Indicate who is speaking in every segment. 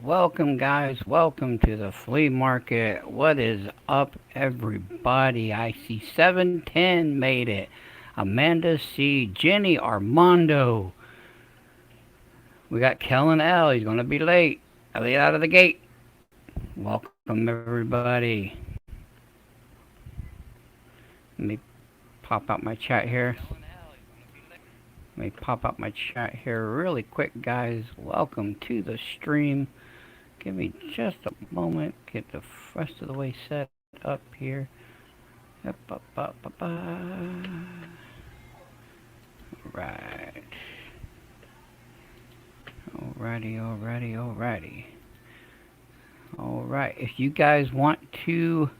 Speaker 1: Welcome, guys. Welcome to the flea market. What is up, everybody? I see 710 made it. Amanda C. Jenny Armando. We got Kellen L. He's going to be late. Elliot out of the gate. Welcome, everybody. Let me pop out my chat here. Let me pop out my chat here really quick, guys. Welcome to the stream. Give me just a moment. Get the rest of the way set up here. Right. Alrighty. Alright, if you guys want to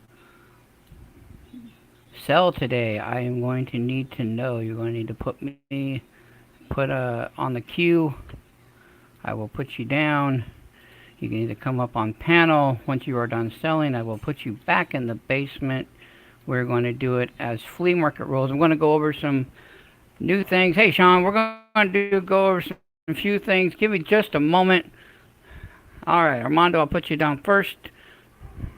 Speaker 1: sell today, I am going to need to know. You're going to need to put on the queue. I will put you down. You can either come up on panel. Once you are done selling, I will put you back in the basement. We're going to do it as flea market rules. I'm going to go over some new things. Hey, Sean, we're going to go over some few things. Give me just a moment. All right, Armando, I'll put you down first.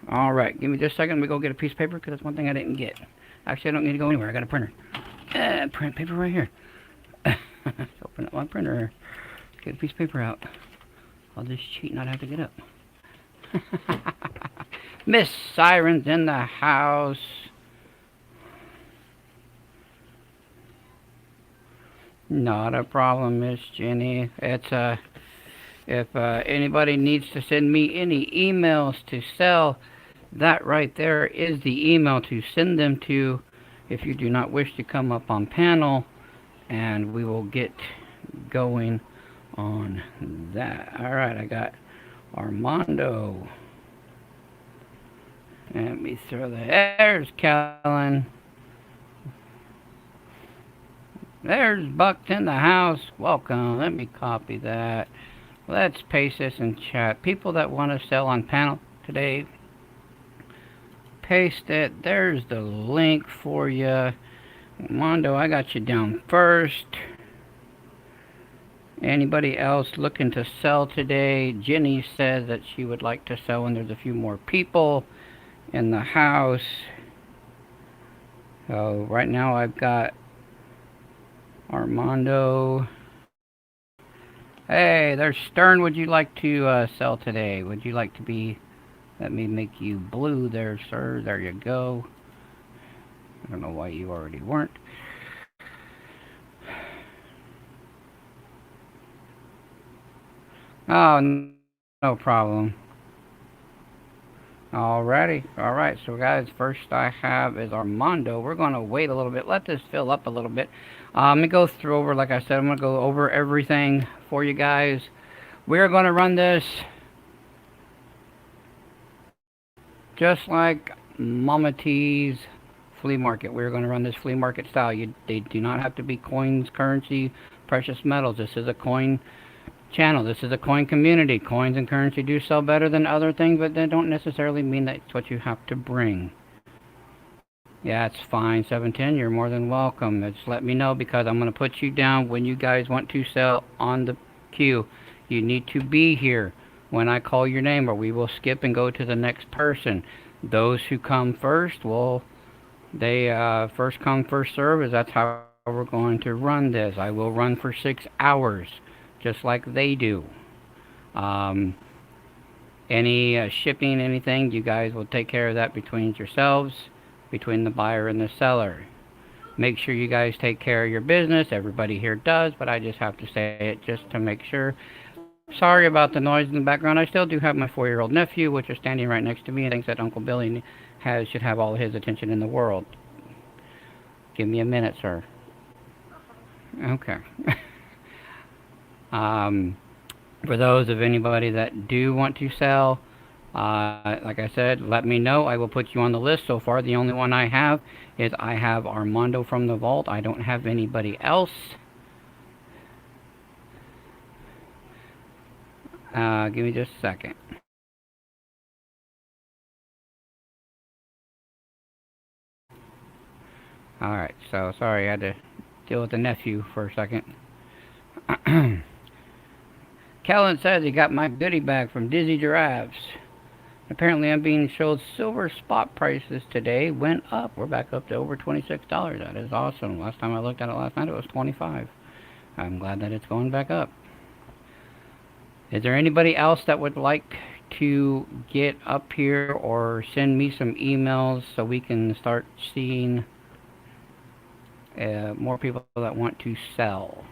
Speaker 1: All right, give me just a second. Let me go get a piece of paper because that's one thing I didn't get. Actually, I don't need to go anywhere. I got a printer. Print paper right here. Open up my printer. Get a piece of paper out. I'll just cheat and not have to get up. Miss Siren's in the house. Not a problem, Miss Jenny. It's if anybody needs to send me any emails to sell, that right there is the email to send them to if you do not wish to come up on panel, and we will get going on that. Alright, I got Armando. Let me throw the... There's Kellen. There's Bucked in the house. Welcome. Let me copy that. Let's paste this in chat. People that want to sell on panel today, paste it. There's the link for you. Armando, I got you down first. Anybody else looking to sell today? Jenny says that she would like to sell, and there's a few more people in the house. So right now I've got Armando. Hey, there's Stern. Would you like to sell today? Would you like to be... Let me make you blue there, sir. There you go. I don't know why you already weren't. Oh, no problem. Alrighty. Alright, so guys, first I have is Armando. We're going to wait a little bit. Let this fill up a little bit. Let me go through over, like I said, I'm going to go over everything for you guys. We're going to run this just like Mama T's flea market. We're going to run this flea market style. They do not have to be coins, currency, precious metals. This is a coin channel. This is a coin community. Coins and currency do sell better than other things, but they don't necessarily mean that's what you have to bring. Yeah, it's fine. 710, you're more than welcome. Just let me know because I'm going to put you down when you guys want to sell on the queue. You need to be here when I call your name, or we will skip and go to the next person. Those who come first, well, they first come, first serve. That's how we're going to run this. I will run for 6 hours, just like they do. Any shipping, anything, you guys will take care of that between yourselves, between the buyer and the seller. Make sure you guys take care of your business. Everybody here does, but I just have to say it just to make sure. Sorry about the noise in the background. I still do have my 4-year-old nephew, which is standing right next to me and thinks that Uncle Billy should have all his attention in the world. Give me a minute, sir. Okay. For those of anybody that do want to sell, like I said, let me know. I will put you on the list. So far, the only one I have is I have Armando from the vault. I don't have anybody else. Give me just a second. Alright, so sorry I had to deal with the nephew for a second. Kellen Kellen says he got my goodie bag from Dizzy Giraffes. Apparently, I'm being showed silver spot prices today went up. We're back up to over $26. That is awesome. Last time I looked at it last night, it was 25. I'm glad that it's going back up. Is there anybody else that would like to get up here or send me some emails so we can start seeing more people that want to sell?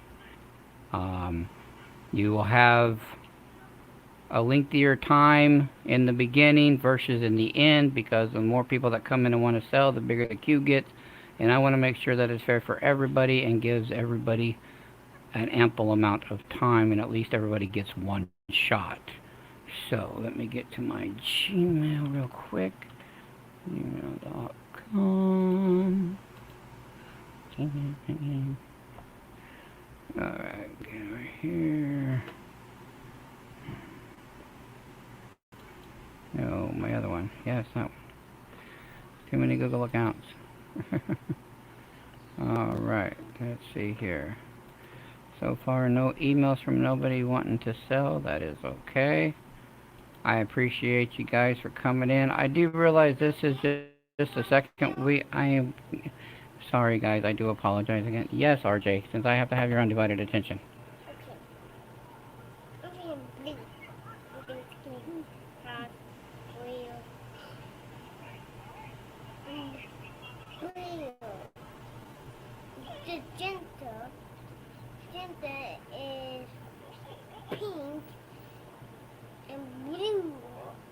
Speaker 1: You will have a lengthier time in the beginning versus in the end, because the more people that come in and want to sell, the bigger the queue gets. And I want to make sure that it's fair for everybody and gives everybody an ample amount of time, and at least everybody gets one shot. So let me get to my Gmail real quick. Gmail.com. Alright, get over here. No, my other one. Yes, that one. Too many Google accounts. Alright, let's see here. So far, no emails from nobody wanting to sell. That is okay. I appreciate you guys for coming in. I do realize this is just the second week. I am sorry, guys. I do apologize again. Yes, RJ, since I have to have your undivided attention.
Speaker 2: Magenta is pink and blue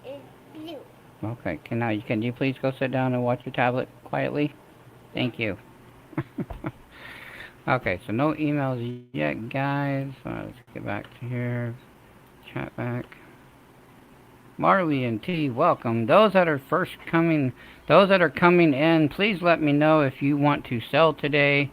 Speaker 2: is blue.
Speaker 1: Okay, can you please go sit down and watch your tablet quietly? Thank you. Okay, so no emails yet, guys. Let's get back to here. Chat back. Marley and T, welcome. Those that are coming in, please let me know if you want to sell today.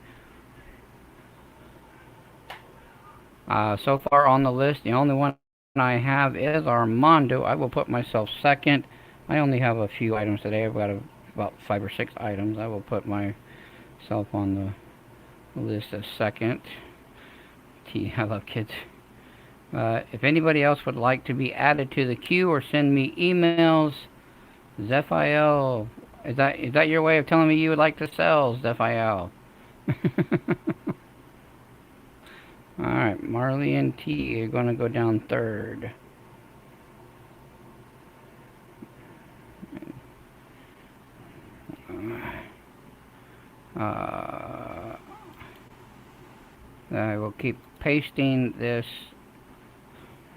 Speaker 1: So far on the list, the only one I have is Armando. I will put myself second. I only have a few items today. I've got about 5 or 6 items. I will put myself on the list as second. T, I love kids. If anybody else would like to be added to the queue or send me emails, Zephiel, is that your way of telling me you would like to sell, Zephiel? Alright, Marley and T are going to go down third. I will keep pasting this.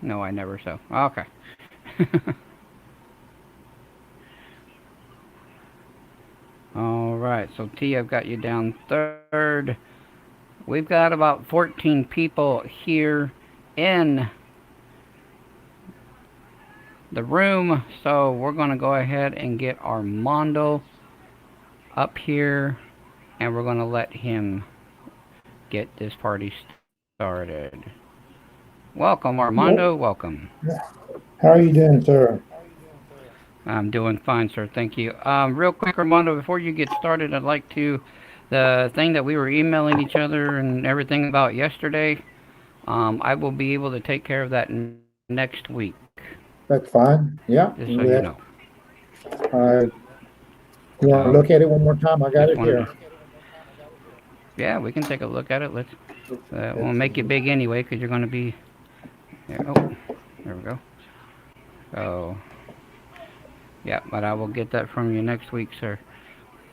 Speaker 1: No, I never so. Okay. Alright, so T, I've got you down third. We've got about 14 people here in the room, so we're going to go ahead and get Armando up here, and we're going to let him get this party started. Welcome, Armando. Welcome.
Speaker 3: How are you doing, sir?
Speaker 1: I'm doing fine, sir. Thank you. Real quick, Armando, before you get started, I'd like to, the thing that we were emailing each other and everything about yesterday, I will be able to take care of that next week.
Speaker 3: That's fine. Yeah.
Speaker 1: Just so you know.
Speaker 3: You want to look at it one more time? I got it here.
Speaker 1: Yeah, we can take a look at it. Let's. We'll make it big anyway, because you're going to be. There. Oh, there we go. So. Yeah, but I will get that from you next week, sir.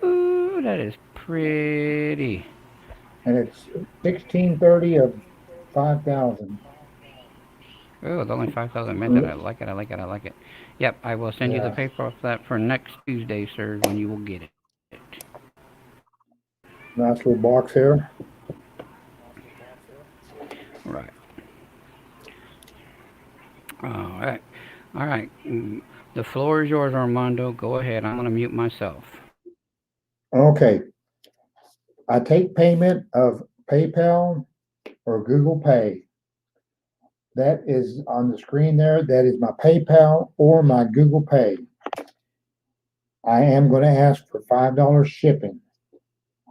Speaker 1: Ooh, that is pretty.
Speaker 3: And it's 1630 of 5,000.
Speaker 1: Oh, it's only 5,000 minutes. I like it. I like it. I like it. Yep, I will send you the paper off that for next Tuesday, sir, when you will get it.
Speaker 3: Nice little box here.
Speaker 1: Right. All right. All right. The floor is yours, Armando. Go ahead. I'm going to mute myself.
Speaker 3: Okay. I take payment of PayPal or Google Pay. That is on the screen there. That is my PayPal or my Google Pay. I am going to ask for $5 shipping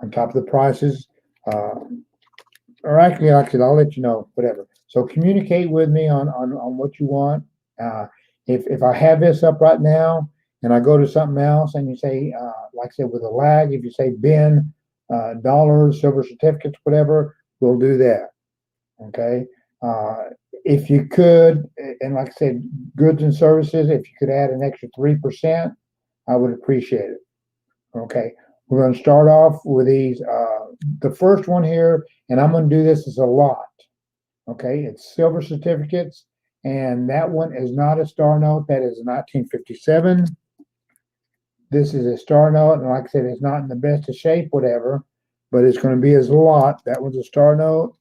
Speaker 3: on top of the prices. or actually, like I said, I'll let you know, whatever. So communicate with me on what you want. Uh, if I have this up right now and I go to something else and you say, like I said, with a lag, if you say bin, dollars, silver certificates, whatever, we'll do that. Okay. Uh, if you could, and like I said, goods and services, if you could add an extra 3%, I would appreciate it. Okay. We're going to start off with these. The first one here, and I'm going to do this as a lot. Okay. It's silver certificates, and that one is not a star note. That is a 1957. This is a star note, and like I said, it's not in the best of shape, whatever, but it's going to be as a lot. That one's a star note.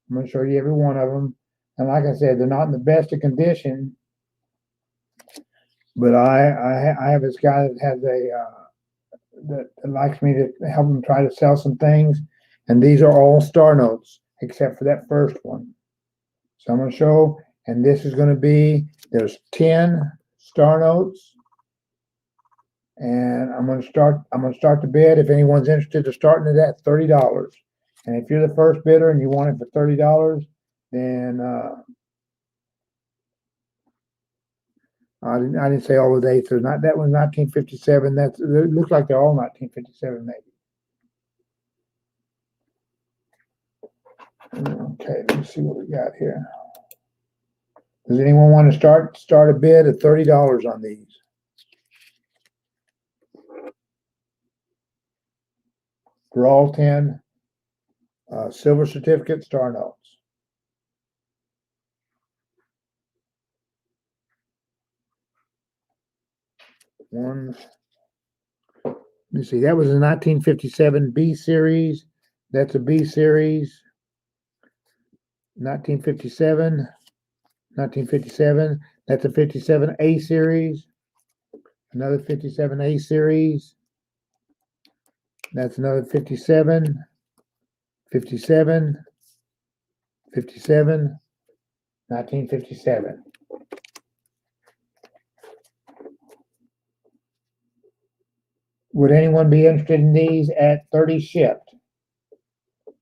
Speaker 3: I'm going to show you every one of them. And like I said, they're not in the best of condition, but I have this guy that has that likes me to help him try to sell some things, and these are all star notes except for that first one. So I'm going to show, and this is going to be, there's 10 star notes, and I'm going to start the bid. If anyone's interested, to starting it at $30. And if you're the first bidder and you want it for $30, then I didn't say all the dates. There's not, that one's 1957. It looks like they're all 1957 maybe. Okay, let me see what we got here. Does anyone want to start a bid at $30 on these? For all 10 silver certificate star notes. One, let me see, that was a 1957 B series. That's a B series. 1957. That's a 57 A series. Another 57 A series. That's another 57, 57, 57, 1957. Would anyone be interested in these at 30 shipped?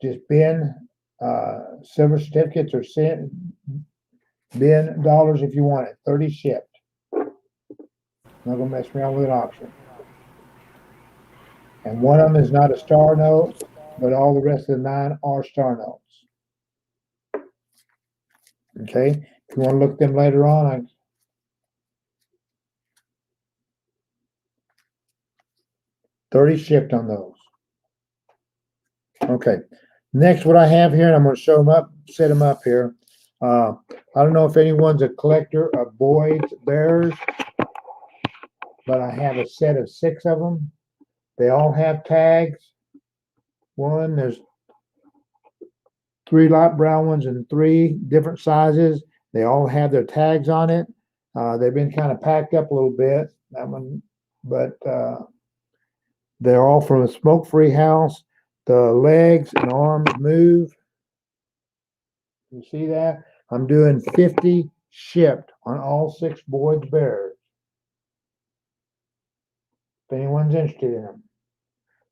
Speaker 3: Just bin silver certificates or bin dollars if you want it. 30 shipped. Not gonna mess around with an auction. And one of them is not a star note, but all the rest of the 9 are star notes. Okay, if you want to look at them later on, 30 shipped on those. Okay, next what I have here, and I'm going to show them up, set them up here. I don't know if anyone's a collector of Boyd's bears, but I have a set of 6 of them. They all have tags. There's 3 light brown ones and 3 different sizes. They all have their tags on it. They've been kind of packed up a little bit. That one, but they're all from a smoke-free house. The legs and arms move. You see that? I'm doing 50 shipped on all 6 Boyd's bears. If anyone's interested in them,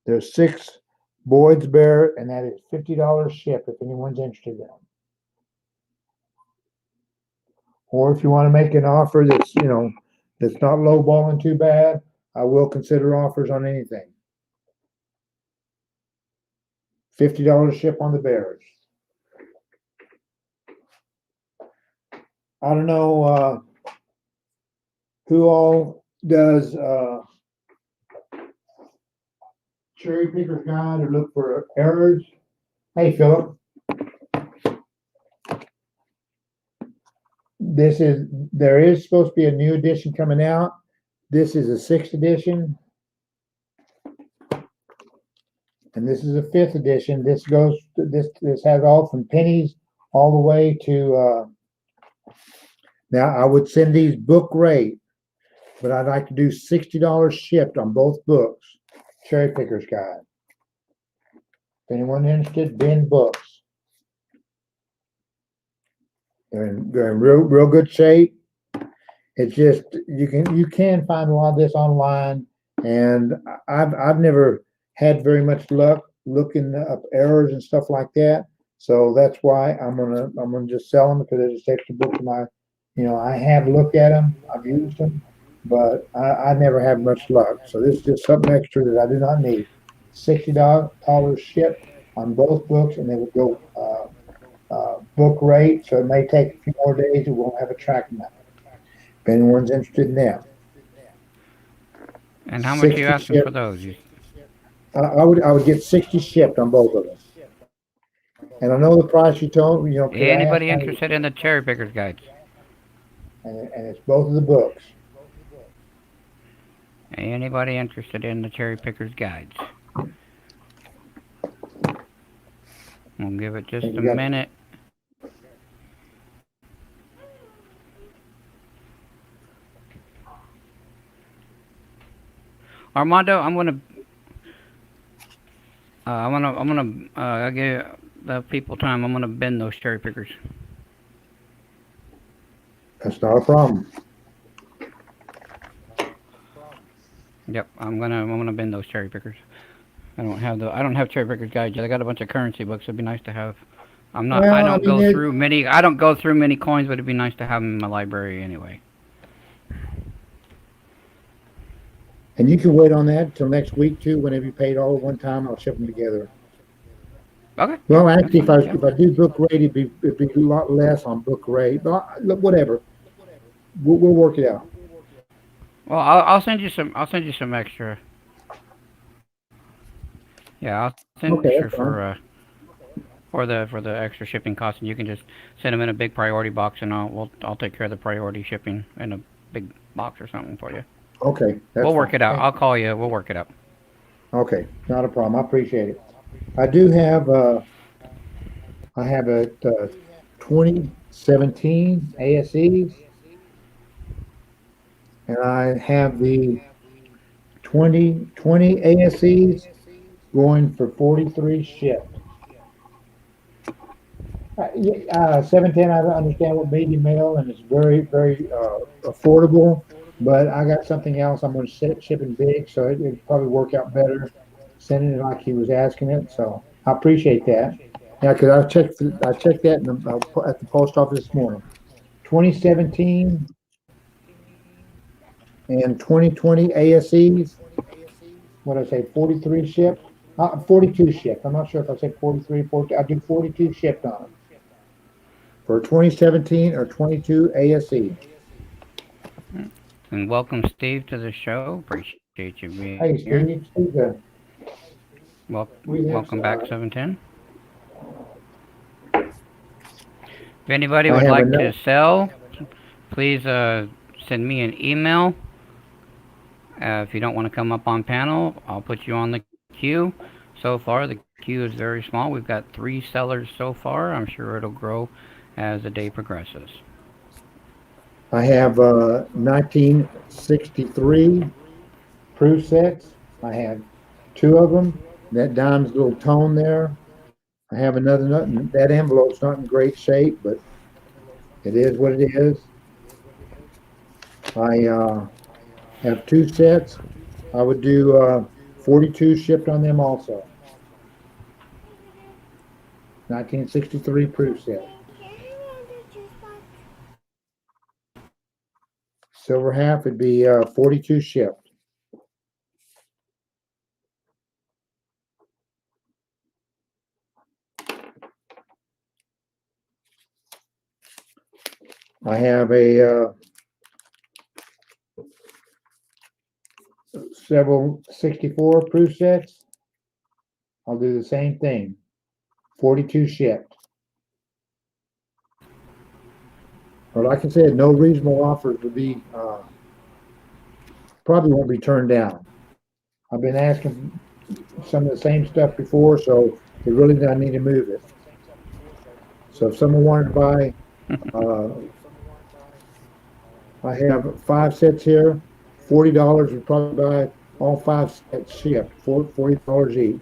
Speaker 3: there's 6 Boyd's bear, and that is $50 shipped. If anyone's interested in them, or if you want to make an offer that's that's not lowballing too bad, I will consider offers on anything. $50 ship on the bears. I don't know who all does cherry picker's guide or look for errors. Hey, Philip. There is supposed to be a new edition coming out. This is a 6th edition. And this is a 5th edition. This has all from pennies all the way to now I would send these book rate, but I'd like to do $60 shipped on both books. Cherry Picker's Guide. If anyone interested, bin books. They're in real good shape. It's just you can find a lot of this online, and I've never had very much luck looking up errors and stuff like that. So that's why I'm gonna just sell them because they're just extra books in my, I have looked at them, I've used them, but I never have much luck. So this is just something extra that I do not need. $60 shipped on both books, and they would go book rate. So it may take a few more days. We won't have a tracking number. If anyone's interested in them,
Speaker 1: And how much are you
Speaker 3: 60
Speaker 1: asking for
Speaker 3: shipped.
Speaker 1: those? You,
Speaker 3: I would get 60 shipped on both of them. And I know the price you told me, because I asked
Speaker 1: anybody
Speaker 3: one of you,
Speaker 1: interested in the cherry pickers guides?
Speaker 3: and it's both of the books.
Speaker 1: Anybody interested in the cherry pickers guides? We'll give it just
Speaker 3: And
Speaker 1: a
Speaker 3: you got,
Speaker 1: minute. Armando, I'll give the people time. I'm gonna bend those cherry pickers.
Speaker 3: that's not a problem.
Speaker 1: Yep, I'm gonna bend those cherry pickers. I don't have cherry pickers guides yet. I got a bunch of currency books. It'd be nice to have. I
Speaker 3: Well, I
Speaker 1: don't
Speaker 3: mean,
Speaker 1: go through many. I don't go through many coins, but it'd be nice to have them in my library anyway.
Speaker 3: and you can wait on that till next week too. Whenever you pay it all at one time, I'll ship them together.
Speaker 1: Okay, yeah,
Speaker 3: Well,
Speaker 1: that's
Speaker 3: actually, if
Speaker 1: fine.
Speaker 3: I
Speaker 1: Yeah.
Speaker 3: if I do book rate, it'd be a lot less on book rate. But whatever, we'll work it out.
Speaker 1: Well, I'll send you some. I'll send you some extra. Yeah, I'll send you some
Speaker 3: Okay,
Speaker 1: extra
Speaker 3: that's fine.
Speaker 1: for the extra shipping costs, and you can just send them in a big priority box, and I'll take care of the priority shipping in a big box or something for you.
Speaker 3: Okay, that's
Speaker 1: We'll work
Speaker 3: fine.
Speaker 1: it out.
Speaker 3: Thank
Speaker 1: I'll
Speaker 3: you.
Speaker 1: call you. We'll work it out.
Speaker 3: Okay, not a problem. I appreciate it. I do have I have a 2017 ASEs, and I have the 2020 ASEs going for 43 shipped. 710, I don't understand what medium mail, and it's very, very affordable. But I got something else I'm going to ship in big, so it'd probably work out better sending it like he was asking it. So I appreciate that. Yeah, because I checked that at the post office this morning. 2017 and 2020 ASEs. What did I say? 43 shipped. 42 shipped. I'm not sure if I said 43, 40. I do 42 shipped on them for 2017 or 22 ASE.
Speaker 1: And welcome, Steve, to the show. Appreciate you being here.
Speaker 3: Hey, Steve,
Speaker 1: Well,
Speaker 3: we
Speaker 1: welcome
Speaker 3: have,
Speaker 1: back, 710. If anybody
Speaker 3: I
Speaker 1: would
Speaker 3: have
Speaker 1: like to
Speaker 3: enough.
Speaker 1: sell, please send me an email. If you don't want to come up on panel, I'll put you on the queue. So far, the queue is very small. We've got 3 sellers so far. I'm sure it'll grow as the day progresses.
Speaker 3: I have 1963 proof sets. I have two of them. That dime's little tone there. I have another nut. That envelope's not in great shape, but it is what it is. I have two sets. I would do 42 shipped on them also. 1963 proof set. Silver half would be 42 shipped. I have several 64 proof sets. I'll do the same thing. 42 shipped. Or like I said, no reasonable offers would be probably won't be turned down. I've been asking some of the same stuff before, so it really does need to move it. So if someone wanted to buy, uh, I have 5 sets here. $40 would probably buy all 5 sets shipped. $40 each.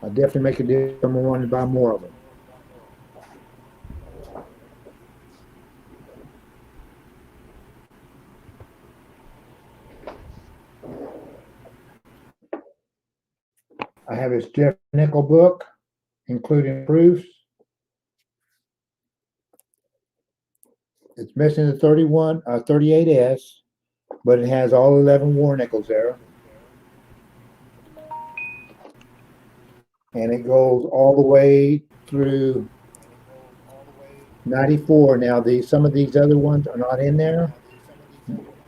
Speaker 3: I definitely make a deal if someone wanted to buy more of them. Jeff Nickel book, including proofs. It's missing the 38S, but it has all 11 war nickels there. And it goes all the way through 94. Now, some of these other ones are not in there.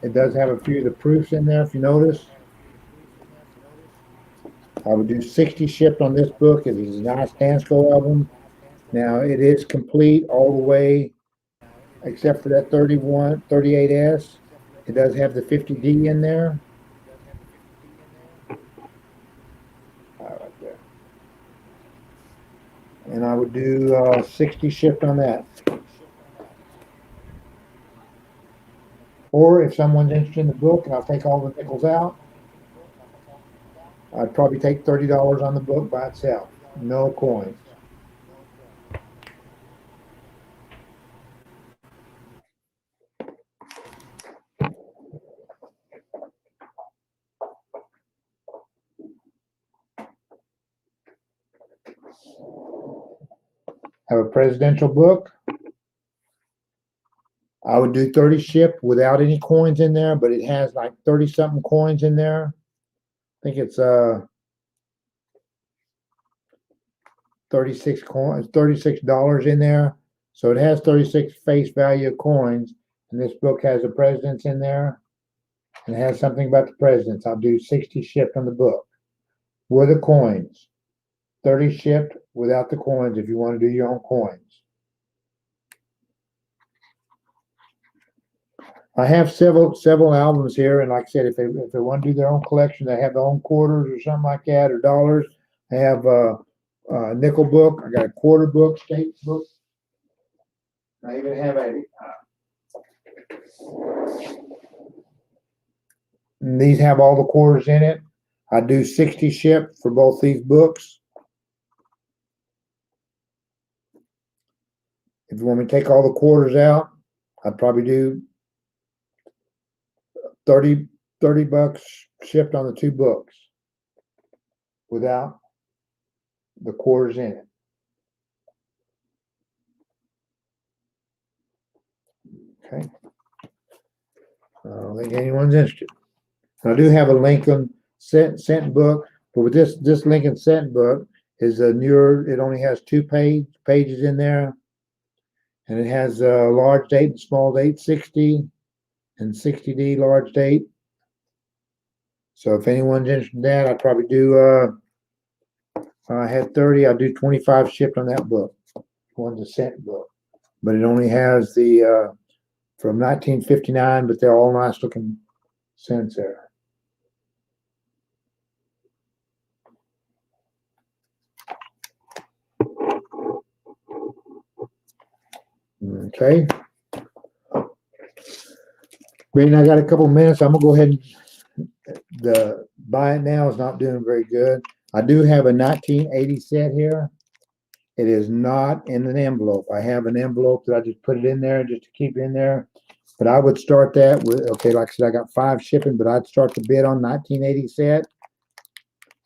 Speaker 3: It does have a few of the proofs in there, if you notice. I would do 60 shipped on this book. It is a nice Tansco album. Now, it is complete all the way, except for that 38S. It does have the 50D in there. Right there. And I would do 60 shipped on that. Or if someone's interested in the book and I'll take all the nickels out, I'd probably take $30 on the book by itself. No coins. Have a presidential book. I would do 30 shipped without any coins in there, but it has like 30 something coins in there. I think it's 36 coins, $36 in there. So it has 36 face value of coins. And this book has the presidents in there. And it has something about the presidents. I'll do 60 shipped on the book with the coins. 30 shipped without the coins if you want to do your own coins. I have several albums here, and like I said, if they want to do their own collection, they have their own quarters or something like that, or dollars. I have a nickel book. I got a quarter book, state book. I even have and these have all the quarters in it. I do 60 shipped for both these books. If you want me to take all the quarters out, I'd probably do 30 bucks shipped on the two books without the quarters in it. Okay. I don't think anyone's interested. I do have a Lincoln cent book, but with this Lincoln cent book is a newer. It only has two pages in there, and it has a large date and small date 60 and 60D large date. So if anyone's interested in that, I'd probably do. I had 30. I'll do 25 shipped on that book. One's a cent book, but it only has the from 1959, but they're all nice looking cents there. Okay. Brayden, I got a couple minutes. I'm gonna go ahead and the buy it now is not doing very good. I do have a 1980 set here. It is not in an envelope. I have an envelope that I just put it in there just to keep it in there. But I would start that with, okay, like I said, I got 5 shipping, but I'd start the bid on 1980 set.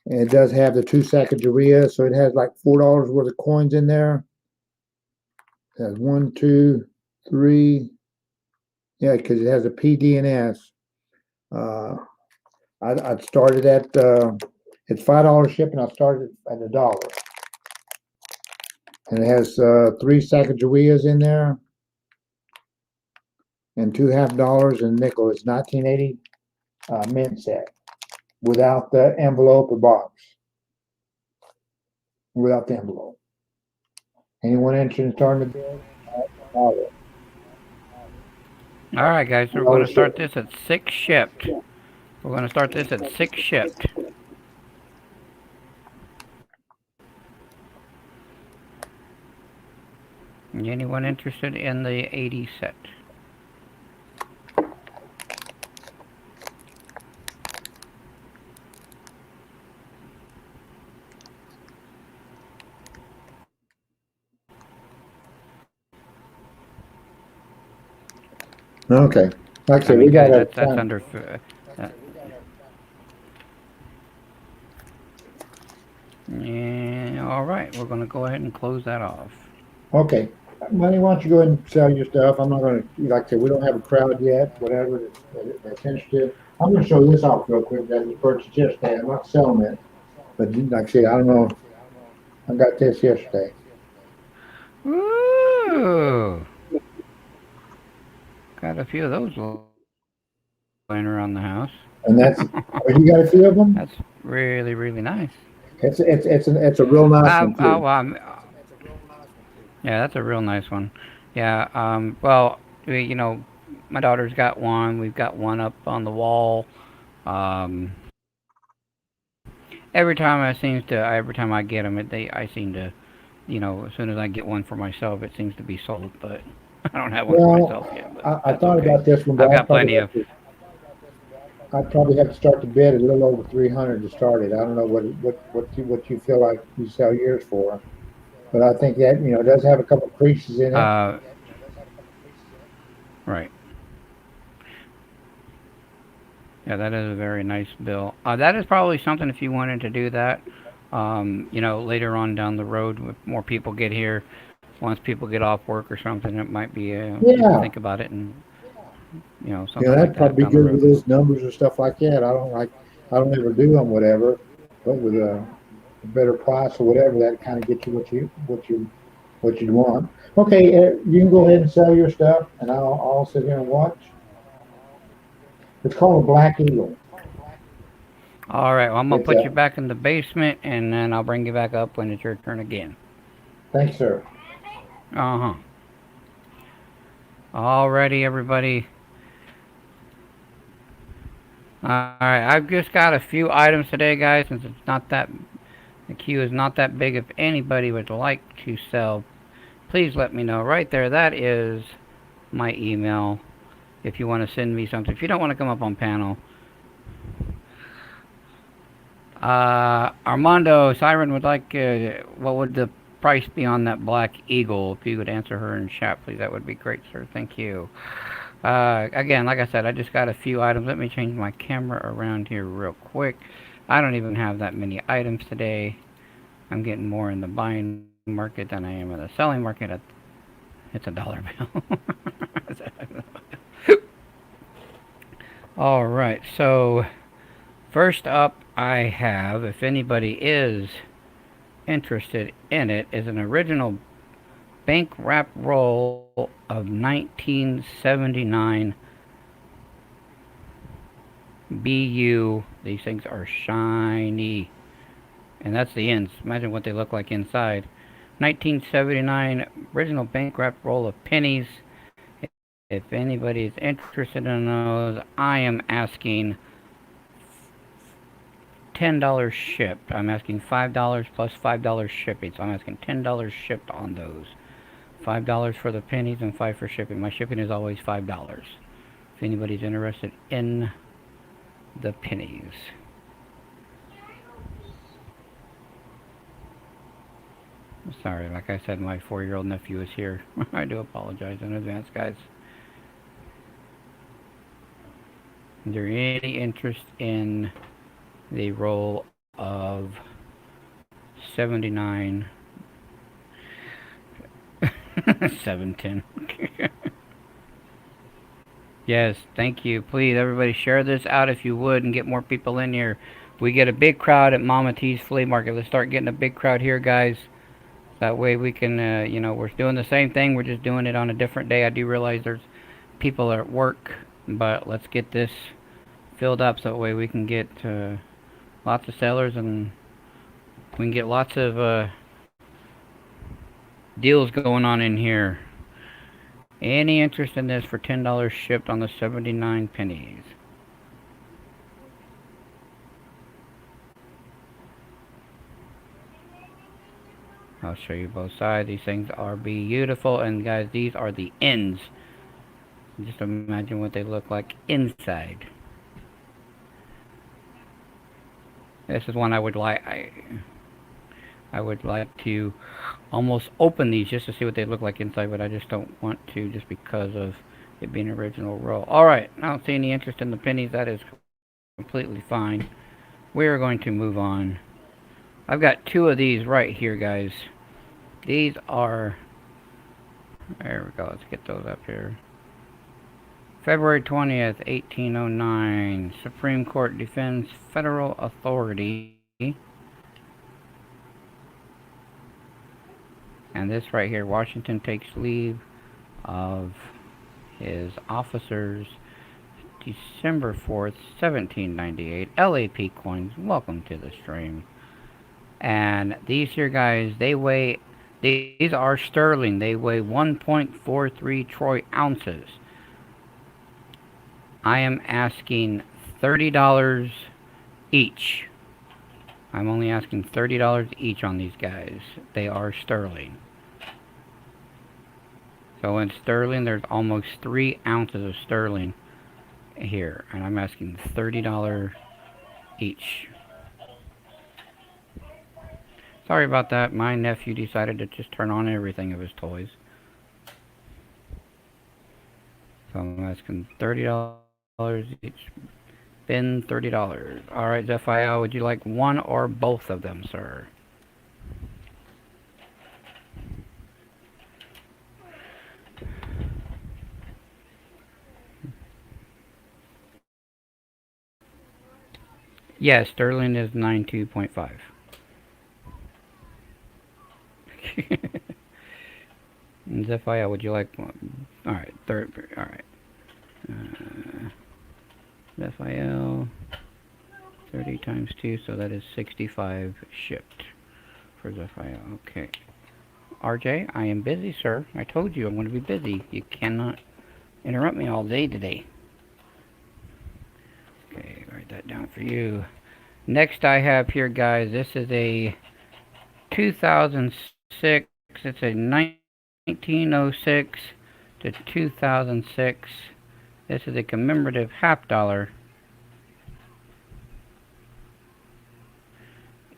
Speaker 3: And it does have the 2 Sacagawea, so it has like $4 worth of coins in there. It has 1, 2, 3. Yeah, because it has a PD and S. I'd started at it's $5 shipping. I started at $1, and it has 3 Sacagaweas in there, and 2 $half and nickel. It's 1980 mint set without the envelope or box. Without the envelope. Anyone interested in starting the bid?
Speaker 1: All right, guys, we're going to start this at 6 shipped. We're going to start this at 6 shipped. Anyone interested in the 80 set?
Speaker 3: Okay. Like I said, we
Speaker 1: guys,
Speaker 3: got
Speaker 1: that's under. All right, we're going to go ahead and close that off.
Speaker 3: Okay. Money, why don't you go ahead and sell your stuff? I'm not gonna, like I said, we don't have a crowd yet, whatever, that's interested. I'm gonna show this off real quick, that was purchased yesterday. I'm not selling it, but like I said, I don't know, I got this yesterday.
Speaker 1: Ooh, got a few of those laying around the house.
Speaker 3: And that's, oh, you got a
Speaker 1: That's
Speaker 3: few of them?
Speaker 1: really, really nice.
Speaker 3: It's a real nice one
Speaker 1: Well,
Speaker 3: too.
Speaker 1: yeah, that's a real nice one. Yeah. Well, my daughter's got one. We've got one up on the wall. Um, every time I get them, I seem to, as soon as I get one for myself, it seems to be sold. But I don't have one for
Speaker 3: Well,
Speaker 1: myself yet. But
Speaker 3: I
Speaker 1: that's
Speaker 3: thought
Speaker 1: okay.
Speaker 3: about this one, but
Speaker 1: I've got plenty of.
Speaker 3: I'd probably have to start the bid at a little over 300 to start it. I don't know what you feel like you sell yours for, but I think that, it does have a couple of creases in it.
Speaker 1: Right. Yeah, that is a very nice bill. That is probably something if you wanted to do that. Later on down the road, with more people get here, once people get off work or something, it might be you could
Speaker 3: Yeah,
Speaker 1: think about it and something like
Speaker 3: that'd
Speaker 1: that
Speaker 3: probably be
Speaker 1: down the
Speaker 3: good with
Speaker 1: road.
Speaker 3: those numbers and stuff like that. I don't ever do them, whatever, but with a better price or whatever, that kind of gets you what you want. Okay, you can go ahead and sell your stuff, and I'll sit here and watch. It's called a Black Eagle.
Speaker 1: All right, well, I'm gonna
Speaker 3: It's
Speaker 1: put
Speaker 3: a
Speaker 1: you back in the basement, and then I'll bring you back up when it's your turn again.
Speaker 3: Thanks, sir.
Speaker 1: Uh huh. Alrighty, everybody. All right, I've just got a few items today, guys. Since the queue is not that big. If anybody would like to sell, please let me know. Right there, that is my email. If you want to send me something, if you don't want to come up on panel, Armando Siren would like. What would the price be on that Black Eagle? If you could answer her in chat, please, that would be great, sir. Thank you. Again, like I said, I just got a few items. Let me change my camera around here real quick. I don't even have that many items today. I'm getting more in the buying market than I am in the selling market. It's a dollar bill. All right, so first up, I have, if anybody is interested in it, is an original bank wrap roll of 1979 BU. These things are shiny. And that's the ends. Imagine what they look like inside. 1979 original bank wrap roll of pennies. If anybody's interested in those, I am asking $10 shipped. I'm asking $5 plus $5 shipping. So I'm asking $10 shipped on those. $5 for the pennies and 5 for shipping. My shipping is always $5. If anybody's interested in the pennies. Sorry, like I said, my 4-year-old nephew is here. I do apologize in advance, guys. Is there any interest in the roll of 79 710? Yes, thank you. Please, everybody, share this out if you would and get more people in here. We get a big crowd at Mama T's Flea Market. Let's start getting a big crowd here, guys. That way we can, we're doing the same thing. We're just doing it on a different day. I do realize there's people at work, but let's get this filled up so that way we can get lots of sellers and we can get lots of deals going on in here. Any interest in this for $10 shipped on the 79 pennies? I'll show you both sides. These things are beautiful, and guys, these are the ends. Just imagine what they look like inside. This is one I would like. I would like to almost open these just to see what they look like inside, but I just don't want to just because of it being an original roll. All right, I don't see any interest in the pennies. That is completely fine. We're going to move on I've got two of these right here, guys. These are, there we go, let's get those up here. February 20th, 1809, Supreme Court defends federal authority. And this right here, Washington takes leave of his officers, December 4th, 1798. LAP coins, welcome to the stream. And these here guys, these are sterling. They weigh 1.43 troy ounces. I am asking $30 each. I'm only asking $30 each on these guys. They are sterling. So in sterling, there's almost 3 ounces of sterling here. And I'm asking $30 each. Sorry about that. My nephew decided to just turn on everything of his toys. So I'm asking $30 each. Bin $30. Alright, Zephiel, would you like one or both of them, sir? Yes, sterling is 92.5. Zephiel, would you like one? Alright, alright. Zephiel, 30 times 2, so that is 65 shipped for Zephiel. Okay. RJ, I am busy, sir. I told you I'm going to be busy. You cannot interrupt me all day today. Okay, write that down for you. Next I have here, guys, this is a 2006. It's a 1906 to 2006. This is a commemorative half dollar.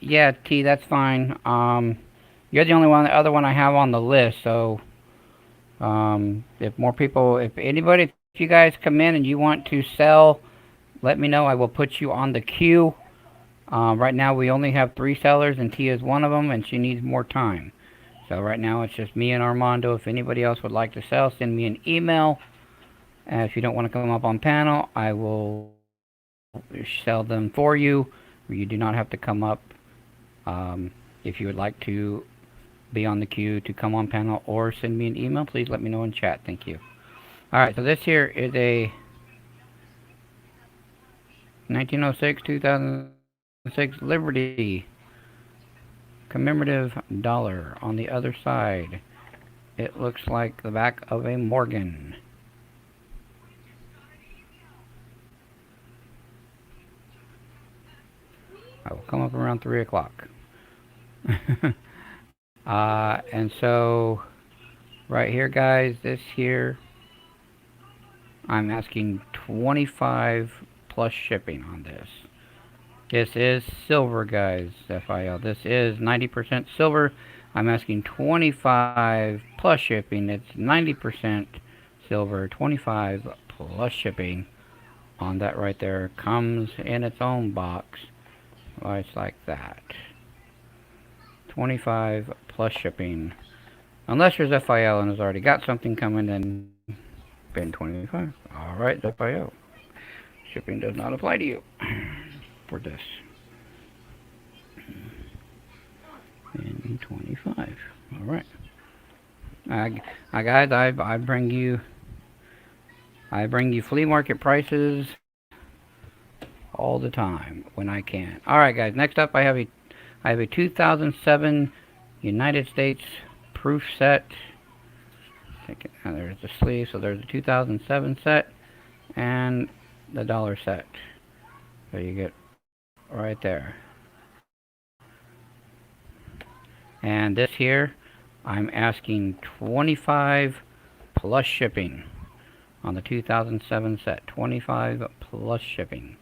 Speaker 1: Yeah, T, that's fine. You're the only one, the other one I have on the list, so if more people, if anybody, if you guys come in and you want to sell, let me know. I will put you on the queue. Right now we only have 3 sellers and T is one of them, and she needs more time. So right now it's just me and Armando. If anybody else would like to sell, send me an email. And if you don't want to come up on panel, I will sell them for you. You do not have to come up. If you would like to be on the queue to come on panel or send me an email, please let me know in chat. Thank you. Alright, so this here is a 1906, 2006 Liberty commemorative dollar. On the other side, it looks like the back of a Morgan. I will come up around 3 o'clock. And so, right here, guys, this here, I'm asking 25 plus shipping on this. This is silver, guys, FIL. This is 90% silver. I'm asking 25 plus shipping. It's 90% silver, 25 plus shipping on that right there. Comes in its own box. Well, it's like that. 25 plus shipping. Unless there's FIL and has already got something coming, then bin 25. Alright, FIL. Shipping does not apply to you for this. Bin 25. Alright. Guys, I bring you flea market prices all the time when I can. Alright, guys, next up I have a 2007 United States proof set. There's the sleeve, so there's a 2007 set and the dollar set. So you get right there. And this here, I'm asking 25 plus shipping on the 2007 set. 25 plus shipping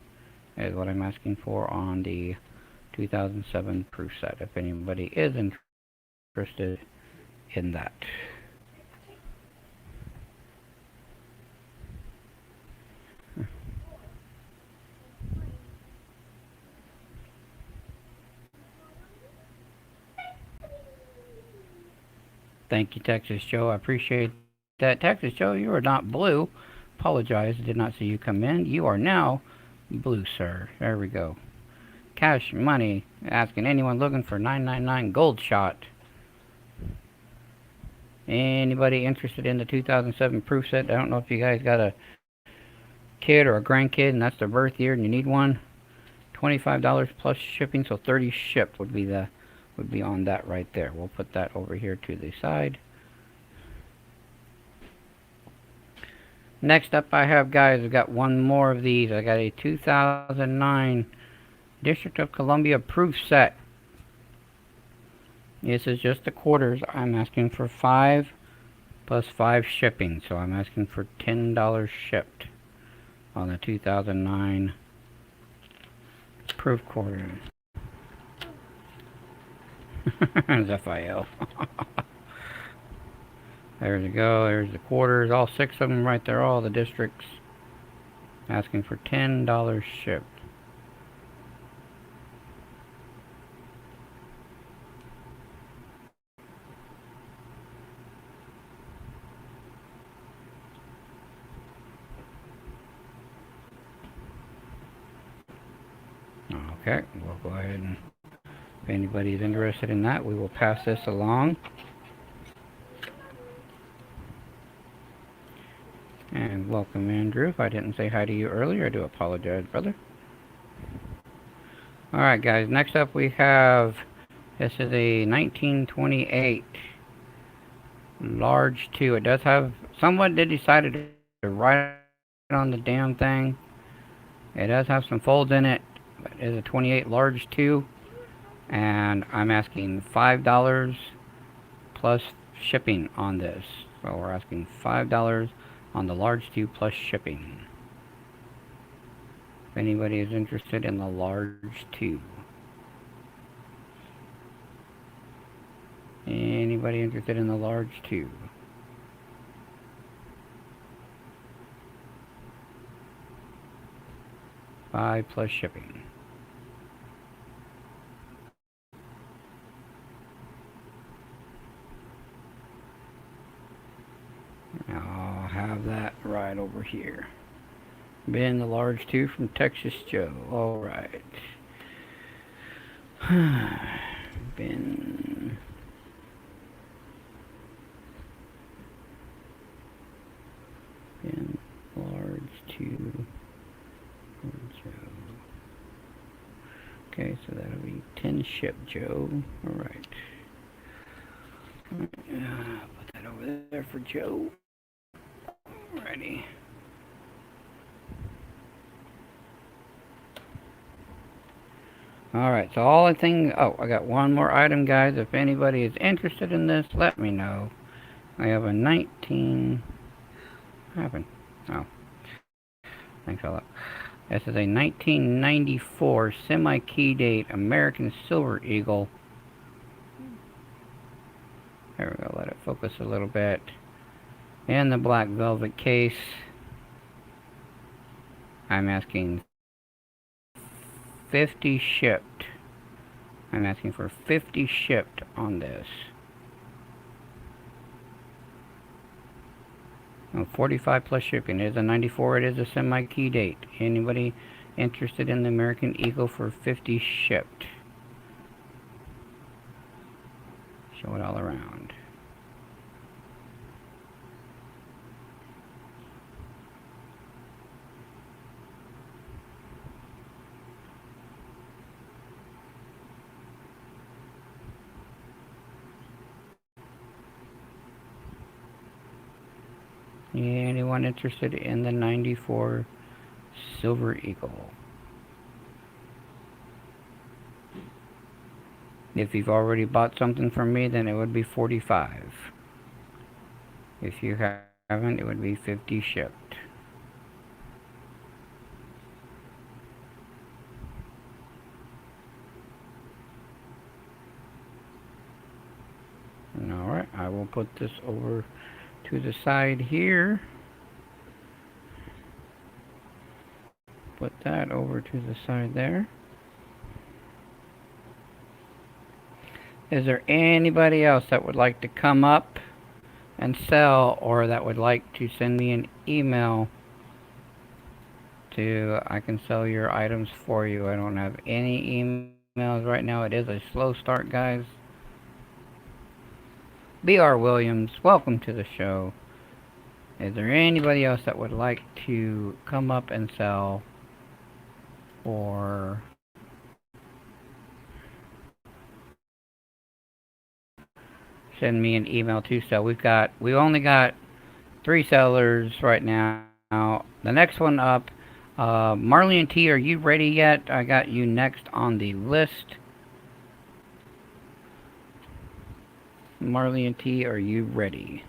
Speaker 1: is what I'm asking for on the 2007 proof set, if anybody is interested in that. Thank you, Texas Joe. I appreciate that. Texas Joe, you are not blue. Apologize, did not see you come in. You are now blue, sir. There we go. Cash money. Asking anyone looking for 999 gold shot. Anybody interested in the 2007 proof set? I don't know if you guys got a kid or a grandkid and that's their birth year and you need one. $25 plus shipping, so 30 shipped would be on that right there. We'll put that over here to the side. Next up I have, guys, I've got one more of these. I got a 2009 District of Columbia proof set. This is just the quarters. I'm asking for 5 plus 5 shipping, so I'm asking for $10 shipped on the 2009 proof quarter. FIL. There we go. There's the quarters. All 6 of them right there. All the districts. Asking for $10 shipped. Okay, we'll go ahead and if anybody's interested in that, we will pass this along. And welcome, Andrew. If I didn't say hi to you earlier, I do apologize, brother. Alright, guys, next up we have, this is a 1928 large 2. It does have, someone did decide to write on the damn thing. It does have some folds in it, but it is a 28 large 2. And I'm asking $5 plus shipping on this. So we're asking $5 on the large 2 plus shipping. If anybody is interested in the large 2. Anybody interested in the large 2? $5 plus shipping. I'll have that right over here. Ben, the large 2 from Texas Joe. Alright. Ben. Ben, large 2 from Joe. Okay, so that'll be 10 ship, Joe. Alright. Put that over there for Joe. Alrighty. Alright, so all the things... Oh, I got one more item, guys. If anybody is interested in this, let me know. I have a 19... What happened? Oh. Thanks a lot. This is a 1994 semi-key date American Silver Eagle. There we go. Let it focus a little bit. In the black velvet case. I'm asking 50 shipped. I'm asking for 50 shipped on this. Oh, 45 plus shipping. It is a 94. It is a semi-key date. Anybody interested in the American Eagle for 50 shipped? Show it all around. Anyone interested in the 94 Silver Eagle? If you've already bought something from me, then it would be 45. If you haven't, it would be 50 shipped. Alright, I will put this over to the side here. Put that over to the side there. Is there anybody else that would like to come up and sell, or that would like to send me an email to I can sell your items for you? I don't have any emails right now. It is a slow start, guys. B.R. Williams, welcome to the show. Is there anybody else that would like to come up and sell, or send me an email to sell? We only got 3 sellers right now. The next one up, Marley and T, are you ready yet? I got you next on the list. Marley and T, are you ready?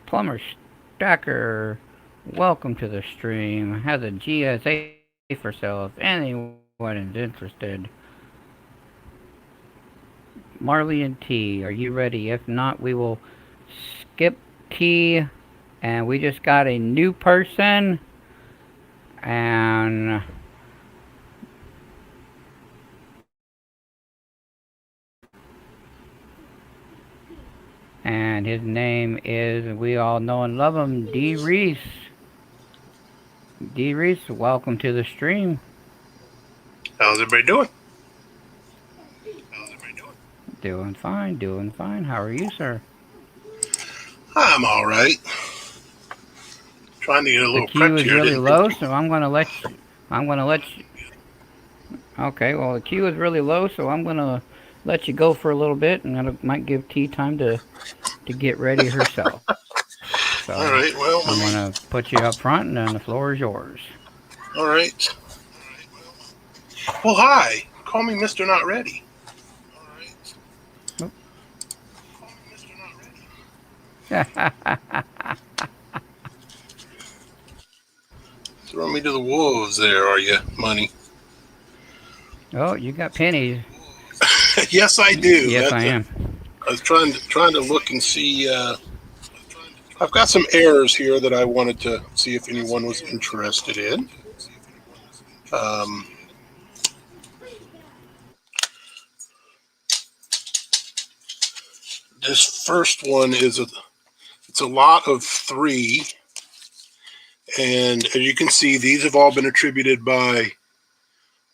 Speaker 1: Plumber Stacker, welcome to the stream. Has a GSA for sale if anyone is interested. Marley and T, are you ready? If not, we will skip T, and we just got a new person, and his name is, we all know and love him, D. Reese. D. Reese, welcome to the stream.
Speaker 4: How's everybody doing?
Speaker 1: Doing fine, doing fine. How are you, sir?
Speaker 4: I'm all right. Trying to get a
Speaker 1: The
Speaker 4: little
Speaker 1: queue
Speaker 4: prepped
Speaker 1: is
Speaker 4: here.
Speaker 1: really low, so I'm gonna let you. I'm gonna let you. Okay, well the queue is really low, so I'm gonna let you go for a little bit, and that might give T time to get ready herself. So
Speaker 4: All right. Well,
Speaker 1: I'm gonna put you up front, and then the floor is yours.
Speaker 4: all right. Well, hi. Call me Mr. Not Ready. Throw me to the wolves there, are you, Money?
Speaker 1: Oh, you got pennies.
Speaker 4: Yes, I do.
Speaker 1: Yes, I am.
Speaker 4: I was trying to look and see. I've got some errors here that I wanted to see if anyone was interested in. Um, this first one it's a lot of 3, and as you can see, these have all been attributed by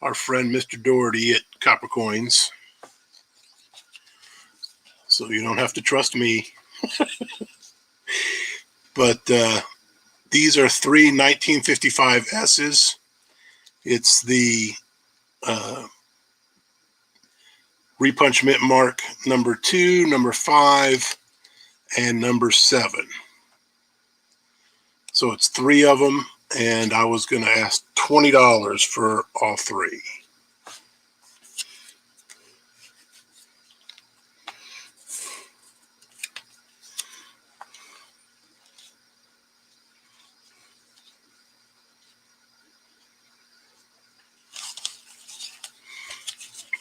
Speaker 4: our friend Mr. Doherty at Copper Coins. So you don't have to trust me. But these are 3 1955 S's. It's the Repunch Mint Mark number 2, number 5, and number 7. So it's 3 of them, and I was going to ask $20 for all 3.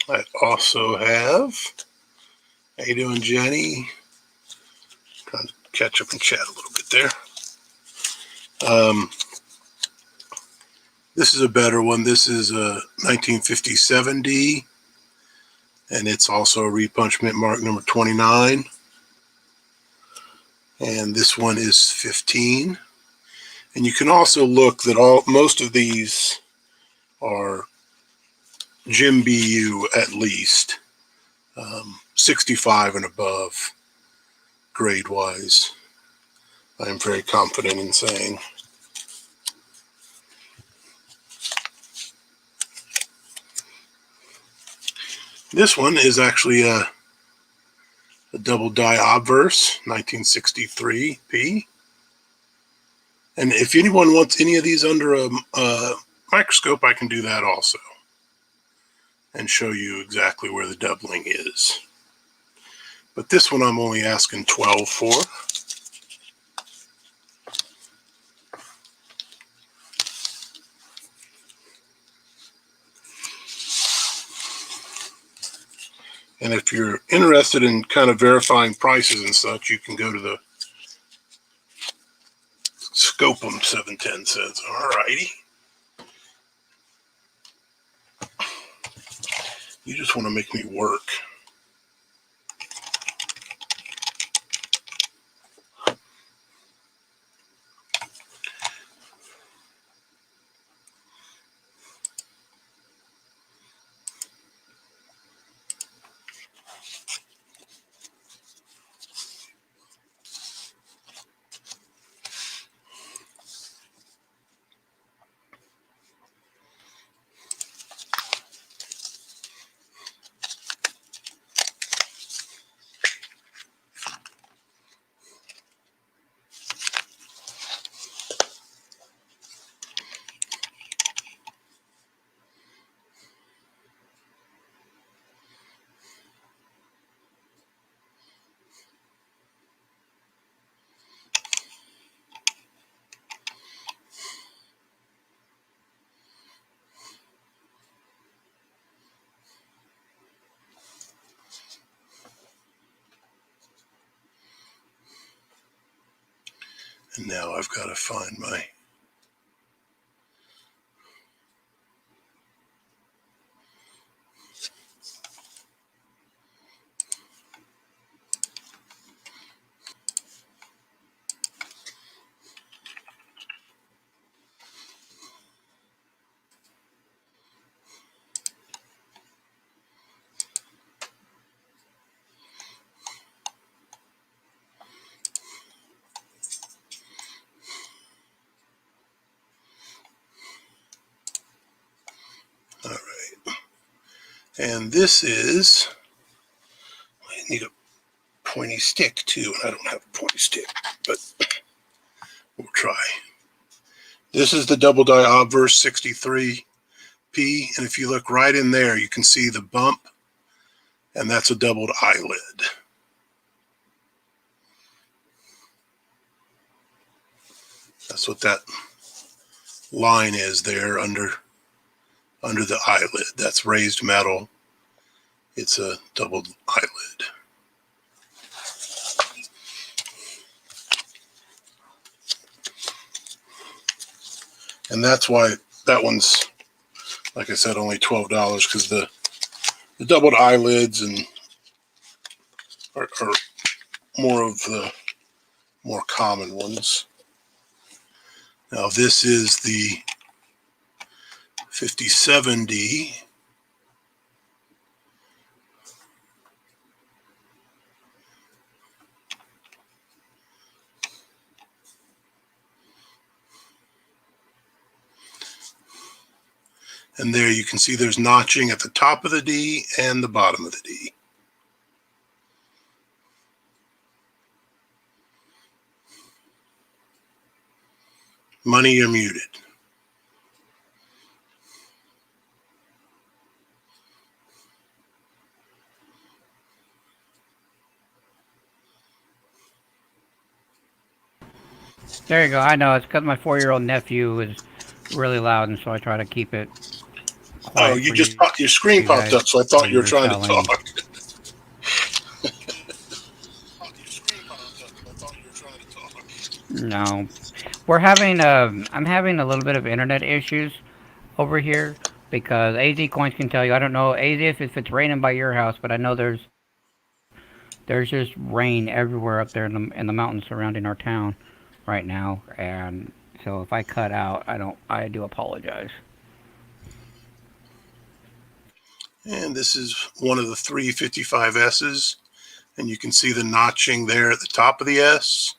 Speaker 4: I also have, how you doing, Jenny? Trying to catch up and chat a little bit there. This is a better one. This is a 1957D, and it's also a Repunch Mint Mark number 29. And this one is 15. And you can also look that most of these are Jim BU at least, 65 and above grade wise. I am very confident in saying. This one is actually a double die obverse, 1963P. And if anyone wants any of these under a microscope, I can do that also and show you exactly where the doubling is. But this one I'm only asking 12 for. And if you're interested in kind of verifying prices and such, you can go to the Scope 'em, 710 says. All righty. You just want to make me work. And now I've got to find my... All right. And this is... I need a pointy stick too. I don't have a pointy stick, but we'll try. This is the double die obverse 63P, and if you look right in there, you can see the bump, and that's a doubled eyelid. That's what that line is there under the eyelid. That's raised metal. It's a doubled eyelid. And that's why that one's, like I said, only $12, because the doubled eyelids and are more of the more common ones. Now this is the 57D. And there you can see there's notching at the top of the D and the bottom of the D. Money, you're muted.
Speaker 1: There you go. I know. It's because my 4-year-old nephew is really loud, and so I try to keep it quiet.
Speaker 4: Oh, you just your screen popped up, so I thought you were trying to talk.
Speaker 1: No. We're having I'm having a little bit of internet issues over here because AZ Coins can tell you. I don't know AZ if it's raining by your house, but I know there's just rain everywhere up there in the mountains surrounding our town right now, and so if I cut out, I do apologize.
Speaker 4: And this is one of the 355S's, and you can see the notching there at the top of the S.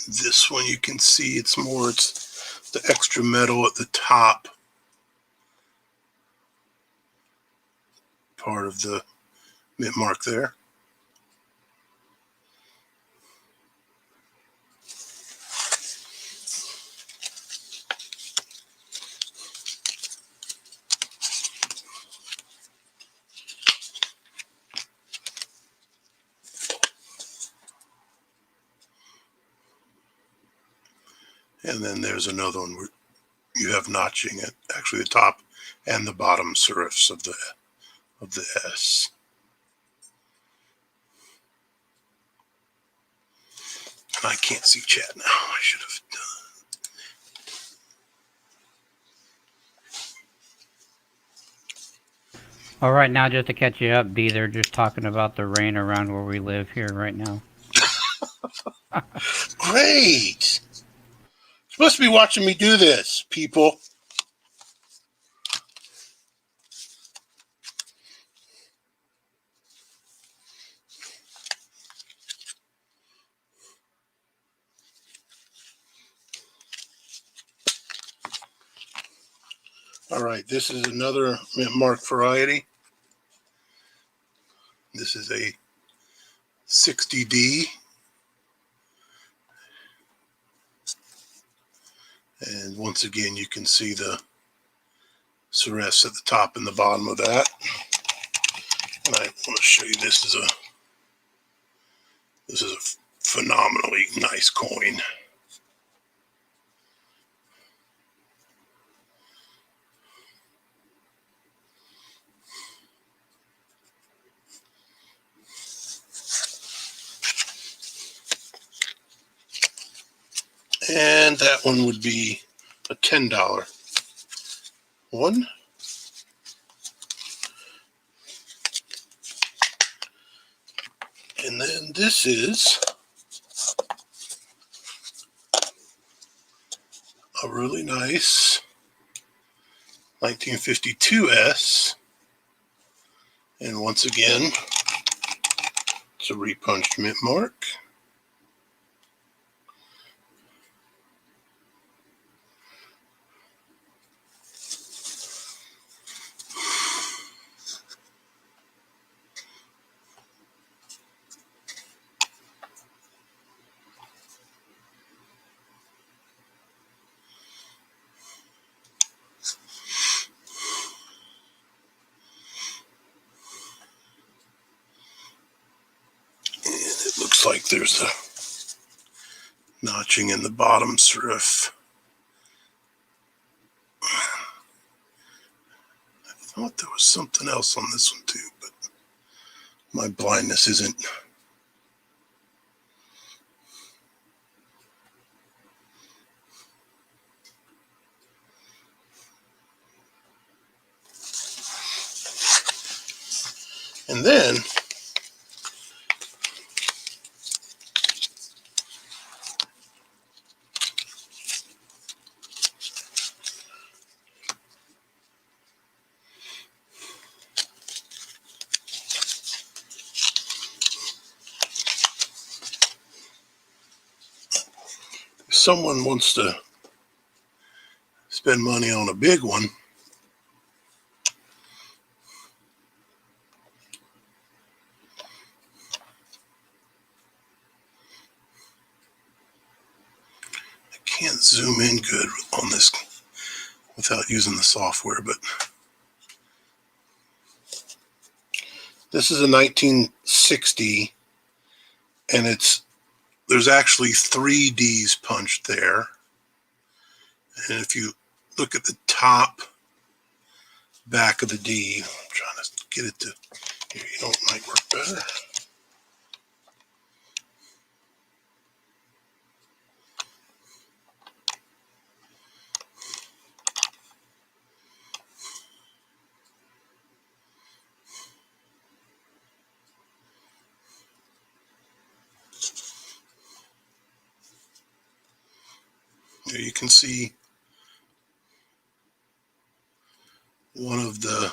Speaker 4: This one you can see it's the extra metal at the top part of the mint mark there. And then there's another one where you have notching at actually the top and the bottom serifs of the S. And I can't see chat now. I should have done.
Speaker 1: All right, now just to catch you up, B, they're just talking about the rain around where we live here right now.
Speaker 4: Great. You're supposed to be watching me do this, people. All right, this is another mint mark variety. This is a 60D. And once again, you can see the serifs at the top and the bottom of that. And I want to show you this is a phenomenally nice coin. And that one would be a $10 one. And then this is a really nice 1952 S. And once again, it's a repunched mint mark. It looks like there's a notching in the bottom serif. I thought there was something else on this one too, but my blindness isn't. And then if someone wants to spend money on a big one, I can't zoom in good on this without using the software, but this is a 1960, and there's actually 3 Ds punched there. And if you look at the top back of the D, I'm trying to get it to here, you know, it might work better. There you can see one of the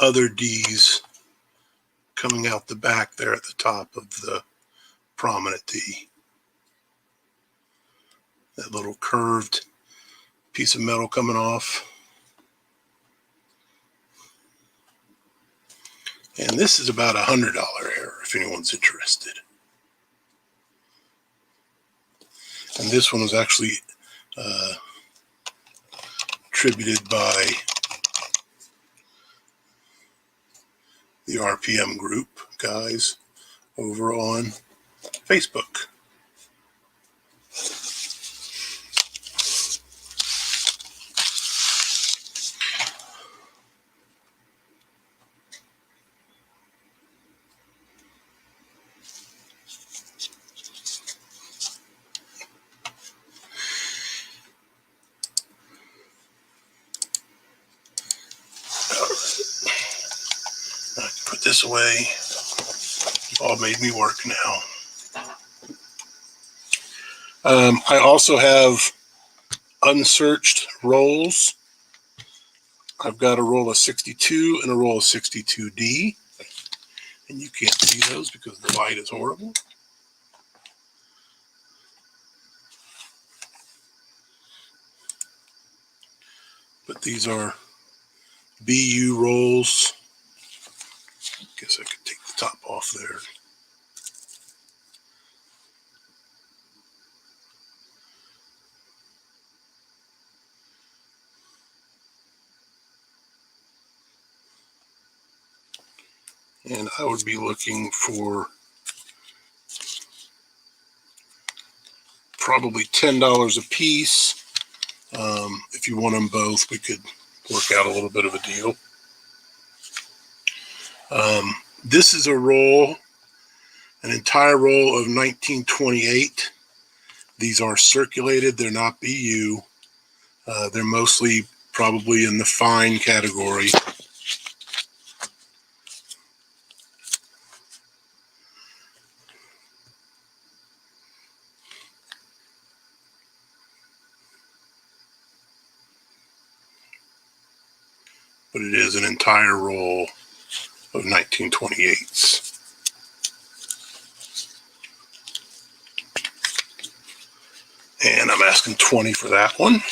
Speaker 4: other D's coming out the back there at the top of the prominent D. That little curved piece of metal coming off. And this is about $100 error if anyone's interested. And this one was actually attributed by the RPM group guys over on Facebook. this way. All made me work now. I also have unsearched rolls. I've got a roll of 62 and a roll of 62D. And you can't see those because the light is horrible. But these are BU rolls. I guess I could take the top off there. And I would be looking for probably $10 a piece. If you want them both, we could work out a little bit of a deal. This is a roll, an entire roll of 1928. These are circulated. They're not BU. They're mostly probably in the fine category. But it is an entire roll of 1928s. And I'm asking 20 for that one.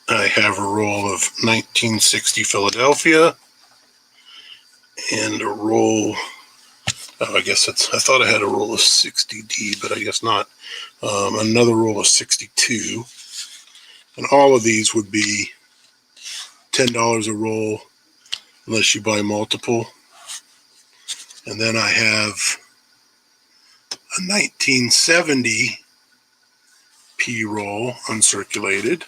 Speaker 4: I have a roll of 1960 Philadelphia and a roll, I guess I thought I had a roll of 60D, but I guess not. Another roll of 62. And all of these would be $10 a roll unless you buy multiple. And then I have a 1970 P roll uncirculated.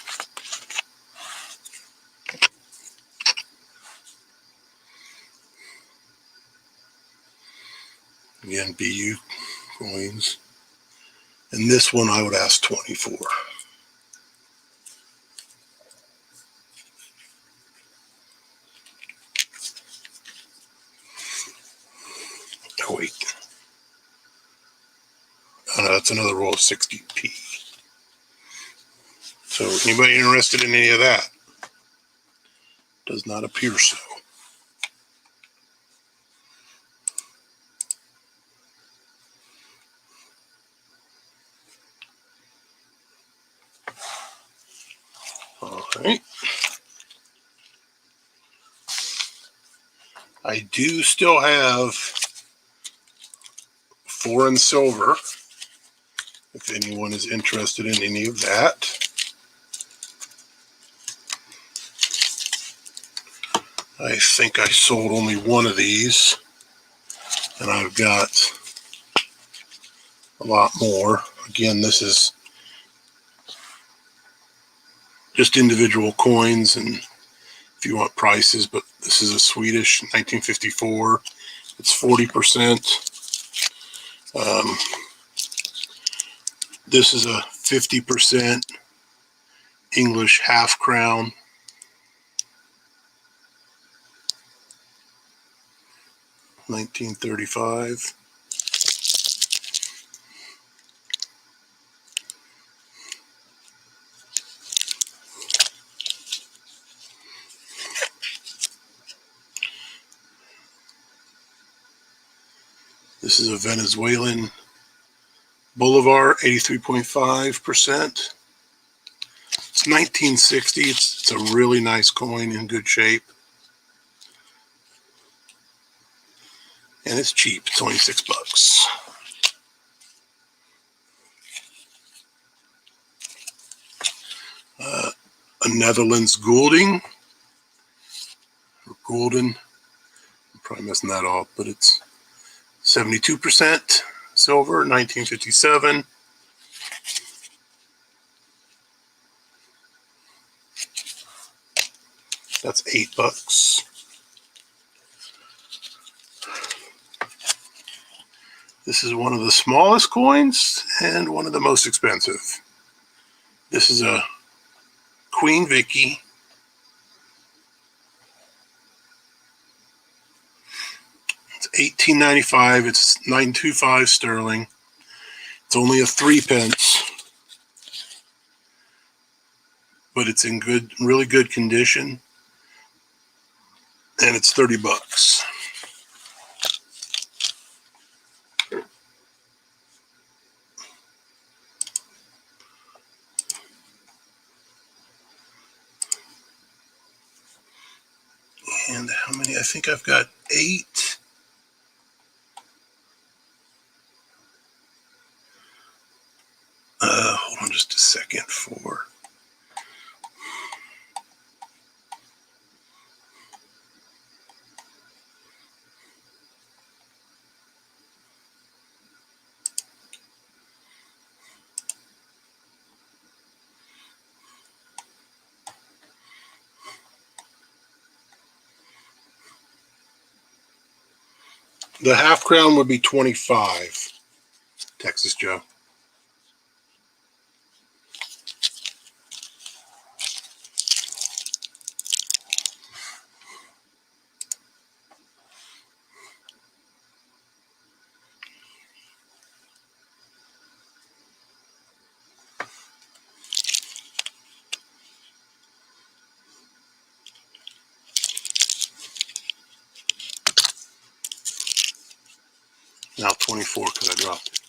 Speaker 4: Again, BU coins. And this one I would ask 20 for. Oh, wait. Oh, no, that's another roll of 60p. So anybody interested in any of that? Does not appear so. All right. I do still have foreign silver, if anyone is interested in any of that. I think I sold only one of these, and I've got a lot more. Again, this is just individual coins, and if you want prices, but this is a Swedish 1954. It's 40%. This is a 50% English half crown. $1935. This is a Venezuelan Bolivar, 83.5%. It's 1960. It's a really nice coin in good shape. And it's cheap. It's only $6. A Netherlands Goulding, or Gulden. I'm probably messing that up, but it's 72% silver, 1957. That's $8. This is one of the smallest coins and one of the most expensive. This is a Queen Vicky $18.95. It's 925 sterling. It's only a 3 pence, but it's in really good condition, and it's $30. And how many? I think I've got 8. Hold on just a second for. The half crown would be 25, Texas Joe. Now 24 because I dropped it.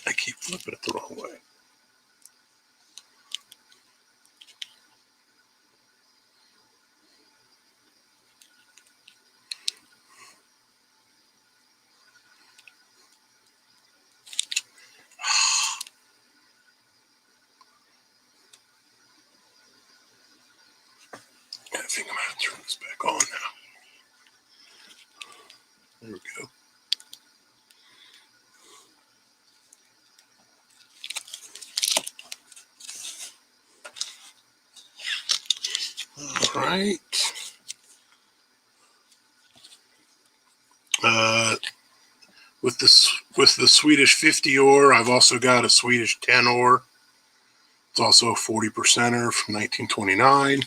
Speaker 4: I keep flipping it the wrong way. I think I'm going to turn this back on now. There we go. All right. With the Swedish 50 ore, I've also got a Swedish 10 ore. It's also a 40%er from 1929.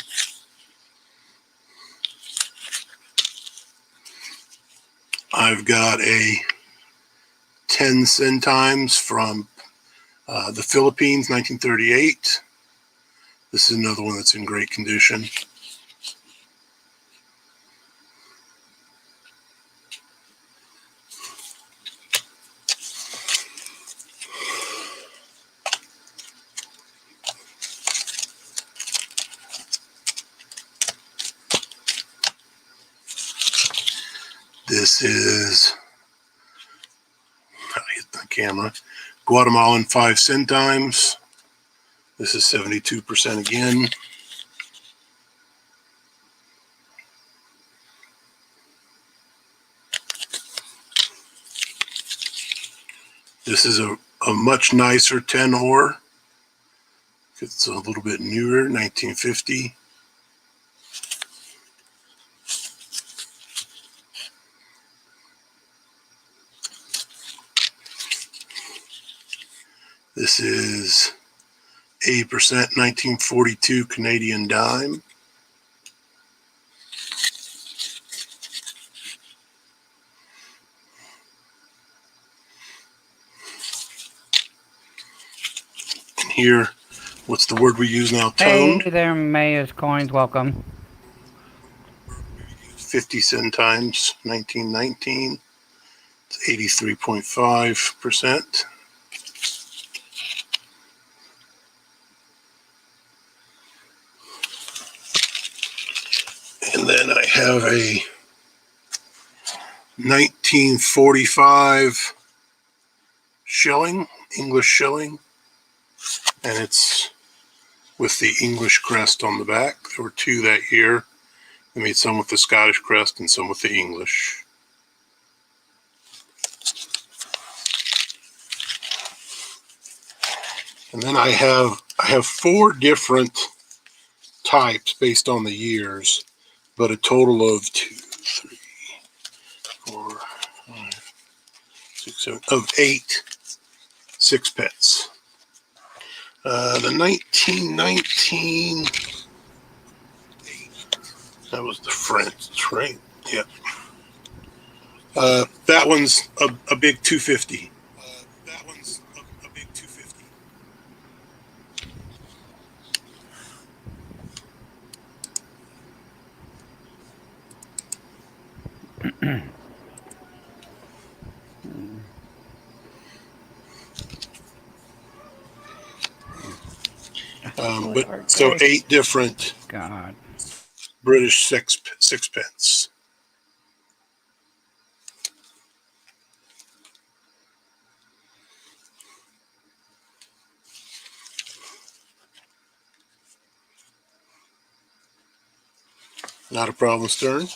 Speaker 4: I've got a 10 centimes from the Philippines, 1938. This is another one that's in great condition. This is, I hit the camera, Guatemalan 5 centimes. This is 72% again. This is a much nicer 10 ore. It's a little bit newer, 1950. This is 80% 1942 Canadian dime. And here, what's the word we use now? Toned.
Speaker 1: Hey there, Mayas Coins, welcome.
Speaker 4: 50 centimes, 1919. It's 83.5%. And then I have a 1945 shilling, English shilling, and it's with the English crest on the back. There were 2 that year. They made some with the Scottish crest and some with the English. And then I have 4 different types based on the years. but a total of 2, 3, 4, 5, 6, 7, of 8 sixpence. The 1919, that was the French, right? Yeah. That one's a big 250. That one's a big 250. But so 8 different
Speaker 1: God.
Speaker 4: British sixpence. Not a problem, Stern.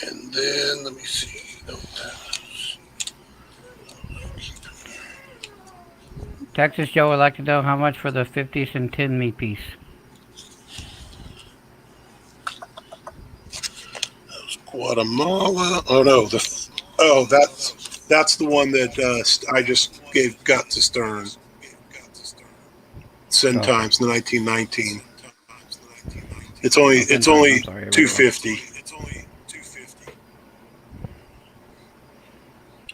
Speaker 4: And then let me see.
Speaker 1: Texas Joe would like to know how much for the 50 cent tin meat piece.
Speaker 4: Guatemala. Oh no, that's the one that I just got to Stern. Send times the 1919. It's only 250.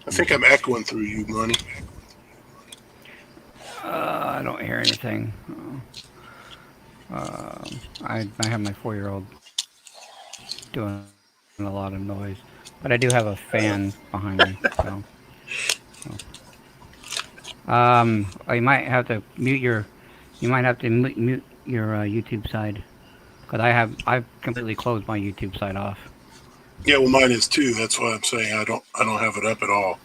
Speaker 4: I think I'm echoing through you, Money.
Speaker 1: I don't hear anything. I have my 4-year-old doing a lot of noise, but I do have a fan behind me. So. You might have to mute your YouTube side, because I've completely closed my YouTube side off.
Speaker 4: Yeah, well, mine is too. That's why I'm saying I don't have it up at all.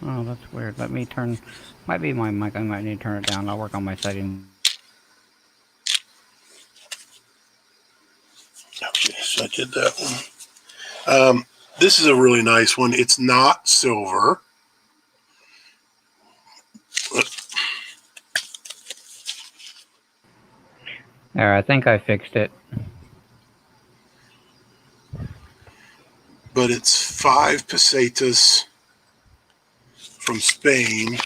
Speaker 1: Oh, that's weird. Let me turn. Might be my mic. I might need to turn it down. I'll work on my settings.
Speaker 4: Okay, so I did that one. This is a really nice one. It's not silver.
Speaker 1: There, I think I fixed it.
Speaker 4: But it's 5 pesetas from Spain.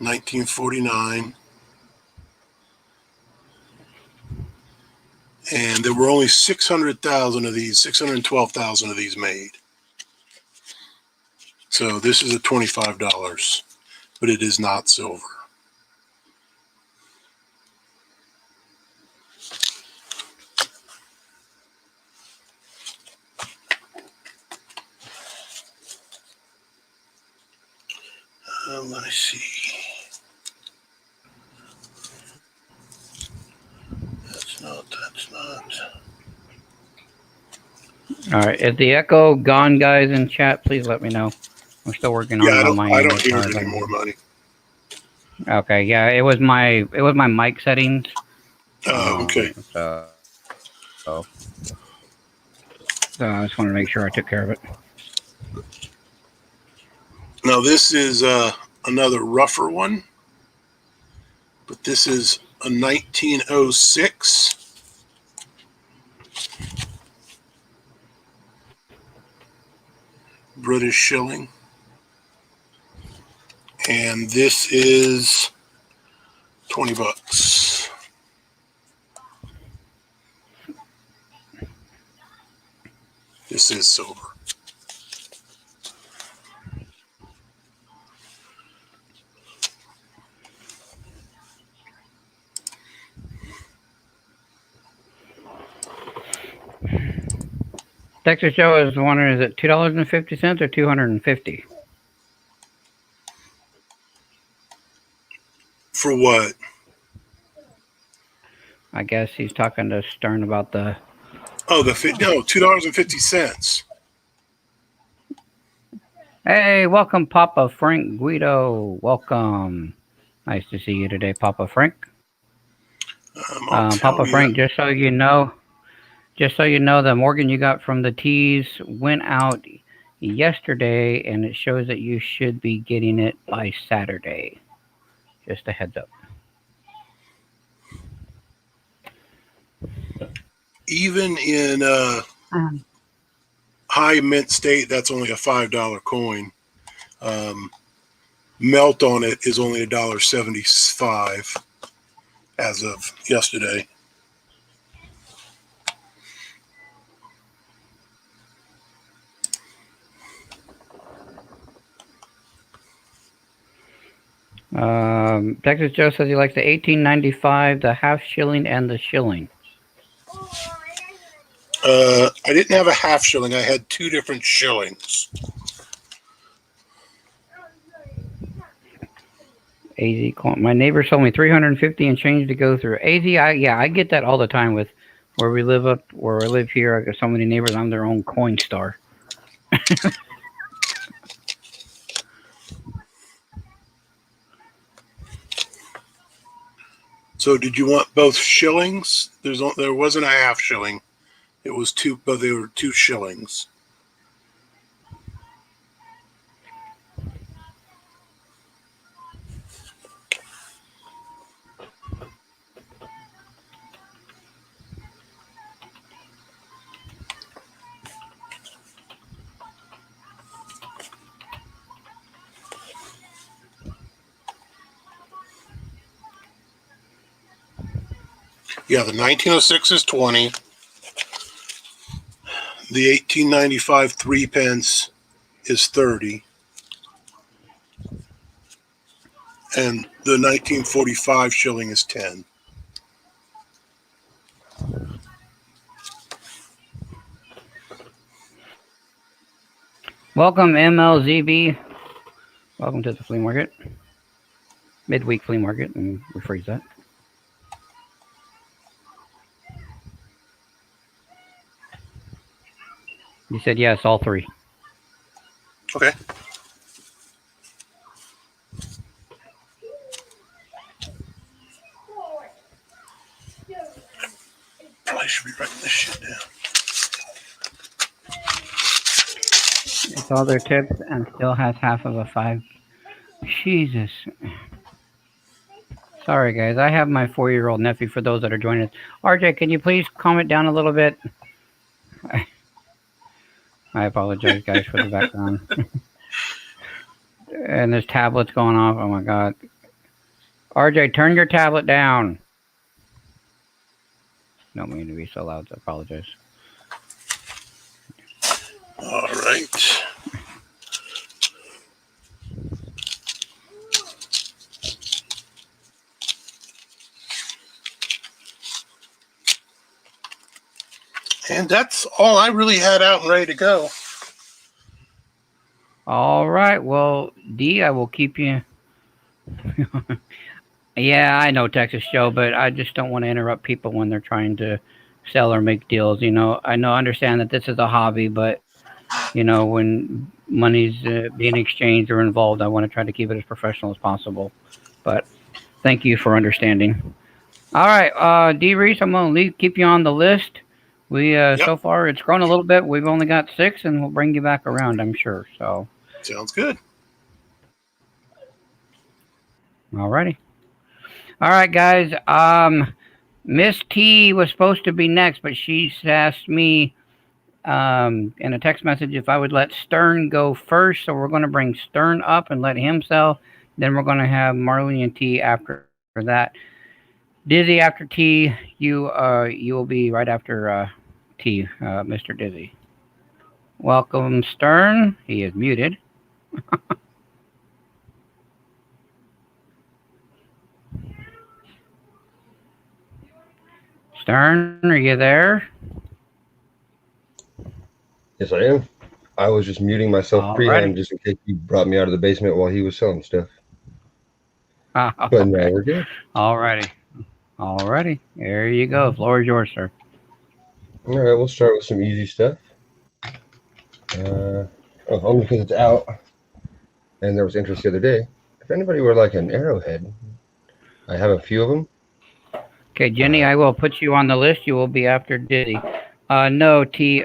Speaker 4: $1949. And there were only 600,000 of these, 612,000 of these made. So this is a $25, but it is not silver. Let me see. That's not.
Speaker 1: All right, is the echo gone, guys? In chat, please let me know. I'm still working on it on my end.
Speaker 4: I don't hear it anymore, Money.
Speaker 1: Okay, yeah, it was my mic settings.
Speaker 4: Okay.
Speaker 1: So I just wanted to make sure I took care of it.
Speaker 4: Now this is another rougher one, but this is a 1906 British shilling, and this is $20. This is silver.
Speaker 1: Texas Joe is wondering, is it $2.50 or $250?
Speaker 4: For what?
Speaker 1: I guess he's talking to Stern about the.
Speaker 4: Oh, $2.50.
Speaker 1: Hey, welcome, Papa Frank Guido. Welcome. Nice to see you today, Papa Frank. Papa Frank, just so you know, Just so you know, the Morgan you got from the teas went out yesterday, and it shows that you should be getting it by Saturday. Just a heads up.
Speaker 4: Even in high mint state, that's only a $5 coin. Melt on it is only $1.75 as of yesterday.
Speaker 1: Texas Joe says he likes the 1895, the half shilling, and the shilling.
Speaker 4: I didn't have a half shilling. I had two different shillings.
Speaker 1: AZ coin. My neighbor sold me 350 and change to go through. AZ, I get that all the time with where I live here. I got so many neighbors. I'm their own coin star.
Speaker 4: So did you want both shillings? There wasn't a half shilling. It was two, but they were 2 shillings. Yeah, the 1906 is 20. The 1895 3 pence is 30. And the 1945 shilling is 10.
Speaker 1: Welcome, MLZB. Welcome to the flea market. Midweek flea market, and rephrase that. You said yes, all 3.
Speaker 4: Okay. Probably should be writing this shit down.
Speaker 1: It's all their tips and still has half of a 5. Jesus. Sorry, guys. I have my 4-year-old nephew for those that are joining us. RJ, can you please calm it down a little bit? I apologize, guys, for the background. And this tablet's going off. Oh, my God. RJ, turn your tablet down. Don't mean to be so loud. I apologize.
Speaker 4: All right. And that's all I really had out and ready to go.
Speaker 1: All right. Well, D, I will keep you. Yeah, I know, Texas Joe, but I just don't want to interrupt people when they're trying to sell or make deals. Understand that this is a hobby, but when money's being exchanged or involved, I want to try to keep it as professional as possible. But thank you for understanding. All right, D Reese, I'm gonna keep you on the list. We
Speaker 4: Yep.
Speaker 1: So far it's grown a little bit. We've only got 6, and we'll bring you back around, I'm sure. So
Speaker 4: Sounds good.
Speaker 1: alrighty. All right, guys. Miss T was supposed to be next, but she's asked me in a text message if I would let Stern go first. So we're going to bring Stern up and let him sell. Then we're going to have Marley and T after that. Dizzy after T, you will be right after T, Mr. Dizzy. Welcome, Stern. He is muted. Stern, are you there?
Speaker 5: Yes, I am. I was just muting myself
Speaker 1: Alrighty.
Speaker 5: freehand just in case he brought me out of the basement while he was selling stuff. But
Speaker 1: Okay.
Speaker 5: now we're good.
Speaker 1: Alrighty. There you go. The floor is yours, sir.
Speaker 5: All right, we'll start with some easy stuff. Only because it's out. And there was interest the other day. If anybody were like an arrowhead, I have a few of them.
Speaker 1: Okay, Jenny, I will put you on the list. You will be after Dizzy. No, T.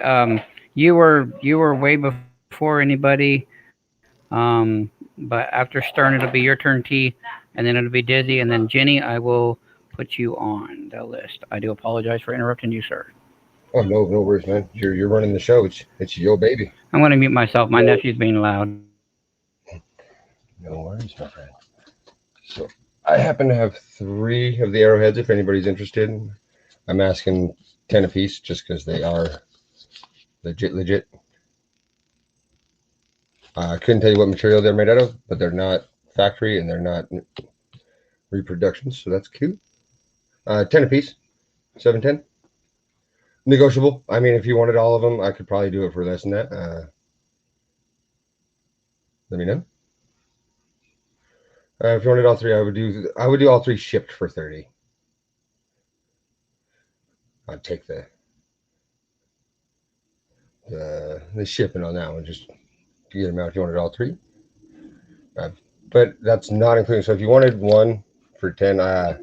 Speaker 1: You were way before anybody. But after Stern, it'll be your turn, T, and then it'll be Dizzy, and then Jenny. I will put you on the list. I do apologize for interrupting you, sir.
Speaker 5: Oh no, no worries, man. You're running the show. It's your baby.
Speaker 1: I'm going to mute myself. My nephew's being loud.
Speaker 5: No worries, my friend. So I happen to have 3 of the arrowheads. If anybody's interested, I'm asking 10 apiece, just because they are legit. I couldn't tell you what material they're made out of, but they're not factory and they're not reproductions, so that's cute. 10 apiece, 710. Negotiable. I mean, if you wanted all of them, I could probably do it for less than that. Let me know. If you wanted all 3, I would do all 3 shipped for 30. I'd take the shipping on that one, just to get them out if you wanted all 3. But that's not including. So if you wanted one for 10, I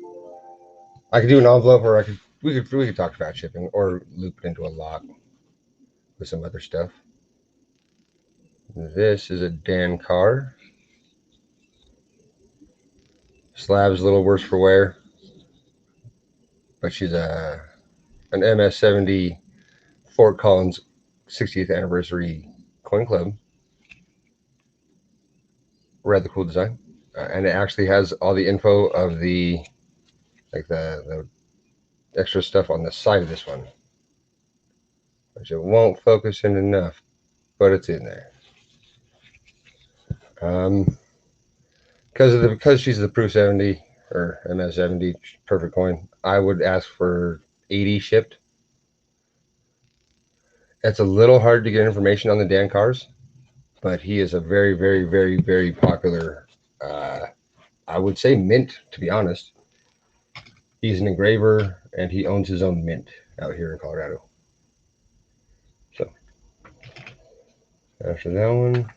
Speaker 5: could do an envelope, or we could talk about shipping, or loop it into a lot with some other stuff. This is a Dan Carr. Slab's a little worse for wear, but she's an MS-70 Fort Collins 60th anniversary coin club. Rather cool design, and it actually has all the info of the extra stuff on the side of this one, which it won't focus in enough, but it's in there. Because she's the Proof 70 or MS-70 perfect coin, I would ask for 80 shipped. It's a little hard to get information on the Dan Cars, but he is a very, very, very, very popular, I would say mint, to be honest. He's an engraver, and he owns his own mint out here in Colorado. So, after that one,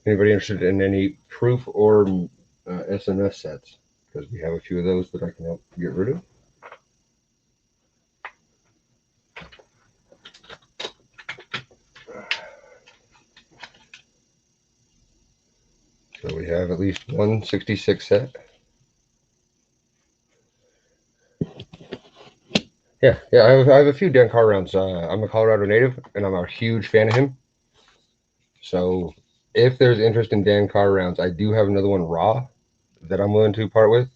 Speaker 5: anybody interested in any proof or SMS sets? Because we have a few of those that I can help get rid of. So we have at least 166 set. Yeah, I have a few Dan Carr rounds. I'm a Colorado native, and I'm a huge fan of him. So if there's interest in Dan Carr rounds, I do have another one raw that I'm willing to part with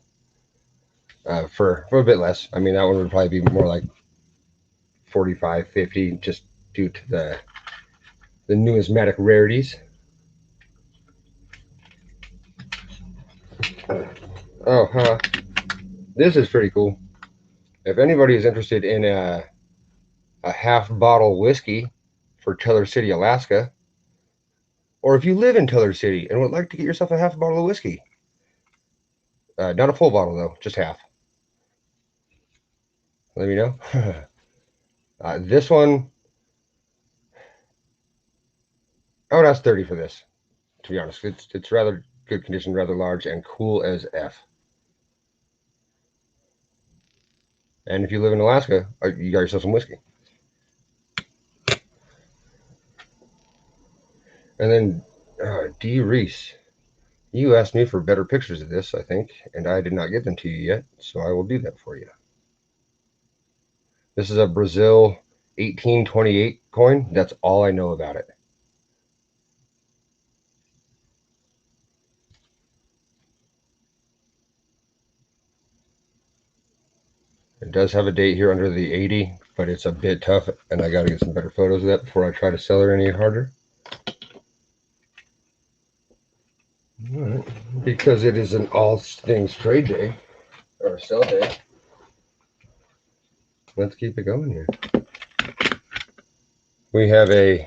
Speaker 5: for a bit less. I mean, that one would probably be more like 45, 50, just due to the numismatic rarities. Oh, this is pretty cool. If anybody is interested in a half bottle whiskey for Teller City, Alaska, or if you live in Teller City and would like to get yourself a half bottle of whiskey, not a full bottle though, just half, let me know. This one, I would ask 30 for this, to be honest. It's rather good condition, rather large, and cool as F. And if you live in Alaska, you got yourself some whiskey. And then D. Reese, you asked me for better pictures of this, I think, and I did not get them to you yet, so I will do that for you. This is a Brazil 1828 coin. That's all I know about it. It does have a date here under the 80, but it's a bit tough, and I got to get some better photos of that before I try to sell her any harder. All right. Because it is an all things trade day, or sell day. Let's keep it going here. We have a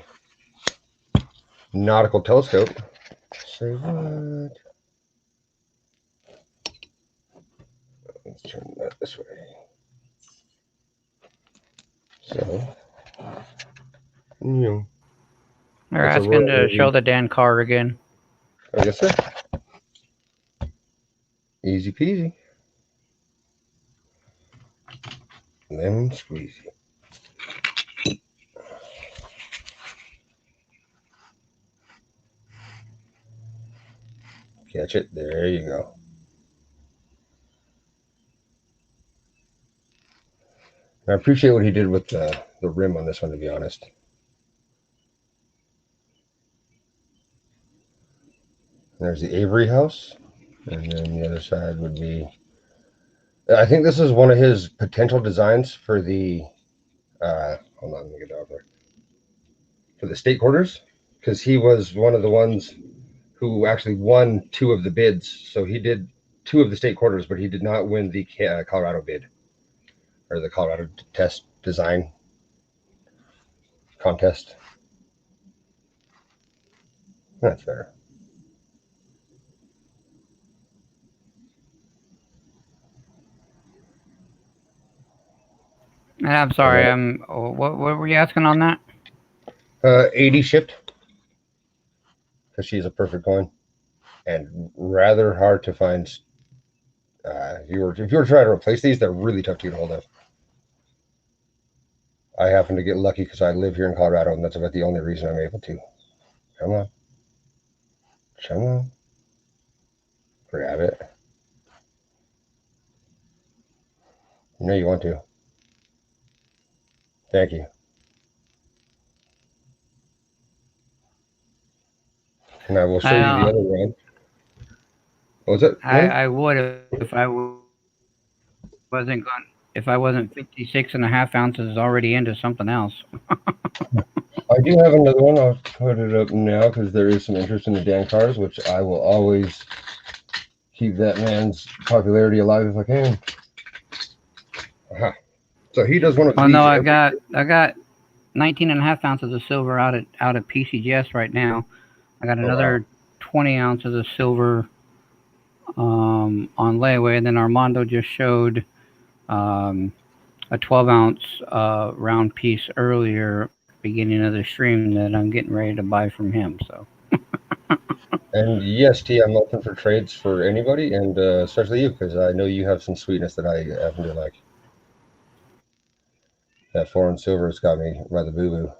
Speaker 5: nautical telescope. Say what? Let's turn that this way. So,
Speaker 1: They're asking to show the Dan Carr again.
Speaker 5: I guess so. Easy peasy. Lemon squeezy. Catch it. There you go. I appreciate what he did with the rim on this one, to be honest. There's the Avery house, and then the other side would be. I think this is one of his potential designs for the. Hold on, let me get that over. For the state quarters, because he was one of the ones who actually won 2 of the bids. So he did 2 of the state quarters, but he did not win the Colorado bid or the Colorado test design contest. That's fair.
Speaker 1: I'm sorry. What were you asking on that?
Speaker 5: 80 shipped because she's a perfect coin and rather hard to find. If you were trying to replace these, they're really tough to get a hold of. I happen to get lucky because I live here in Colorado, and that's about the only reason I'm able to. Come on, come on, grab it. You know you want to. Thank you. And I will show you the other one. What was it?
Speaker 1: I would if I wasn't going. If I wasn't 56.5 ounces already into something else.
Speaker 5: I do have another one. I'll put it up now because there is some interest in the Dan cars, which I will always keep that man's popularity alive if I can. Aha. So he does one of
Speaker 1: Well,
Speaker 5: these.
Speaker 1: no, I got 19.5 ounces of silver out at PCGS right now. I got another 20 ounces of silver on layaway, and then Armando just showed a 12-ounce round piece earlier, beginning of the stream, that I'm getting ready to buy from him. So.
Speaker 5: And yes, T, I'm open for trades for anybody, and especially you, because I know you have some sweetness that I happen to like. That foreign silver has got me by the boo-boo.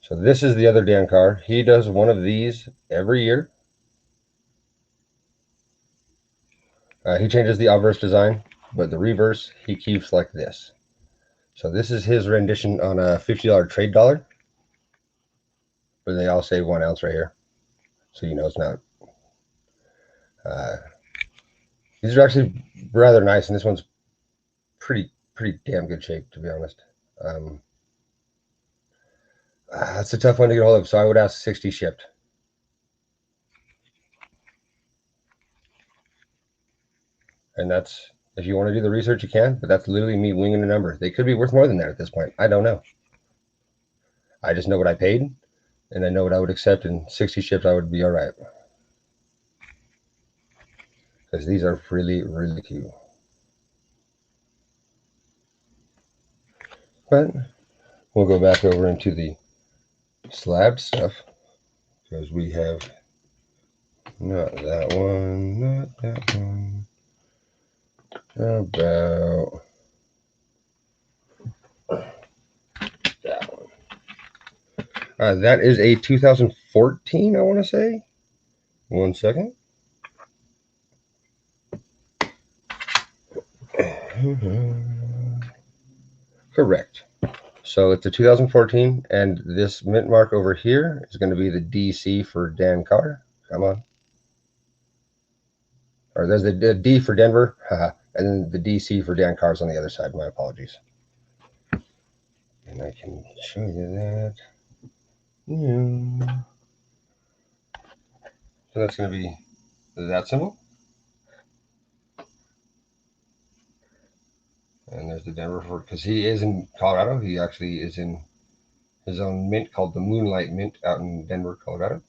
Speaker 5: So this is the other Dan car. He does one of these every year. He changes the obverse design, but the reverse he keeps like this. So this is his rendition on a $50 trade dollar, where they all say 1 ounce right here, so you know it's not. These are actually rather nice, and this one's pretty damn good shape, to be honest. That's a tough one to get hold of, so I would ask 60 shipped. And that's, if you want to do the research, you can, but that's literally me winging a number. They could be worth more than that at this point. I don't know. I just know what I paid, and I know what I would accept, and 60 shipped, I would be all right. Because these are really cute. But we'll go back over into the slab stuff, because we have not that one, about that one. That is a 2014, I want to say. 1 second. Correct. So it's a 2014, and this mint mark over here is going to be the DC for Dan Carr. Come on. Or there's the D for Denver, and then the DC for Dan Carr's on the other side. My apologies. And I can show you that. Yeah. So that's going to be that symbol. And there's the Denver for, because he is in Colorado. He actually is in his own mint called the Moonlight Mint out in Denver, Colorado.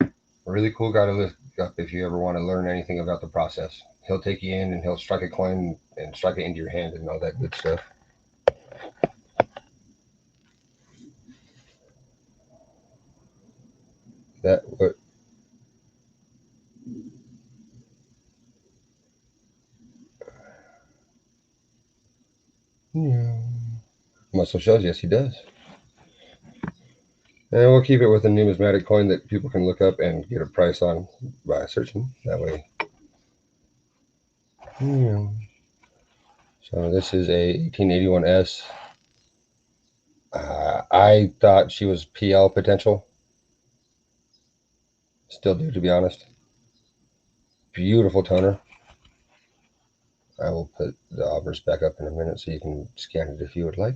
Speaker 5: A really cool guy to look up if you ever want to learn anything about the process. He'll take you in and he'll strike a coin and strike it into your hand and all that good stuff. That what Muscle shows, yes, he does. And we'll keep it with a numismatic coin that people can look up and get a price on by searching. That way. Yeah. So this is a 1881S. I thought she was PL potential. Still do, to be honest. Beautiful toner. I will put the obverse back up in a minute so you can scan it if you would like.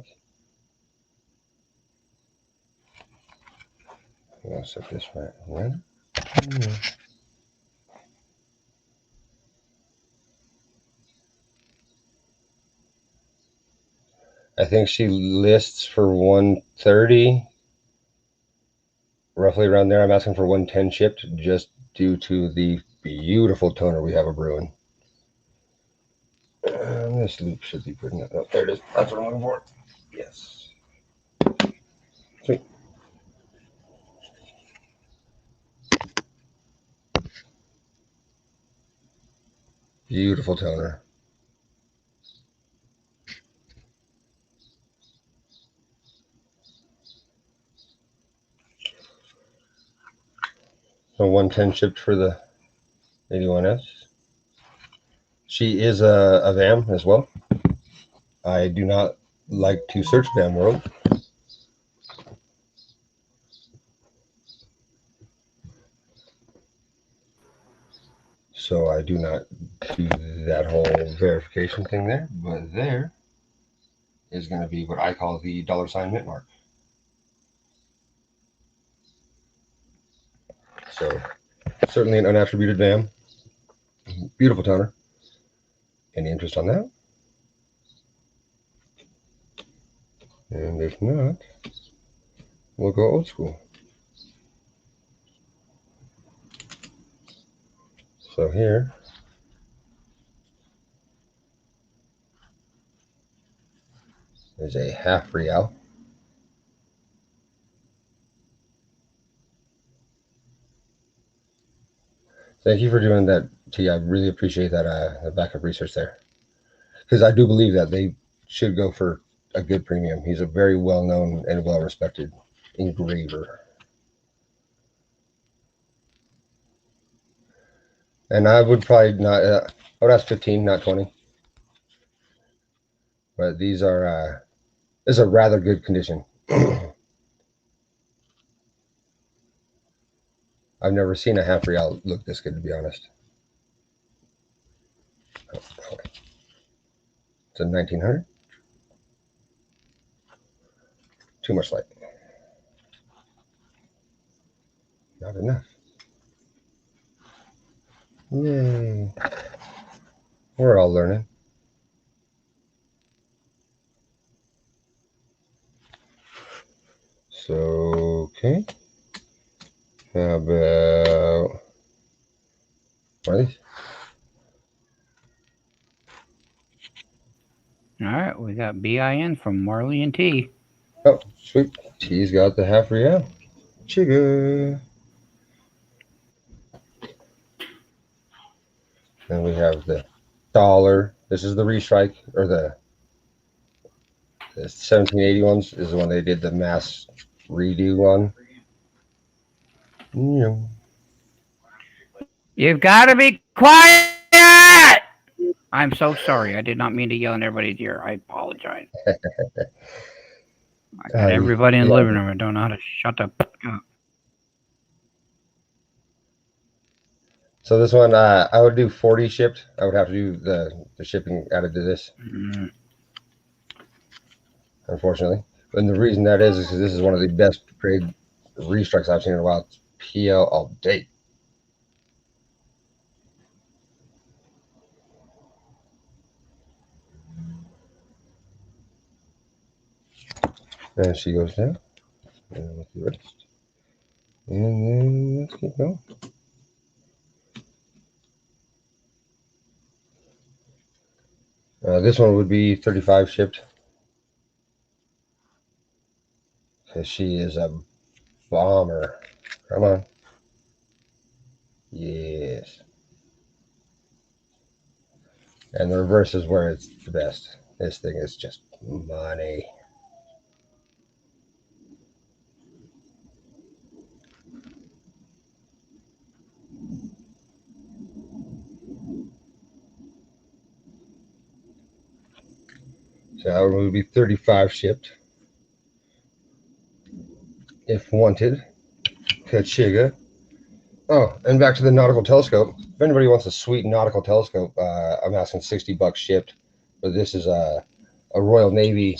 Speaker 5: I'll set this right around. I think she lists for 130, roughly around there. I'm asking for 110 shipped just due to the beautiful toner we have a brewing. This loop should be good enough. Oh, there it is. That's what I'm looking for. Yes. Sweet. Beautiful toner. So 110 shipped for the 81S. She is a VAM as well. I do not like to search VAM World. So I do not do that whole verification thing there. But there is going to be what I call the $ mint mark. So certainly an unattributed VAM. Beautiful toner. Any interest on that? And if not, we'll go old school. So here is a half real. Thank you for doing that, T. I really appreciate that the backup research there. Because I do believe that they should go for a good premium. He's a very well-known and well-respected engraver. And I would probably not, I would ask 15, not 20. But these are, this is a rather good condition. I've never seen a half real look this good, to be honest. Oh, okay. It's a 1900. Too much light. Not enough. Yay. We're all learning. So, okay. How about one of these?
Speaker 1: All right, we got BIN from Marley and T.
Speaker 5: Oh, sweet. T's got the half real. Chigga. Then we have the dollar. This is the restrike, or the 1780 ones is the one they did the mass redo on. Yeah.
Speaker 1: You've got to be quiet! I'm so sorry. I did not mean to yell in everybody's ear. I apologize. I got everybody in the living room. I don't know how to shut the fuck up.
Speaker 5: So this one, I would do 40 shipped. I would have to do the shipping added to this, unfortunately. And the reason that is because this is one of the best grade restrikes I've seen in a while. It's PL all day. And she goes down. And with the rest. And then let's keep going. This one would be 35 shipped. Because she is a bomber. Come on. Yes. And the reverse is where it's the best. This thing is just money. So that one would be 35 shipped. If wanted. Kachiga. Oh, and back to the nautical telescope. If anybody wants a sweet nautical telescope, I'm asking $60 shipped. But this is a Royal Navy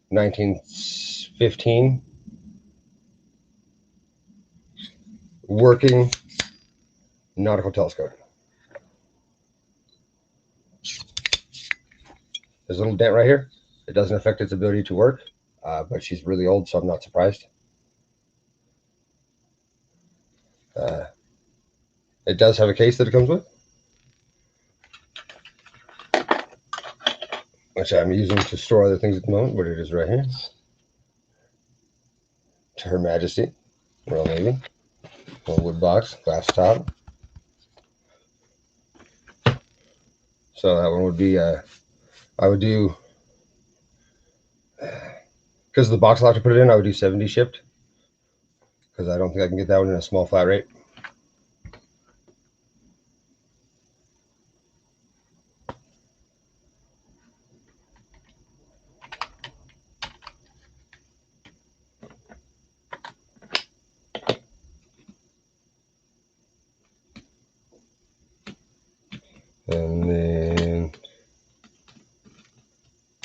Speaker 5: 1915 working nautical telescope. There's a little dent right here. It doesn't affect its ability to work, but she's really old, so I'm not surprised. It does have a case that it comes with, which I'm using to store other things at the moment, but it is right here. To Her Majesty, Royal Navy. Little wood box, glass top. So that one would be, I would do, because of the box I'll have to put it in, I would do 70 shipped. Because I don't think I can get that one in a small flat rate. And then,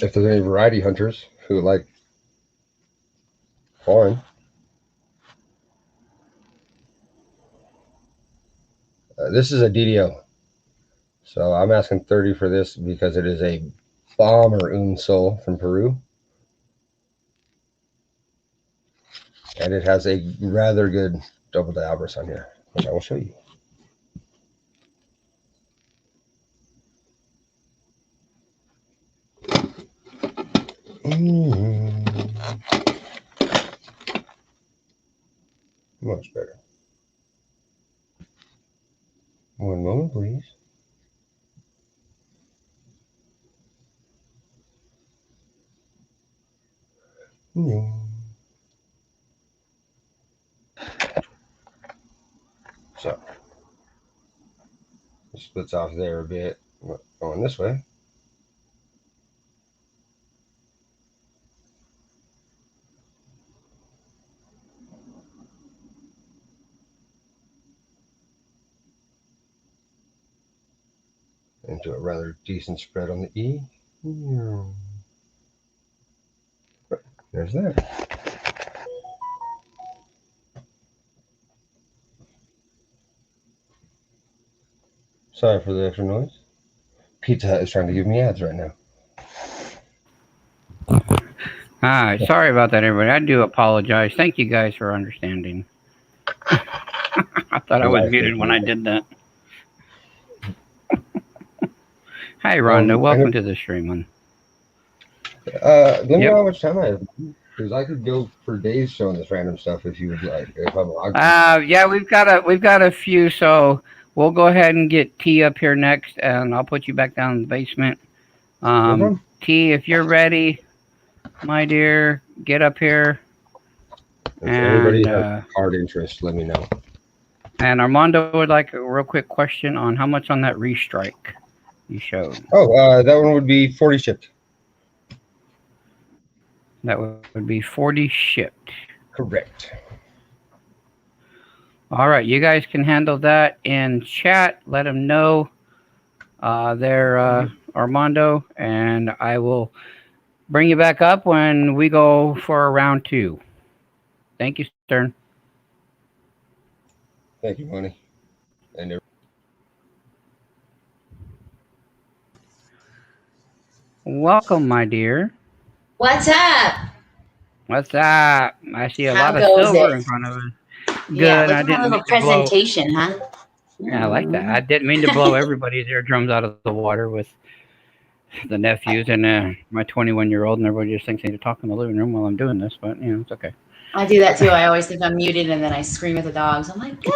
Speaker 5: if there's any variety hunters who like foreign, this is a DDO. So I'm asking 30 for this because it is a bomber un sol from Peru. And it has a rather good double diabris on here, which I will show you. Much better. One moment, please. So, it splits off there a bit. Going this way. Into a rather decent spread on the E. There's that. Sorry for the extra noise. Pizza Hut is trying to give me ads right now.
Speaker 1: Hi, sorry about that, everybody. I do apologize. Thank you guys for understanding. I thought I was muted when I did that. Hi, Rhonda. Welcome to the stream, man.
Speaker 5: Let me know how much time I have, because I could go for days showing this random stuff if you would like. If I'm allowed to.
Speaker 1: Yeah, we've got a few, so we'll go ahead and get T up here next, and I'll put you back down in the basement. T, if you're ready, my dear, get up here.
Speaker 5: If anybody has hard interest, let me know.
Speaker 1: And Armando would like a real quick question on how much on that restrike you showed.
Speaker 5: Oh, that one would be 40 shipped.
Speaker 1: That would be 40 shipped.
Speaker 5: Correct.
Speaker 1: All right, you guys can handle that in chat. Let them know Armando, and I will bring you back up when we go for round 2. Thank you, Stern.
Speaker 5: Thank you, Money. And
Speaker 1: welcome, my dear.
Speaker 6: What's up?
Speaker 1: What's up? I see a
Speaker 6: How
Speaker 1: lot of
Speaker 6: goes
Speaker 1: silver
Speaker 6: it?
Speaker 1: in front of us. Good.
Speaker 6: Yeah, look
Speaker 1: I
Speaker 6: at my
Speaker 1: didn't
Speaker 6: little
Speaker 1: mean to blow.
Speaker 6: presentation, huh?
Speaker 1: Yeah, I like that. I didn't mean to blow everybody's eardrums out of the water with the nephews and my 21-year-old, and everybody just thinks I need to talk in the living room while I'm doing this, but you know, it's okay.
Speaker 6: I do that too. I always think I'm muted, and then I scream at the dogs. I'm like, God,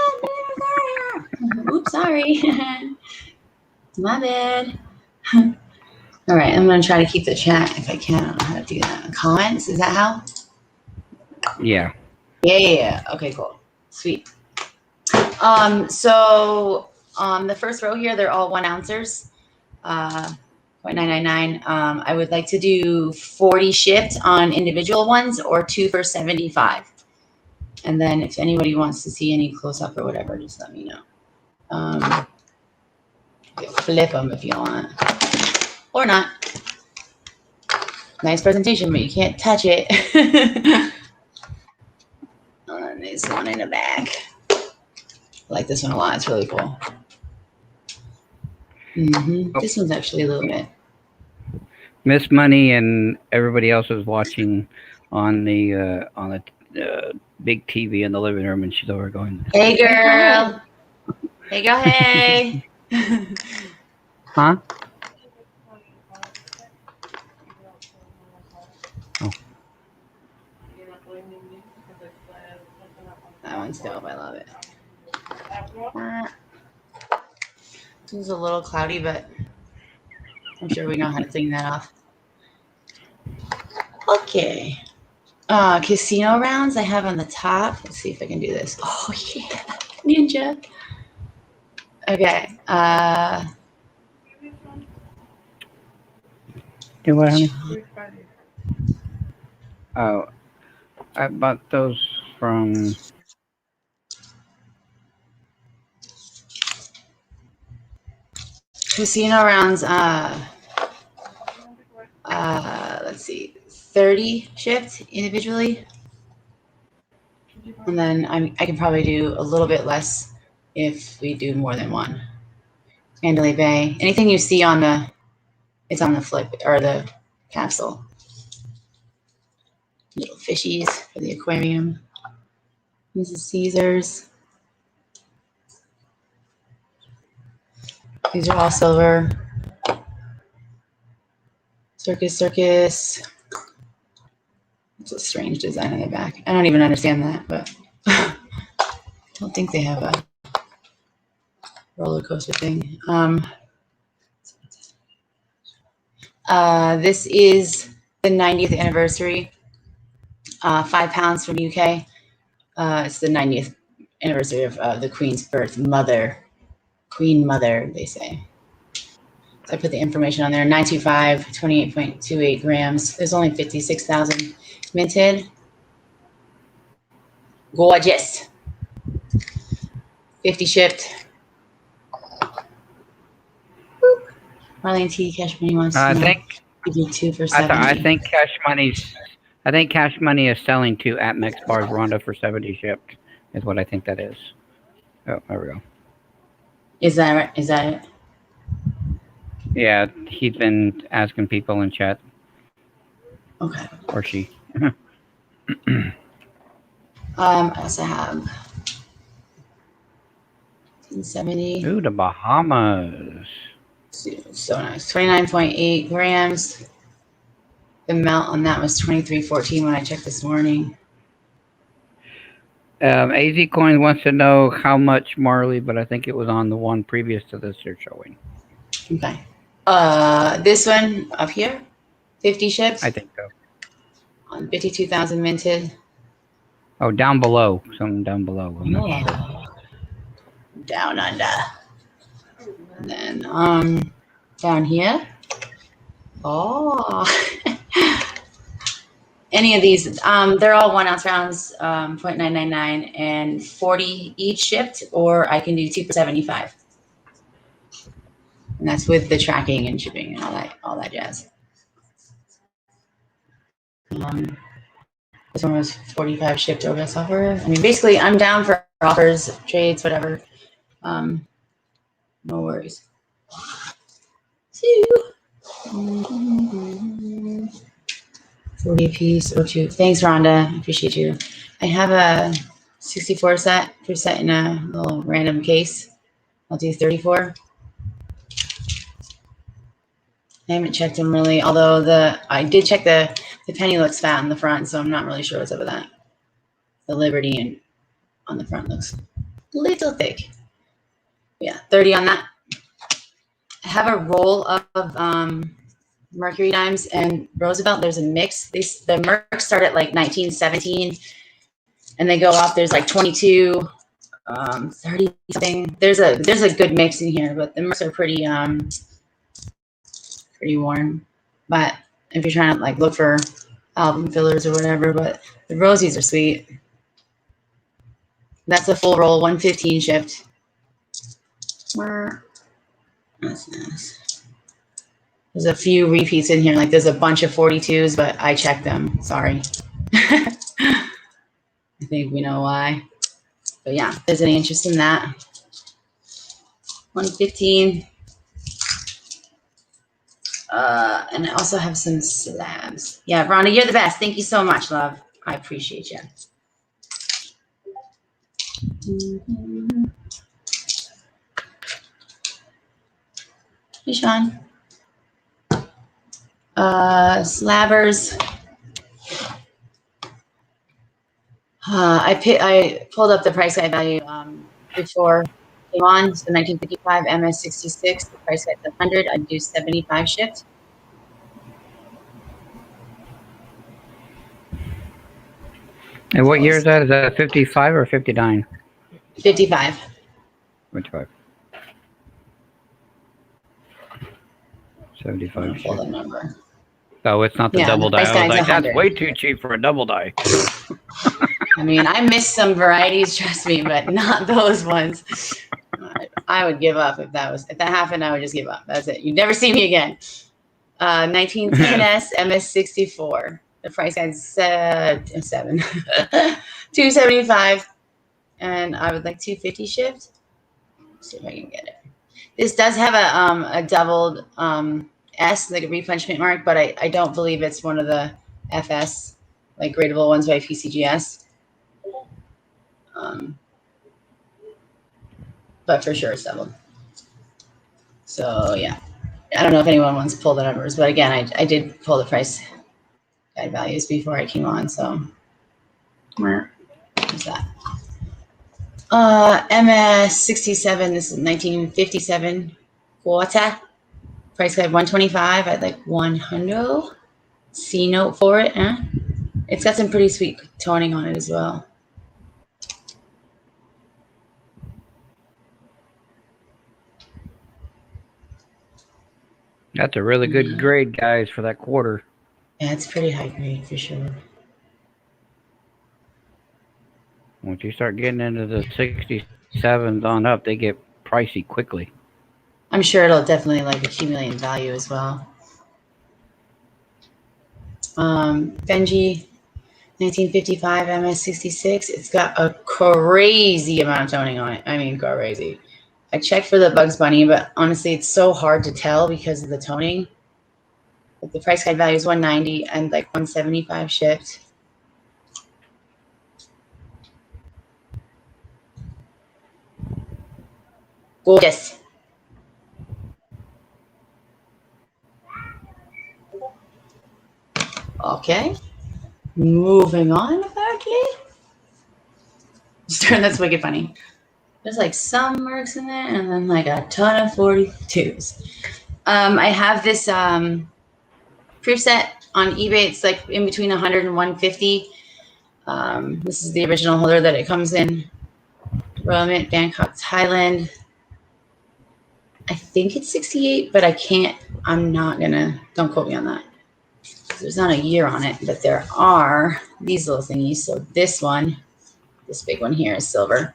Speaker 6: oops, sorry. My bad. All right, I'm going to try to keep the chat if I can. I don't know how to do that. Comments? Is that how?
Speaker 1: Yeah.
Speaker 6: Yeah. Okay, cool. Sweet. So the first row here, they're all 1 ouncers. 0.999. I would like to do 40 shipped on individual ones or 2 for 75. And then if anybody wants to see any close up or whatever, just let me know. Flip them if you want, or not. Nice presentation, but you can't touch it. And there's one in the back. I like this one a lot. It's really cool. This one's actually a little bit.
Speaker 1: Miss Money and everybody else is watching on the big TV in the living room, and she's over going,
Speaker 6: Hey, girl. Hey, girl. Hey.
Speaker 1: huh? Oh.
Speaker 6: That one's dope. I love it. This is a little cloudy, but I'm sure we know how to clean that off. Okay. Casino rounds I have on the top. Let's see if I can do this. Oh, yeah. Ninja. Okay.
Speaker 1: Do what, honey? Oh, I bought those from.
Speaker 6: Casino rounds, let's see, 30 shipped individually. And then I can probably do a little bit less if we do more than one. Mandalay Bay. Anything you see on it's on the flip or the capsule. Little fishies for the aquarium. This is Caesars. These are all silver. Circus. It's a strange design on the back. I don't even understand that, but I don't think they have a roller coaster thing. This is the 90th anniversary. 5 pounds from UK. It's the 90th anniversary of the Queen's birth. Queen Mother, they say. So I put the information on there. 925, 28.28 grams. There's only 56,000 minted. Gorgeous. 50 shipped. Marlene T. Cash Money wants to know. Give you 2 for 70.
Speaker 1: I think Cash Money is selling 2 at Mex Bars Rhonda for 70 shipped. Is what I think that is. Oh, there we go.
Speaker 6: Is that right? Is that it?
Speaker 1: Yeah, he's been asking people in chat.
Speaker 6: Okay.
Speaker 1: Or she.
Speaker 6: I also have 1070.
Speaker 1: Ooh, the Bahamas.
Speaker 6: So nice. 29.8 grams. The melt on that was 23.14 when I checked this morning.
Speaker 1: AZ Coins wants to know how much Marley, but I think it was on the one previous to this you're showing.
Speaker 6: Okay. This one up here, 50 ships.
Speaker 1: I think so.
Speaker 6: On 52,000 minted.
Speaker 1: Oh, down below. Something down below.
Speaker 6: Down under. And then down here. Oh. Any of these, they're all 1 ounce rounds, 0.999 and 40 each shipped, or I can do 2 for 75. And that's with the tracking and shipping and all that jazz. This one was 45 shipped over this offer. I mean, basically, I'm down for offers, trades, whatever. No worries. 40 a piece or 2. Thanks, Rhonda. I appreciate you. I have a 64 set preset in a little random case. I'll do 34. I haven't checked them really, although I did check the penny looks fat on the front, so I'm not really sure what's up with that. The Liberty and on the front looks a little thick. Yeah, 30 on that. I have a roll of Mercury dimes and Roosevelt. There's a mix. The Mercs start at like 1917, and they go up. There's like 22, 30 something. There's a good mix in here, but the Mercs are pretty pretty warm. But if you're trying to like look for album fillers or whatever, but the rosies are sweet. That's a full roll, 115 shipped. That's nice. There's a few repeats in here. Like there's a bunch of 42s, but I checked them. Sorry. I think we know why. But yeah, if there's any interest in that. 115. And I also have some slabs. Yeah, Rhonda, you're the best. Thank you so much, love. I appreciate you. Hey, Sean. Slabbers. I pulled up the price guide value before it came on. So 1955 MS66. The price guide's 100. I'd do 75 shipped.
Speaker 1: And what year is that? Is that 55 or 59?
Speaker 6: 55.
Speaker 1: 55. 75.
Speaker 6: Pull the number.
Speaker 1: Oh, it's not the
Speaker 6: Yeah,
Speaker 1: double
Speaker 6: the
Speaker 1: die.
Speaker 6: price
Speaker 1: I was
Speaker 6: guide's
Speaker 1: like, that's
Speaker 6: 100.
Speaker 1: way too cheap for a double die.
Speaker 6: I mean, I missed some varieties, trust me, but not those ones. I would give up if that happened. I would just give up. That's it. You'd never see me again. 1910s MS64. The price guide's 7. 275, and I would like 250 shipped. Let's see if I can get it. This does have a doubled S, like a replenishment mark, but I don't believe it's one of the FS, like gradable ones by PCGS. But for sure it's doubled. So yeah, I don't know if anyone wants to pull the numbers, but again, I did pull the price guide values before I came on. So where's that? MS67. This is 1957 quarter. Price guide 125. I'd like 100. C note for it. It's got some pretty sweet toning on it as well.
Speaker 1: That's a really good grade, guys, for that quarter.
Speaker 6: Yeah, it's pretty high grade for sure.
Speaker 1: Once you start getting into the 67s on up, they get pricey quickly.
Speaker 6: I'm sure it'll definitely like accumulate in value as well. Benji, 1955 MS66. It's got a crazy amount of toning on it. I mean, crazy. I checked for the Bugs Bunny, but honestly, it's so hard to tell because of the toning. But the price guide value is 190 and like 175 shipped. Gorgeous. Okay. Moving on, okay. That's wicked funny. There's like some marks in there and then like a ton of 42s. I have this proof set on eBay. It's like in between 100 and 150. This is the original holder that it comes in. Royal Mint, Bangkok, Thailand. I think it's 68, but I can't. I'm not gonna. Don't quote me on that. There's not a year on it, but there are these little thingies. So this one, this big one here is silver.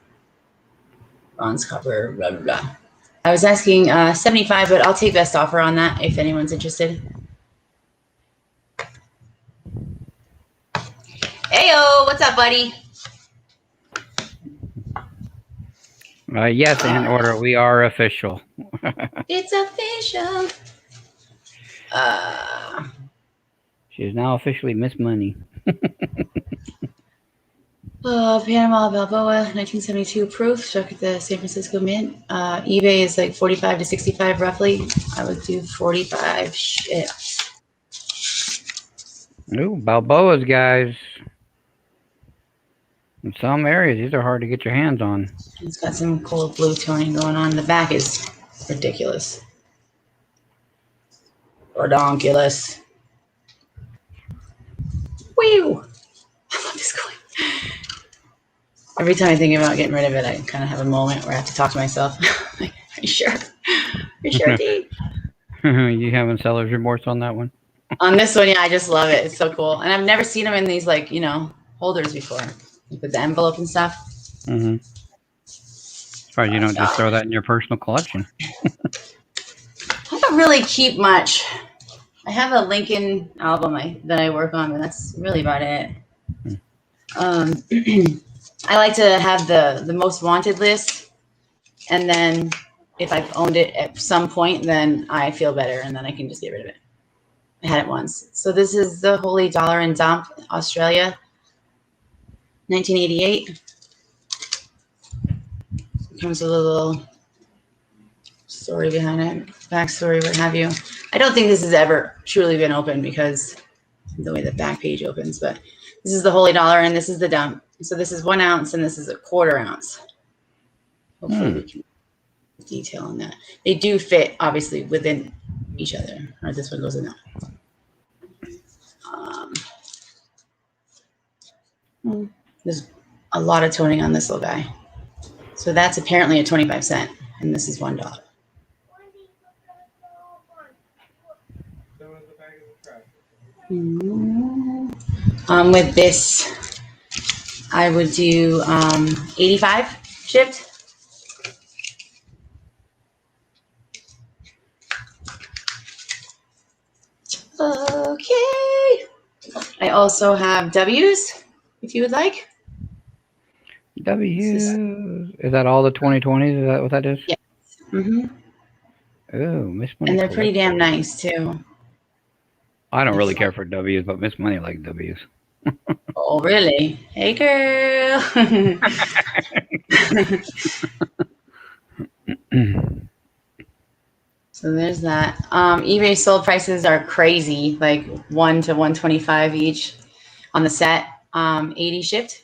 Speaker 6: Bronze, copper, blah, blah, blah. I was asking 75, but I'll take best offer on that if anyone's interested. Heyo, what's up, buddy?
Speaker 1: Yes, in order. We are official.
Speaker 6: It's official.
Speaker 1: She is now officially Miss Money.
Speaker 6: Panama Balboa, 1972 proof, struck at the San Francisco Mint. eBay is like 45 to 65 roughly. I would do 45 shit.
Speaker 1: Ooh, Balboas, guys. In some areas, these are hard to get your hands on.
Speaker 6: It's got some cool blue toning going on. The back is ridiculous. Redonkulous. Whew! I love this coin. Every time I think about getting rid of it, I kind of have a moment where I have to talk to myself. Like, are you sure? Are you sure, Dave?
Speaker 1: You having seller's remorse on that one?
Speaker 6: On this one, yeah, I just love it. It's so cool. And I've never seen them in these, like, holders before with the envelope and stuff.
Speaker 1: Mm-hmm. Surprised you don't just throw that in your personal collection.
Speaker 6: I don't really keep much. I have a Lincoln album that I work on, but that's really about it. I like to have the most wanted list, and then if I've owned it at some point, then I feel better, and then I can just get rid of it. I had it once. So this is the Holy Dollar and Dump, Australia, 1988. Comes with a little story behind it, backstory, what have you. I don't think this has ever truly been opened because the way the back page opens, but this is the Holy Dollar and this is the Dump. So this is 1 ounce and this is a 1/4 ounce. Hopefully we can detail on that. They do fit obviously within each other. All right, this one goes in that. There's a lot of toning on this little guy. So that's apparently a 25 cent, and this is $1. With this, I would do 85 shipped. Okay. I also have W's, if you would like.
Speaker 1: W. Is that all the 2020s? Is that what that is?
Speaker 6: Yeah. Mm-hmm.
Speaker 1: Oh, Miss Money.
Speaker 6: And they're pretty damn nice, too.
Speaker 1: I don't really care for W's, but Miss Money likes W's.
Speaker 6: Oh, really? Hey, girl. So there's that. eBay sold prices are crazy, like 1 to 125 each on the set. 80 shipped.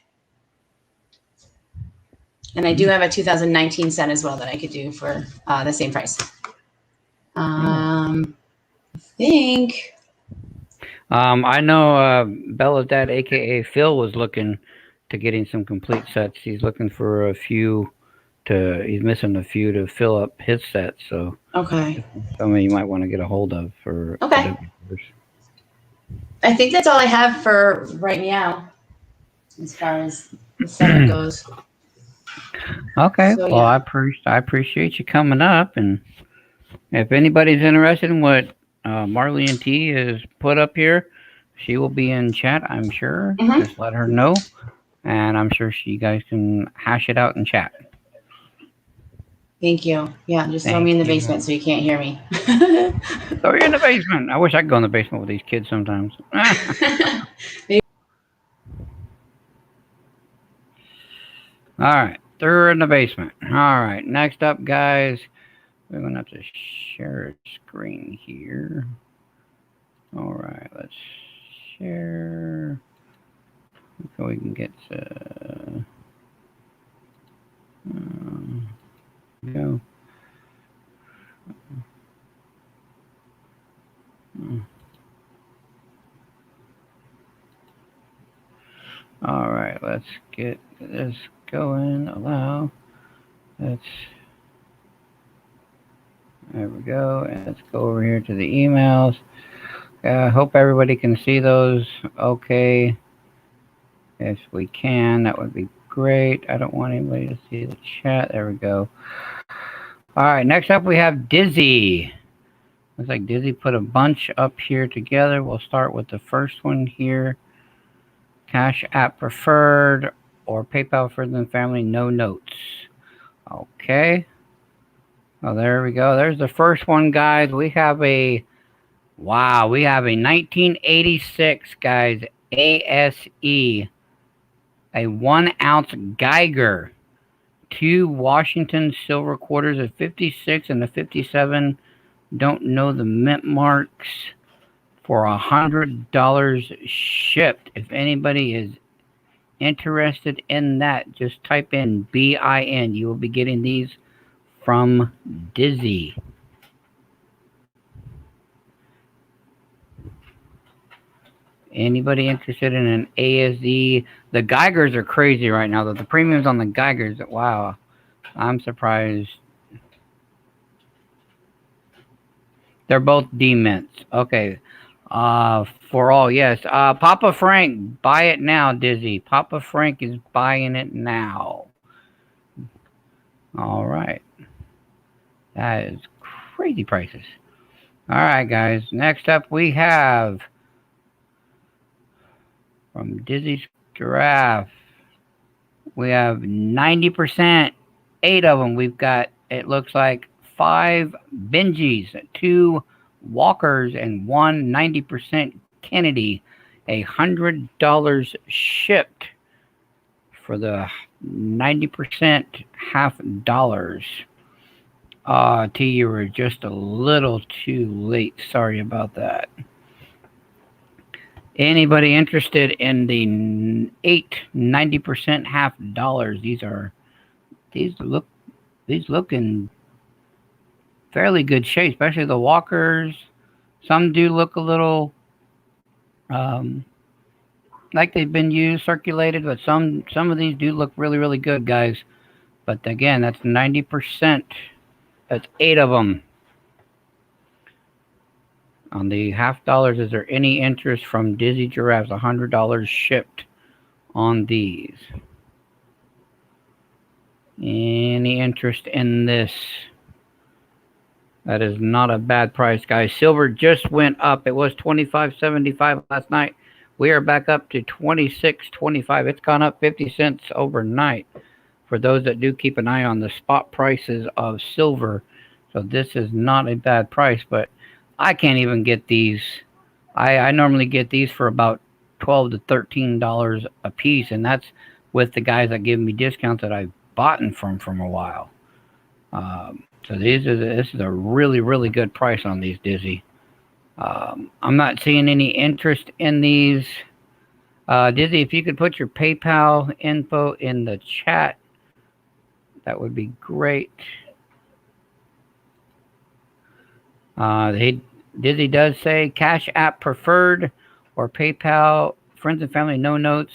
Speaker 6: And I do have a 2019 set as well that I could do for the same price. I think.
Speaker 1: I know Bella's dad, aka Phil, was looking to getting some complete sets. He's looking for a few he's missing a few to fill up his set. So
Speaker 6: okay,
Speaker 1: something you might want to get a hold of for.
Speaker 6: Okay. I think that's all I have for right now, as far as the setup goes.
Speaker 1: Okay,
Speaker 6: So,
Speaker 1: well,
Speaker 6: yeah.
Speaker 1: I appreciate you coming up, and if anybody's interested in what Marley and T has put up here, she will be in chat, I'm sure.
Speaker 6: Mhm.
Speaker 1: Just let her know, and I'm sure you guys can hash it out in chat.
Speaker 6: Thank you. Yeah, just throw me in the basement so you can't hear me.
Speaker 1: Throw you in the basement. I wish I could go in the basement with these kids sometimes. All right, threw her in the basement. All right, next up, guys, we're going to have to share a screen here. All right, let's share so we can get to go. All right, let's get this going. Allow. There we go. And let's go over here to the emails. I hope everybody can see those okay. If we can, that would be great. I don't want anybody to see the chat. There we go. All right, next up we have Dizzy. Looks like Dizzy put a bunch up here together. We'll start with the first one here. Cash App preferred or PayPal friends and family, no notes. Okay. Oh, there we go. There's the first one, guys. We have a 1986, guys, ASE, a 1 ounce Geiger, 2 Washington silver quarters, a 56 and a 57. Don't know the mint marks, for $100 shipped. If anybody is interested in that, just type in BIN. You will be getting these from Dizzy. Anybody interested in an ASE? The Geigers are crazy right now. The premiums on the Geigers, wow. I'm surprised. They're both D mints. Okay. For all, yes. Papa Frank, buy it now, Dizzy. Papa Frank is buying it now. All right. That is crazy prices. All right, guys. Next up, we have from Dizzy's Giraffe. We have 90%, 8 of them. We've got, it looks like 5 Benjis, 2 Walkers, and 1 90% Kennedy. $100 shipped for the 90% $50. T, you were just a little too late. Sorry about that. Anybody interested in the 8 90% $50? These look in fairly good shape, especially the Walkers. Some do look a little like they've been used, circulated, but some of these do look really, really good, guys. But again, that's 90%. That's 8 of them. On the $50, is there any interest from Dizzy Giraffes? $100 shipped on these. Any interest in this? That is not a bad price, guys. Silver just went up. It was $25.75 last night. We are back up to $26.25. It's gone up 50 cents overnight. For those that do keep an eye on the spot prices of silver. So this is not a bad price, but I can't even get these. I normally get these for about $12 to $13 a piece, and that's with the guys that give me discounts that I've bought from a while. So this is a really, really good price on these, Dizzy. I'm not seeing any interest in these. Dizzy, if you could put your PayPal info in the chat, that would be great. Dizzy does say Cash App preferred or PayPal, friends and family, no notes.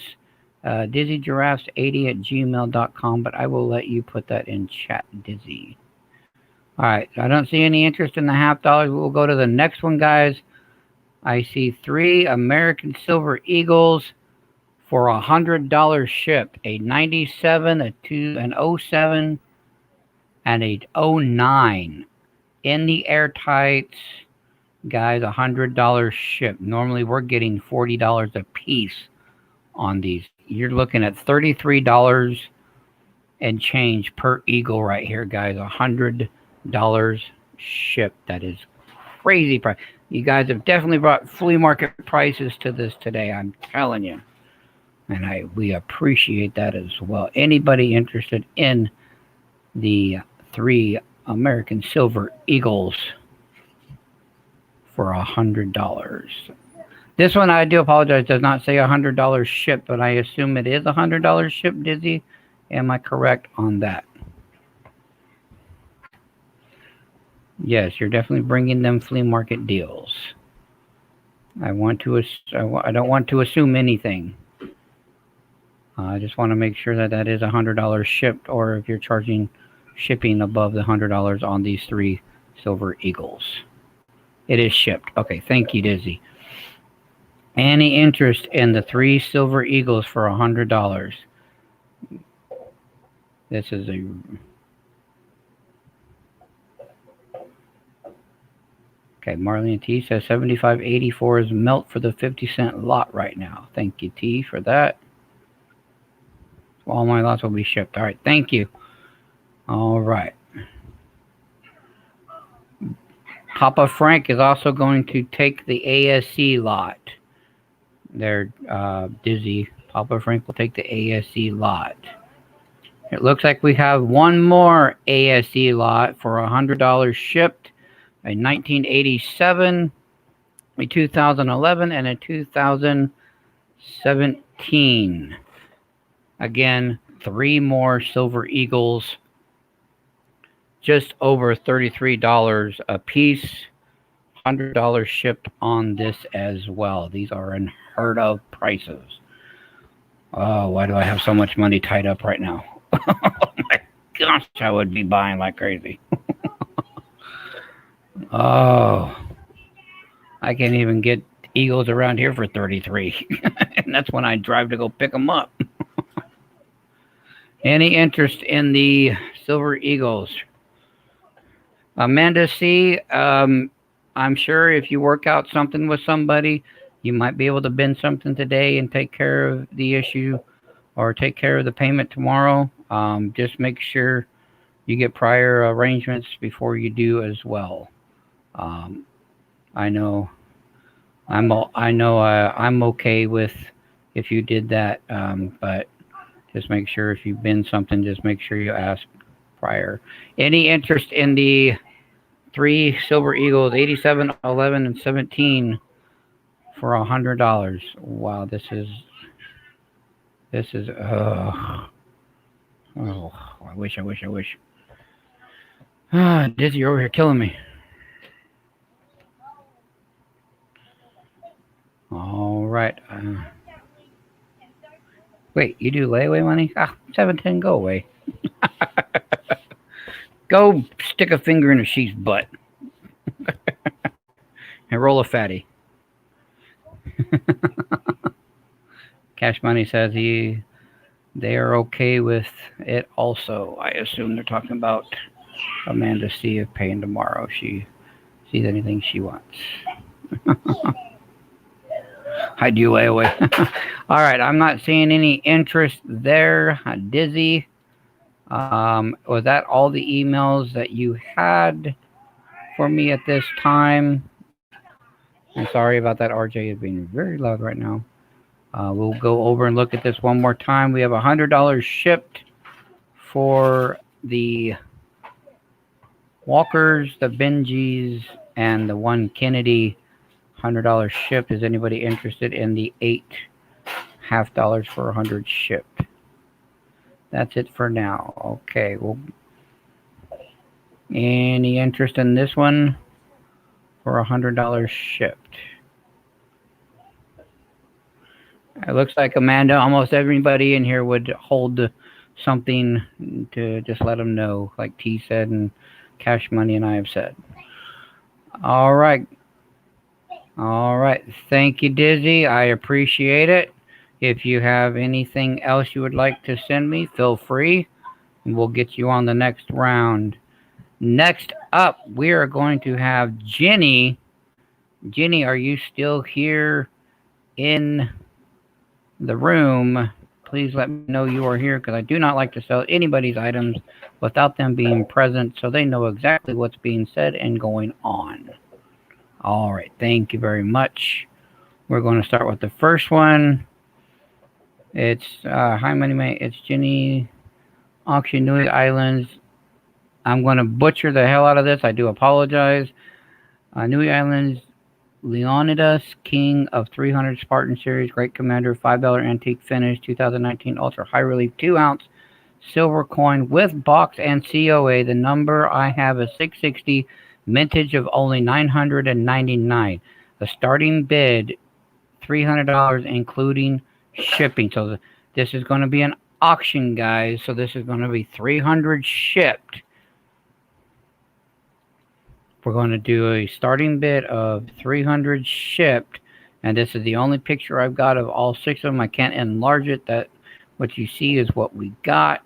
Speaker 1: DizzyGiraffes80@gmail.com, but I will let you put that in chat, Dizzy. All right, I don't see any interest in the $50. We'll go to the next one, guys. I see 3 American Silver Eagles for $100 shipped. A 97, an 07, and a 09. In the airtights, guys, $100 shipped. Normally, we're getting $40 a piece on these. You're looking at $33 and change per eagle right here, guys. $100 shipped. That is crazy price. You guys have definitely brought flea market prices to this today. I'm telling you, and we appreciate that as well. Anybody interested in the 3 American Silver Eagles for $100? This one, I do apologize, does not say $100 shipped, but I assume it is $100 shipped, Dizzy. Am I correct on that? Yes, you're definitely bringing them flea market deals. I don't want to assume anything. I just want to make sure that that is $100 shipped, or if you're charging shipping above the $100 on these 3 Silver Eagles. It is shipped. Okay, thank you, Dizzy. Any interest in the 3 Silver Eagles for $100? This is a... Okay, Marlene T says $75.84 is melt for the 50-cent lot right now. Thank you, T, for that. All my lots will be shipped. All right, thank you. All right. Papa Frank is also going to take the ASC lot. There, Dizzy. Papa Frank will take the ASC lot. It looks like we have one more ASC lot for $100 shipped. A 1987, a 2011, and a 2017. Again, 3 more Silver Eagles, just over $33 a piece. $100 shipped on this as well. These are unheard of prices. Oh, why do I have so much money tied up right now? Oh my gosh, I would be buying like crazy. Oh, I can't even get eagles around here for 33. And that's when I drive to go pick them up. Any interest in the silver eagles? Amanda C., I'm sure if you work out something with somebody, you might be able to bend something today and take care of the issue or take care of the payment tomorrow. Just make sure you get prior arrangements before you do as well. I know I'm okay with if you did that, but just make sure if you bend something, just make sure you ask prior. Any interest in the 3 silver eagles, 87, 11, and 17 for $100? Wow, this is oh, I wish. Dizzy, you're over here killing me. All right. Wait, you do layaway money? 710, go away. Go stick a finger in a sheep's butt and roll a fatty. Cash Money says they are okay with it also. I assume they're talking about Amanda C. of paying tomorrow. She sees anything she wants. I do layaway. All right, I'm not seeing any interest there. Dizzy. Was that all the emails that you had for me at this time? I'm sorry about that. RJ is being very loud right now. We'll go over and look at this one more time. We have $100 shipped for the Walkers, the Benjis, and the one Kennedy. $100 shipped. Is anybody interested in the $8.50 for 100 shipped? That's it for now. Okay. Well, any interest in this one for $100 shipped? It looks like Amanda, almost everybody in here would hold something to just let them know, like T said and Cash Money and I have said. All right. Thank you, Dizzy. I appreciate it. If you have anything else you would like to send me, feel free, and we'll get you on the next round. Next up, we are going to have Jenny. Jenny, are you still here in the room? Please let me know you are here, because I do not like to sell anybody's items without them being present so they know exactly what's being said and going on. All right, thank you very much. We're going to start with the first one. It's hi, Money. It's Jenny, Auction Nui Islands. I'm going to butcher the hell out of this. I do apologize. Nui Islands, Leonidas, King of 300 Spartan Series, Great Commander, $5 antique finish, 2019 Ultra High Relief 2-ounce silver coin with box and COA. The number I have is 660. Mintage of only 999. The starting bid, $300 including shipping. So this is going to be an auction, guys. So this is going to be 300 shipped. We're going to do a starting bid of 300 shipped. And this is the only picture I've got of all 6 of them. I can't enlarge it. That what you see is what we got.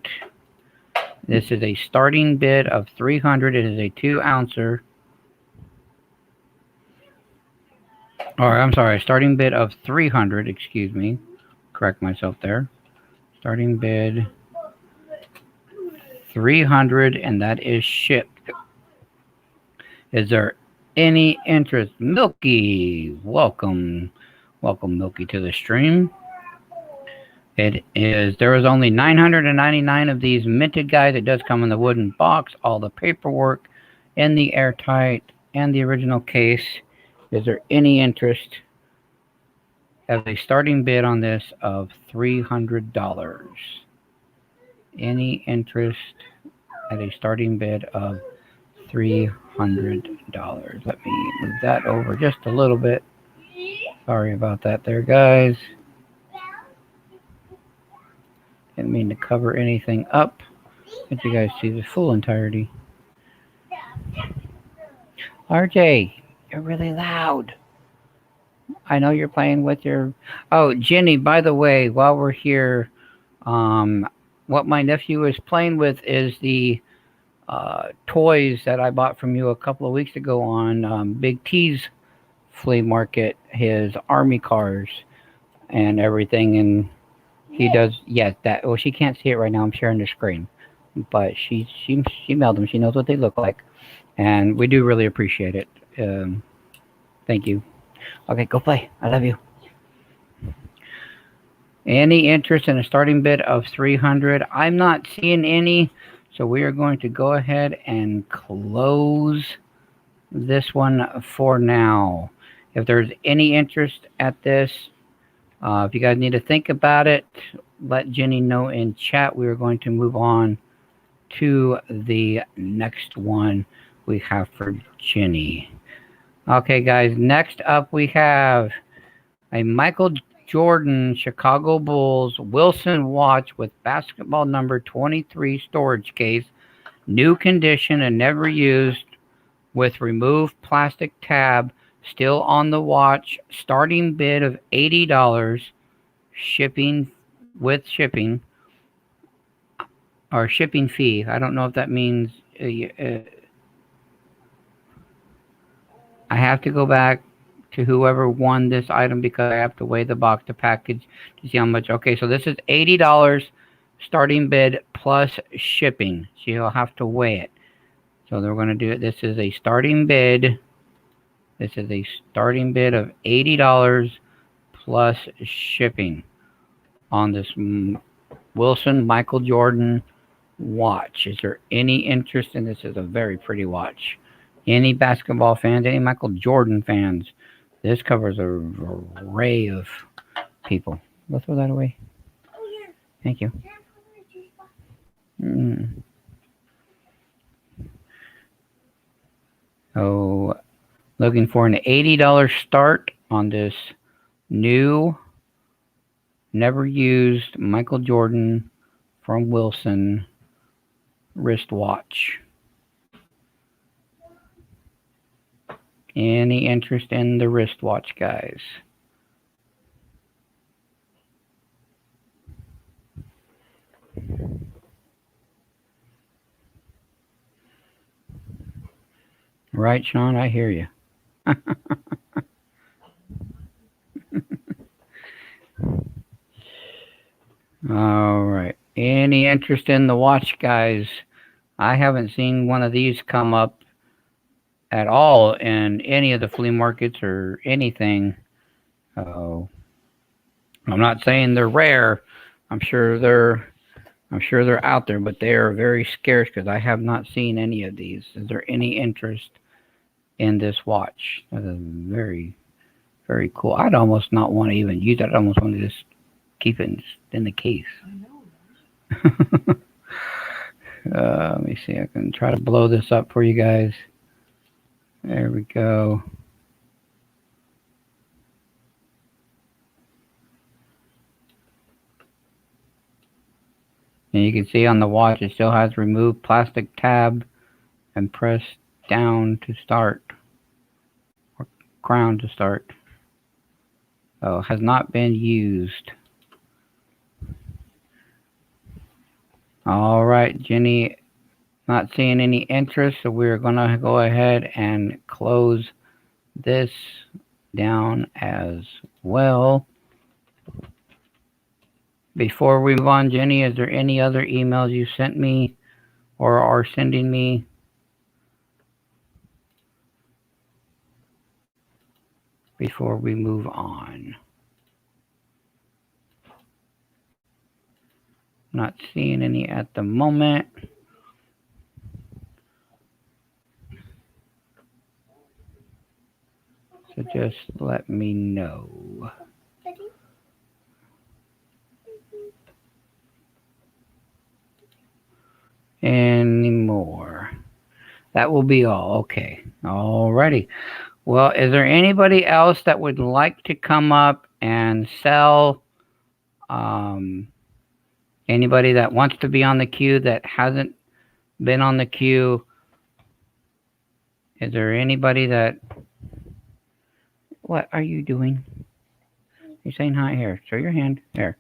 Speaker 1: This is a starting bid of 300. It is a 2-ouncer. Or I'm sorry, starting bid of 300, excuse me. Correct myself there. Starting bid 300, and that is shipped. Is there any interest? Milky, welcome Milky to the stream. There is only 999 of these minted, guys. It does come in the wooden box, all the paperwork in the airtight and the original case. Is there any interest? Have a starting bid on this of $300. Any interest at a starting bid of $300? Let me move that over just a little bit. Sorry about that there, guys. Didn't mean to cover anything up. Let you guys see the full entirety. RJ, you're really loud. I know you're playing with your. Oh, Jenny. By the way, while we're here, um, what my nephew is playing with is the toys that I bought from you a couple of weeks ago on Big T's flea market. His army cars and everything, and he does. Yes, that. Well, she can't see it right now. I'm sharing the screen, but she mailed them. She knows what they look like, and we do really appreciate it. Thank you. Okay, go play. I love you. Any interest in a starting bid of 300? I'm not seeing any, so we are going to go ahead and close this one for now. If there's any interest at this, if you guys need to think about it, let Jenny know in chat. We are going to move on to the next one we have for Jenny. Okay, guys, next up we have a Michael Jordan Chicago Bulls Wilson watch with basketball number 23 storage case, new condition and never used, with removed plastic tab, still on the watch, starting bid of $80, shipping with shipping or shipping fee. I don't know if that means I have to go back to whoever won this item because I have to weigh the box, the package to see how much. Okay, so this is $80 starting bid plus shipping. So you'll have to weigh it. So they're going to do it. This is a starting bid. This is a starting bid of $80 plus shipping on this Wilson Michael Jordan watch. Is there any interest in this? Is a very pretty watch. Any basketball fans, any Michael Jordan fans, this covers a array of people. Let's throw that away. Thank you. So, looking for an $80 start on this new, never used Michael Jordan from Wilson wristwatch. Any interest in the wristwatch, guys? Right, Sean? I hear you. All right. Any interest in the watch, guys? I haven't seen one of these come up at all in any of the flea markets or anything. I'm not saying they're rare. I'm sure they're out there, but they are very scarce because I have not seen any of these. Is there any interest in this watch? That is very, very cool. I'd almost not want to even use it. I'd almost want to just keep it in the case. Let me see. I can try to blow this up for you guys. There we go. And you can see on the watch it still has removed plastic tab and press down to start, or crown to start. Oh, has not been used. All right, Jenny, not seeing any interest, so we're gonna go ahead and close this down as well. Before we move on, Jenny, is there any other emails you sent me or are sending me? Before we move on. Not seeing any at the moment. So just let me know. Any more? That will be all. Okay. Alrighty. Well, is there anybody else that would like to come up and sell? Anybody that wants to be on the queue that hasn't been on the queue? Is there anybody that What are you doing? You're saying hi here. Show your hand. There.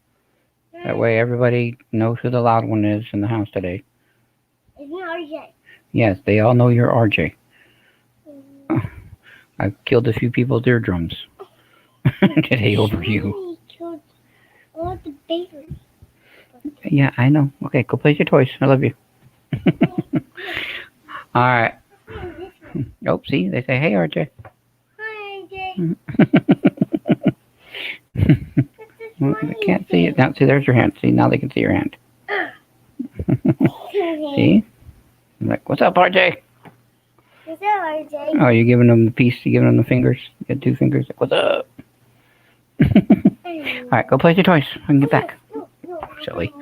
Speaker 1: That way everybody knows who the loud one is in the house today.
Speaker 2: It's not RJ.
Speaker 1: Yes, they all know you're RJ. I've killed a few people's eardrums today over you.
Speaker 2: He killed all the bears.
Speaker 1: Yeah, I know. Okay, go play with your toys. I love you. All right. Oh, see, they say, hey, RJ.
Speaker 2: Hi, RJ.
Speaker 1: They can't see it. Now, see, there's your hand. See, now they can see your hand. See? I'm like, what's up, RJ?
Speaker 2: What's up, RJ?
Speaker 1: Oh, you're giving them the piece. You're giving them the fingers. You got 2 fingers. Like, what's up? All right, go play with your toys. I can get back. Silly.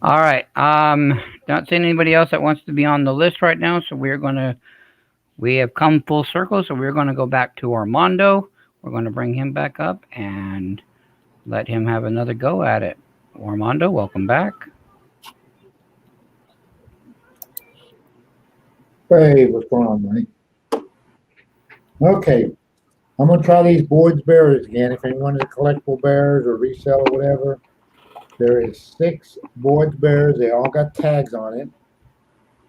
Speaker 1: All right. Not seeing anybody else that wants to be on the list right now, so we have come full circle, so we're gonna go back to Armando. We're gonna bring him back up and let him have another go at it. Armando, welcome back.
Speaker 3: Hey, what's going on, Mike? Okay, I'm gonna try these Boyd's bears again. If anyone is collectible bears or resell or whatever, there is 6 Boyd's bears. They all got tags on it.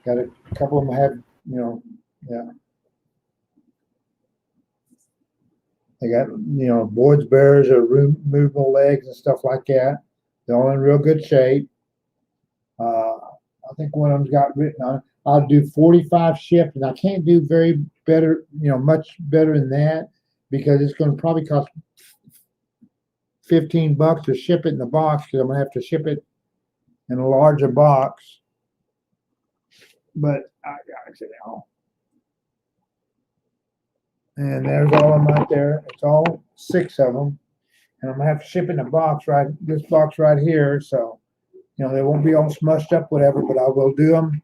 Speaker 3: Got a couple of them have, yeah. They got, Boyd's bears are movable legs and stuff like that. They're all in real good shape. I think one of them's got written on it. I'll do 45 shipped, and I can't do much better than that because it's going to probably cost $15 to ship it in the box because I'm going to have to ship it in a larger box. But I got it all. And there's all of them right there. It's all 6 of them. And I'm going to have to ship it in a box this box right here. So, they won't be all smushed up, whatever, but I will do them.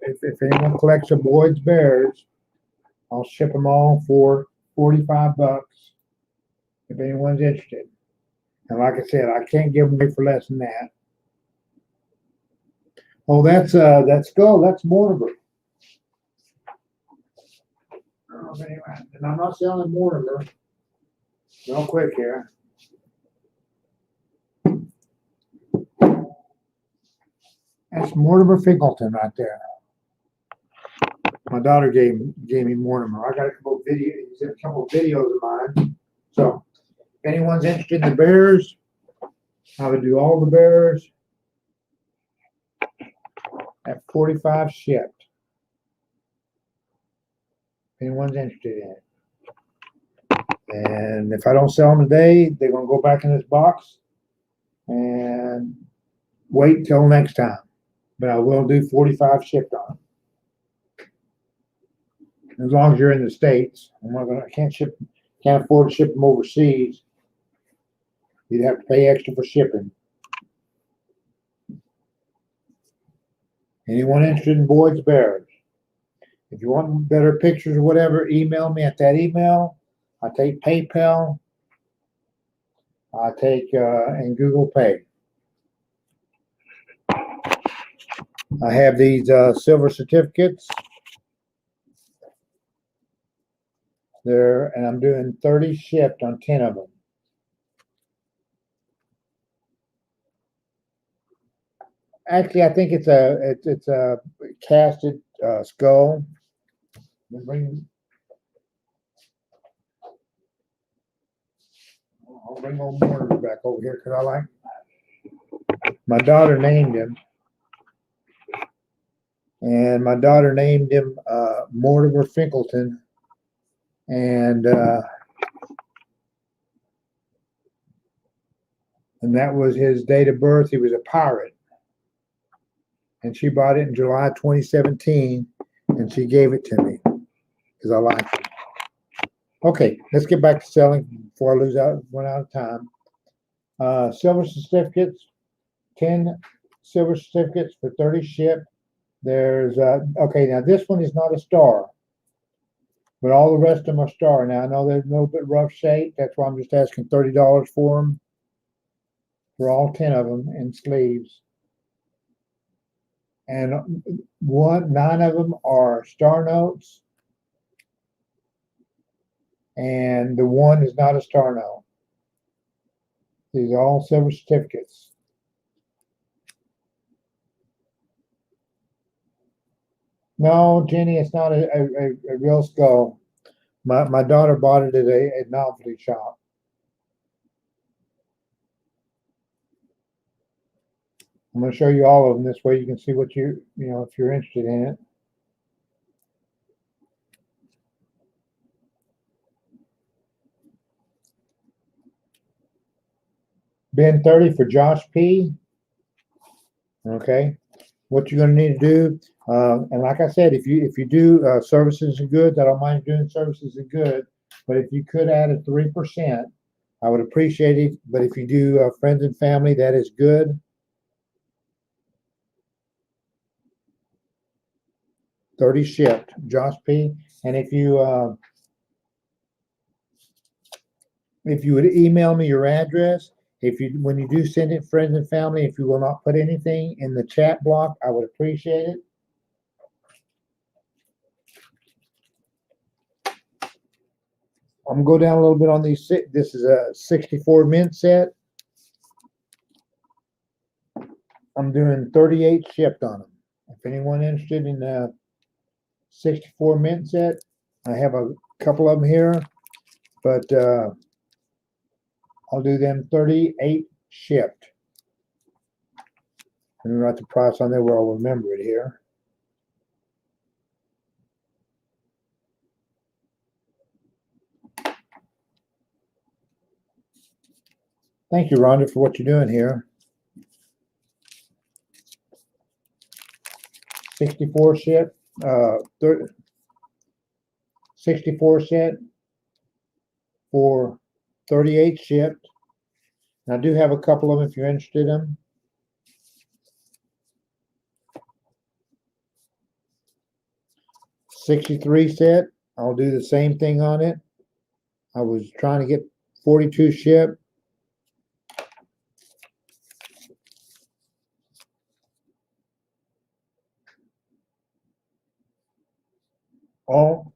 Speaker 3: If anyone collects a Boyd's bears, I'll ship them all for $45 if anyone's interested. And like I said, I can't give them away for less than that. Oh, that's Skull. That's Mortimer. Anyway, and I'm not selling Mortimer. Real quick here. That's Mortimer Finkelton right there. My daughter gave me Mortimer. I got a couple of videos of mine. So if anyone's interested in the bears, I would do all the bears at 45 shipped. If anyone's interested in it. And if I don't sell them today, they're going to go back in this box and wait till next time. But I will do 45 shipped on them. As long as you're in the States. I can't afford to ship them overseas. You'd have to pay extra for shipping. Anyone interested in Boyd's bears? If you want better pictures or whatever, email me at that email. I take PayPal. I take and Google Pay. I have these silver certificates. There, and I'm doing 30 shipped on 10 of them. Actually, I think it's a casted skull. I'll bring old Mortimer back over here because I like. My daughter named him, and my daughter named him Mortimer Finkelton, and that was his date of birth. He was a pirate, and she bought it in July 2017, and she gave it to me because I liked it. Okay, let's get back to selling before I run out of time. Silver certificates, 10 silver certificates for 30 shipped. There's okay, now this one is not a star, but all the rest of them are star. Now I know they're a little bit rough shape. That's why I'm just asking $30 for them, for all 10 of them in sleeves. And 9 of them are star notes, and the one is not a star note. These are all silver certificates. No, Jenny, it's not a real skull. My daughter bought it at a novelty shop. I'm going to show you all of them. This way you can see what you know, if you're interested in it. Ben 30 for Josh P. Okay. What you're going to need to do, and like I said, if you do services and goods, I don't mind doing services and goods, but if you could add a 3%, I would appreciate it. But if you do friends and family, that is good. 30 shipped, Josh P. And if you would email me your address, when you do send it friends and family, if you will not put anything in the chat block, I would appreciate it. I'm gonna go down a little bit on these. This is a 64 mint set. I'm doing 38 shipped on them. If anyone interested in a 64 mint set, I have a couple of them here, but I'll do them 38 shipped. Let me write the price on there where I'll remember it here. Thank you, Rhonda, for what you're doing here. 64 ship, 64 set for 38 shipped. And I do have a couple of them if you're interested in them. $63 set, I'll do the same thing on it. I was trying to get 42 shipped. Oh,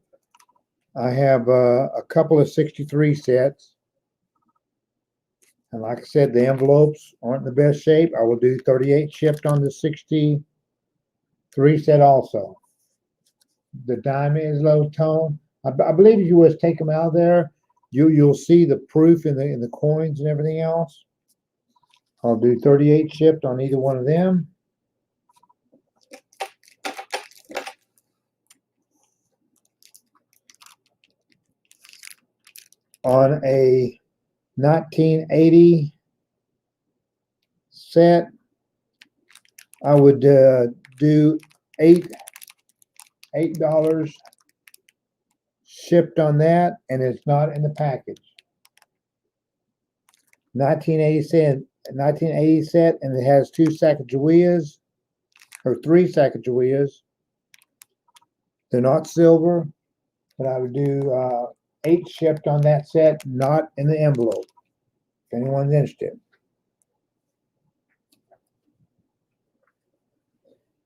Speaker 3: I have a couple of 63 sets. And like I said, the envelopes aren't in the best shape. I will do 38 shipped on the 63 set also. The diamond is low tone. I believe if you was take them out of there, you'll see the proof in the coins and everything else. I'll do 38 shipped on either one of them. On a 1980 set, I would do $8 shipped on that, and it's not in the package. 1980 set, and it has 2 Sacagaweas or 3 Sacagaweas. They're not silver, but I would do 8 shipped on that set, not in the envelope. If anyone's interested.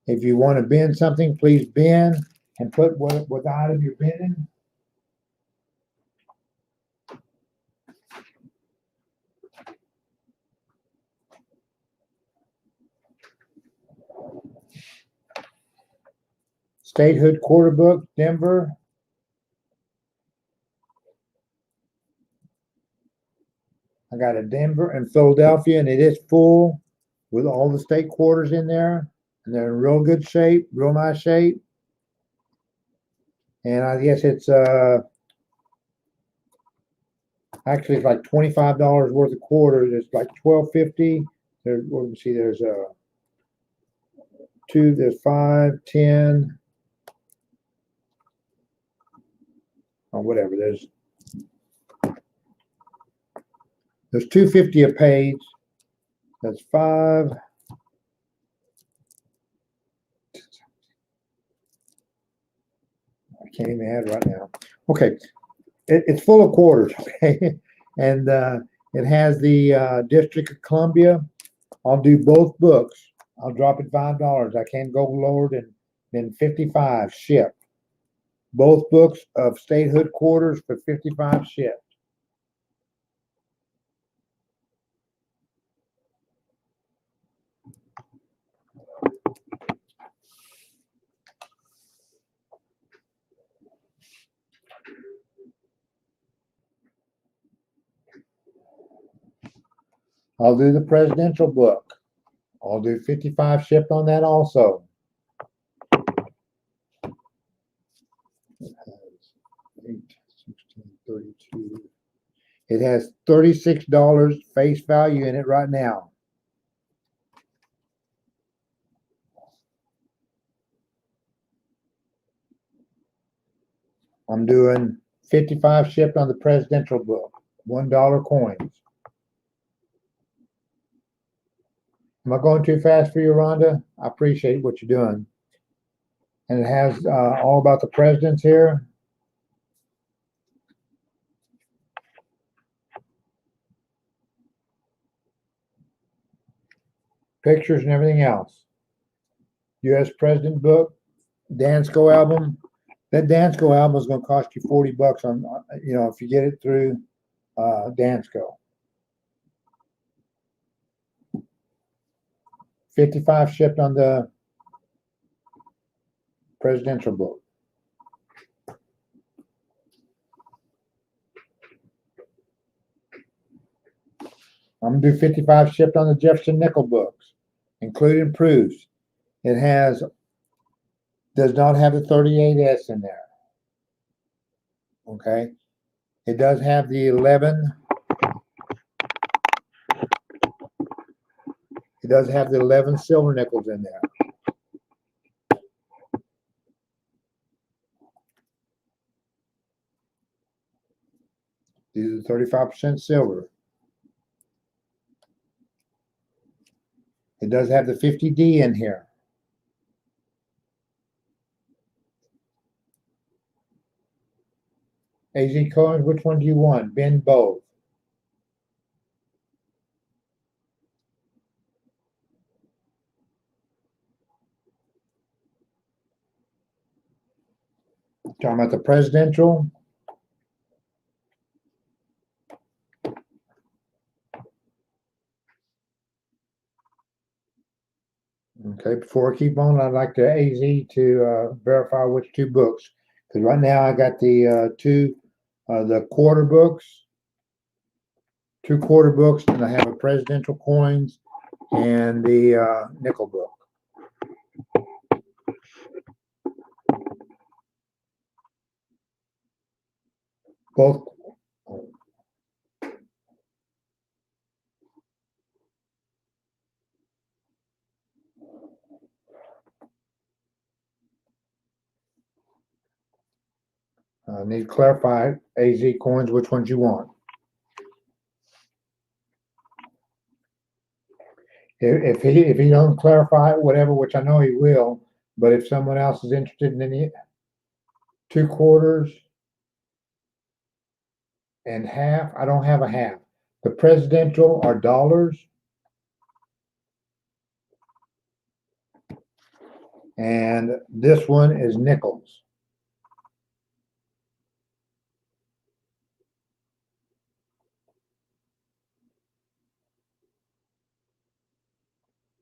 Speaker 3: If you want to bend something, please bend and put what item you're bending. Statehood Quarter Book, Denver. I got a Denver and Philadelphia, and it is full with all the state quarters in there. And they're in real good shape, real nice shape. And I guess it's actually it's like $25 worth of quarters. It's like $12.50. There's what do we see? There's 2, there's 5, 10, or whatever. There's $2.50 a page. That's 5. I can't even add right now. Okay, it's full of quarters. Okay, and it has the District of Columbia. I'll do both books. I'll drop it $5. I can't go lower than 55 shipped. both books of statehood quarters for 55 shipped. I'll do the presidential book. I'll do 55 shipped on that also. It has 8, 16, 32. It has $36 face value in it right now. I'm doing 55 shipped on the presidential book, $1 coins. Am I going too fast for you, Rhonda? I appreciate what you're doing. And it has all about the presidents here. Pictures and everything else. U.S. President book, Dansko album. That Dansko album is going to cost you $40 on, if you get it through Dansko. 55 shipped on the presidential book. I'm gonna do 55 shipped on the Jefferson Nickel books, including proofs. It does not have the 38S in there. Okay. It does have the 11. It does have the 11 silver nickels in there. These are 35% silver. It does have the 50D in here. AZ coins, which one do you want? Bend both. Talking about the presidential. Okay, before I keep on, I'd like to AZ to verify which two books. Because right now I got the the quarter books, 2 quarter books, and I have a presidential coins and the nickel book. Both. I need to clarify, AZ coins, which ones you want. If he don't clarify it, whatever, which I know he will, but if someone else is interested in any 2 quarters and half, I don't have a half. The presidential are dollars, and this one is nickels.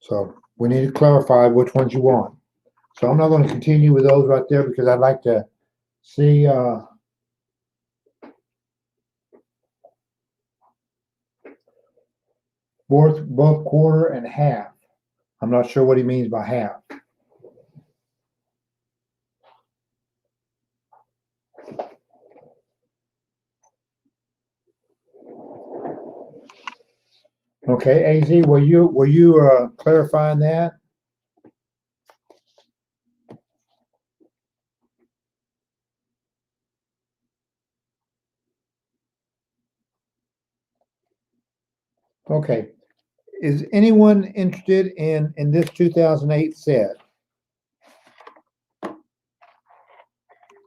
Speaker 3: So we need to clarify which ones you want. So I'm not going to continue with those right there because I'd like to see both quarter and half. I'm not sure what he means by half. Okay, AZ, were you clarifying that? Okay. Is anyone interested in this 2008 set?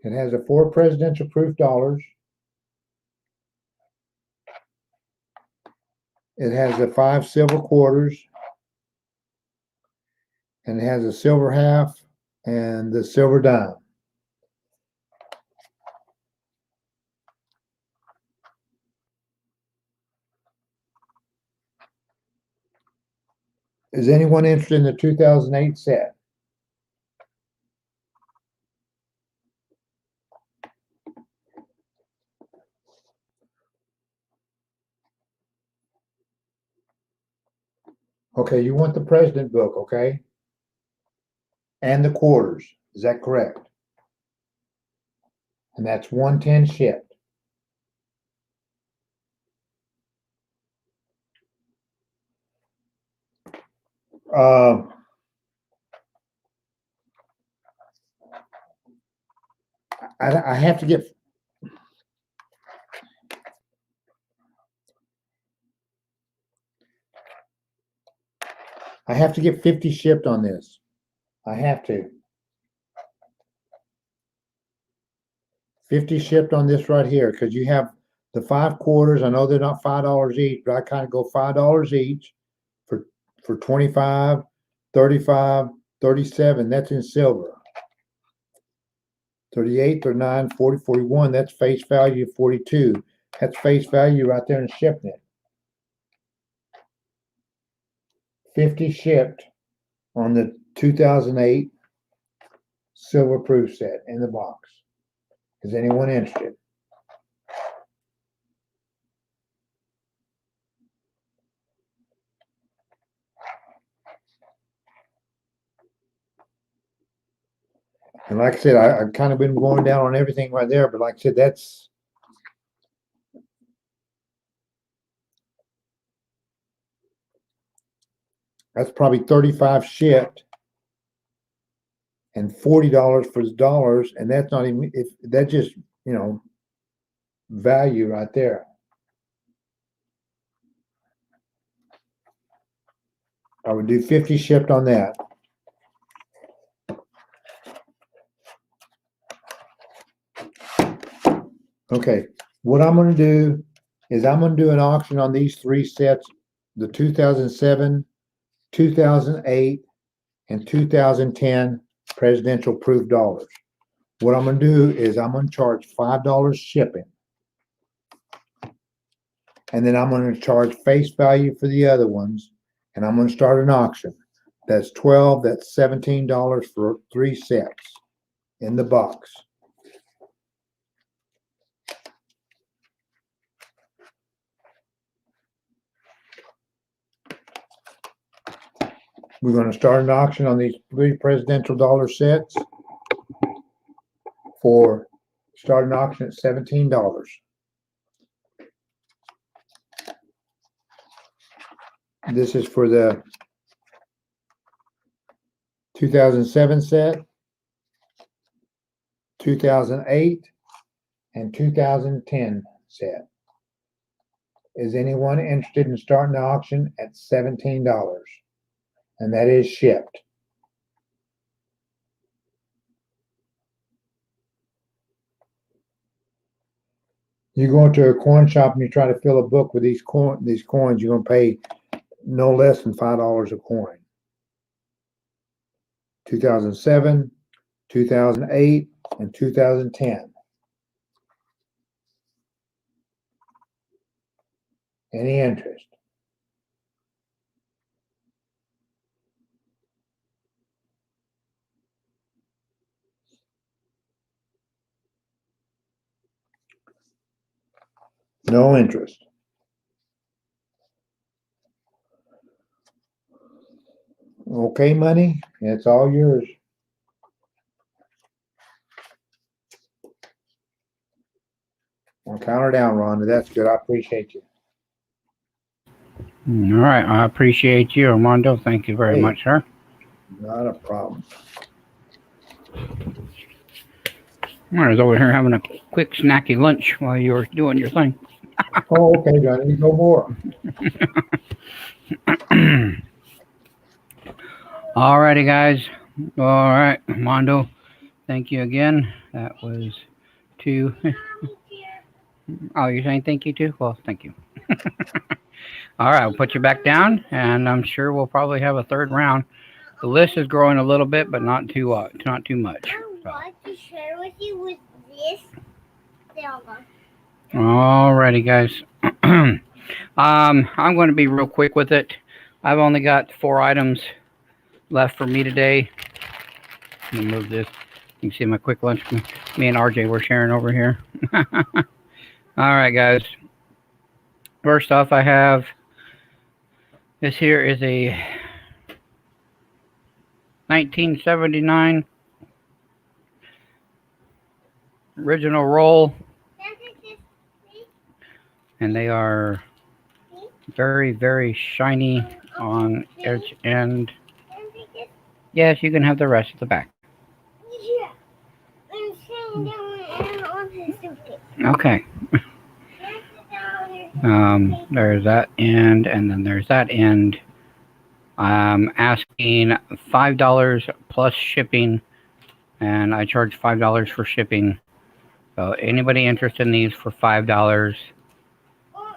Speaker 3: It has the 4 presidential proof dollars. It has the 5 silver quarters. And it has a silver half and the silver dime. Is anyone interested in the 2008 set? Okay, you want the president book, okay? And the quarters, is that correct? And that's 110 shipped. Uh, I have to get. I have to get 50 shipped on this. I have to. 50 shipped on this right here, because you have the 5 quarters. I know they're not $5 each, but I kind of go $5 each for 25, 35, 37. That's in silver. 38, 39, 40, 41. That's face value 42. That's face value right there in shipping it. 50 shipped on the 2008 silver proof set in the box. Is anyone interested? And like I said, I've kind of been going down on everything right there, but like I said, that's probably 35 shipped and $40 for the dollars, and that's not even if that's just, you know, value right there. I would do 50 shipped on that. Okay, what I'm going to do is I'm going to do an auction on these 3 sets, the 2007, 2008, and 2010 presidential proof dollars. What I'm going to do is I'm going to charge $5 shipping. And then I'm going to charge face value for the other ones. And I'm going to start an auction. That's 12, that's $17 for 3 sets in the box. We're going to start an auction on these 3 presidential dollar sets for start an auction at $17. This is for the 2007 set, 2008, and 2010 set. Is anyone interested in starting the auction at $17? And that is shipped. You go into a coin shop and you try to fill a book with these coins, you're going to pay no less than $5 a coin. 2007, 2008, and 2010. Any interest? No interest. Okay, money, it's all yours. I'll count her down, Rhonda. That's good. I appreciate you.
Speaker 1: All right. I appreciate you, Armando. Thank you very much, sir.
Speaker 3: Not a problem.
Speaker 1: I was over here having a quick snacky lunch while you were doing your thing.
Speaker 3: Oh, okay, Johnny. Go more.
Speaker 1: All righty, guys. All right, Armando. Thank you again. That was 2. Oh, you're saying thank you too? Well, thank you. All right, I'll put you back down, and I'm sure we'll probably have a 3rd round. The list is growing a little bit, but not too much.
Speaker 2: I want to share with you with this silver.
Speaker 1: All righty, guys. I'm going to be real quick with it. I've only got 4 items left for me today. Let me move this. You can see my quick lunch. Me and RJ were sharing over here. All right, guys. First off, I have this here is a 1979 original roll, and they are very, very shiny on edge end. Yes, you can have the rest of the back.
Speaker 2: Yeah. I'm sitting down on the suitcase.
Speaker 1: Okay. There's that end, and then there's that end. I'm asking $5 plus shipping, and I charge $5 for shipping. So anybody interested in these for $5?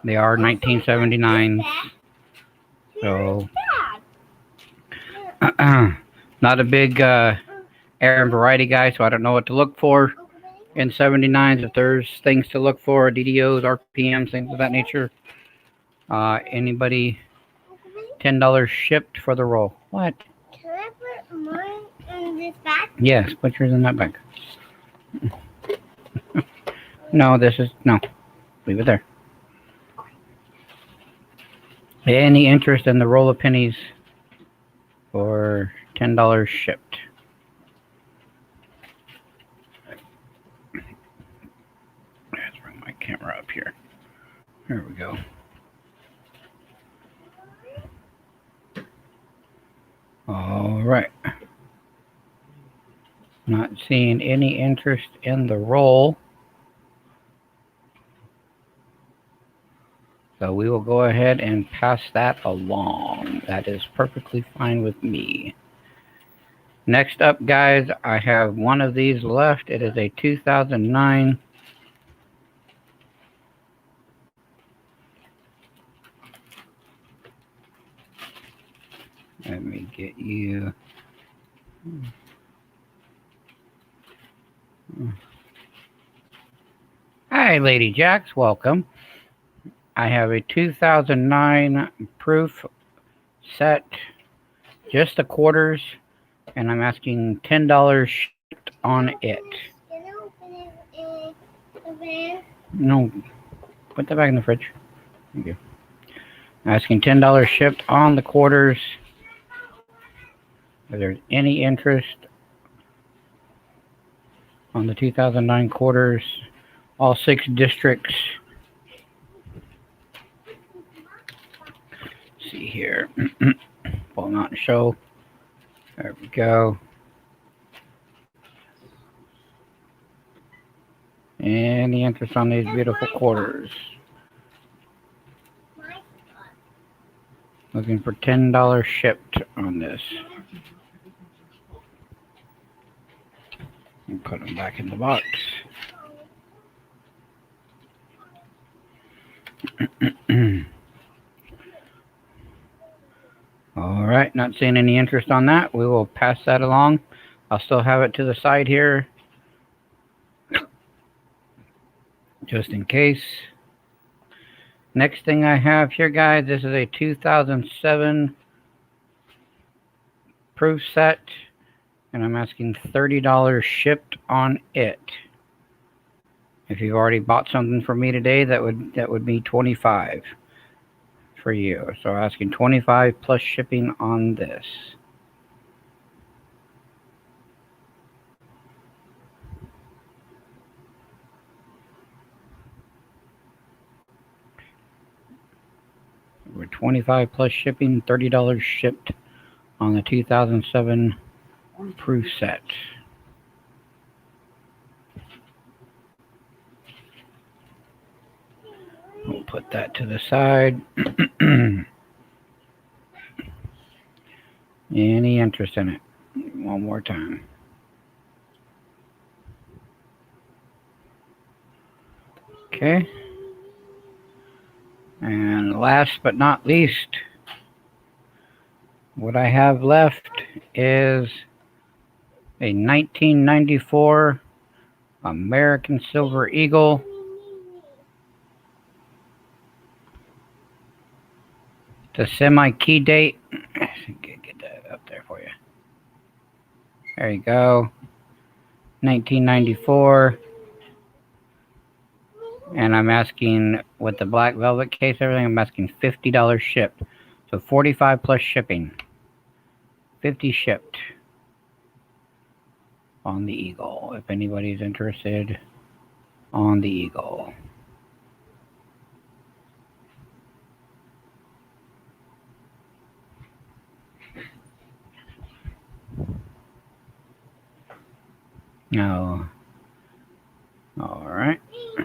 Speaker 1: They are 1979. So not a big air and variety guy, so I don't know what to look for in 79s. If there's things to look for, DDOs, RPMs, things of that nature. Anybody? $10 shipped for the roll. What?
Speaker 2: Can I put mine in this bag?
Speaker 1: Yes, put yours in that bag. No, no. Leave it there. Any interest in the roll of pennies for $10 shipped? Let's bring my camera up here. There we go. All right. Not seeing any interest in the roll. So we will go ahead and pass that along. That is perfectly fine with me. Next up, guys, I have one of these left. It is a 2009 Let me get you. Hi, Lady Jacks. Welcome. I have a 2009 proof set, just the quarters, and I'm asking $10 shipped on it.
Speaker 2: Can I open it in the van?
Speaker 1: No, put that back in the fridge. Thank you. Asking $10 shipped on the quarters. If there's any interest on the 2009 quarters, all 6 districts. Let's see here. Pull them out and show. There we go. Any interest on these beautiful quarters? Looking for $10 shipped on this. And put them back in the box. All right, not seeing any interest on that. We will pass that along. I'll still have it to the side here, just in case. Next thing I have here, guys, this is a 2007 proof set, and I'm asking $30 shipped on it. If you've already bought something from me today, that would be $25 for you. So asking $25 plus shipping on this. We're $25 plus shipping, $30 shipped on the 2007 proof set. We'll put that to the side. Any interest in it? One more time. Okay. And last but not least, what I have left is a 1994 American Silver Eagle. The semi-key date. Get that up there for you. There you go. 1994. And I'm asking, with the black velvet case, everything, I'm asking $50 shipped. So 45 plus shipping. 50 shipped on the Eagle, if anybody's interested on the Eagle. No. All right. I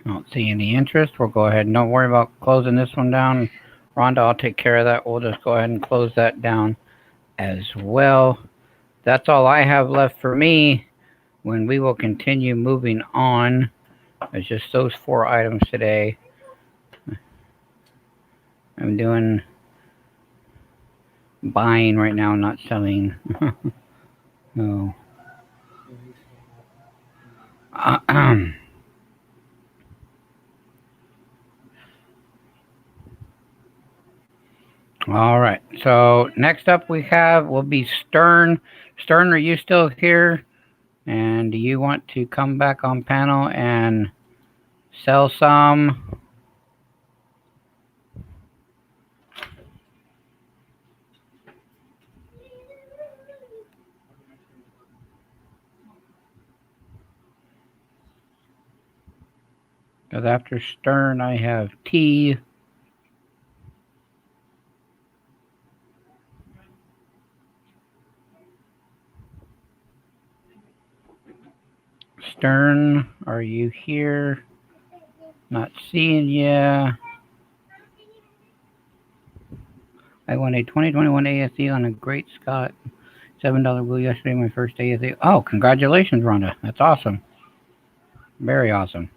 Speaker 1: don't see any interest. We'll go ahead and don't worry about closing this one down. Rhonda, I'll take care of that. We'll just go ahead and close that down as well. That's all I have left for me. When we will continue moving on, it's just those 4 items today. I'm doing buying right now, not selling. No. All right. So next up will be Stern. Stern, are you still here? And do you want to come back on panel and sell some? Because after Stern, I have T. Stern, are you here? Not seeing you. I won a 2021 ASE on a Great Scott $7 wheel yesterday, my first ASE. Oh, congratulations, Rhonda. That's awesome. Very awesome.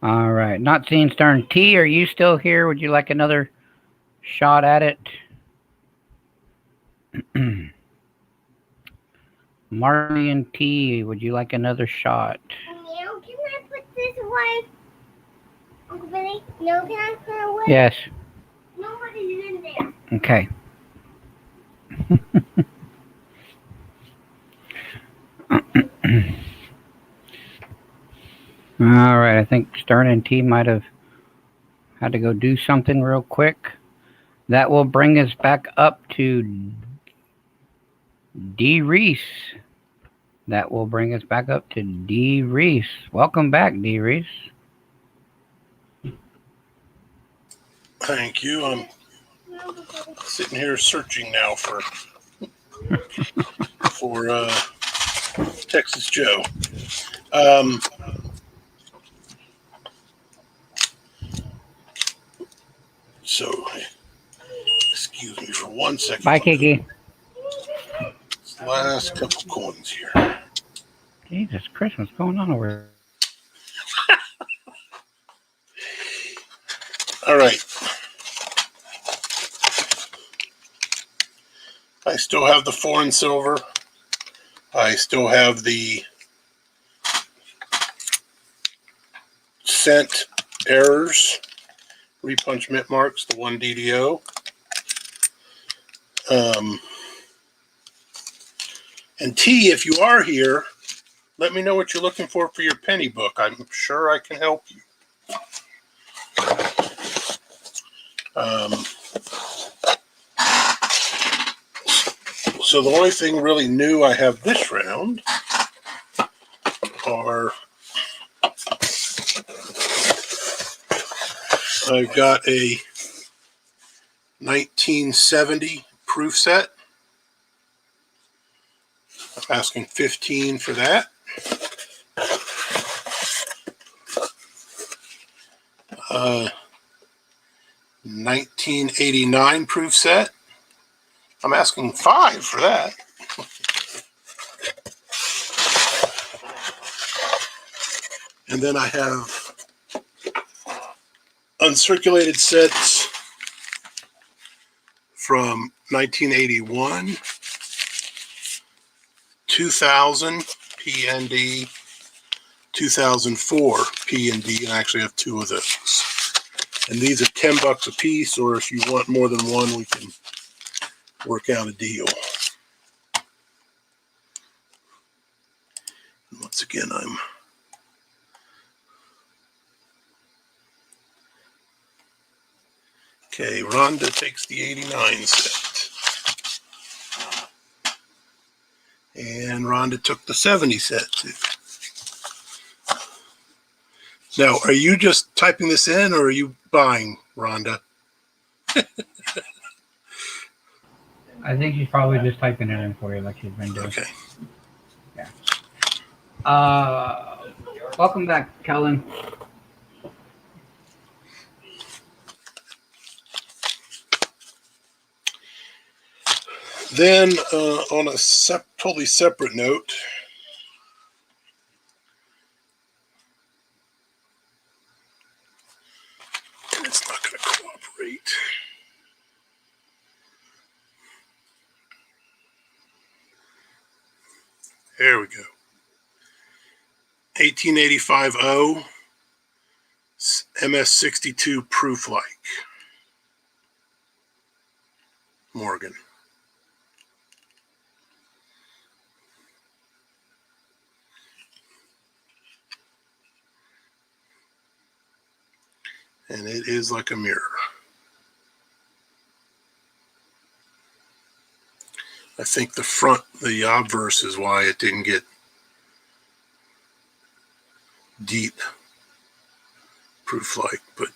Speaker 1: All right. Not seeing Stern. T, are you still here? Would you like another shot at it? Marley and T, would you like another shot?
Speaker 2: No, can I put this away? Uncle Billy, no, can I put it away?
Speaker 1: Yes.
Speaker 2: Nobody's in there.
Speaker 1: Okay. All right. I think Stern and T might have had to go do something real quick. That will bring us back up to D. Reese. That will bring us back up to D. Reese. Welcome back, D. Reese.
Speaker 4: Thank you. I'm sitting here searching now for Texas Joe. So, excuse me for 1 second.
Speaker 1: Bye, Kiki.
Speaker 4: Last couple coins here.
Speaker 1: Jesus Christmas, what's going on over here?
Speaker 4: All right. I still have the 4 and silver. I still have the cent errors, repunch mint marks, the 1 DDO. And T, if you are here, let me know what you're looking for your penny book. I'm sure I can help you. So the only thing really new I have this round are I've got a 1970 proof set. I'm asking 15 for that. Uh, 1989 proof set. I'm asking 5 for that. And then I have uncirculated sets from 1981, 2000 PND, 2004 P and D, and I actually have two of those. And these are $10 a piece, or if you want more than one, we can work out a deal. And once again, okay, Rhonda takes the 89 set. And Rhonda took the 70 set too. Now, are you just typing this in, or are you buying, Rhonda?
Speaker 1: I think she's probably just typing it in for you like she's been doing.
Speaker 4: Okay.
Speaker 1: Welcome back, Kellen.
Speaker 4: Then, on a totally separate note, it's not going to cooperate. There we go. 1885-0 MS62 Proof-like. Morgan. And it is like a mirror. I think the front, the obverse is why it didn't get deep proof-like, but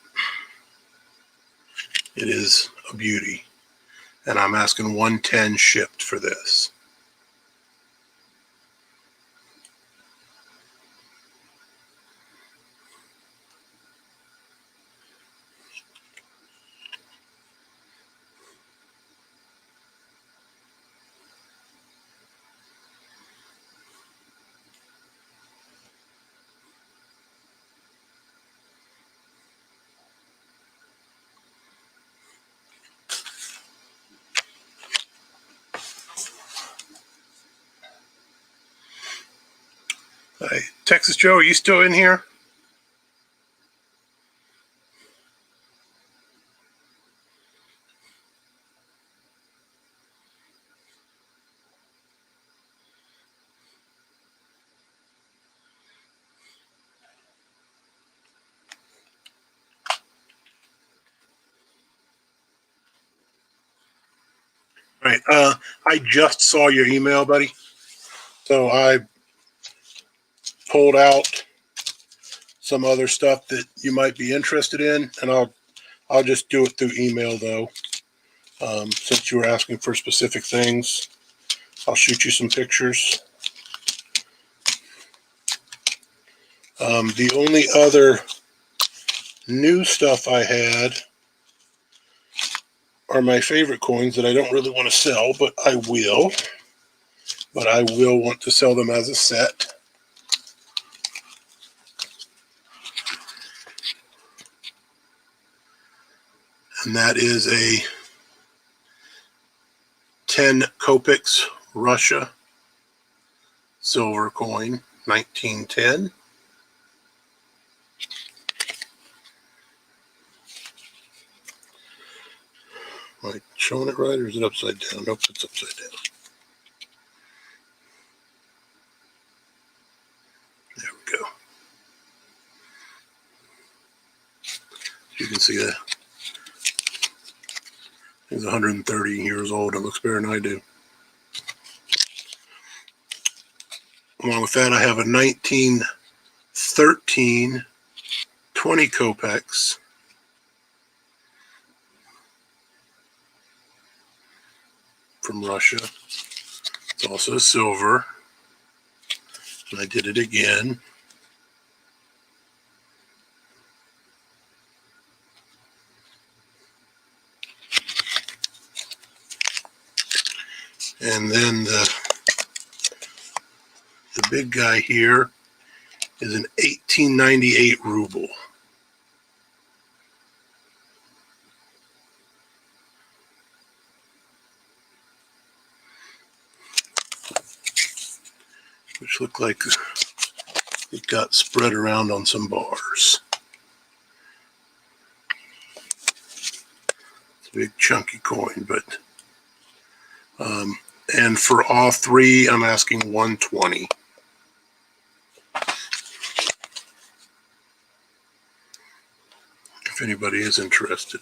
Speaker 4: it is a beauty. And I'm asking 110 shipped for this. Hey, Texas Joe, are you still in here? All right. I just saw your email, buddy. So I pulled out some other stuff that you might be interested in, and I'll just do it through email though. Since you were asking for specific things, I'll shoot you some pictures. The only other new stuff I had are my favorite coins that I don't really want to sell, but I will. But I will want to sell them as a set. And that is a 10 kopecks Russia silver coin, 1910. Am I showing it right, or is it upside down? Nope, it's upside down. There we go. You can see that. It's 130 years old. It looks better than I do. Along with that, I have a 1913 20 kopecks from Russia. It's also silver. And I did it again. And then the big guy here is an 1898 ruble. Which look like it got spread around on some bars. It's a big chunky coin, but and for all three, I'm asking 120. If anybody is interested.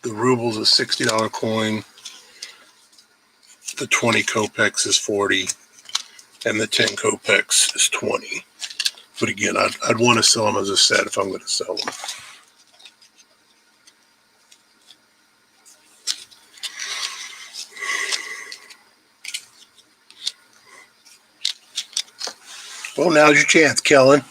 Speaker 4: The ruble's a $60 coin. The 20 kopecks is 40, and the 10 kopecks is 20. But again, I'd want to sell them as a set if I'm going to sell them. Well, now's your chance, Kellen.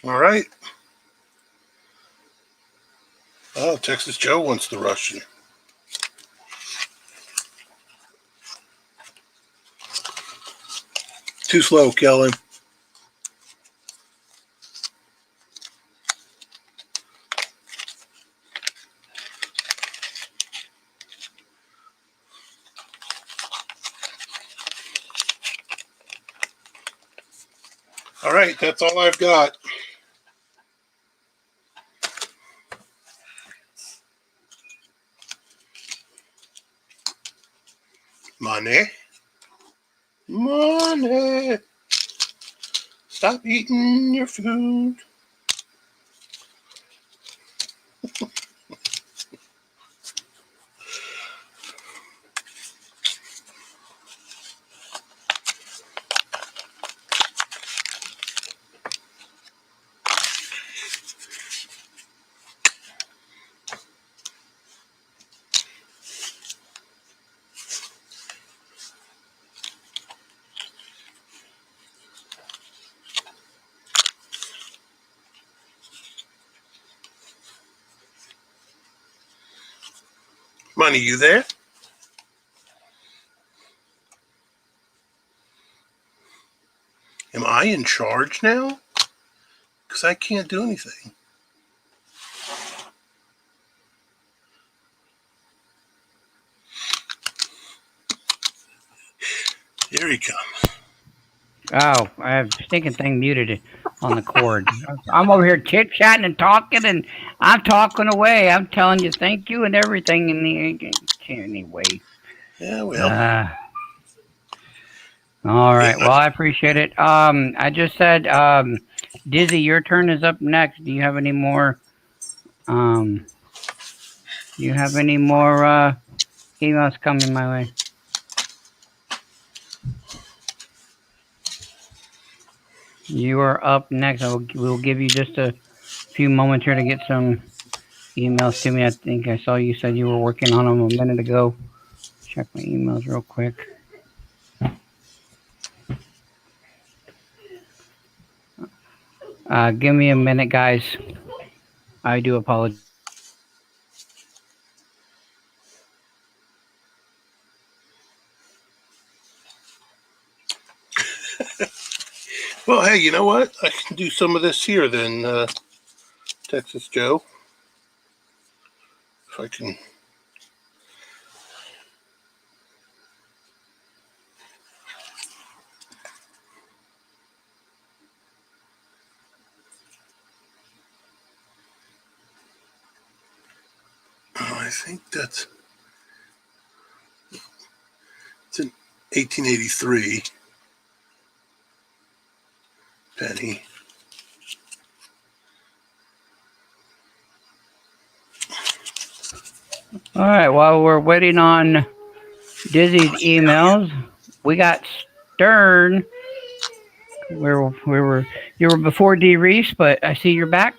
Speaker 4: All right. Oh, Texas Joe wants to rush you. Too slow, Kellen. All right, that's all I've got. Money. Money. Stop eating your food. Money, you there? Am I in charge now? Because I can't do anything. Here he comes.
Speaker 1: Oh, I have the stinking thing muted on the cord. I'm over here chit-chatting and talking, and I'm talking away. I'm telling you thank you and everything. Anyway.
Speaker 4: Yeah, well.
Speaker 1: All right. Well, I appreciate it. I just said, Dizzy, your turn is up next. Do you have any more? Do you have any more emails coming my way? You are up next. We'll give you just a few moments here to get some emails to me. I think I saw you said you were working on them a minute ago. Check my emails real quick. Give me a minute, guys. I do apologize.
Speaker 4: Well, hey, you know what? I can do some of this here then, Texas Joe. If I can. Oh, I think it's in 1883 penny.
Speaker 1: All right. While we're waiting on Dizzy's emails, we got Stern. You were before D Reese, but I see you're back.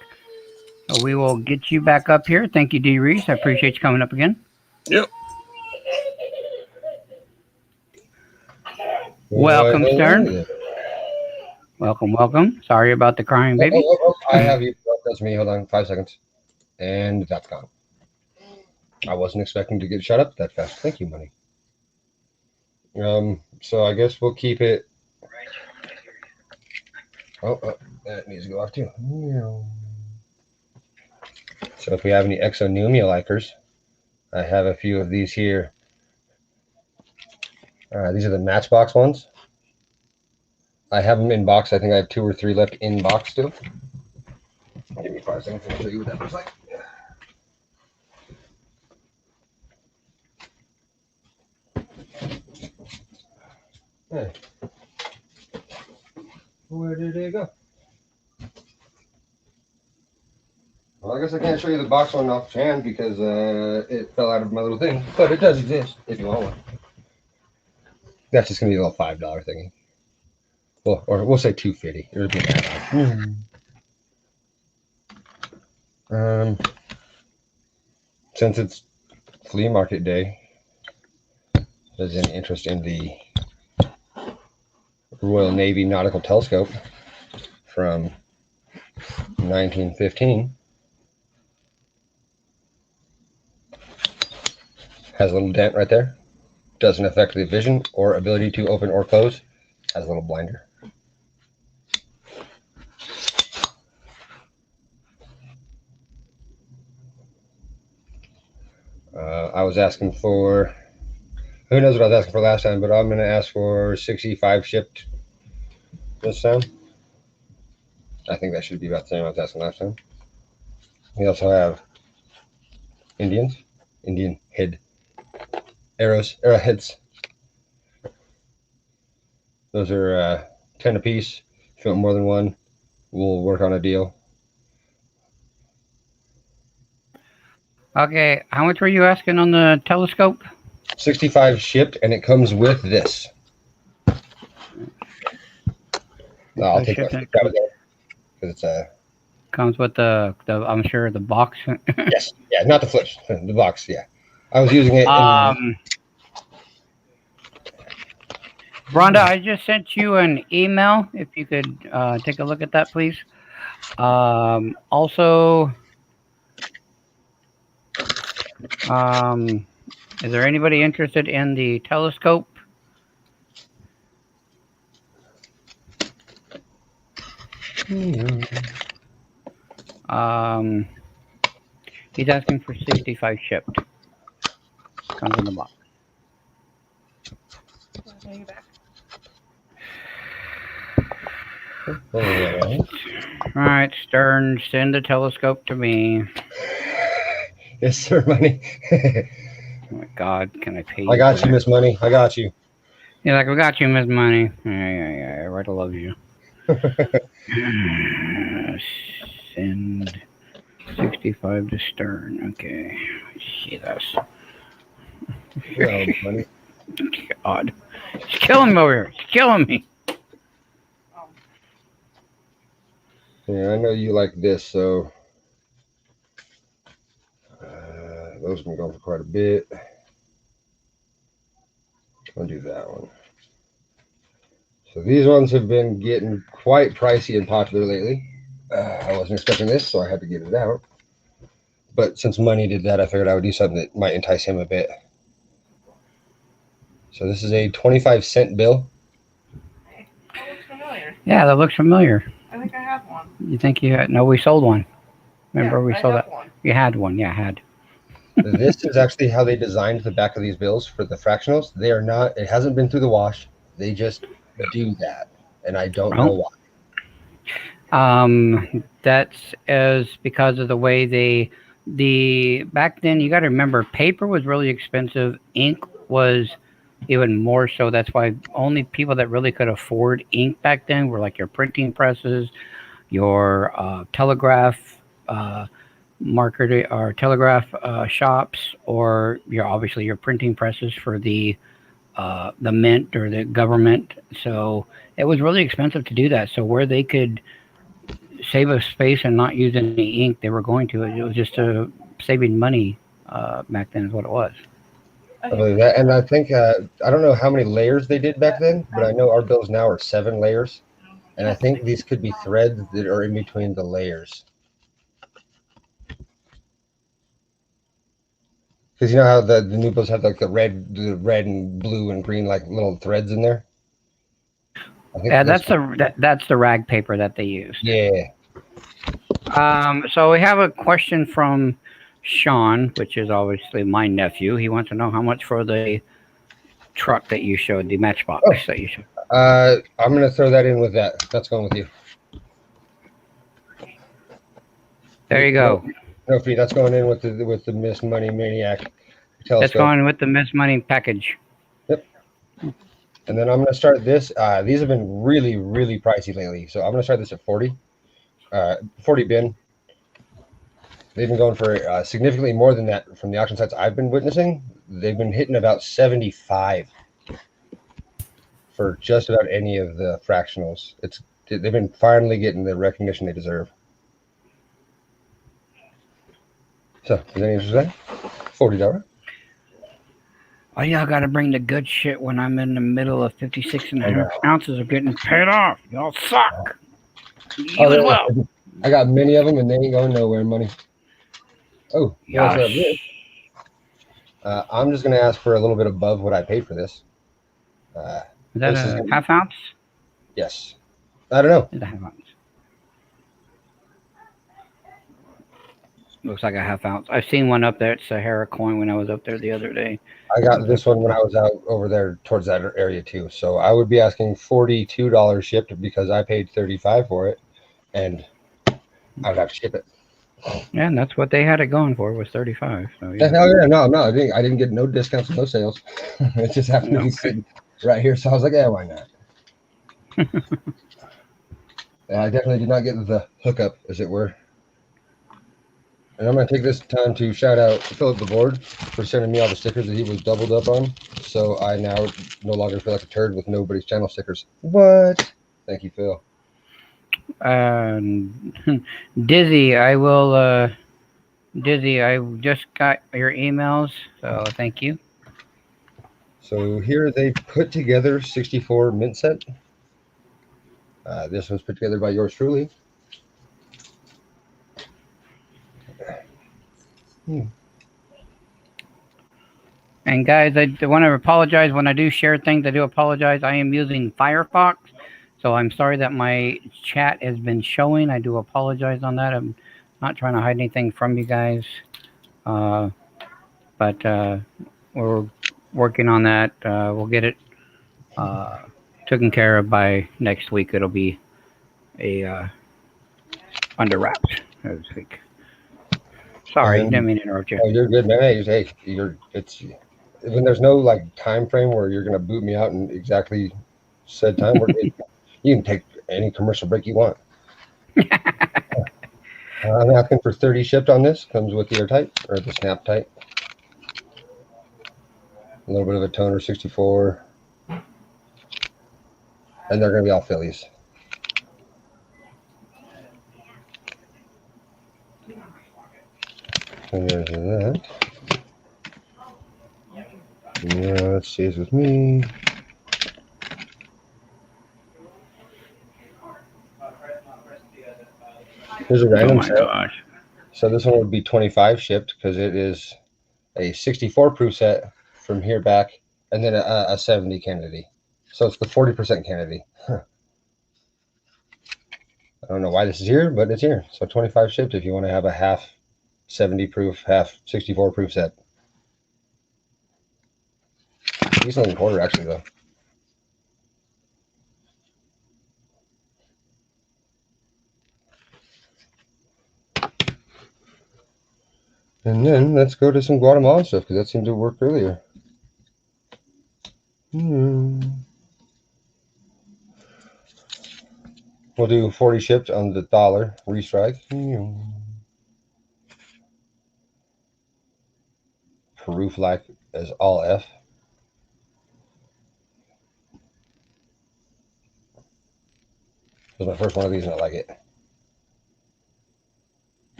Speaker 1: So we will get you back up here. Thank you, D Reese. I appreciate you coming up again.
Speaker 4: Yep.
Speaker 1: Welcome,
Speaker 5: hello
Speaker 1: Stern.
Speaker 5: there.
Speaker 1: Welcome. Sorry about the crying baby.
Speaker 5: I have you. That's me. Hold on, 5 seconds, and that's gone. I wasn't expecting to get shut up that fast. Thank you, money. So I guess we'll keep it. Oh, that needs to go off too. So if we have any Exonumia likers, I have a few of these here. These are the Matchbox ones. I have them in box. I think I have 2 or 3 left in box still. Give me 5 seconds to show you what that looks like. Hey. Where did it go? Well, I guess I can't show you the box one offhand because it fell out of my little thing, but it does exist if you want one. That's just gonna be a little $5 thingy. Well, or we'll say $2.50. It'll be an add-on. Since it's flea market day, there's any interest in the Royal Navy Nautical Telescope from 1915. Has a little dent right there. Doesn't affect the vision or ability to open or close. Has a little blinder. I was asking for, who knows what I was asking for last time, but I'm going to ask for 65 shipped this time. I think that should be about the same I was asking last time. We also have Indian head arrowheads. Those are 10 a piece. If you want more than one, we'll work on a deal.
Speaker 1: Okay, how much were you asking on the telescope?
Speaker 5: 65 shipped, and it comes with this. No, I'll take that because it's a.
Speaker 1: Comes with the I'm sure the box.
Speaker 5: Yes, yeah, not the flips, the box. Yeah, I was using it.
Speaker 1: Rhonda, I just sent you an email. If you could take a look at that, please. Also, is there anybody interested in the telescope? He's asking for 65 shipped. Comes in the box. All right, Stern, send the telescope to me.
Speaker 5: Yes, sir, money.
Speaker 1: Oh my God, can I pay you?
Speaker 5: I got you, Miss Money. I got you.
Speaker 1: Yeah, like we got you, Miss Money. Yeah. Everybody loves you. Send 65 to Stern. Okay. See this.
Speaker 5: Oh, money.
Speaker 1: God, it's killing me over here. It's killing me.
Speaker 5: Yeah, I know you like this, so those have been going for quite a bit. I'll do that one. So these ones have been getting quite pricey and popular lately. I wasn't expecting this, so I had to get it out. But since Money did that, I figured I would do something that might entice him a bit. So this is a 25-cent bill.
Speaker 7: That looks familiar.
Speaker 1: Yeah, that looks familiar.
Speaker 7: I think I have one.
Speaker 1: You think you had? No, we sold one. Remember,
Speaker 7: Yeah,
Speaker 1: we
Speaker 7: I
Speaker 1: sold
Speaker 7: have
Speaker 1: that.
Speaker 7: one.
Speaker 1: You had one. Yeah, I had.
Speaker 5: This is actually how they designed the back of these bills for the fractionals. They are not, it hasn't been through the wash. They just do that. And I don't know why.
Speaker 1: That's as because of the way the back then, you got to remember, paper was really expensive. Ink was even more so. That's why only people that really could afford ink back then were like your printing presses, your telegraph market or telegraph shops, or obviously your printing presses for the mint or the government. So it was really expensive to do that. So where they could save us space and not use any ink, they were going to. It was just saving money back then is what it was.
Speaker 5: I believe that, and I think I don't know how many layers they did back then, but I know our bills now are 7 layers, and I think these could be threads that are in between the layers. Because you know how the new bills have like the red and blue and green like little threads in there. I think
Speaker 1: Yeah, that's the rag paper that they used.
Speaker 5: yeah.
Speaker 1: So we have a question from Sean, which is obviously my nephew. He wants to know how much for the truck that you showed, the Matchbox that you showed.
Speaker 5: I'm gonna throw that in with that. That's going with you.
Speaker 1: There you go.
Speaker 5: No fee. That's going in with the Miss Money Maniac telescope.
Speaker 1: That's going with the Miss Money package.
Speaker 5: Yep. And then I'm gonna start this. These have been really, really pricey lately, so I'm gonna start this at 40. 40 bin. They've been going for significantly more than that from the auction sites I've been witnessing. They've been hitting about 75 for just about any of the fractionals. They've been finally getting the recognition they deserve. So, is any interest in that? $40.
Speaker 1: Oh, y'all got to bring the good shit when I'm in the middle of 56.5 ounces of getting paid off. Y'all suck. You as well.
Speaker 5: I got many of them, and they ain't going nowhere, money. Oh, yes. I'm just going to ask for a little bit above what I paid for this.
Speaker 1: Is that a half ounce?
Speaker 5: Yes. I don't know.
Speaker 1: It's a half ounce. Looks like a half ounce. I've seen one up there at Sahara Coin when I was up there the other day.
Speaker 5: I got this one when I was out over there towards that area too. So I would be asking $42 shipped because I paid $35 for it, and I would have to ship it.
Speaker 1: Yeah, and that's what they had it going for, was 35. So
Speaker 5: yeah. No, I didn't get no discounts, no sales. It just happened to be sitting right here, so I was like, yeah, why not? I definitely did not get the hookup, as it were. And I'm going to take this time to shout out Philip the Board for sending me all the stickers that he was doubled up on. So I now no longer feel like a turd with nobody's channel stickers. What? Thank you, Phil.
Speaker 1: Dizzy, Dizzy, I just got your emails, so thank you.
Speaker 5: So here they put together 64 mint set. This was put together by yours truly.
Speaker 1: And guys, I want to apologize when I do share things. I do apologize. I am using Firefox, so I'm sorry that my chat has been showing. I do apologize on that. I'm not trying to hide anything from you guys, but we're working on that. We'll get it taken care of by next week. It'll be under wraps, so to speak. Sorry, didn't mean to interrupt you.
Speaker 5: Oh, you're good, man. Hey, it's when there's no like time frame where you're gonna boot me out in exactly said time. You can take any commercial break you want. I'm asking for 30 shipped on this. Comes with the airtight or the snap tight. A little bit of a toner, 64, and they're gonna be all Phillies. And there's that. Yeah, it stays with me. Here's a random set.
Speaker 1: Gosh.
Speaker 5: So this one would be 25 shipped because it is a 64 proof set from here back, and then a 70 Kennedy. So it's the 40% Kennedy. I don't know why this is here, but it's here. So 25 shipped if you want to have a half 70 proof, half 64 proof set. Decent quarter actually though. And then let's go to some Guatemalan stuff because that seemed to work earlier. We'll do 40 shipped on the dollar restrike. Peru flag as all F. This was my first one of these and I like it.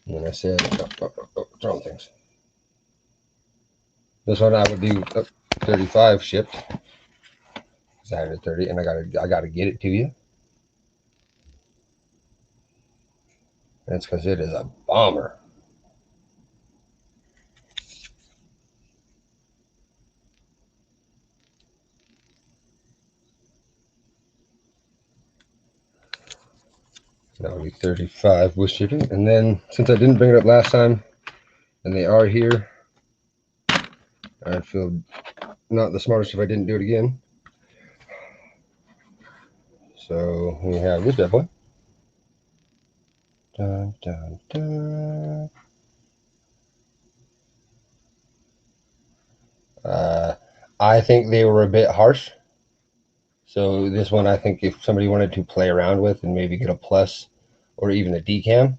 Speaker 5: And then I said, wrong things. This one I would do 35 shipped. I had it 30, and I gotta get it to you. And it's because it is a bomber. That would be 35 with shipping. And then since I didn't bring it up last time, and they are here, I'd feel not the smartest if I didn't do it again. So we have this bad boy. Dun, dun, dun. I think they were a bit harsh. So this one, I think if somebody wanted to play around with and maybe get a plus or even a decam,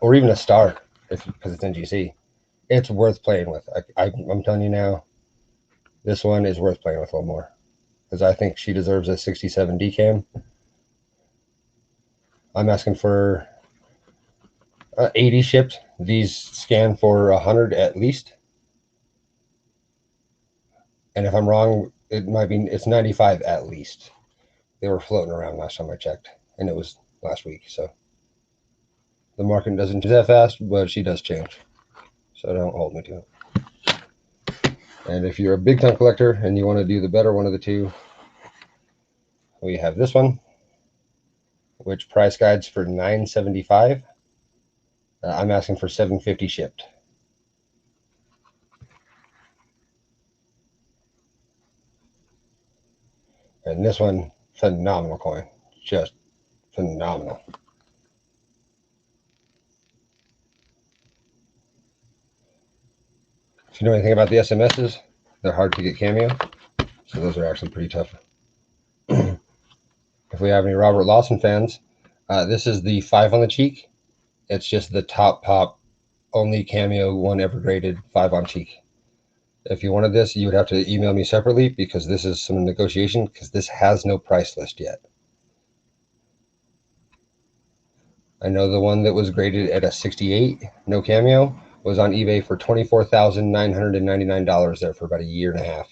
Speaker 5: or even a star, because it's NGC, it's worth playing with. I'm telling you now, this one is worth playing with a little more, because I think she deserves a 67 decam. I'm asking for 80 shipped. These scan for 100 at least. And if I'm wrong, it's 95 at least. They were floating around last time I checked, and it was last week. So the market doesn't change that fast, but she does change. So don't hold me to it. And if you're a big time collector and you want to do the better one of the two, we have this one, which price guides for $975. I'm asking for $750 shipped. And this one, phenomenal coin, just phenomenal. If you know anything about the SMSs, they're hard to get cameo, so those are actually pretty tough. If we have any Robert Lawson fans, this is the 5 on the cheek. It's just the top pop, only cameo one ever graded 5 on cheek. If you wanted this, you would have to email me separately, because this is some negotiation, because this has no price list yet. I know the one that was graded at a 68, no cameo, was on eBay for $24,999 there for about a year and a half.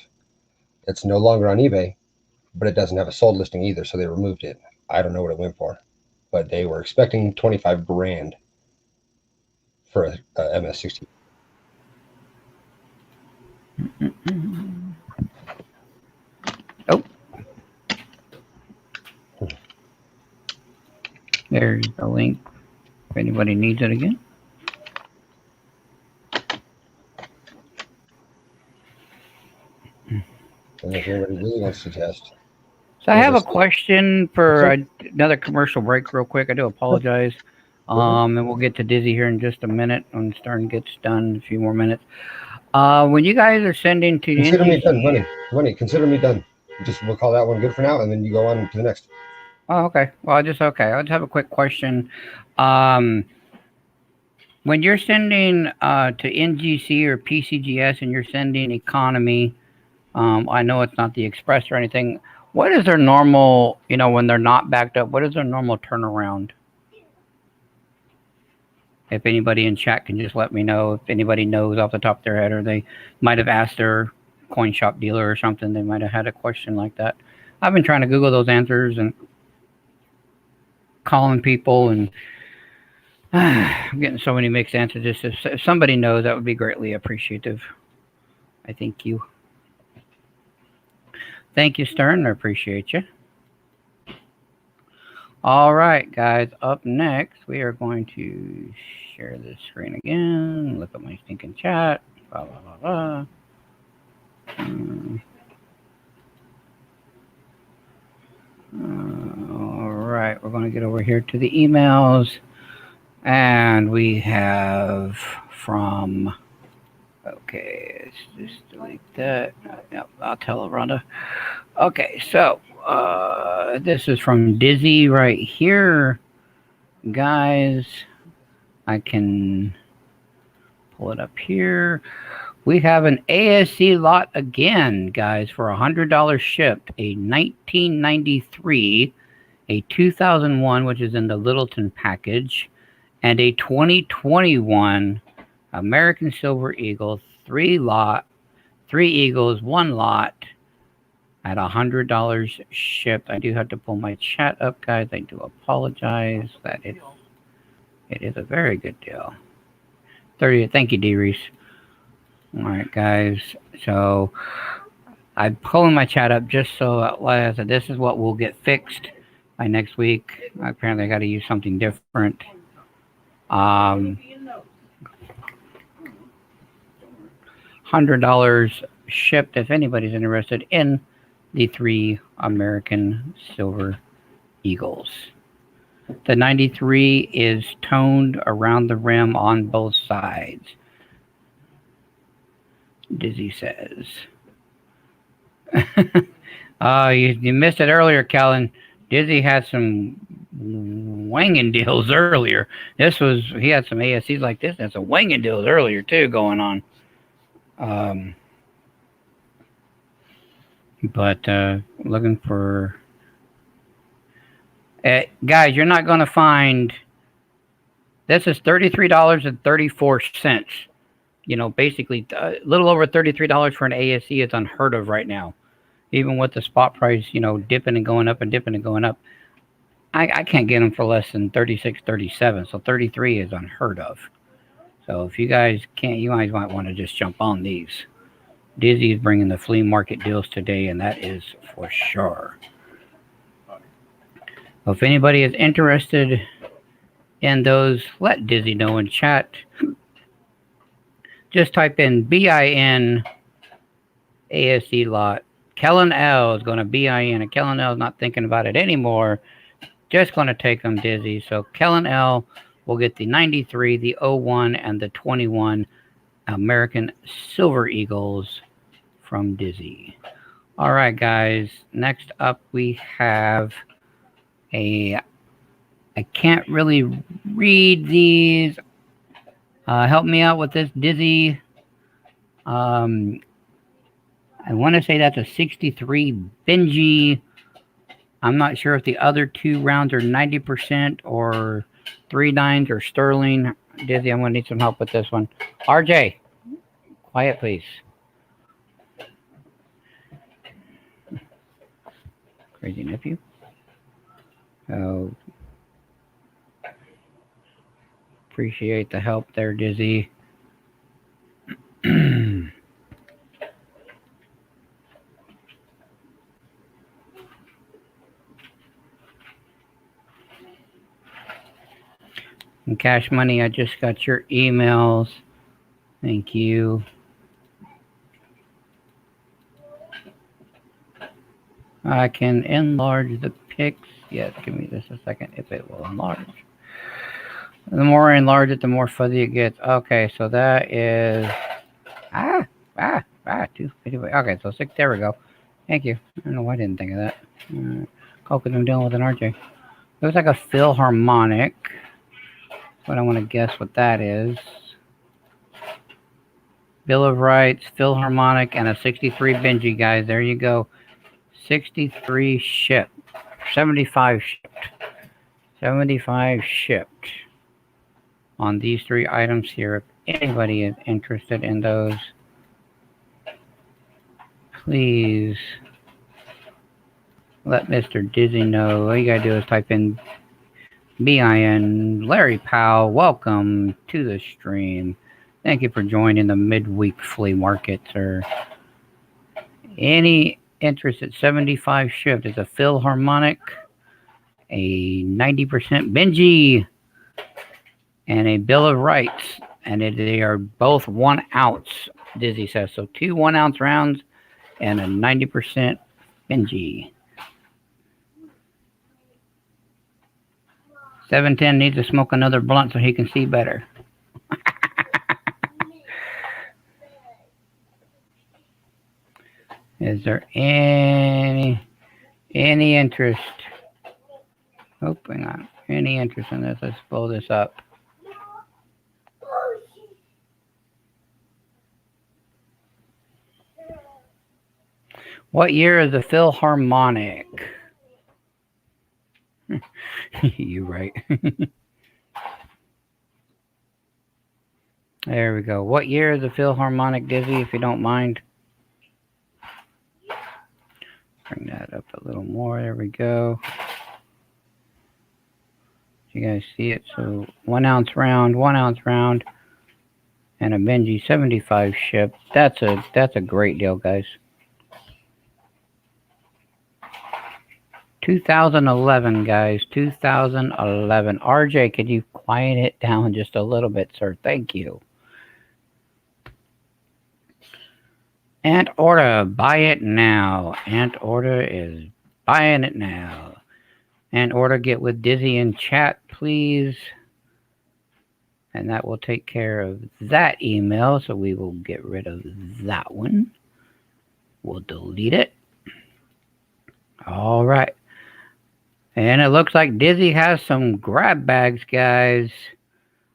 Speaker 5: It's no longer on eBay, but it doesn't have a sold listing either, so they removed it. I don't know what it went for, but they were expecting 25 grand for a MS-60.
Speaker 1: Oh. There's the link if anybody needs it again.
Speaker 5: And if anybody really wants to test.
Speaker 1: So I have a question for another commercial break real quick. I do apologize. And we'll get to Dizzy here in just a minute when Stern gets done, in a few more minutes. When you guys are sending to the
Speaker 5: Consider me done, money. Consider me done. We'll call that one good for now, and then you go on to the next.
Speaker 1: Oh, okay. Well, I'll just have a quick question. When you're sending to NGC or PCGS and you're sending economy, I know it's not the express or anything. What is their normal, when they're not backed up, what is their normal turnaround? If anybody in chat can just let me know, if anybody knows off the top of their head, or they might have asked their coin shop dealer or something, they might have had a question like that. I've been trying to Google those answers and calling people, and I'm getting so many mixed answers. Just if somebody knows, that would be greatly appreciative. I thank you. Thank you, Stern. I appreciate you. All right, guys. Up next, we are going to share this screen again. Look at my stinking chat. Blah, blah, blah, blah. All right, we're going to get over here to the emails. And we have from... Okay, let's just delete that. Yep, I'll tell Rhonda. Okay, so this is from Dizzy right here. Guys, I can pull it up here. We have an ASC lot again, guys, for $100 shipped. A 1993, a 2001, which is in the Littleton package, and a 2021 American Silver Eagle 3 eagles, 1 lot at $100 shipped. I do have to pull my chat up, guys. I do apologize. It is a very good deal. 30. Thank you, D. Reese. All right, guys. So I'm pulling my chat up just so, like I said, this is what will get fixed by next week. Apparently, I got to use something different. $100 shipped if anybody's interested in the 3 American Silver Eagles. The 93 is toned around the rim on both sides, Dizzy says. You missed it earlier, Kellen. Dizzy had some wanging deals earlier. He had some ASCs like this and some wanging deals earlier too going on. But looking for guys, you're not going to find. This is $33.34. You know, basically a little over $33 for an ASC is unheard of right now. Even with the spot price, you know, dipping and going up and dipping and going up. I can't get them for less than 36, 37. So 33 is unheard of. So if you guys can't, you guys might want to just jump on these. Dizzy is bringing the flea market deals today, and that is for sure. Well, if anybody is interested in those, let Dizzy know in chat. Just type in BIN ASC lot. Kellen L is going to BIN, and Kellen L is not thinking about it anymore. Just going to take them, Dizzy. So Kellen L will get the 93, the 01, and the 21 American Silver Eagles from Dizzy. All right, guys. Next up, we have I can't really read these. Help me out with this, Dizzy. I want to say that's a 63 Benji. I'm not sure if the other 2 rounds are 90% or 3 nines or Sterling. Dizzy, I'm going to need some help with this one. RJ, quiet, please. Crazy nephew. Oh, appreciate the help there, Dizzy. And Cash Money, I just got your emails. Thank you. I can enlarge the pics. Yes, give me just a second if it will enlarge. The more I enlarge it, the more fuzzy it gets. Okay, so that is 250. Okay, so 6. There we go. Thank you. I don't know why I didn't think of that. Because I'm dealing with an RJ. Looks like a Philharmonic. But I want to guess what that is. Bill of Rights, Philharmonic, and a 63 Benji, guys. There you go. 63 shipped. 75 shipped. 75 shipped on these 3 items here. If anybody is interested in those, please let Mr. Dizzy know. All you gotta do is type in BIN. Larry Powell, welcome to the stream. Thank you for joining the midweek flea market, sir. Any interest at 75 shift is a Philharmonic, a 90% Benji, and a Bill of Rights. And they are both 1 ounce, Dizzy says. So 2 1-ounce rounds and a 90% Benji. 710 needs to smoke another blunt so he can see better. Is there any interest? Oh, hang on. Any interest in this? Let's blow this up. What year is the Philharmonic? You right. There we go. What year is the Philharmonic Dizzy, if you don't mind? Bring that up a little more. There we go. You guys see it? So 1 ounce round, and a Benji 75 ship. That's a great deal, guys. 2011, guys. 2011. RJ, could you quiet it down just a little bit, sir? Thank you. Ant Order, buy it now. Ant Order is buying it now. Ant Order, get with Dizzy in chat, please. And that will take care of that email. So we will get rid of that one. We'll delete it. All right. And it looks like Dizzy has some grab bags, guys.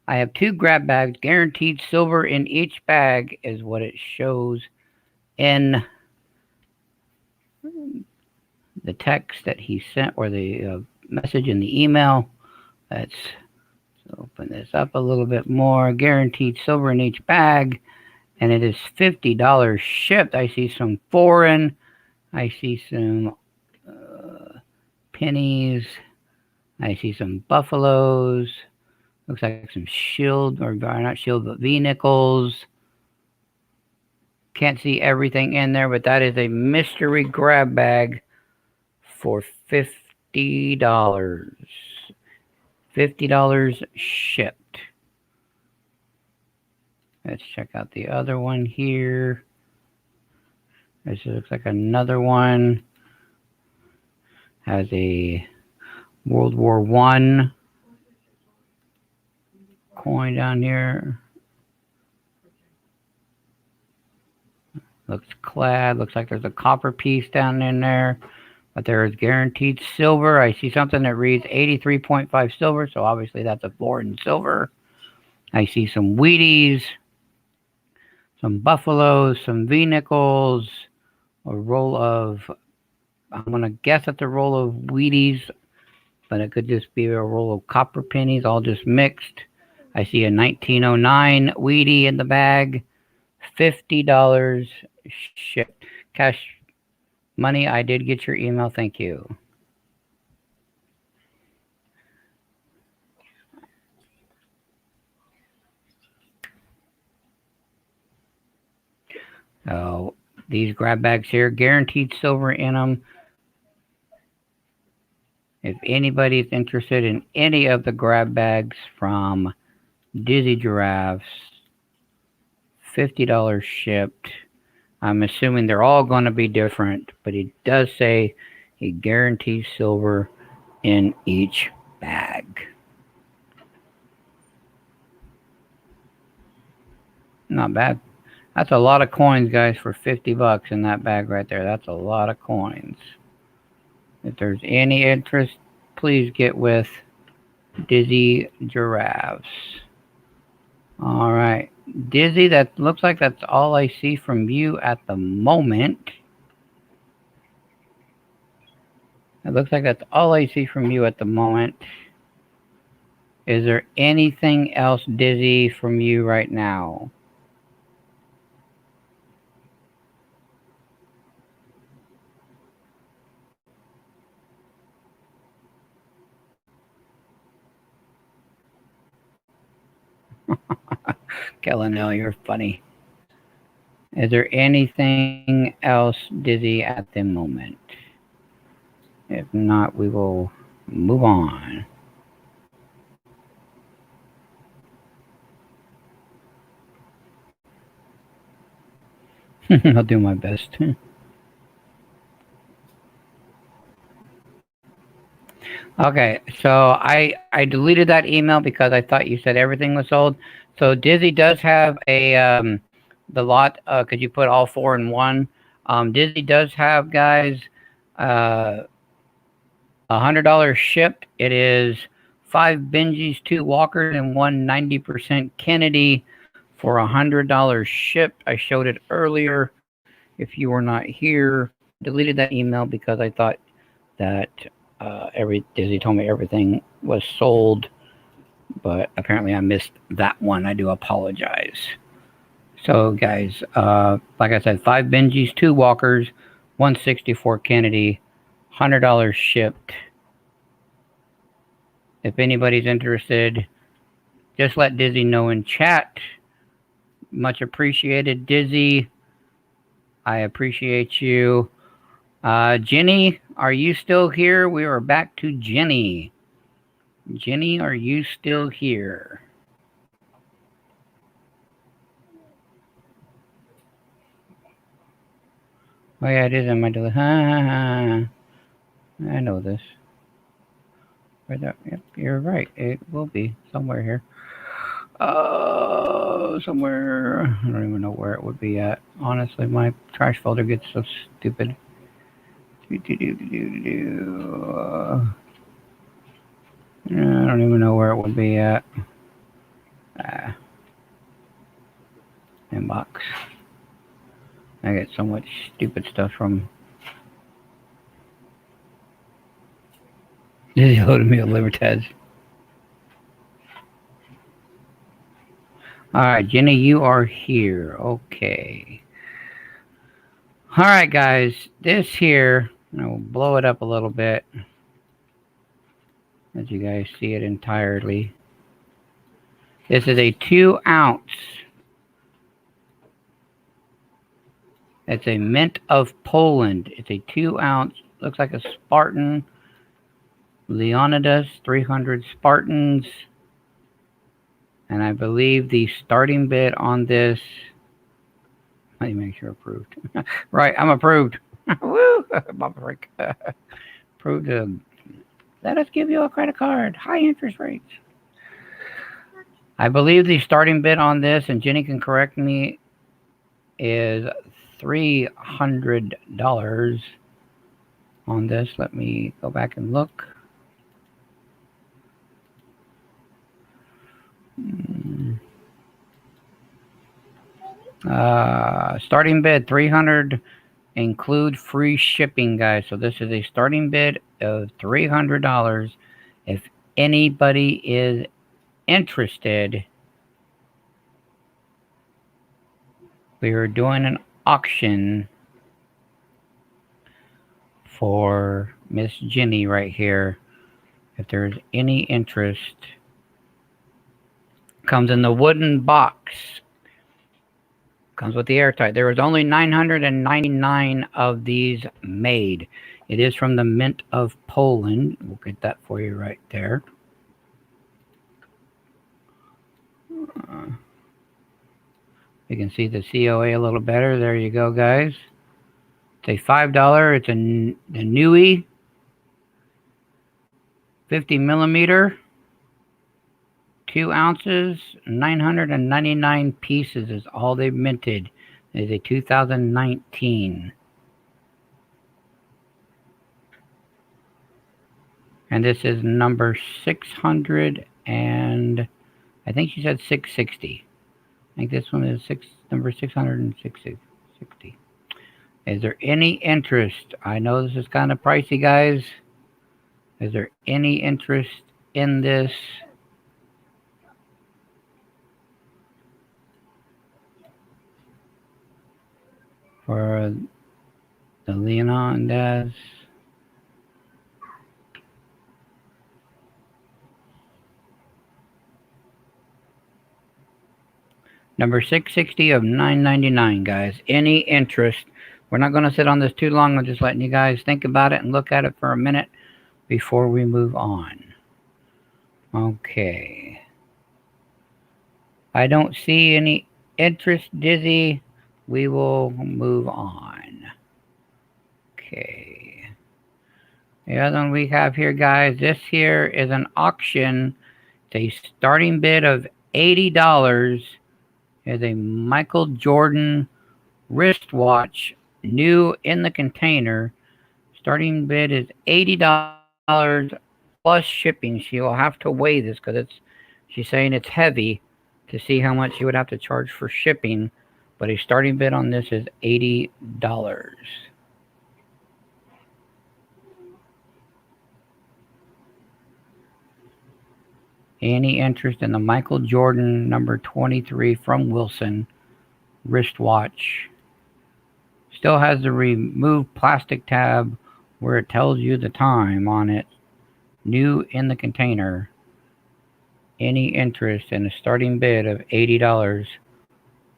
Speaker 1: I have 2 grab bags, guaranteed silver in each bag is what it shows in the text that he sent, or the message in the email. Let's open this up a little bit more. Guaranteed silver in each bag, and it is $50 shipped. I see some foreign. I see some pennies. I see some buffaloes. Looks like some shield, or not shield, but V-nickels. Can't see everything in there, but that is a mystery grab bag for $50. $50 shipped. Let's check out the other one here. This looks like another one. Has a World War I coin down here. Looks clad. Looks like there's a copper piece down in there. But there is guaranteed silver. I see something that reads 83.5 silver. So obviously that's a foreign silver. I see some Wheaties. Some buffaloes. Some V-nickels. A roll of... I'm going to guess it's a roll of Wheaties, but it could just be a roll of copper pennies, all just mixed. I see a 1909 Wheatie in the bag. $50 shipped. Cash money, I did get your email. Thank you. So these grab bags here, guaranteed silver in them. If anybody's interested in any of the grab bags from Dizzy Giraffes, $50 shipped. I'm assuming they're all going to be different, but it does say he guarantees silver in each bag. Not bad. That's a lot of coins, guys, for $50 in that bag right there. That's a lot of coins. If there's any interest, please get with Dizzy Giraffes. All right. Dizzy, that looks like that's all I see from you at the moment. It looks like that's all I see from you at the moment. Is there anything else, Dizzy, from you right now? Kellanell, you're funny. Is there anything else, Dizzy, at the moment? If not, we will move on. I'll do my best. Okay, so I deleted that email because I thought you said everything was sold. So Dizzy does have a the lot. Could you put all 4 in one? Dizzy does have, guys, $100 shipped. It is 5 Benjis, 2 Walkers, and 1 90% Kennedy for $100 shipped. I showed it earlier. If you were not here, deleted that email because I thought that Dizzy told me everything was sold but apparently I missed that one. I do apologize. So, guys, like I said, 5 Benjis, 2 Walkers, 164 Kennedy, $100 shipped. If anybody's interested, just let Dizzy know in chat. Much appreciated, Dizzy. I appreciate you. Jenny, are you still here? We are back to Jenny. Jenny, are you still here? Oh yeah, it is in my delete. I know this. Yep, you're right. It will be somewhere here. Somewhere. I don't even know where it would be at. Honestly, my trash folder gets so stupid. I don't even know where it would be at. Inbox. I get so much stupid stuff from. Did he load me a Libertad? Alright, Jenny, you are here. Okay. Alright, guys. This here, I will blow it up a little bit. Let you guys see it entirely. This is a 2 ounce. It's a Mint of Poland. It's a 2 ounce. Looks like a Spartan. Leonidas, 300 Spartans. And I believe the starting bid on this. Let me make sure approved. Right, I'm approved. Woo! Bob Frick. Approved. Let us give you a credit card. High interest rates. I believe the starting bid on this, and Jenny can correct me, is $300 on this. Let me go back and look. Starting bid $300, include free shipping, guys. So this is a starting bid of $300. If anybody is interested, we are doing an auction for Miss Jenny right here. If there's any interest, comes in the wooden box. Comes with the airtight. There was only 999 of these made. It is from the Mint of Poland. We'll get that for you right there. You can see the COA a little better. There you go, guys. It's a $5. It's a Nui 50 millimeter. 2 ounces, 999 pieces is all they've minted. It is a 2019. And this is number 600 and I think she said 660. I think this one is number 660. Is there any interest? I know this is kind of pricey, guys. Is there any interest in this? For the Leonidas. Number 660 of 999, guys. Any interest? We're not going to sit on this too long. I'm just letting you guys think about it and look at it for a minute before we move on. Okay. I don't see any interest, Dizzy. We will move on. Okay. The other one we have here, guys, this here is an auction. It's a starting bid of $80. Is a Michael Jordan wristwatch, new in the container. Starting bid is $80 plus shipping. She will have to weigh this because she's saying it's heavy to see how much she would have to charge for shipping. But a starting bid on this is $80. Any interest in the Michael Jordan number 23 from Wilson wristwatch? Still has the removed plastic tab where it tells you the time on it. New in the container. Any interest in a starting bid of $80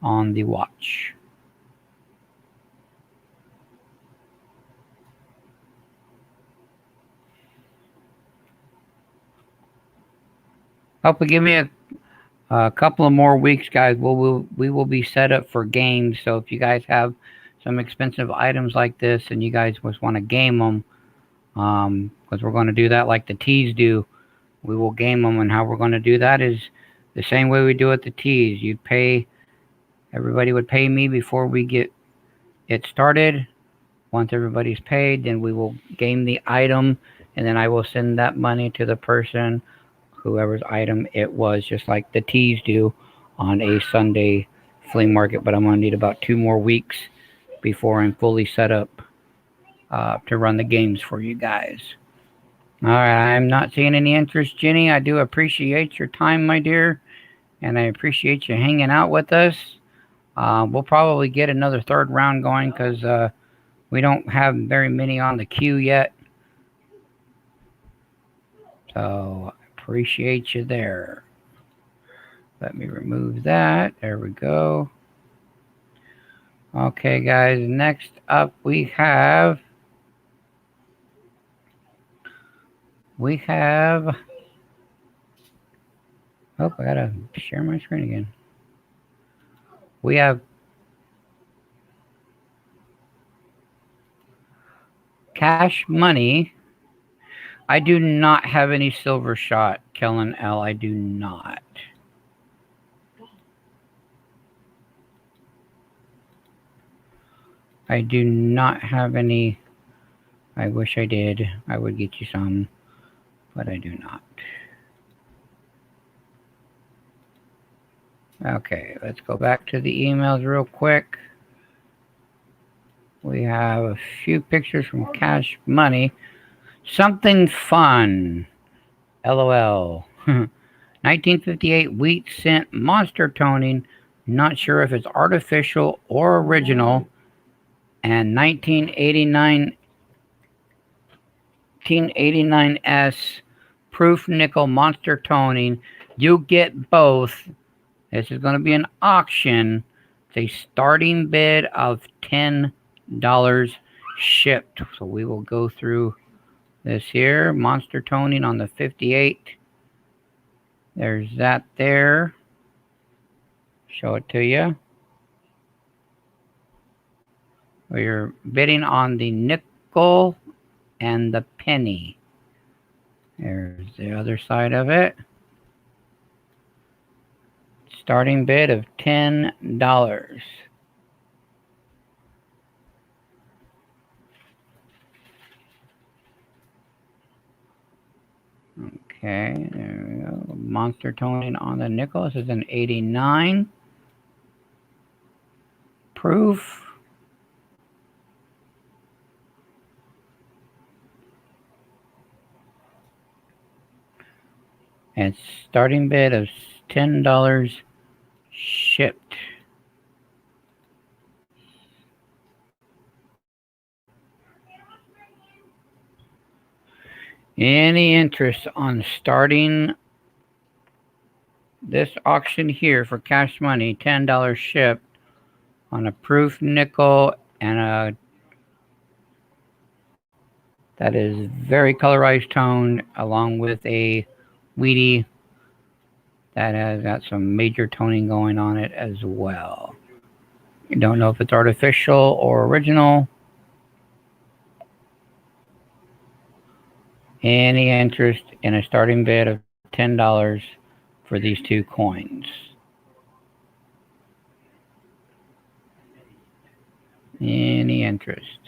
Speaker 1: on the watch? Hopefully, give me a couple of more weeks, guys. We will be set up for games. So if you guys have some expensive items like this and you guys just want to game them, because we're going to do that like the tees do, we will game them. And how we're going to do that is the same way we do at the tees. You'd pay, everybody would pay me before we get it started. Once everybody's paid, then we will game the item, and then I will send that money to the person, whoever's item it was, just like the tees do on a Sunday flea market. But I'm going to need about 2 more weeks before I'm fully set up to run the games for you guys. All right, I'm not seeing any interest, Jenny. I do appreciate your time, my dear, and I appreciate you hanging out with us. We'll probably get another third round going because we don't have very many on the queue yet. So appreciate you there. Let me remove that. There we go. Okay, guys. Next up we have oh, I gotta share my screen again. We have Cash Money. I do not have any silver shot, Kellen L. I do not. I do not have any. I wish I did. I would get you some, but I do not. Okay, let's go back to the emails real quick. We have a few pictures from Cash Money. Something fun. LOL. 1958 wheat cent monster toning. Not sure if it's artificial or original. And 1989S proof nickel monster toning. You get both. This is going to be an auction. It's a starting bid of $10 shipped. So we will go through this here. Monster toning on the 58. There's that there. Show it to you. We're bidding on the nickel and the penny. There's the other side of it. Starting bid of $10. Okay, there we go. Monster toning on the nickel. This is an 89 proof. And starting bid of $10 shipped. Any interest on starting this auction here for Cash Money, $10 shipped on a proof nickel and a that is very colorized tone, along with a wheatie that has got some major toning going on it as well. You don't know if it's artificial or original. Any interest in a starting bid of $10 for these 2 coins? Any interest?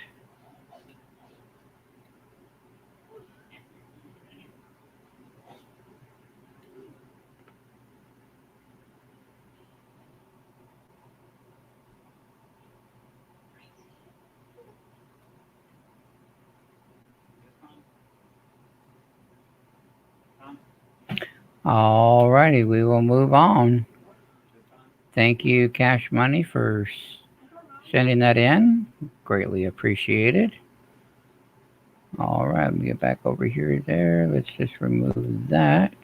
Speaker 1: Alrighty, we will move on. Thank you, Cash Money, for sending that in. Greatly appreciated. All right, let me get back over here. There, let's just remove that.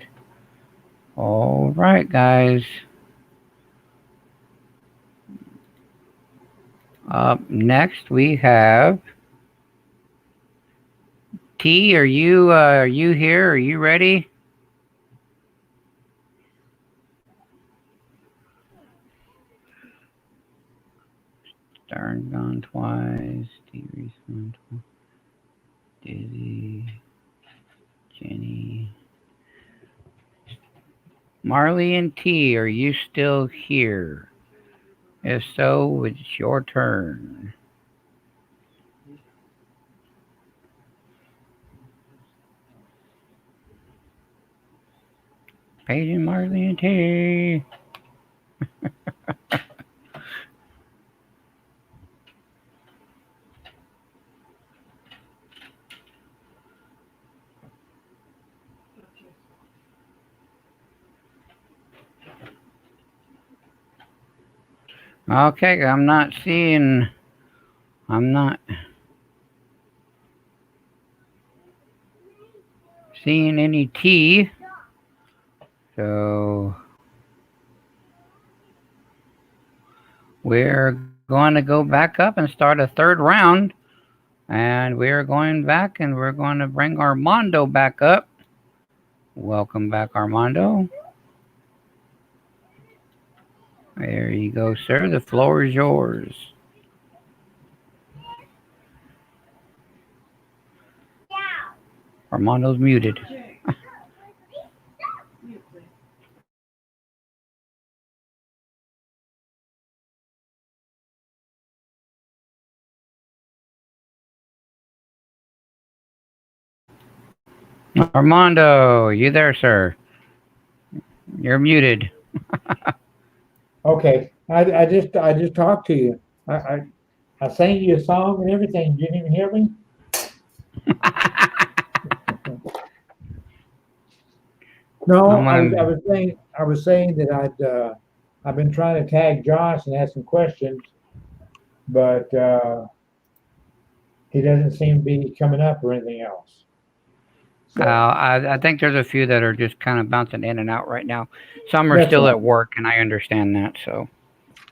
Speaker 1: All right, guys. Up next, we have T. Are you here? Are you ready? Darn gone twice. T respond twice. Dizzy. Jenny. Marley and T, are you still here? If so, it's your turn. Paging Marley and T. Okay, I'm not seeing any T. So we're going to go back up and start a third round. And we're going back and we're going to bring Armando back up. Welcome back, Armando. There you go, sir. The floor is yours. Armando's muted. Armando, you there, sir? You're muted.
Speaker 3: Okay, I just talked to you. I sang you a song and everything. You didn't even hear me? No, I was saying that I've been trying to tag Josh and ask some questions, but he doesn't seem to be coming up or anything else. So
Speaker 1: I think there's a few that are just kind of bouncing in and out right now. Some are
Speaker 3: that's
Speaker 1: still
Speaker 3: fine.
Speaker 1: at work, and I understand that. So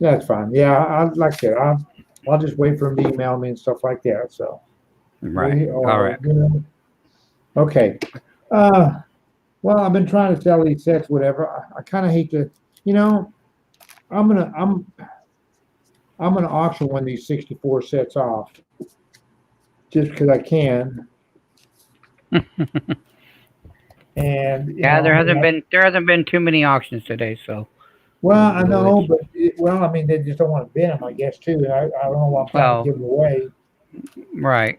Speaker 3: That's fine. Yeah, like I said, I'll just wait for him to email me and stuff like that. So
Speaker 1: right,
Speaker 3: we
Speaker 1: all
Speaker 3: are
Speaker 1: right.
Speaker 3: good. Okay. Well, I've been trying to sell these sets, whatever. I kind of hate to, you know, I'm gonna I'm I'm gonna auction one of these 64 sets off just because I can. And
Speaker 1: Yeah,
Speaker 3: I mean,
Speaker 1: there hasn't been too many auctions today, so
Speaker 3: well, I
Speaker 1: so
Speaker 3: know,
Speaker 1: it's
Speaker 3: but well, I mean, they just don't want to bid them, I guess, too. And I don't know why I'm trying to
Speaker 1: well,
Speaker 3: give them away.
Speaker 1: right.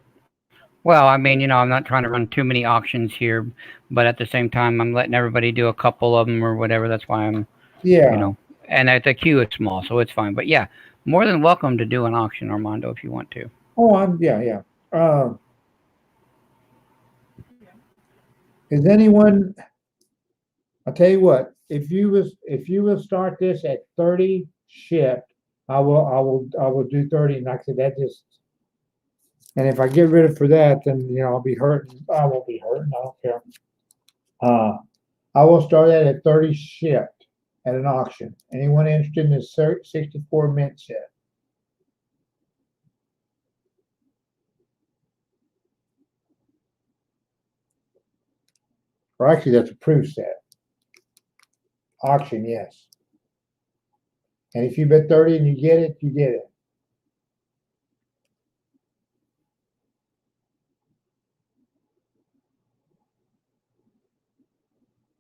Speaker 1: Well, I mean, I'm not trying to run too many auctions here, but at the same time, I'm letting everybody do a couple of them or whatever. That's why you
Speaker 3: Yeah.
Speaker 1: know, and the queue is small, so it's fine. But yeah, more than welcome to do an auction, Armando, if you want to.
Speaker 3: Oh, yeah. Is anyone? I'll tell you what. If you will start this at 30 shipped, I will do 30. And like I said, that just and if I get rid of for that, then I'll be hurting. I won't be hurting. I don't care. Uh, I will start that at 30 shipped at an auction. Anyone interested in this 64 mint set? Or actually, that's a proof set. Auction, yes. And if you bet 30 and you get it, you get it.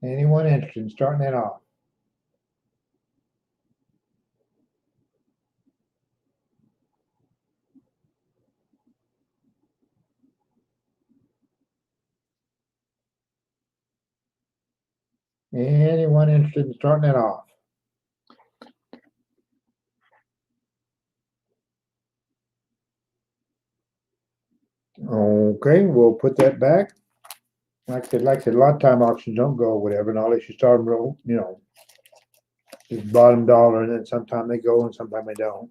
Speaker 3: Anyone interested in starting that off? Anyone interested in starting that off? Okay, we'll put that back. like I said, a lot of time auctions don't go or whatever, and unless you start them real, just bottom dollar, and then sometime they go and sometime they don't.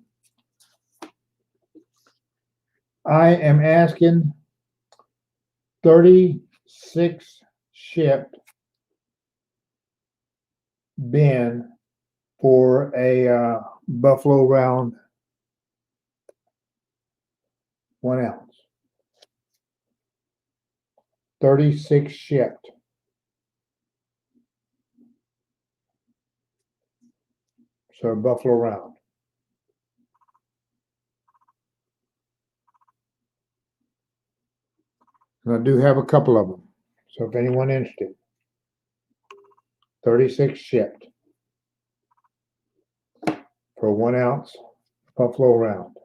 Speaker 3: I am asking 36 shipped bin for a buffalo round 1 ounce. 36 shipped. So a buffalo round. And I do have a couple of them. So if anyone interested, 36 shipped for 1 ounce buffalo round.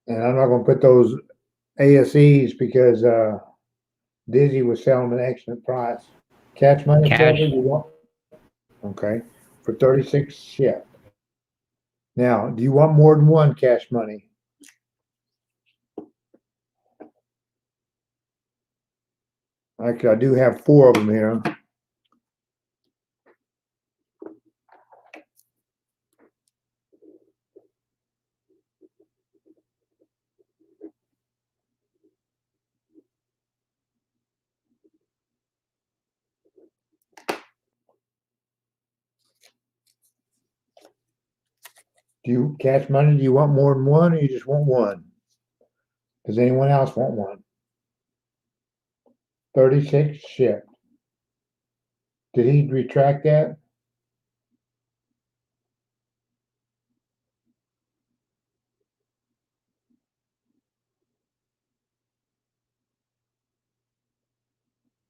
Speaker 3: And I'm not going to put those ASEs because Dizzy was selling an excellent price. Catch money,
Speaker 1: Cash.
Speaker 3: Shelby, you want? Okay, for 36 shipped. Now, do you want more than one cash money? I do have 4 of them here. Do you cash money? Do you want more than one, or you just want one? Does anyone else want one? 36 shipped. Did he retract that?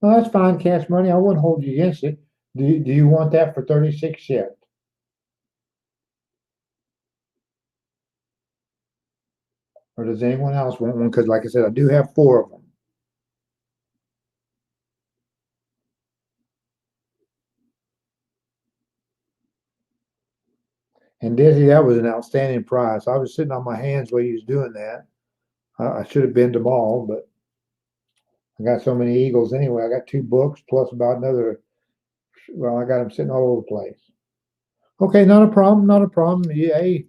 Speaker 3: Well, that's fine, cash money. I wouldn't hold you against it. Do you want that for 36 shipped? Or does anyone else want one? Because like I said, I do have 4 of them. And Dizzy, that was an outstanding price. I was sitting on my hands while he was doing that. I should have been to them all, but I got so many Eagles anyway. I got 2 books plus about another. Well, I got them sitting all over the place. Okay, not a problem, not a problem. Yeah, hey,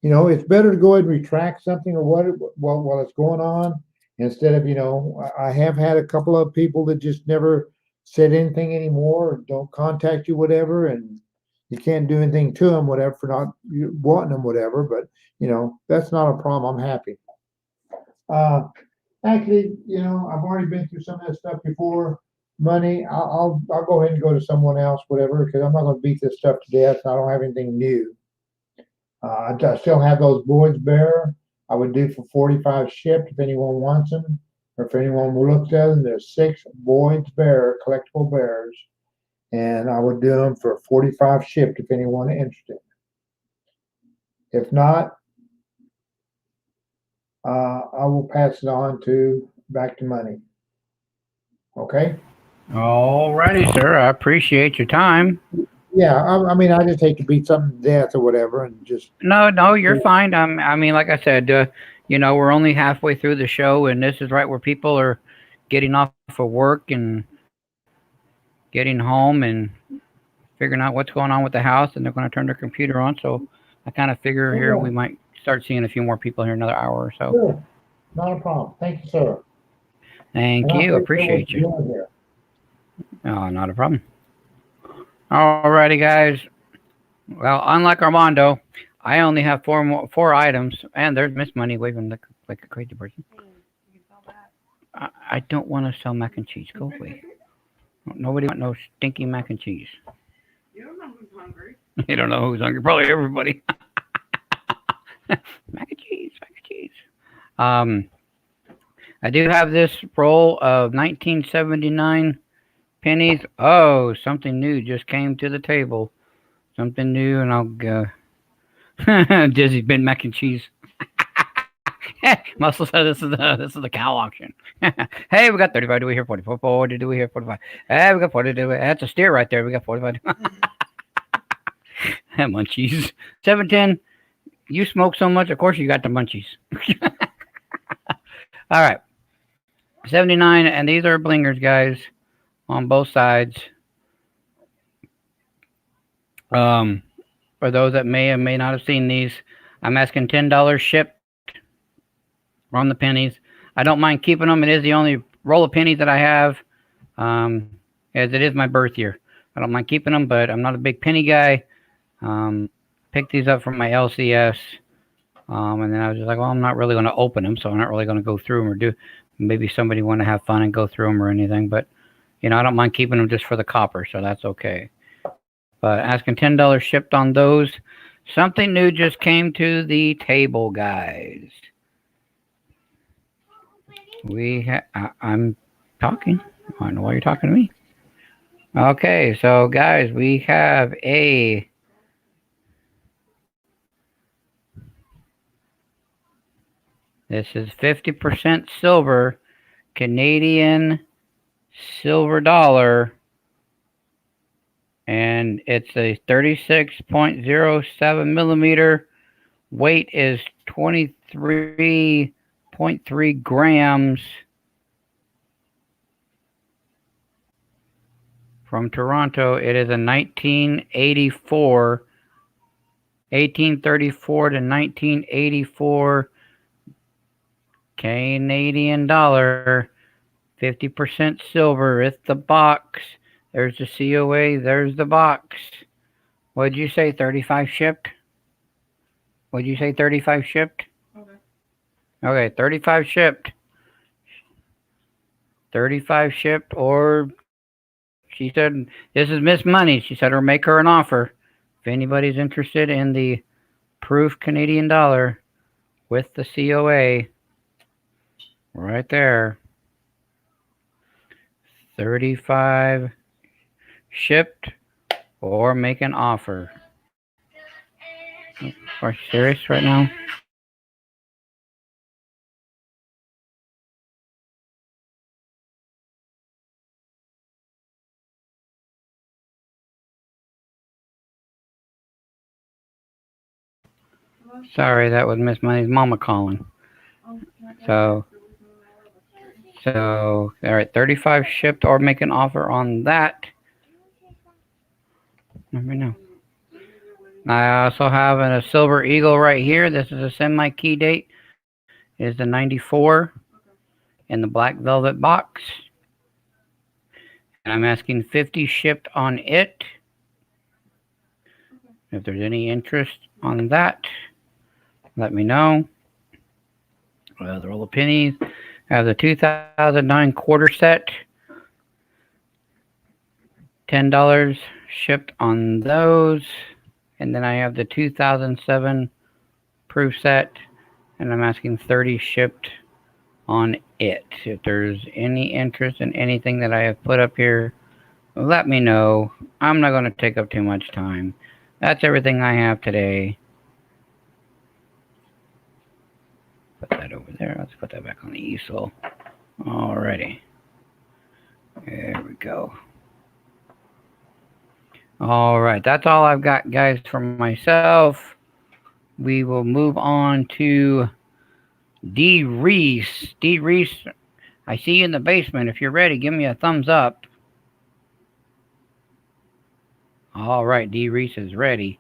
Speaker 3: it's better to go ahead and retract something or what while it's going on instead of, I have had a couple of people that just never said anything anymore or don't contact you, whatever, and you can't do anything to them, whatever, for not wanting them, whatever. But, that's not a problem. I'm happy. Actually, I've already been through some of that stuff before. Money, I'll go ahead and go to someone else, whatever, because I'm not going to beat this stuff to death. I don't have anything new. I still have those Boyd's Bear. I would do for 45 shipped if anyone wants them, or if anyone looks at them. There's 6 Boyd's Bear collectible bears, and I would do them for 45 shipped if anyone is interested. If not, I will pass it on back to money. Okay.
Speaker 1: All righty, sir. I appreciate your time.
Speaker 3: Yeah, I mean, I just hate to beat something to death or whatever, and just
Speaker 1: No, you're fine. I mean, like I said, we're only halfway through the show, and this is right where people are getting off of work and getting home and figuring out what's going on with the house, and they're going to turn their computer on. So I kind of figure here we might start seeing a few more people here in another hour or so.
Speaker 3: Sure. Not a problem. Thank you, sir.
Speaker 1: Thank you. Appreciate you. Oh, not a problem. All righty, guys. Well, unlike Armando, I only have 4 items, and there's Miss Money waving like a crazy person. I don't want to sell mac and cheese. Go away. Nobody want no stinky mac and cheese.
Speaker 7: You don't know who's hungry.
Speaker 1: You don't know who's hungry. Probably everybody. Mac and cheese. I do have this roll of 1979 pennies. Oh, something new just came to the table. Something new, and I'll go. Dizzy's been mac and cheese. Muscle said this is the cow auction. Hey, we got 35. Do we hear 44? 40? Do we hear 45? Hey, we got 40. That's a steer right there. We got 45. Munchies. 710. You smoke so much, of course you got the munchies. All right. 79, and these are blingers, guys, on both sides. For those that may or may not have seen these, I'm asking $10 shipped on the pennies. I don't mind keeping them. It is the only roll of pennies that I have, as it is my birth year. I don't mind keeping them, but I'm not a big penny guy. Picked these up from my LCS, and then I was just like, well, I'm not really going to open them, so I'm not really going to go through them or do. Maybe somebody want to have fun and go through them or anything, but I don't mind keeping them just for the copper, so that's okay. But asking $10 shipped on those. Something new just came to the table, guys. I'm talking. I don't know why you're talking to me. Okay, so guys, we have a this is 50% silver, Canadian silver dollar, and it's a 36.07 millimeter. Weight is 23.3 grams. From Toronto, it is a 1834 to 1984 Canadian dollar, 50% silver. It's the box. There's the COA. There's the box. What'd you say? 35 shipped? What'd you say? 35 shipped? Okay, 35 shipped. 35 shipped, or she said, this is Miss Money. She said, or make her an offer. If anybody's interested in the proof Canadian dollar with the COA, right there. 35 shipped, or make an offer. Are you serious right now? Sorry, that was Miss Money's mama calling. So, all right, 35 shipped, or make an offer on that. Let me know. I also have a Silver Eagle right here. This is a semi-key date. It is the 94 in the black velvet box. And I'm asking 50 shipped on it. If there's any interest on that, let me know. The roll of pennies. I have the 2009 quarter set. $10 shipped on those. And then I have the 2007 proof set. And I'm asking 30 shipped on it. If there's any interest in anything that I have put up here, let me know. I'm not going to take up too much time. That's everything I have today. Put that over there. Let's put that back on the easel. Alrighty. There we go. All right. That's all I've got, guys, for myself. We will move on to D. Reese. D. Reese, I see you in the basement. If you're ready, give me a thumbs up. All right. D. Reese is ready.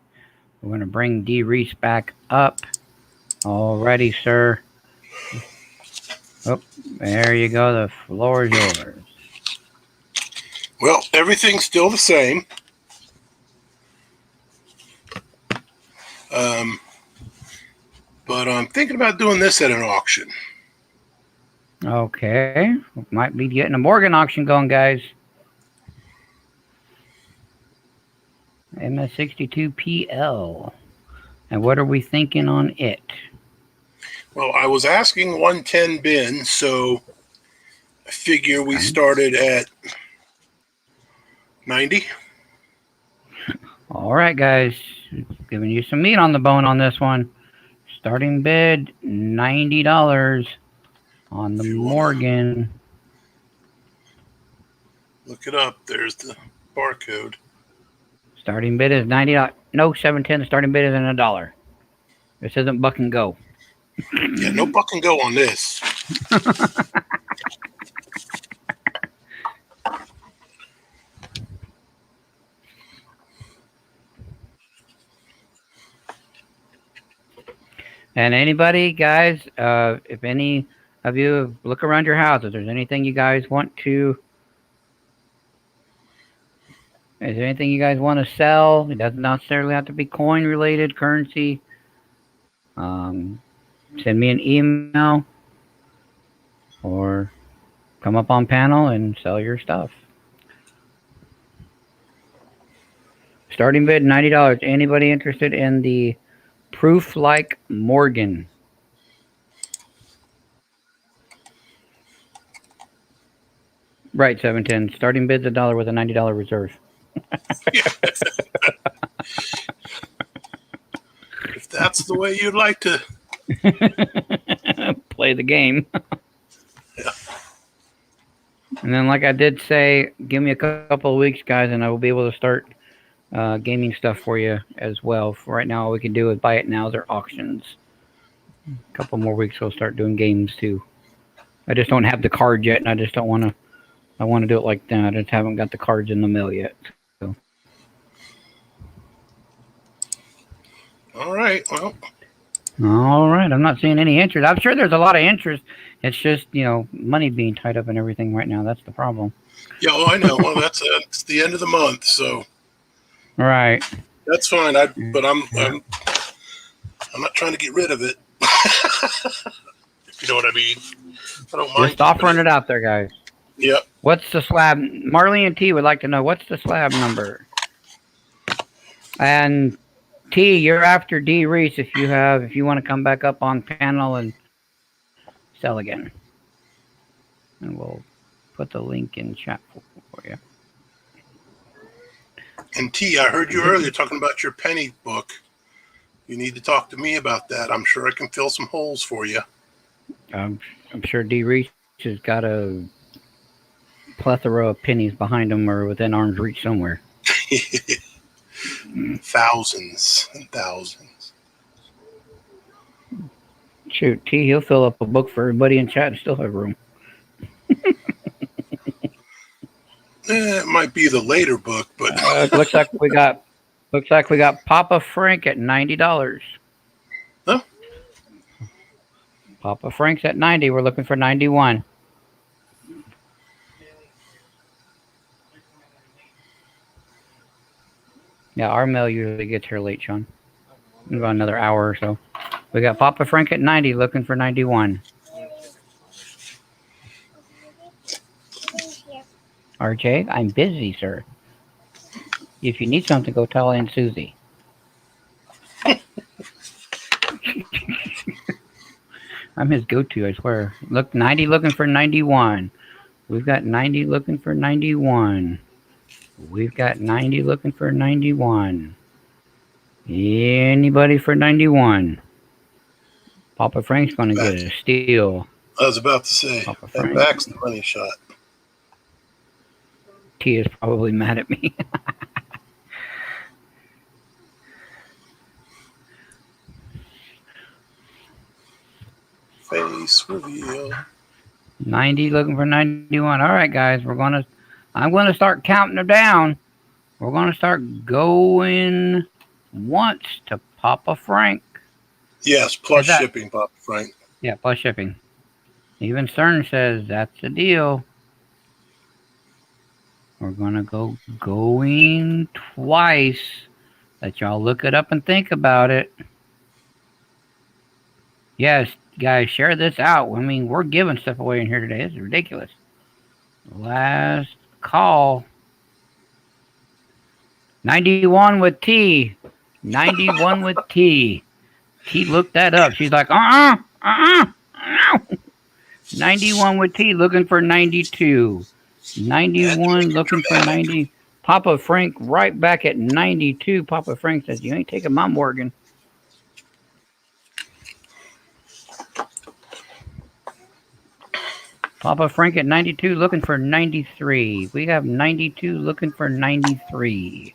Speaker 1: We're going to bring D. Reese back up. Alrighty, sir. Oh, there you go. The floor is yours.
Speaker 4: Well, everything's still the same. But I'm thinking about doing this at an auction.
Speaker 1: Okay. Might be getting a Morgan auction going, guys. MS62PL. And what are we thinking on it?
Speaker 4: Well, I was asking 110 bin, so I figure we started at 90.
Speaker 1: All right, guys. Giving you some meat on the bone on this one. Starting bid, $90 on the Morgan.
Speaker 4: Look it up. There's the barcode.
Speaker 1: Starting bid is $90. No, $710. The starting bid is $1. This isn't buck and go.
Speaker 4: Yeah, no buck and go on this.
Speaker 1: And anybody, guys, if any of you look around your house, if there's anything you guys want to, is there anything you guys want to sell? It doesn't necessarily have to be coin related, currency. Send me an email or come up on panel and sell your stuff. Starting bid $90. Anybody interested in the proof like Morgan? Right, 710. Starting bid's $1 with a $90 reserve.
Speaker 4: If that's the way you'd like to
Speaker 1: play the game.
Speaker 4: Yeah.
Speaker 1: And then, like I did say, give me a couple of weeks, guys, and I will be able to start gaming stuff for you as well. For right now, all we can do is buy it nows or auctions. A couple more weeks, we'll start doing games too. I just don't have the card yet, and I just don't want to. I want to do it like that. I just haven't got the cards in the mail yet. So.
Speaker 4: All right. Well.
Speaker 1: All right. I'm not seeing any interest. I'm sure there's a lot of interest. It's just, money being tied up in everything right now. That's the problem.
Speaker 4: Yeah, well, I know. Well, that's the end of the month, so.
Speaker 1: Right.
Speaker 4: That's fine. But I'm not trying to get rid of it. If you know what I mean. I don't mind.
Speaker 1: Just offering it out there, guys.
Speaker 4: Yep.
Speaker 1: What's the slab? Marley and T would like to know what's the slab number. And T, you're after D Reese if you want to come back up on panel and sell again. And we'll put the link in chat for you.
Speaker 4: And T, I heard you earlier talking about your penny book. You need to talk to me about that. I'm sure I can fill some holes for you. I'm
Speaker 1: sure D Reese has got a plethora of pennies behind him or within arm's reach somewhere.
Speaker 4: Thousands and thousands.
Speaker 1: Shoot, T, he'll fill up a book for everybody in chat and still have room.
Speaker 4: It might be the later book, but
Speaker 1: looks like we got Papa Frank at $90.
Speaker 4: Huh?
Speaker 1: Papa Frank's at 90. We're looking for 91. Yeah, our mail usually gets here late, Sean. About another hour or so. We got Papa Frank at 90, looking for 91. RJ, I'm busy, sir. If you need something, go tell Aunt Susie. I'm his go-to, I swear. Look, 90 looking for 91. We've got 90 looking for 91. We've got 90 looking for 91. Anybody for 91? Papa Frank's going to get a steal.
Speaker 4: I was about to say, that back's the money shot.
Speaker 1: T is probably mad at me.
Speaker 4: Face reveal.
Speaker 1: 90 looking for 91. All right, guys, I'm going to start counting them down. We're going to start going once to Papa Frank.
Speaker 4: Yes, plus shipping, Papa Frank.
Speaker 1: Yeah, plus shipping. Even Stern says that's the deal. We're going to going twice. Let y'all look it up and think about it. Yes, guys, share this out. I mean, we're giving stuff away in here today. This is ridiculous. Last call. 91 with T. 91 with T. T looked that up. She's like, no. 91 with T looking for 92. 91 looking for 90. Papa Frank right back at 92. Papa Frank says, you ain't taking my Morgan. Papa Frank at 92 looking for 93. We have 92 looking for 93.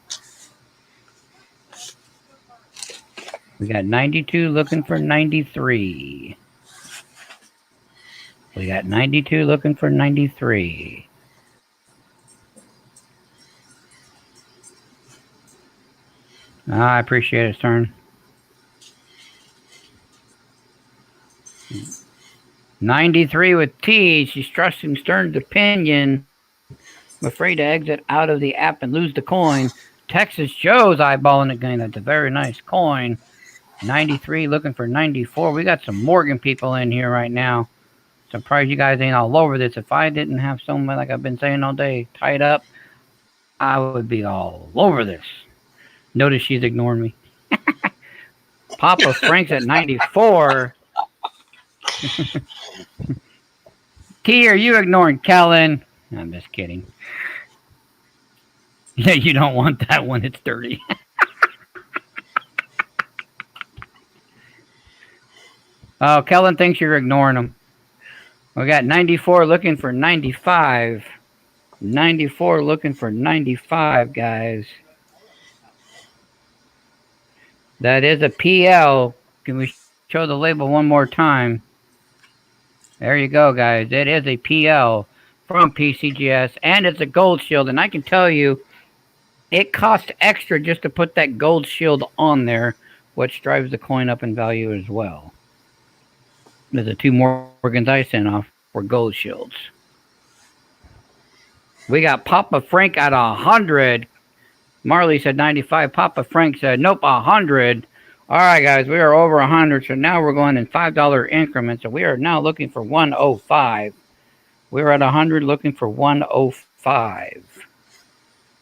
Speaker 1: We got 92 looking for 93. We got 92 looking for 93. I appreciate his turn. 93 with T. She's trusting Stern's opinion. I'm afraid to exit out of the app and lose the coin. Texas Joe's eyeballing again. That's a very nice coin. 93 looking for 94. We got some Morgan people in here right now. Surprised you guys ain't all over this. If I didn't have someone, like I've been saying all day, tied up, I would be all over this. Notice she's ignoring me. Papa Frank's at 94. T, are you ignoring Kellen? I'm just kidding. Yeah, you don't want that one. It's dirty. Oh, Kellen thinks you're ignoring him. We got 94 looking for 95. 94 looking for 95, guys. That is a PL. Can we show the label one more time? There you go, guys. It is a PL from PCGS, and it's a gold shield. And I can tell you, it costs extra just to put that gold shield on there, which drives the coin up in value as well. The two Morgans I sent off were gold shields. We got Papa Frank at 100. Marley said 95. Papa Frank said, nope, 100. All right, guys, we are over 100, so now we're going in $5 increments. So we are now looking for 105. We're at 100 looking for 105.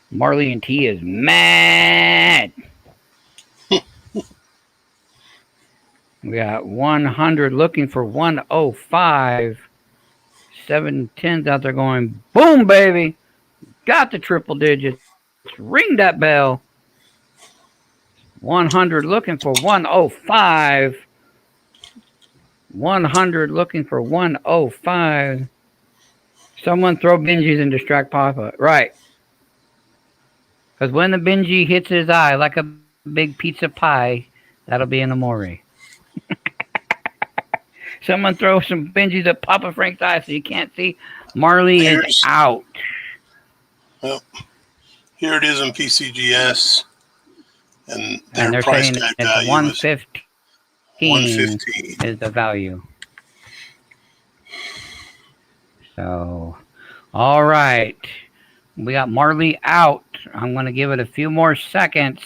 Speaker 1: Marley and T is mad. We got 100 looking for 105. 710s out there going, boom, baby. Got the triple digits. Ring that bell. 100 looking for 105. 100 looking for 105. Someone throw Benji's and distract Papa. Right. Because when the Benji hits his eye like a big pizza pie, that'll be in the Maury. Someone throw some Benjis at Papa Frank's eye so you can't see. Marley is out.
Speaker 4: Well, here it is in PCGS. And
Speaker 1: they're
Speaker 4: price
Speaker 1: saying
Speaker 4: tag
Speaker 1: it's
Speaker 4: value
Speaker 1: 115
Speaker 4: 115
Speaker 1: is the value. So, all right. We got Marley out. I'm going to give it a few more seconds.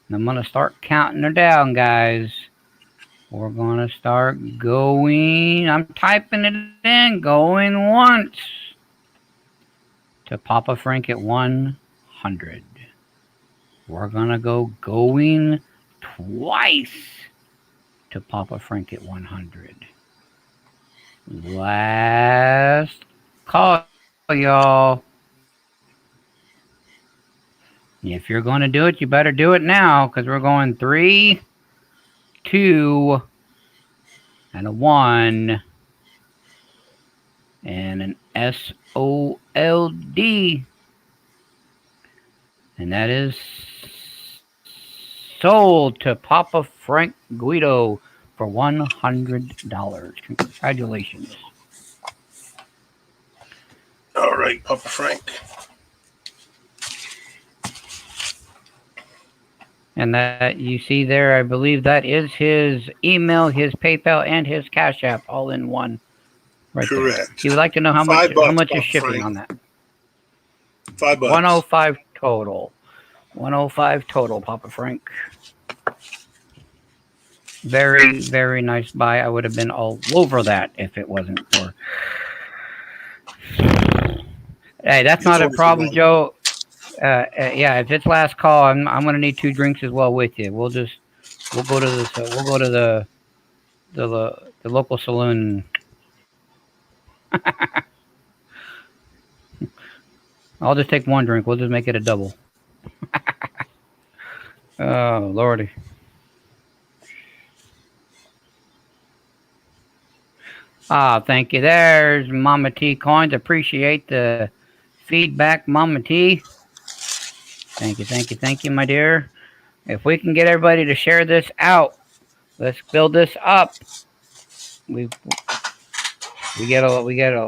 Speaker 1: And I'm going to start counting her down, guys. We're going to start going. I'm typing it in. Going once to Papa Frank at 100. We're going to go going twice to Papa Frank at 100. Last call, y'all. If you're going to do it, you better do it now, because we're going 3, 2, and a 1, and an SOLD. And that is sold to Papa Frank Guido for $100. Congratulations.
Speaker 4: All right, Papa Frank.
Speaker 1: And that you see there, I believe that is his email, his PayPal, and his Cash App all in one. Right.
Speaker 4: Correct.
Speaker 1: There. He would like to know how much is shipping on that.
Speaker 4: $5.
Speaker 1: 105 total. 105 total, Papa Frank. Very, very nice buy. I would have been all over that if it wasn't for. Hey, that's not a problem, Joe. Yeah, if it's last call, I'm gonna need 2 drinks as well with you. We'll go to this. We'll go to the local saloon. I'll just take 1 drink. We'll just make it a double. Oh Lordy. Thank you. There's Mama T coins. Appreciate the feedback, Mama T. Thank you, my dear. If we can get everybody to share this out, let's build this up. We get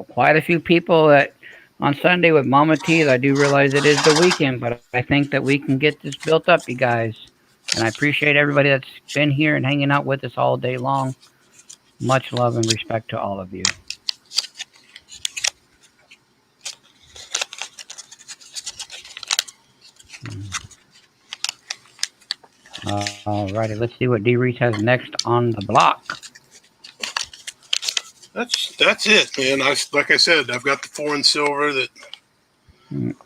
Speaker 1: quite a few people that on Sunday with Mama T's. I do realize it is the weekend, but I think that we can get this built up, you guys. And I appreciate everybody that's been here and hanging out with us all day long. Much love and respect to all of you. Alrighty, let's see what D Reese has next on the block.
Speaker 4: That's it, man. Like I said, I've got the 4 and silver that.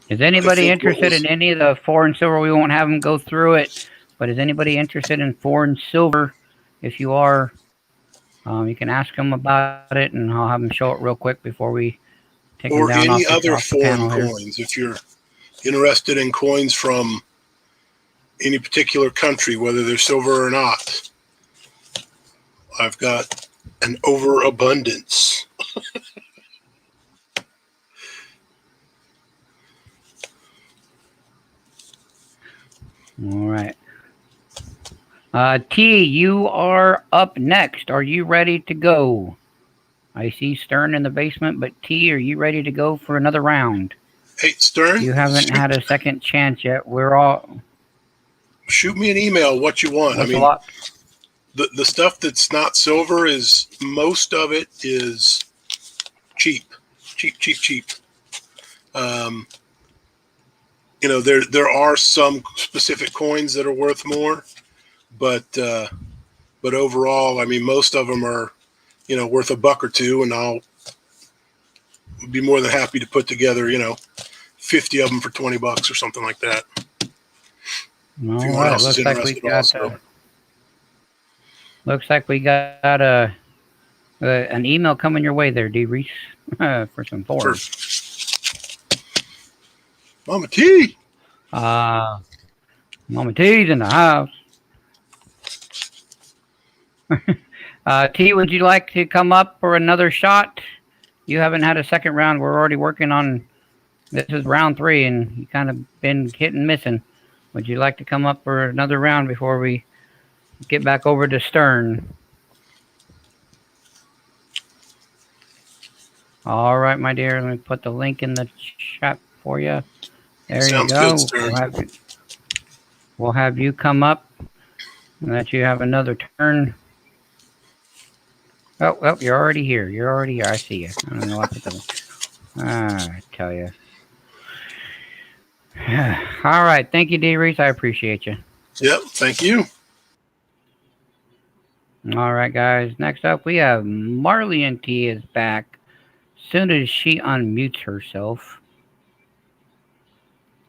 Speaker 1: Is anybody interested in any of the 4 and silver? We won't have them go through it, but is anybody interested in 4 and silver? If you are, you can ask them about it, and I'll have them show it real quick before we take them down
Speaker 4: Or any
Speaker 1: off
Speaker 4: other
Speaker 1: the panel
Speaker 4: foreign
Speaker 1: here.
Speaker 4: coins. If you're interested in coins from any particular country, whether they're silver or not, I've got an overabundance.
Speaker 1: All right. T, you are up next. Are you ready to go? I see Stern in the basement, but T, are you ready to go for another round?
Speaker 4: Hey, Stern?
Speaker 1: You haven't had a second chance yet. We're all...
Speaker 4: Shoot me an email what you want.
Speaker 1: What's a lot?
Speaker 4: The stuff that's not silver is, most of it is cheap. There are some specific coins that are worth more, but overall, I mean, most of them are, worth $1 or $2, and I'll be more than happy to put together, 50 of them for $20 or something like that.
Speaker 1: All right, looks like we got an email coming your way there, D. Reese, for some forms.
Speaker 4: Mama T.
Speaker 1: Mama T's in the house. T, would you like to come up for another shot? You haven't had a second round. We're already working on, this is round 3, and you kind of been hit and missing. Would you like to come up for another round before we get back over to Stern? All right, my dear. Let me put the link in the chat for you. There you go. We'll have you come up and that you have another turn. Oh, you're already here. I see you. I don't know what to do. I tell you. All right. Thank you, D. Reese. I appreciate you.
Speaker 4: Yep. Thank you.
Speaker 1: All right, guys. Next up, we have Marley and T is back. As soon as she unmutes herself,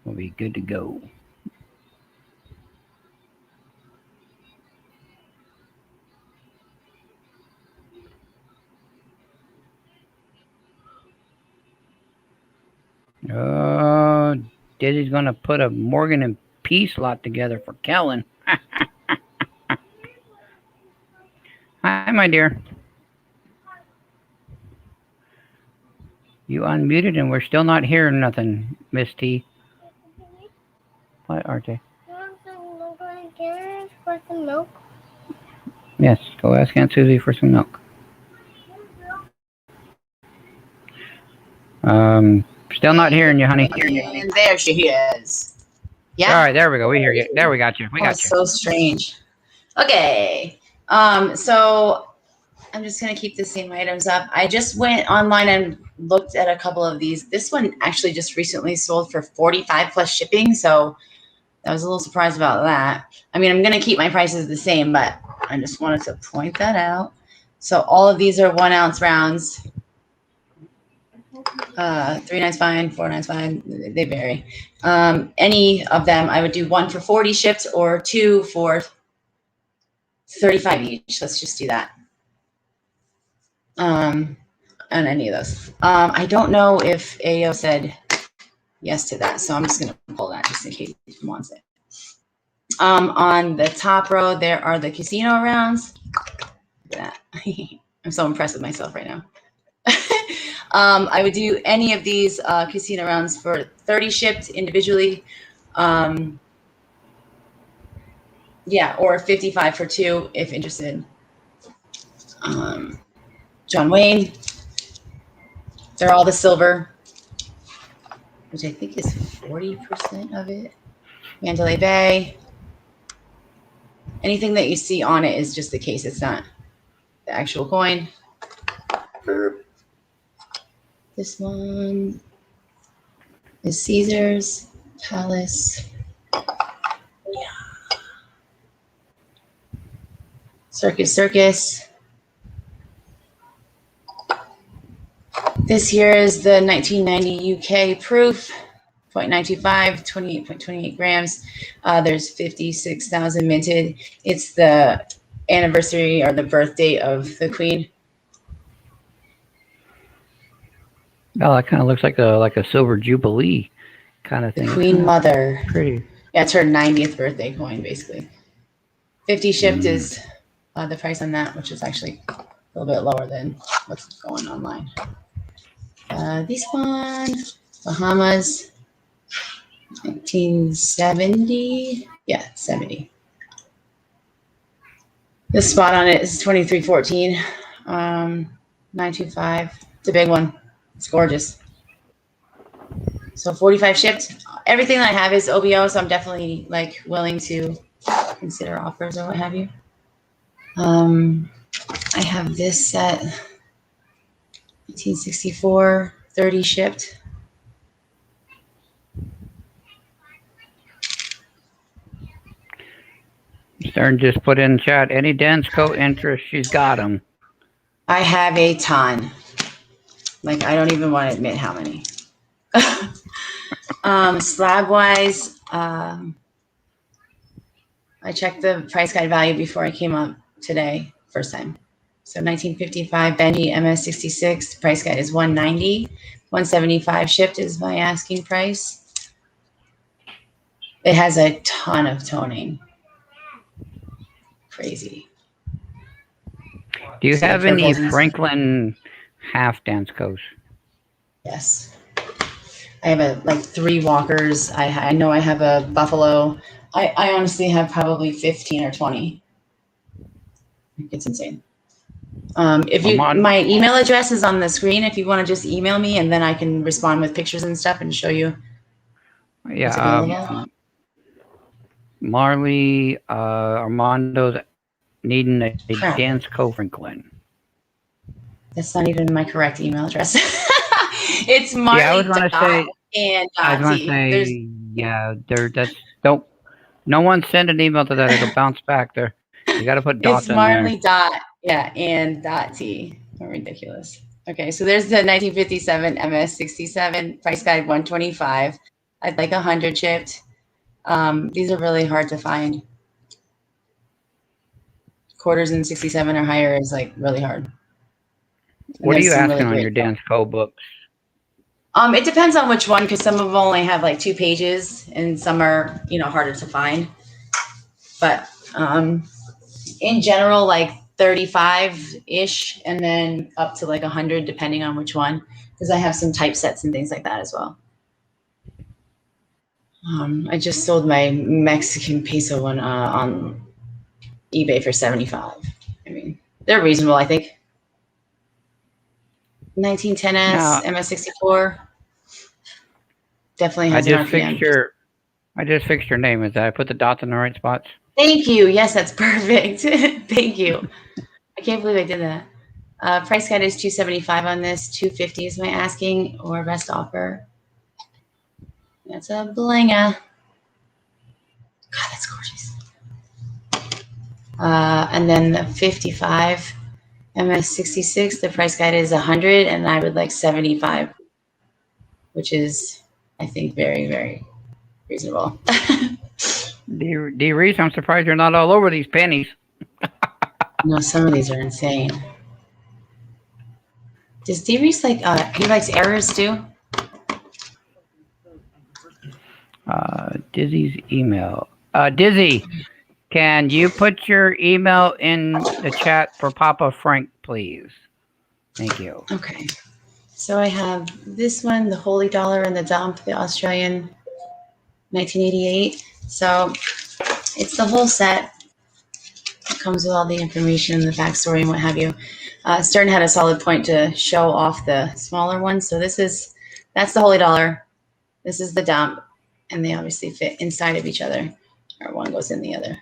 Speaker 1: we'll be good to go. Dizzy's going to put a Morgan and Peace lot together for Kellen. Hi, my dear. You unmuted and we're still not hearing nothing, Miss T. What, RJ?
Speaker 2: For some milk?
Speaker 1: Yes, go ask Aunt Susie for some milk. Still not hearing you, honey.
Speaker 6: And there she is. Yeah.
Speaker 1: All right, there we go. We hear you. There we got you. We got you.
Speaker 6: So strange. Okay. So I'm just gonna keep the same items up. I just went online and looked at a couple of these. This one actually just recently sold for 45 plus shipping, so I was a little surprised about that. I mean, I'm gonna keep my prices the same, but I just wanted to point that out. So all of these are 1 ounce rounds. 3 nights fine, 4 nights fine. They vary. Any of them, I would do 1 for 40 shipped or 2 for 35 each. Let's just do that. On any of those. I don't know if AO said yes to that, so I'm just gonna pull that just in case he wants it. On the top row, there are the casino rounds. Look at that. I'm so impressed with myself right now. I would do any of these casino rounds for 30 shipped individually. Yeah, or 55 for 2 if interested. John Wayne. They're all the silver, which I think is 40% of it. Mandalay Bay. Anything that you see on it is just the case. It's not the actual coin. This one is Caesar's Palace. Circus. This here is the 1990 UK proof, 0.925, 28.28 grams. There's 56,000 minted. It's the anniversary or the birth date of the Queen.
Speaker 1: Oh, that kind of looks like a silver jubilee kind of
Speaker 6: The
Speaker 1: thing.
Speaker 6: Queen Mother.
Speaker 1: Pretty.
Speaker 6: Yeah, it's her 90th birthday coin, basically. 50 shipped is the price on that, which is actually a little bit lower than what's going online. This one, Bahamas, 1970. Yeah, 70. The spot on it is 2314, 925. It's a big one. It's gorgeous. So 45 shipped. Everything that I have is OBO, so I'm definitely like willing to consider offers or what have you. I have this set, 1964, 30 shipped.
Speaker 1: Stern just put in chat, any Dansko interest, she's got them.
Speaker 6: I have a ton. Like, I don't even want to admit how many. Slab wise, I checked the price guide value before I came up today, first time. So 1955 Benji MS66, price guide is 190. 175 shipped is my asking price. It has a ton of toning. Crazy.
Speaker 1: Do you
Speaker 6: So
Speaker 1: have
Speaker 6: the
Speaker 1: any
Speaker 6: purples and-
Speaker 1: Franklin half Danskos?
Speaker 6: Yes. I have like 3 walkers. I know I have a buffalo. I honestly have probably 15 or 20. It's insane. If you, my email address is on the screen. If you want to just email me, and then I can respond with pictures and stuff and show you.
Speaker 1: Yeah. Marley Armando's needing a Dansko Franklin.
Speaker 6: That's not even my correct email address. It's Marley.
Speaker 1: Yeah, I was gonna say.
Speaker 6: And
Speaker 1: I was gonna say. Yeah, that's don't. No one send an email to that. It'll bounce back there. You got to put dots in there.
Speaker 6: It's Marley and .t. Oh, ridiculous. Okay, so there's the 1957 MS67, price guide 125. I'd like 100 shipped. These are really hard to find. Quarters in 67 or higher is like really hard.
Speaker 1: What are you asking on your Dansko books?
Speaker 6: It depends on which one, because some of them only have like 2 pages, and some are, harder to find. But in general, like 35-ish, and then up to like 100, depending on which one, because I have some typesets and things like that as well. I just sold my Mexican peso one on eBay for 75. I mean, they're reasonable, I think. 1910s MS64 definitely has an RPM.
Speaker 1: I just fixed your name. Is that I put the dots in the right spots?
Speaker 6: Thank you. Yes, that's perfect. Thank you. I can't believe I did that. Price guide is 275 on this. 250 is my asking or best offer. That's a blinger. God, that's gorgeous. And then the 55 MS66, the price guide is 100, and I would like 75, which is, I think, very, very reasonable.
Speaker 1: D-Reese, I'm surprised you're not all over these pennies.
Speaker 6: No, some of these are insane. Does D-Reese like, he likes errors too?
Speaker 1: Dizzy's email. Dizzy, can you put your email in the chat for Papa Frank, please? Thank you.
Speaker 6: Okay. So I have this one, the Holy Dollar and the Dump, the Australian 1988. So It's the whole set. It comes with all the information, the backstory, and what have you. Stern had a solid point to show off the smaller ones. So that's the Holy Dollar. This is the dump, and they obviously fit inside of each other, or one goes in the other.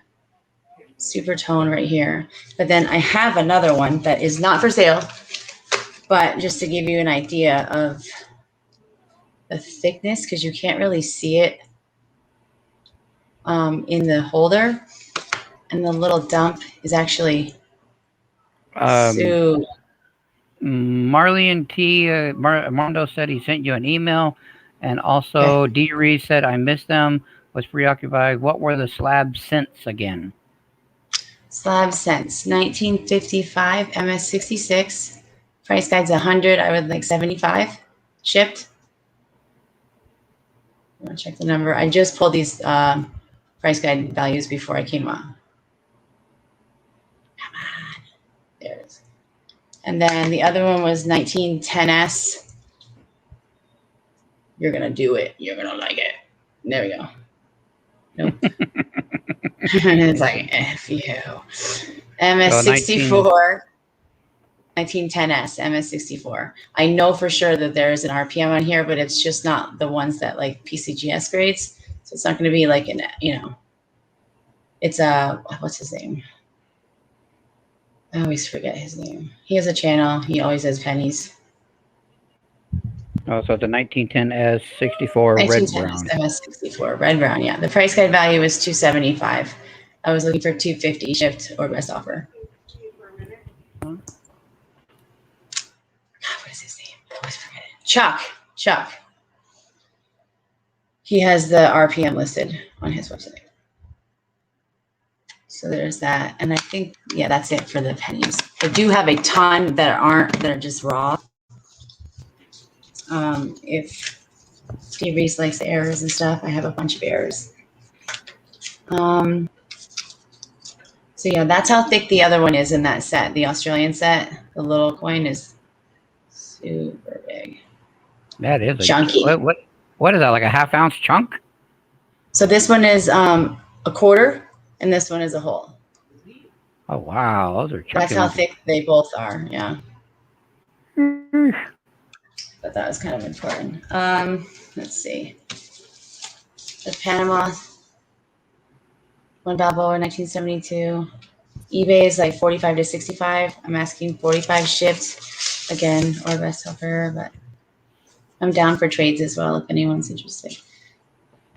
Speaker 6: Super tone right here. But then I have another one that is not for sale, but just to give you an idea of the thickness, because you can't really see it in the holder. And the little dump is actually so.
Speaker 1: Marlene T. Mondo said he sent you an email, and also D. Reed said I missed them. Was preoccupied. What were the slab cents again?
Speaker 6: Slab cents, 1955 MS66. Price guide's 100. I would like 75 shipped. I'm gonna check the number. I just pulled these price guide values before I came on. Come on. There it is. And then the other one was 1910S. You're going to do it. You're going to like it. There we go. Nope. It's like, F you. MS64. 1910S, MS64. I know for sure that there's an RPM on here, but it's just not the ones that like PCGS grades. So it's not going to be like it's what's his name? I always forget his name. He has a channel. He always has pennies.
Speaker 1: Oh, so it's a 1910 S64 red brown.
Speaker 6: MS64 red brown. Yeah, the price guide value is $275. I was looking for $250 shipped or best offer. God, what is his name? I always forget it. Chuck. He has the RPM listed on his website. So there's that. And I think, yeah, that's it for the pennies. I do have a ton that are just raw. If Steve Reese likes the errors and stuff, I have a bunch of errors. So yeah, that's how thick the other one is in that set. The Australian set, the little coin is super big.
Speaker 1: That is
Speaker 6: chunky.
Speaker 1: What is that, like a half-ounce chunk?
Speaker 6: So this one is a quarter, and this one is a whole.
Speaker 1: Oh, wow. Those are chunky.
Speaker 6: That's how thick they both are, yeah. But that was kind of important. Let's see. The Panama, one Balboa, 1972. eBay is like 45 to 65. I'm asking 45 shipped again, or best offer, but I'm down for trades as well if anyone's interested.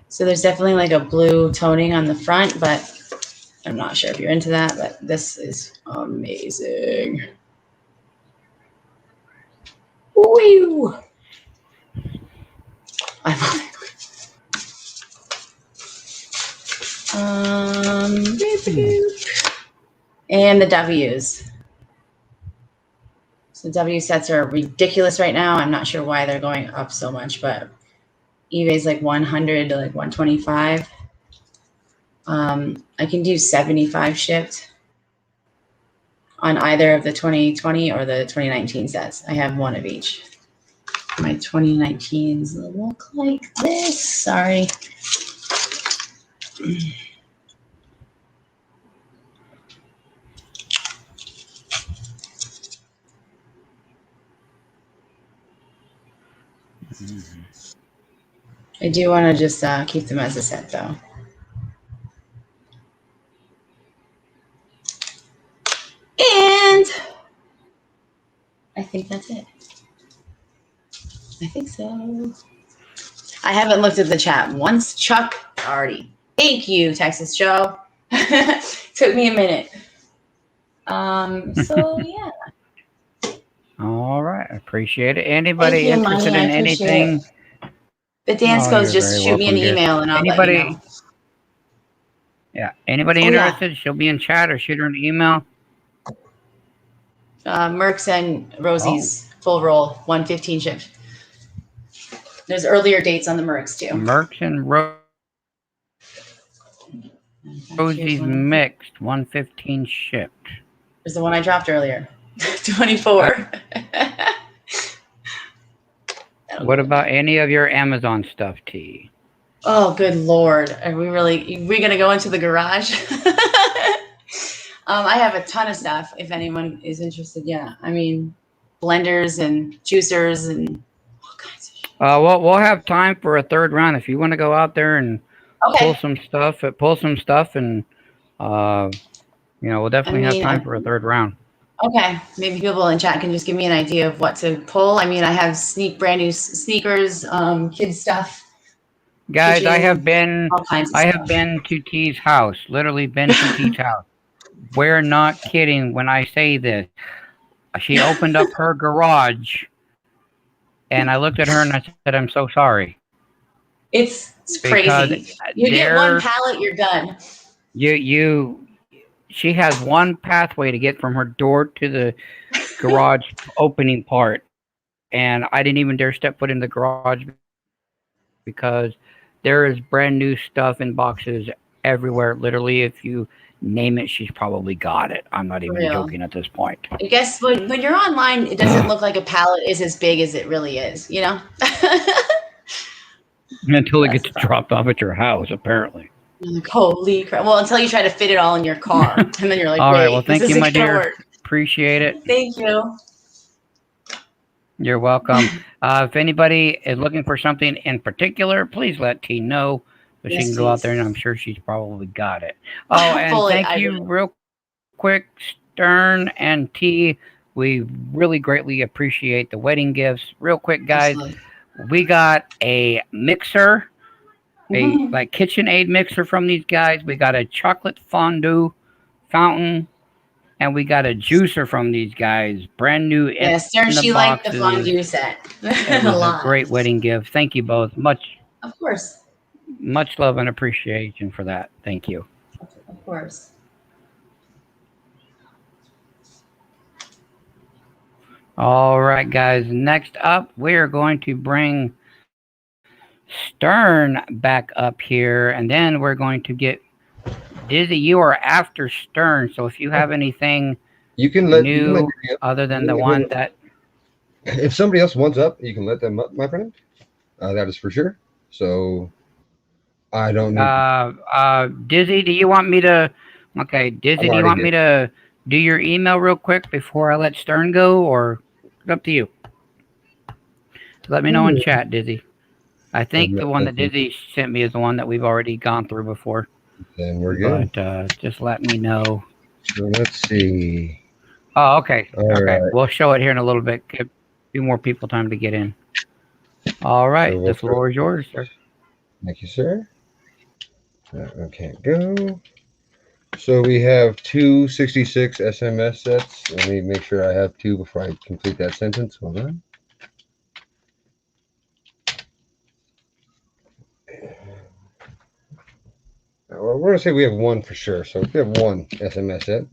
Speaker 6: So there's definitely like a blue toning on the front, but I'm not sure if you're into that, but this is amazing. Woo! I love it. And the W's. So W sets are ridiculous right now. I'm not sure why they're going up so much, but eBay's like 100 to like 125. I can do 75 shipped on either of the 2020 or the 2019 sets. I have one of each. My 2019s look like this. Sorry. I do want to just keep them as a set, though. And I think that's it. I think so. I haven't looked at the chat once. Chuck already. Thank you, Texas Joe. Took me a minute. So yeah.
Speaker 1: All right, appreciate it. Anybody interested in anything?
Speaker 6: The dance codes, just shoot me an email and I'll let you know.
Speaker 1: Yeah, anybody interested? Yeah. She'll be in chat or shoot her an email.
Speaker 6: Merck's and Rosie's full roll, 115 shipped. There's earlier dates on the Merck's too.
Speaker 1: Merck's and Rosie's mixed, 115 shipped.
Speaker 6: There's the one I dropped earlier, 24.
Speaker 1: What about any of your Amazon stuff, T?
Speaker 6: Oh, good Lord. Are we going to go into the garage? I have a ton of stuff if anyone is interested. Yeah. I mean, blenders and juicers and all kinds of shit.
Speaker 1: We'll have time for a third round if you want to go out there and pull
Speaker 6: Okay.
Speaker 1: some stuff. And we'll definitely have time for a third round.
Speaker 6: Okay. Maybe people in chat can just give me an idea of what to pull. I mean, I have brand new sneakers, kids stuff.
Speaker 1: Guys,
Speaker 6: kitchen,
Speaker 1: I have been
Speaker 6: all kinds of
Speaker 1: I
Speaker 6: stuff.
Speaker 1: have been to T's house. Literally been to T's house. We're not kidding when I say this. She opened up her garage, and I looked at her and I said, "I'm so sorry."
Speaker 6: It's
Speaker 1: Because
Speaker 6: crazy. You get one pallet, you're done.
Speaker 1: She has one pathway to get from her door to the garage opening part, and I didn't even dare step foot in the garage because there is brand new stuff in boxes everywhere. Literally, if you name it, she's probably got it. I'm not even joking at this point.
Speaker 6: I guess when you're online, it doesn't look like a pallet is as big as it really is, you know?
Speaker 1: Until it gets dropped off at your house, apparently.
Speaker 6: Like, holy crap. Well, until you try to fit it all in your car. And then you're like,
Speaker 1: all
Speaker 6: wait,
Speaker 1: right, well, thank
Speaker 6: this
Speaker 1: you,
Speaker 6: isn't
Speaker 1: my
Speaker 6: gonna
Speaker 1: dear.
Speaker 6: work.
Speaker 1: Appreciate it.
Speaker 6: Thank you.
Speaker 1: You're welcome. If anybody is looking for something in particular, please let T know so she can go out there, and I'm sure she's probably got it. Oh, and thank you real quick, Stern and T. We really greatly appreciate the wedding gifts. Real quick, guys, we got a mixer, a like KitchenAid mixer from these guys. We got a chocolate fondue fountain. And we got a juicer from these guys, brand new.
Speaker 6: Yeah, Stern, she liked the fondue set.
Speaker 1: It was a great wedding gift. Thank you both.
Speaker 6: Of course.
Speaker 1: Much love and appreciation for that. Thank you.
Speaker 6: Of course.
Speaker 1: All right, guys. Next up, we are going to bring Stern back up here, and then we're going to get Dizzy. You are after Stern, so if you have anything new other than the one that...
Speaker 5: If somebody else wants up, you can let them up, my friend. That is for sure. So I don't know.
Speaker 1: Dizzy, do you want me to... Okay, Dizzy, do you want me to do your email real quick before I let Stern go, or it's up to you? Let me know in chat, Dizzy. I think the one that Dizzy sent me is the one that we've already gone through before.
Speaker 5: Then we're good.
Speaker 1: But just let me know.
Speaker 5: So let's see.
Speaker 1: Oh, okay. Okay.
Speaker 5: Right.
Speaker 1: We'll show it here in a little bit. Give a few more people time to get in. All right. So the floor is yours, sir.
Speaker 5: Thank you, sir. That one can't go. So we have 266 SMS sets. Let me make sure I have two before I complete that sentence. Hold on. Well, we're going to say we have one for sure. So if we have one SMS set,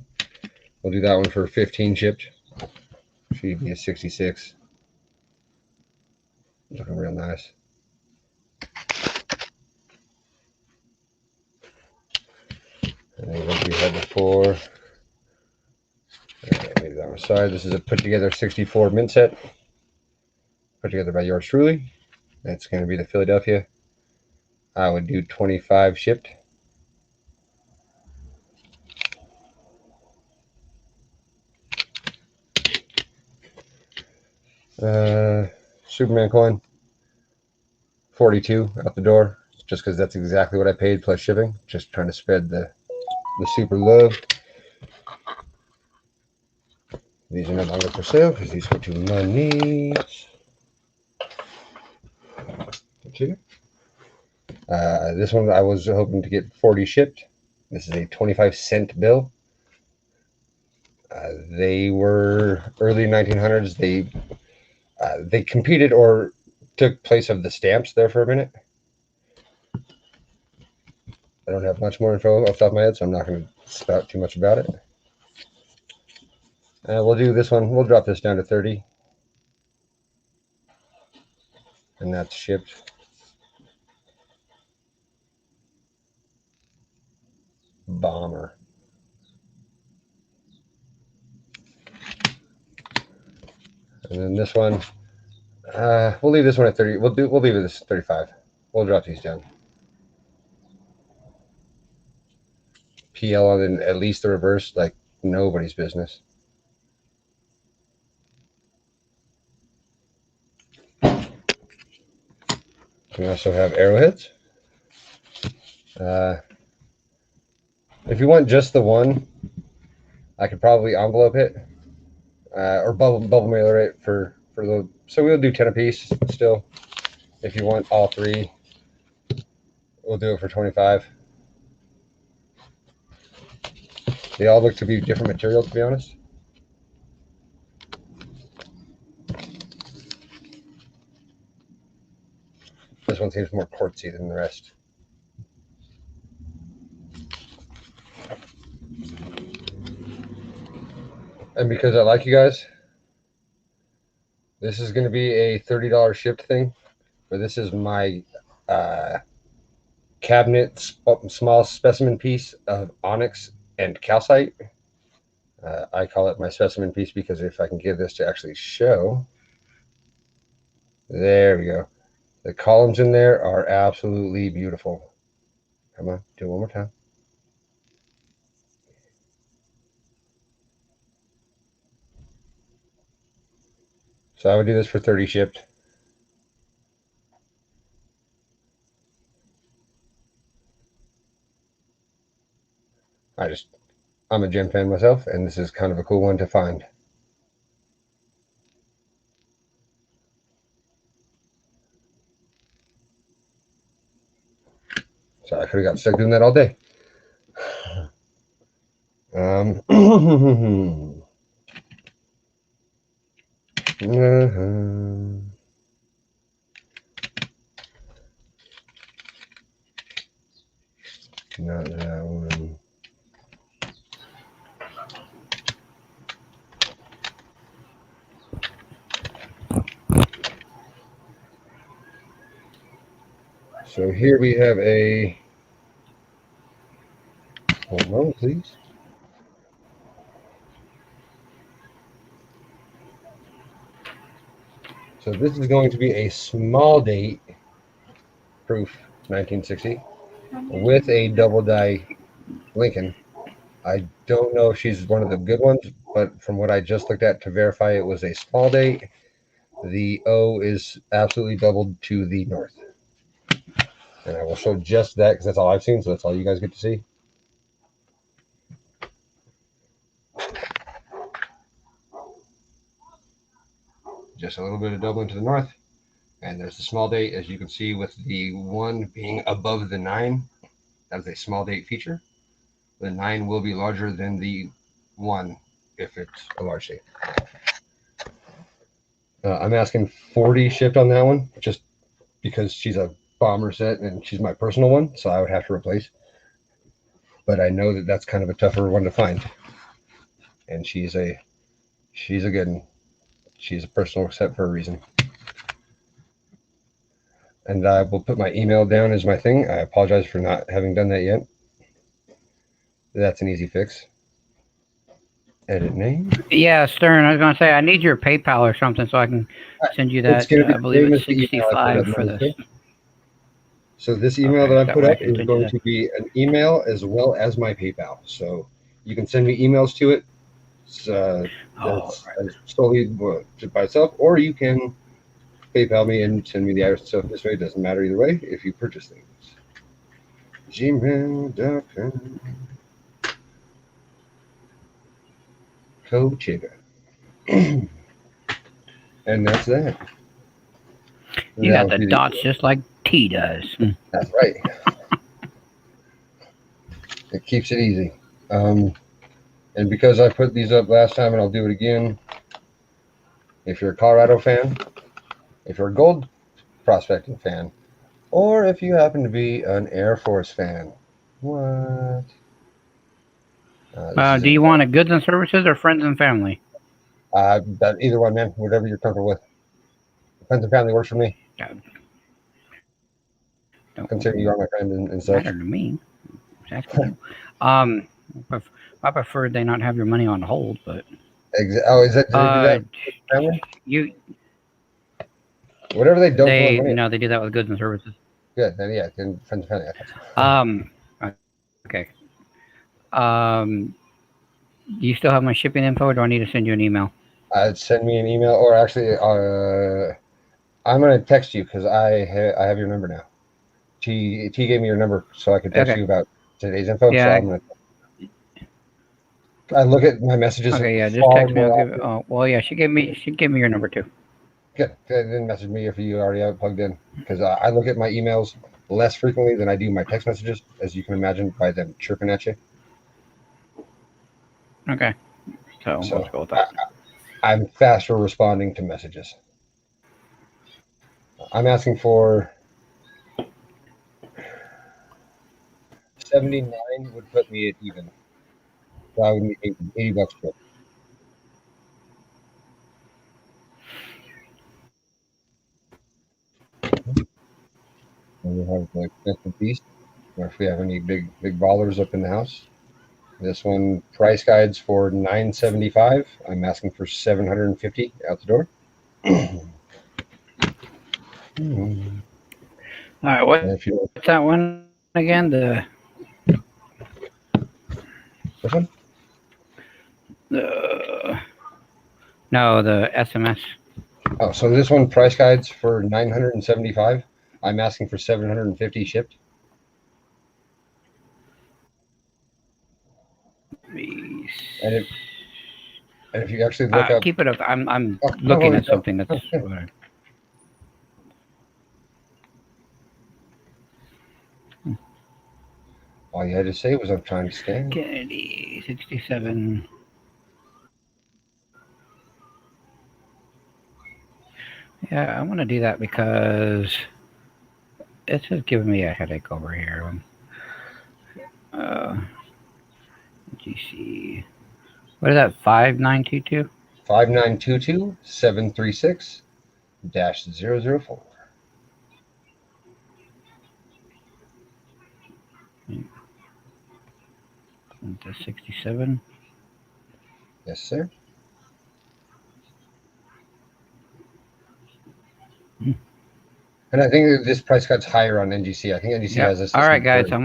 Speaker 5: we'll do that one for 15 shipped. Should be a 66. Looking real nice. And then what we had before. Leave that one aside. This is a put together 64 mint set. Put together by yours truly. That's going to be the Philadelphia. I would do 25 shipped. Superman coin, 42 out the door, just because that's exactly what I paid plus shipping. Just trying to spread the super love. These are no longer for sale because these were to my needs. This one I was hoping to get 40 shipped. This is a 25-cent bill. They were early 1900s. They competed or took place of the stamps there for a minute. I don't have much more info off the top of my head, so I'm not going to spout too much about it. We'll do this one. We'll drop this down to 30. And that's shipped. Bomber. And then this one, we'll leave this one at 30. We'll leave it at 35. We'll drop these down. PL on at least the reverse, like nobody's business. We also have arrowheads. If you want just the one, I could probably envelope it or bubble mailer it for the. So we'll do 10 a piece still. If you want all three, we'll do it for 25. They all look to be different material, to be honest. This one seems more quartzy than the rest. And because I like you guys, this is going to be a $30 shipped thing. But this is my cabinet small specimen piece of onyx and calcite. I call it my specimen piece because if I can get this to actually show, there we go. The columns in there are absolutely beautiful. Come on, do it one more time. So I would do this for 30 shipped. I'm a gem fan myself, and this is kind of a cool one to find. So I could have got stuck doing that all day. Not that one. So here we have a, hold on please. So this is going to be a small date proof 1960 with a double die Lincoln. I don't know if she's one of the good ones, but from what I just looked at to verify it was a small date, the O is absolutely doubled to the north. And I will show just that because that's all I've seen, so that's all you guys get to see. Just a little bit of doubling to the north. And there's the small date, as you can see, with the 1 being above the 9. That is a small date feature. The 9 will be larger than the 1 if it's a large date. I'm asking 40 shipped on that one, just because she's a bomber set and she's my personal one, so I would have to replace. But I know that that's kind of a tougher one to find. And she's a good one. She's a personal set for a reason. And I will put my email down as my thing. I apologize for not having done that yet. That's an easy fix. Edit name.
Speaker 1: Yeah, Stern. I was gonna say I need your PayPal or something so I can send you that. I believe it's 65 for this.
Speaker 5: So this email that I put up is going to be an email as well as my PayPal. So you can send me emails to it. That's solely by itself, or you can PayPal me and send me the address and stuff this way. It doesn't matter either way if you purchase things. Gmail.com. Code Chica. And that's that.
Speaker 1: You got the dots just like T does.
Speaker 5: That's right. It keeps it easy. And because I put these up last time and I'll do it again, if you're a Colorado fan, if you're a gold prospecting fan, or if you happen to be an Air Force fan, what?
Speaker 1: Do you want a goods and services or friends and family?
Speaker 5: Either one, man. Whatever you're comfortable with. Friends and family works for me. Don't consider you are my friend and such.
Speaker 1: Matter to me. Exactly. I prefer they not have your money on hold, but.
Speaker 5: Oh, is that? Do they do that with family? Whatever they don't.
Speaker 1: They do that with goods and services.
Speaker 5: Good. Then yeah, then friends and family.
Speaker 1: Okay. Do you still have my shipping info, or do I need to send you an email?
Speaker 5: Send me an email, or actually, I'm gonna text you because I have your number now. T gave me your number so I could text
Speaker 1: Okay.
Speaker 5: you about today's info. So
Speaker 1: Yeah.
Speaker 5: I'm gonna. I look at my messages
Speaker 1: Okay. Yeah. Just
Speaker 5: far
Speaker 1: text me. I'll
Speaker 5: more
Speaker 1: give.
Speaker 5: often.
Speaker 1: Oh, well, yeah. She gave me your number too.
Speaker 5: Good. Then message me if you already have it plugged in because I look at my emails less frequently than I do my text messages, as you can imagine by them chirping at you.
Speaker 1: Okay. So
Speaker 5: So
Speaker 1: let's go with that.
Speaker 5: I'm faster responding to messages. I'm asking for 79 would put me at even. So I would need $80 for it. And we have the expensive beast, or if we have any big ballers up in the house. This one price guides for $975. I'm asking for $750 out the door. And
Speaker 1: All right.
Speaker 5: if you
Speaker 1: What's that one again? The
Speaker 5: this one,
Speaker 1: no, the SMS.
Speaker 5: oh, so this one price guides for $975. I'm asking for $750 shipped. And if you actually look up,
Speaker 1: Keep it up. I'm
Speaker 5: oh,
Speaker 1: looking
Speaker 5: no,
Speaker 1: at something that's.
Speaker 5: all you had to say was I'm trying to scan.
Speaker 1: Kennedy 67. Yeah, I want to do that because it's just giving me a headache over here. GC. What is that? 5922?
Speaker 5: 5922 736 004.
Speaker 1: The 67.
Speaker 5: Yes, sir. And I think that this price cut's higher on NGC. I think NGC has this.
Speaker 1: All right, guys. I'm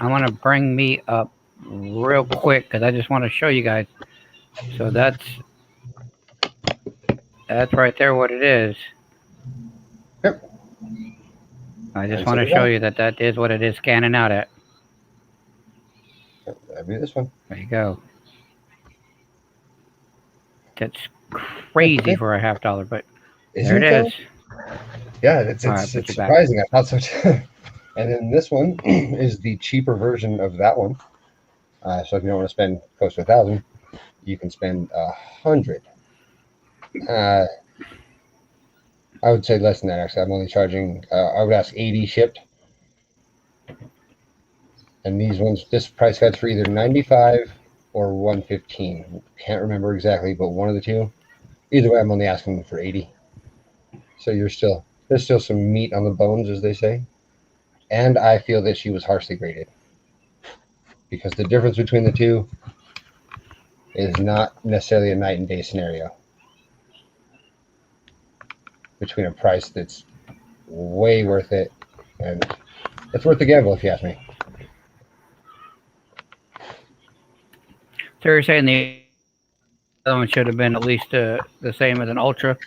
Speaker 1: gonna bring me up real quick because I just want to show you guys. So that's right there. What it is.
Speaker 5: Yep.
Speaker 1: I just want to show you that is what it is scanning out at.
Speaker 5: That'd be this one.
Speaker 1: There you go. That's crazy for a $50, but there it is.
Speaker 5: Yeah, it's
Speaker 1: All right,
Speaker 5: it's surprising. I thought so too. And then this one is the cheaper version of that one. So if you don't want to spend close to $1,000, you can spend $100. I would say less than that. Actually, I'm only charging. I would ask 80 shipped. And these ones, this price guide's for either 95 or 115. Can't remember exactly, but one of the two. Either way, I'm only asking for 80. So there's still some meat on the bones, as they say. And I feel that she was harshly graded because the difference between the two is not necessarily a night and day scenario between a price that's way worth it, and it's worth the gamble if you ask me.
Speaker 1: So you're saying the other one should have been at least the same as an Ultra?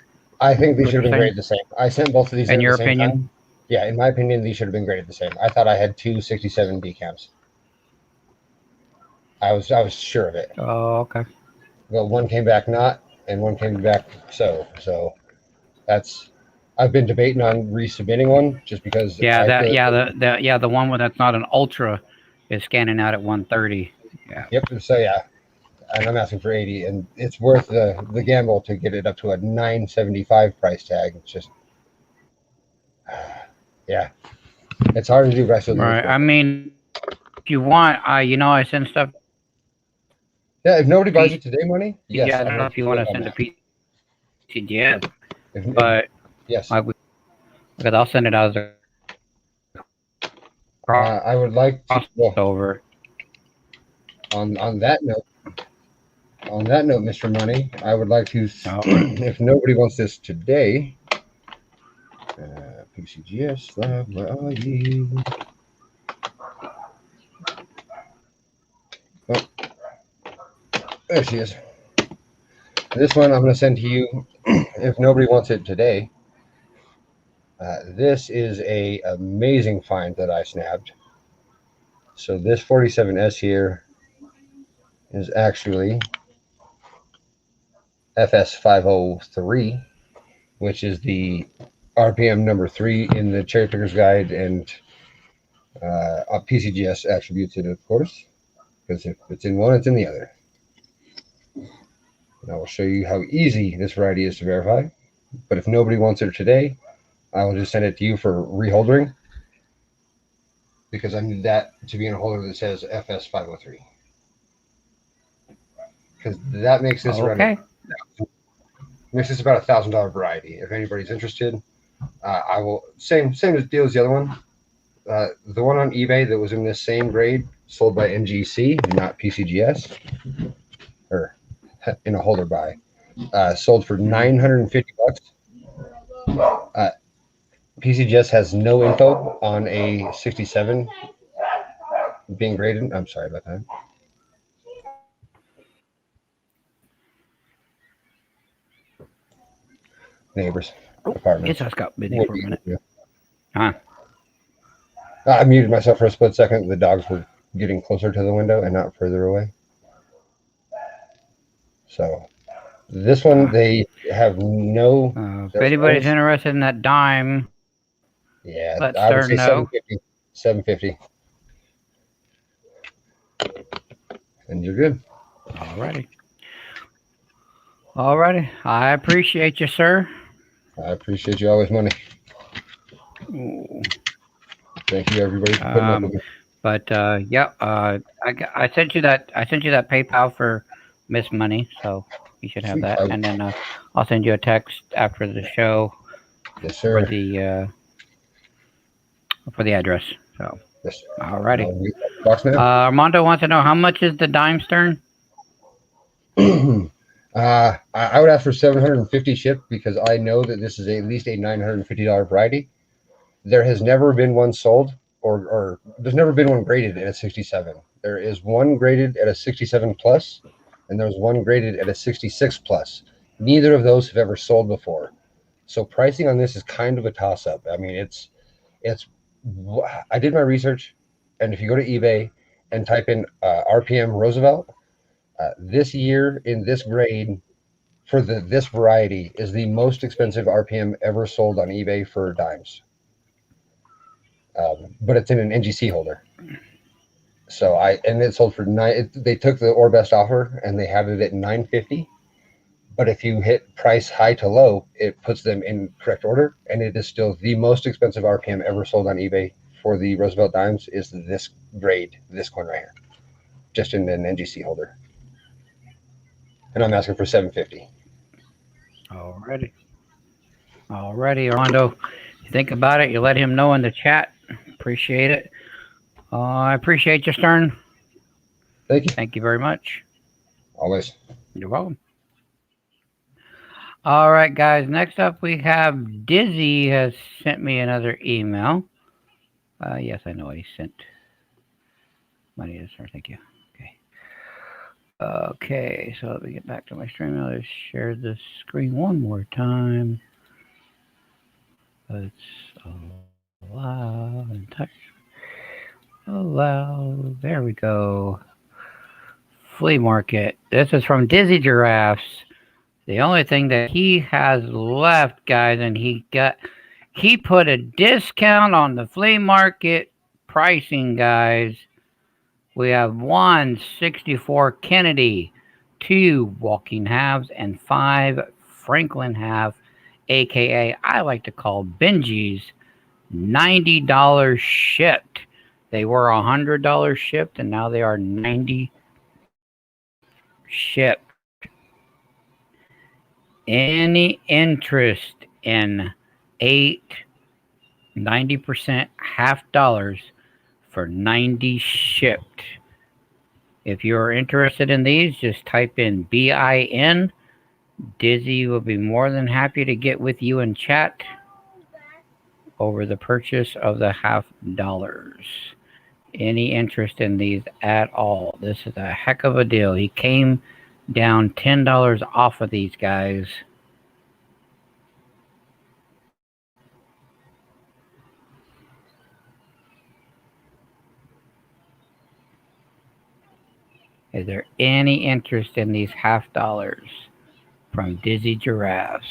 Speaker 5: I think these should have been graded the same. I sent both of these in
Speaker 1: your
Speaker 5: at the same
Speaker 1: opinion?
Speaker 5: time. Yeah, in my opinion, these should have been graded the same. I thought I had two 67 decams. I was sure of it.
Speaker 1: Oh, okay.
Speaker 5: But one came back not, and one came back so. So that's. I've been debating on resubmitting one just because.
Speaker 1: The one that's not an Ultra is scanning out at 130. Yeah.
Speaker 5: Yep. So yeah, and I'm asking for 80, and it's worth the gamble to get it up to a 975 price tag. It's just, yeah, it's hard to do, but I still do.
Speaker 1: Right. I mean, if you want, I send stuff.
Speaker 5: Yeah, if nobody buys it today, money. Yes.
Speaker 1: Yeah, I don't know if you want to send a PDF, but
Speaker 5: yes,
Speaker 1: because I'll send it out as a
Speaker 5: I would like to
Speaker 1: over.
Speaker 5: On that note, Mr. Money, I would like to, if nobody wants this today, PCGS, love, where are you? Oh, there she is. This one I'm going to send to you if nobody wants it today. This is a amazing find that I snapped. So this 47S here is actually FS503, which is the RPM number 3 in the Cherry Picker's Guide and PCGS attributes it, of course, because if it's in one, it's in the other. And I will show you how easy this variety is to verify. But if nobody wants it today, I will just send it to you for reholdering, because I need that to be in a holder that says FS503. Because that makes this
Speaker 1: Okay.
Speaker 5: makes this about $1,000 variety. If anybody's interested, I will same deal as the other one. The one on eBay that was in this same grade sold by NGC, not PCGS, or in a holder buy, sold for $950. PCGS has no info on a 67 being graded. I'm sorry about that. Neighbors, apartments.
Speaker 1: It's got busy for a minute. Huh?
Speaker 5: I muted myself for a split second. The dogs were getting closer to the window and not further away. So this one, they have no.
Speaker 1: If anybody's interested in that dime,
Speaker 5: yeah,
Speaker 1: let
Speaker 5: I would
Speaker 1: Stern
Speaker 5: say
Speaker 1: know.
Speaker 5: 750. And you're good.
Speaker 1: Alrighty. I appreciate you, sir.
Speaker 5: I appreciate you always, money.
Speaker 1: Ooh.
Speaker 5: Thank you, everybody, for putting up with me.
Speaker 1: But yeah, I sent you that. I sent you that PayPal for Miss Money, so you should have
Speaker 5: Sweet.
Speaker 1: that. And then I'll send you a text after the show.
Speaker 5: Yes, sir.
Speaker 1: For the address. So.
Speaker 5: Yes, sir.
Speaker 1: Alrighty.
Speaker 5: Now.
Speaker 1: Armando wants to know how much is the dime, Stern?
Speaker 5: I would ask for 750 shipped, because I know that this is at least a $950 variety. There has never been one sold, or there's never been one graded at a 67. There is one graded at a 67 plus, and there's one graded at a 66 plus. Neither of those have ever sold before. So pricing on this is kind of a toss up. I mean, I did my research, and if you go to eBay and type in RPM Roosevelt, this year in this grade for this variety is the most expensive RPM ever sold on eBay for dimes. But it's in an NGC holder. So and it sold for they took the or best offer and they had it at $950. But if you hit price high to low, it puts them in correct order, and it is still the most expensive RPM ever sold on eBay for the Roosevelt dimes is this grade, this coin right here, just in an NGC holder. And I'm asking for $750.
Speaker 1: Alrighty, Armando. You think about it. You let him know in the chat. Appreciate it. I appreciate you, Stern.
Speaker 5: Thank you.
Speaker 1: Thank you very much.
Speaker 5: Always.
Speaker 1: You're welcome. All right, guys. Next up, we have Dizzy has sent me another email. Yes, I know he sent money to Stern. Thank you. Okay, so let me get back to my stream. I'll just share the screen one more time. Let's allow and touch. Allow. There we go. Flea market. This is from Dizzy Giraffes. The only thing that he has left, guys, and he put a discount on the flea market pricing, guys. We have 1 64 Kennedy, 2 Walking Halves, and 5 Franklin Half, aka I like to call Benji's. $90 shipped. They were $100 shipped, and now they are $90 shipped. Any interest in 90% $half for 90 shipped. If you're interested in these, just type in BIN. Dizzy will be more than happy to get with you in chat. over the purchase of the $50. Any interest in these at all? This is a heck of a deal. He came down $10 off of these guys. Is there any interest in these $50 from Dizzy Giraffes?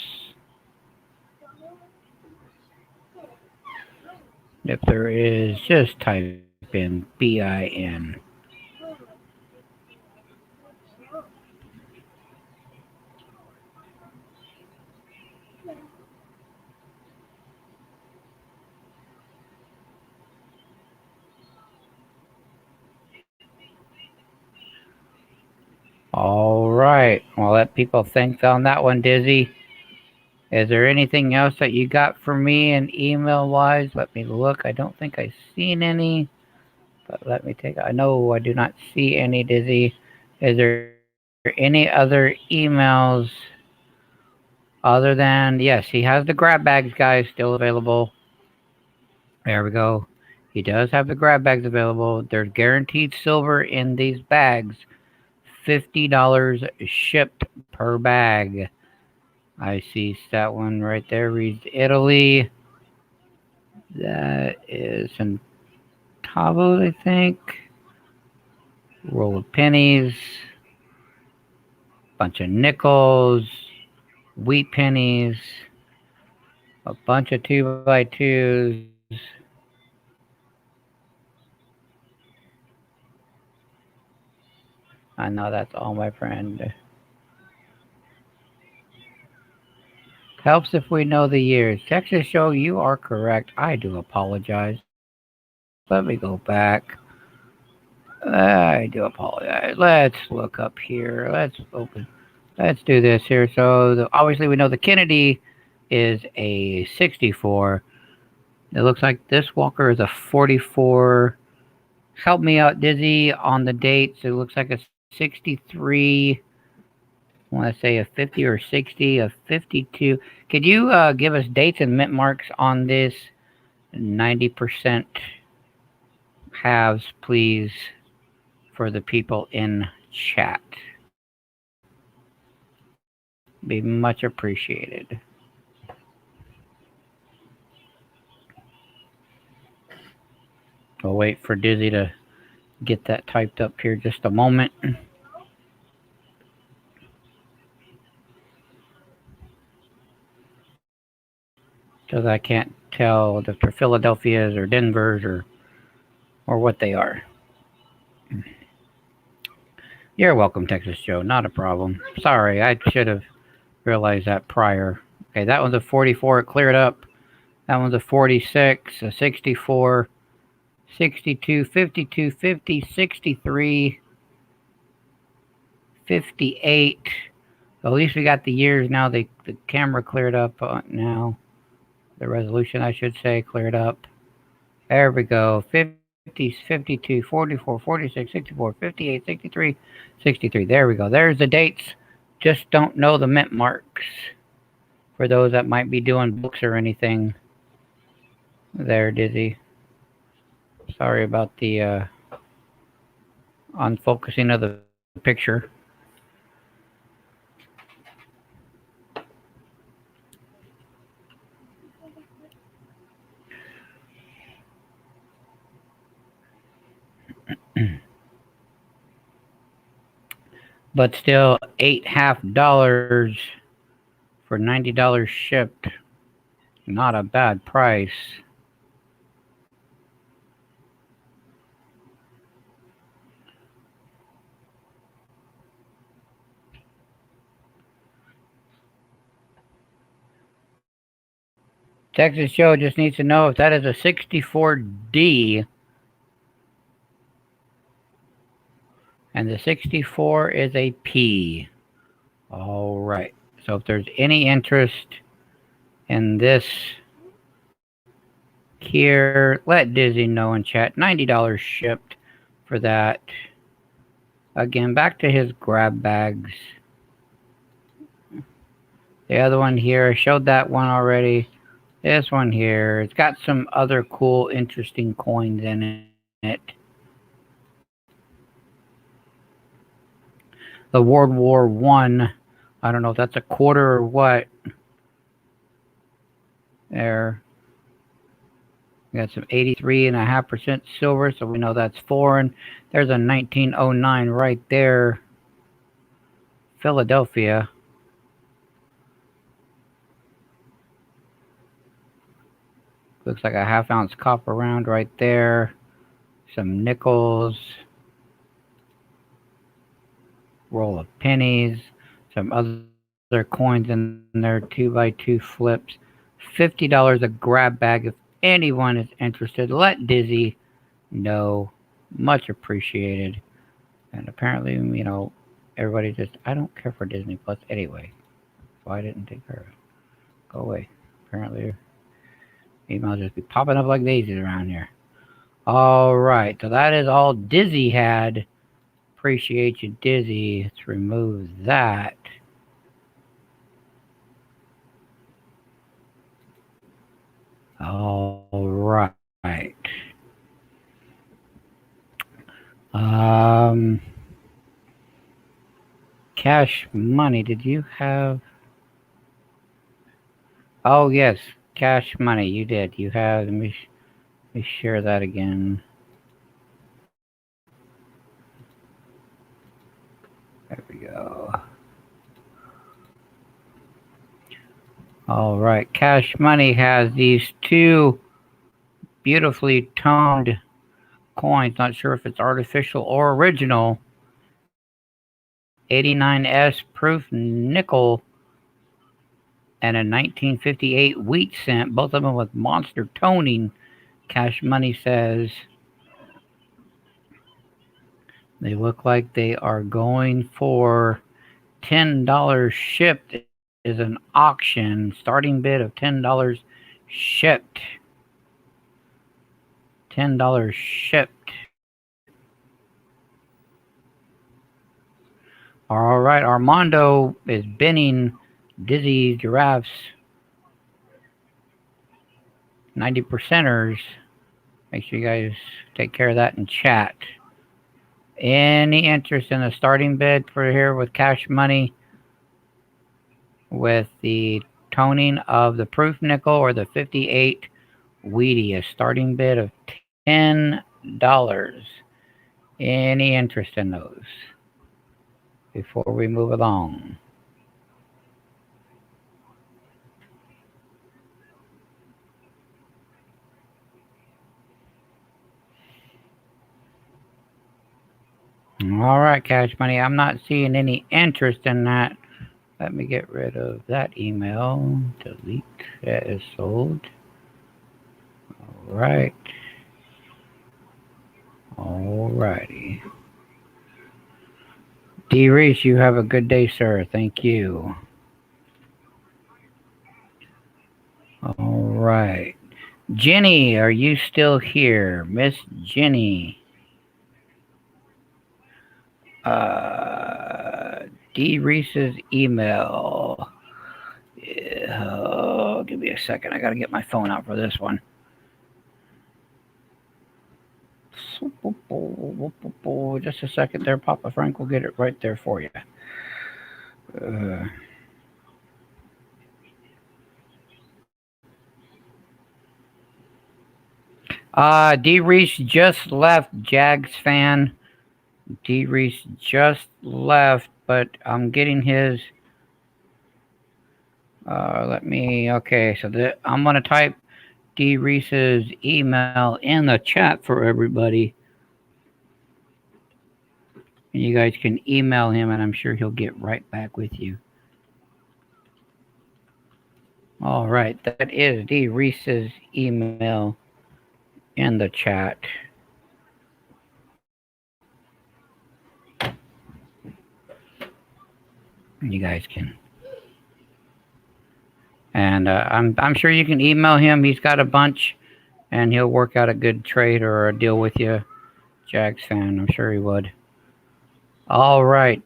Speaker 1: If there is, just type in BIN. All right. I'll let people think on that one, Dizzy. Is there anything else that you got for me in email wise? Let me look. I don't think I've seen any, but let me take. I know I do not see any, Dizzy. Is there any other emails other than, yes, he has the grab bags, guys, still available. There we go. He does have the grab bags available. There's guaranteed silver in these bags. $50 shipped per bag. I see that one right there reads Italy. That is in Tavo, I think. Roll of pennies. Bunch of nickels. Wheat pennies. A bunch of 2x2s. I know that's all, my friend. Helps if we know the years. Texas Show, you are correct. I do apologize. Let me go back. I do apologize. Let's look up here. Let's open. Let's do this here. So obviously we know the Kennedy is a 64. It looks like this Walker is a 44. Help me out, Dizzy, on the dates. It looks like a 63. I want to say a 50 or 60, a 52. Could you give us dates and mint marks on this 90% halves, please, for the people in chat? Be much appreciated. We'll wait for Dizzy to get that typed up here just a moment. Because I can't tell if they're Philadelphia's or Denver's or what they are. You're welcome, Texas Joe. Not a problem. Sorry, I should have realized that prior. Okay, that one's a 44. It cleared up. That one's a 46, a 64, 62, 52, 50, 63, 58. At least we got the years now. The camera cleared up now. The resolution, I should say, cleared up. There we go. 50, 52, 44, 46, 64, 58, 63, 63. There we go. There's the dates. Just don't know the mint marks. For those that might be doing books or anything. There, Dizzy. Sorry about the unfocusing of the picture. But still, $8.50 for $90 shipped. Not a bad price. Texas Joe just needs to know if that is a 64D. And the 64 is a P. All right. So if there's any interest in this here, let Dizzy know in chat. $90 shipped for that. Again, back to his grab bags. The other one here, I showed that one already. This one here, it's got some other cool, interesting coins in it. The World War I. I don't know if that's a quarter or what. There. We got some 83.5% silver, so we know that's foreign. There's a 1909 right there. Philadelphia. Looks like a half-ounce copper round right there. Some nickels. Roll of pennies. Some other coins in there. 2x2 flips. $50 a grab bag. If anyone is interested, let Dizzy know. Much appreciated. And apparently, you know, everybody just, I don't care for Disney Plus anyway. So I didn't take care of it. Go away. Apparently, emails just be popping up like daisies around here. All right. So that is all Dizzy had. Appreciate you, Dizzy. Let's remove that. All right. Cash Money. Did you have? Oh yes, Cash Money. You did. You have. Let me share that again. There we go. All right. Cash Money has these two beautifully toned coins. Not sure if it's artificial or original. 89S proof nickel and a 1958 wheat cent. Both of them with monster toning. Cash Money says they look like they are going for $10 shipped. Is an auction. Starting bid of $10 shipped. $10 shipped. All right, Armando is bidding Dizzy Giraffes 90%ers. Make sure you guys take care of that in chat. Any interest in the starting bid for here with Cash Money with the toning of the proof nickel or the 58 Wheatie? A starting bid of $10. Any interest in those before we move along? All right, Cash Money. I'm not seeing any interest in that. Let me get rid of that email. Delete. That is sold. All right. All righty. D. Reese, you have a good day, sir. Thank you. All right. Jenny, are you still here? Miss Jenny. D. Reese's email. Oh, give me a second. I got to get my phone out for this one. Just a second there, Papa Frank will get it right there for you. D. Reese just left, Jags fan. D. Reese just left, but I'm getting his. Okay, so I'm going to type D. Reese's email in the chat for everybody. And you guys can email him, and I'm sure he'll get right back with you. All right, that is D. Reese's email in the chat. You guys can. And I'm sure you can email him. He's got a bunch, and he'll work out a good trade or a deal with you, Jags fan. I'm sure he would. All right.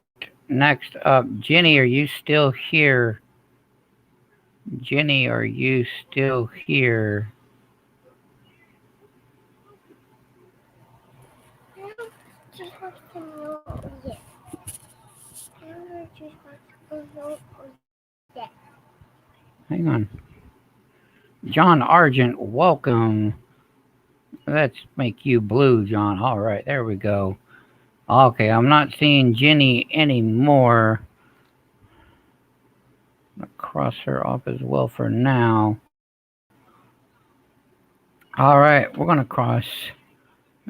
Speaker 1: Next up, Jenny, are you still here? Jenny, are you still here?
Speaker 2: Juice box to know yes. Juice box to know yes.
Speaker 1: Hang on. John Argent, welcome. Let's make you blue, John. All right, there we go. Okay, I'm not seeing Jenny anymore. I'm gonna cross her off as well for now. All right, we're gonna cross.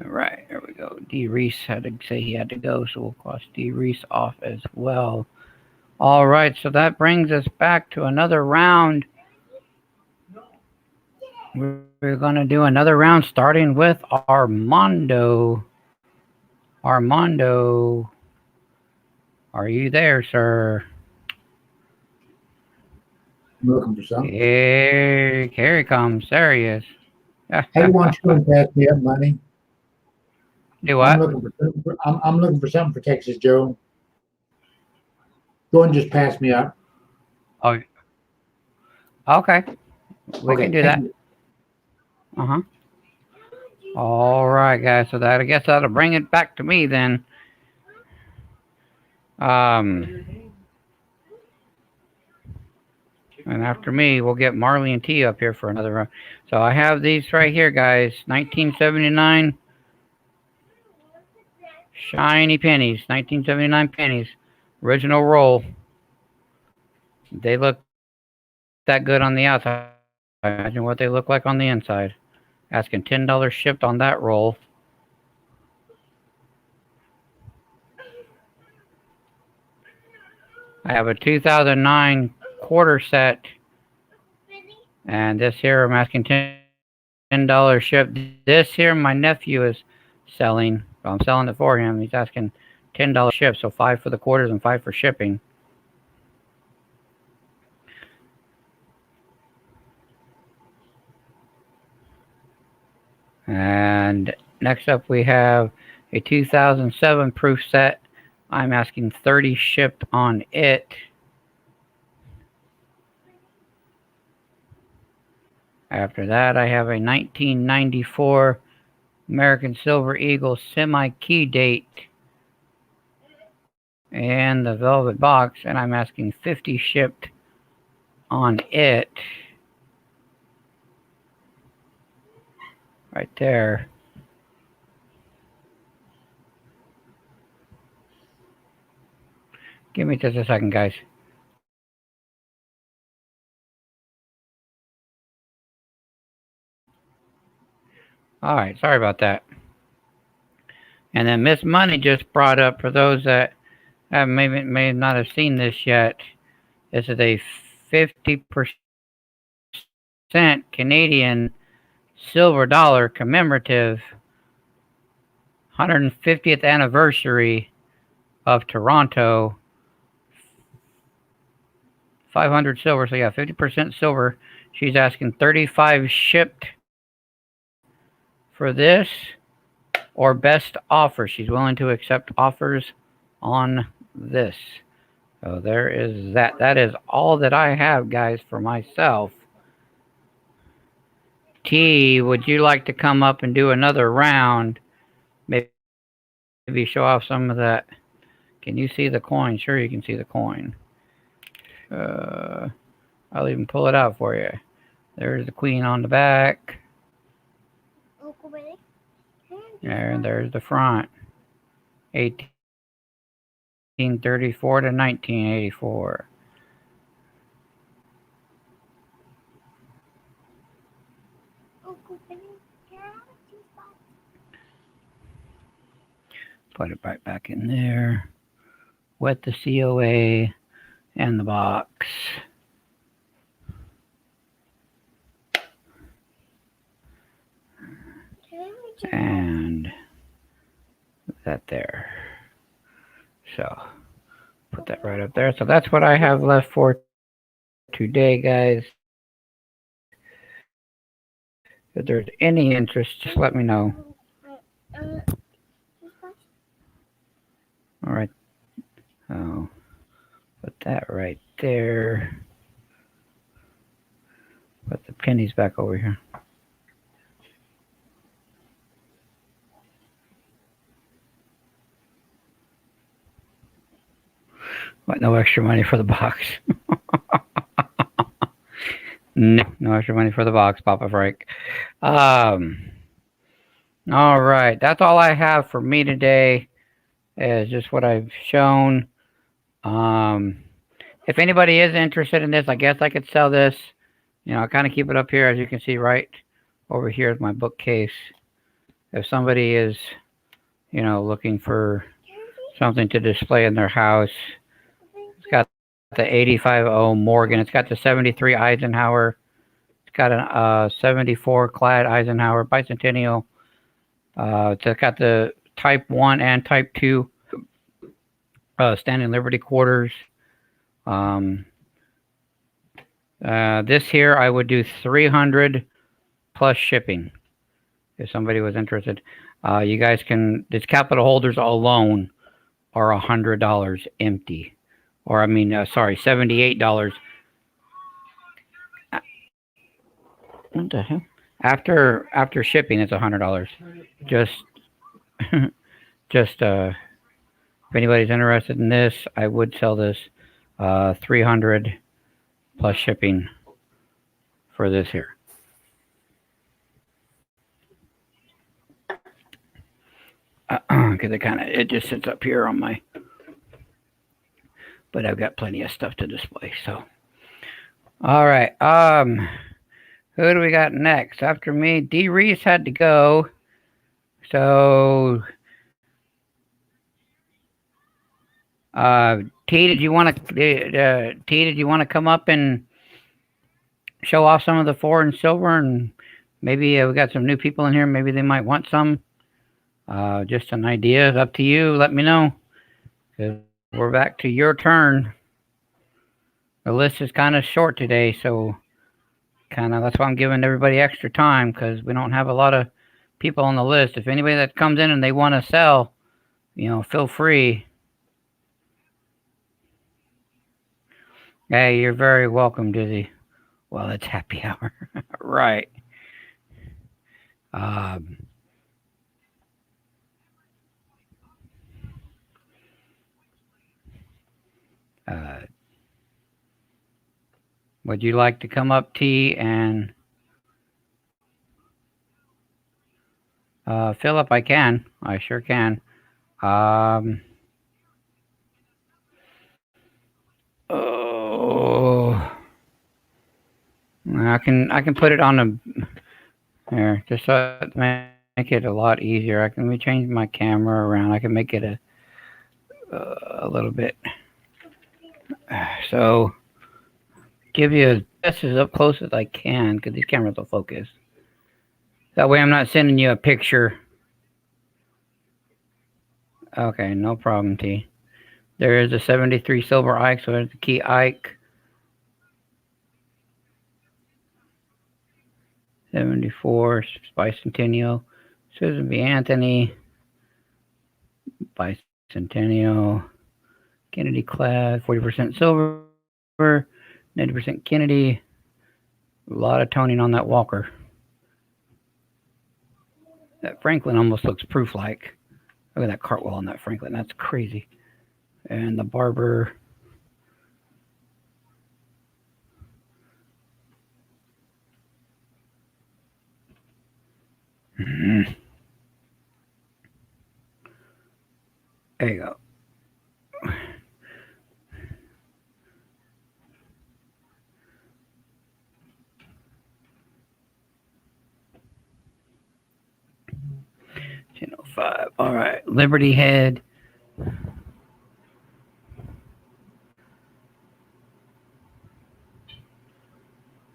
Speaker 1: All right, there we go. D. Reese had to say he had to go, so we'll cross D. Reese off as well. All right, so that brings us back to another round. We're gonna do another round starting with Armando. Armando, are you there, sir?
Speaker 3: I'm looking for something.
Speaker 1: Here he comes. There he is.
Speaker 3: Hey, why don't you go and pass me up money?
Speaker 1: Do
Speaker 3: I'm
Speaker 1: what?
Speaker 3: looking for something I'm looking for something for Texas Joe. Go and just pass me up.
Speaker 1: Oh, okay. We
Speaker 3: Okay,
Speaker 1: can do
Speaker 3: thank
Speaker 1: that.
Speaker 3: you.
Speaker 1: Uh-huh. All right, guys. So that I guess that'll bring it back to me then. And after me, we'll get Marley and T up here for another round. So I have these right here, guys. 1979 shiny pennies. 1979 pennies. Original roll. They look that good on the outside. Imagine what they look like on the inside. Asking $10 shipped on that roll. I have a 2009 quarter set, and this here I'm asking $10 shipped. This here my nephew is selling. I'm selling it for him. He's asking $10 shipped, so 5 for the quarters and 5 for shipping. And next up we have a 2007 proof set. I'm asking 30 shipped on it. After that, I have a 1994 American Silver Eagle semi-key date and the velvet box, and I'm asking 50 shipped on it. Right there. Give me just a second, guys. All right, sorry about that. And then Miss Money just brought up, for those that may not have seen this yet, this is a 50% Canadian silver dollar commemorative 150th anniversary of Toronto. 500 silver, so yeah, 50% silver. She's asking 35 shipped for this, or best offer. She's willing to accept offers on this. So there is that. That is all that I have, guys, for myself. T, would you like to come up and do another round? Maybe show off some of that. Can you see the coin? Sure, you can see the coin. I'll even pull it out for you. There's the queen on the back.
Speaker 2: Uncle Billy.
Speaker 1: And there's the front. 1834 to 1984.
Speaker 2: Uncle Billy. Can I have a juice box?
Speaker 1: Put it right back in there. Wet the COA and the box. And that there. So put that right up there. So that's what I have left for today, guys. If there's any interest, just let me know. All right. Oh, put that right there. Put the pennies back over here. What, no extra money for the box? No extra money for the box, Papa Frank. All right, that's all I have for me today. Is just what I've shown. If anybody is interested in this, I guess I could sell this. You know, I kind of keep it up here, as you can see right over here is my bookcase. If somebody is, you know, looking for something to display in their house, it's got the 85.0 Morgan. It's got the 73 Eisenhower. It's got a 74 Clad Eisenhower Bicentennial. It's got the Type 1 and Type 2 Standing Liberty quarters. This here I would do 300 plus shipping if somebody was interested. You guys can, this capital holders alone are $100 empty, or I mean, sorry, $78. What the hell? After shipping, it's $100. Just if anybody's interested in this, I would sell this 300 plus shipping for this here. Because it just sits up here on my, but I've got plenty of stuff to display. So, all right. Who do we got next? After me, D. Reese had to go. So, T, did you want to come up and show off some of the foreign silver? And maybe we got some new people in here. Maybe they might want some. Just an idea. It's up to you. Let me know. We're back to your turn. The list is kind of short today, so that's why I'm giving everybody extra time, because we don't have a lot of people on the list. If anybody that comes in and they want to sell, you know, feel free. Hey, you're very welcome, Dizzy. Well, it's happy hour. Right. Would you like to come up, T, and Philip? I can. I sure can. Oh, I can put it on a here just so to make it a lot easier. Let me change my camera around. I can make it a little bit. So give you this as up close as I can, because these cameras will focus. That way I'm not sending you a picture. Okay, no problem, T. There is a 73 silver Ike, so there's the key Ike. 74 Bicentennial. Susan B. Anthony. Bicentennial. Kennedy Clad. 40% silver. 90% Kennedy. A lot of toning on that Walker. That Franklin almost looks proof-like. Look at that cartwheel on that Franklin. That's crazy. And the Barber. There you go. Channel 5. All right. Liberty Head.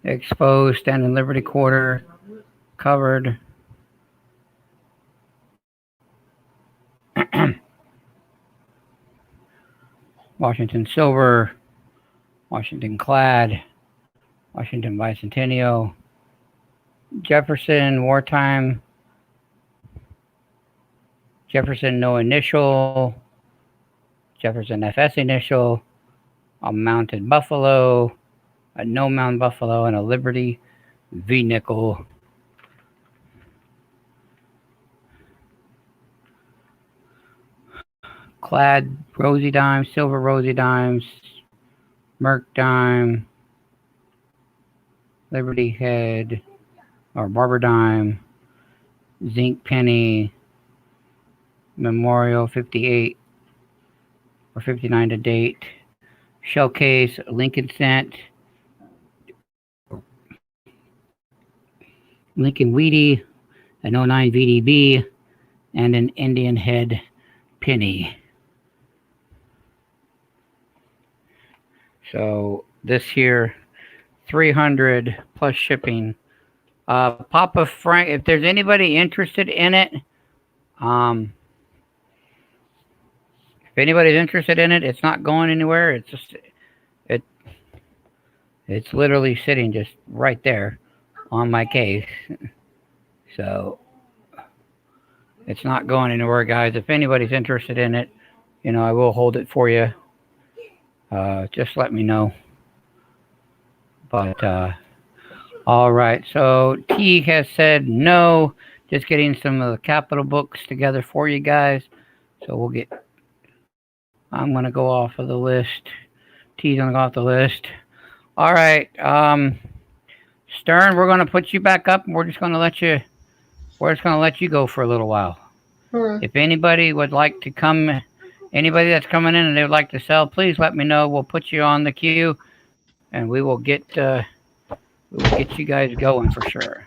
Speaker 1: Exposed, standing Liberty quarter, covered. Washington silver, Washington clad, Washington bicentennial, Jefferson wartime, Jefferson no initial, Jefferson FS initial, a mounted buffalo, a no mount buffalo, and a Liberty V nickel. Clad rosy dime, silver rosy dimes, Merc dime, Liberty head, or barber dime, zinc penny, memorial 58 or 59 to date, shell case, Lincoln cent, Lincoln Wheatie, an 09 VDB, and an Indian head penny. So this here, 300 plus shipping. Papa Frank, if there's anybody interested in it, if anybody's interested in it, it's not going anywhere. It's just it's literally sitting just right there on my case. So it's not going anywhere, guys. If anybody's interested in it, I will hold it for you. Just let me know. But all right. So T has said no. Just getting some of the capital books together for you guys. So I'm gonna go off of the list. T's gonna go off the list. All right. Stern, we're gonna put you back up, and we're just gonna let you go for a little while.
Speaker 5: Alright.
Speaker 1: If anybody would like to come, anybody that's coming in and they would like to sell, please let me know. We'll put you on the queue, and we will get you guys going for sure.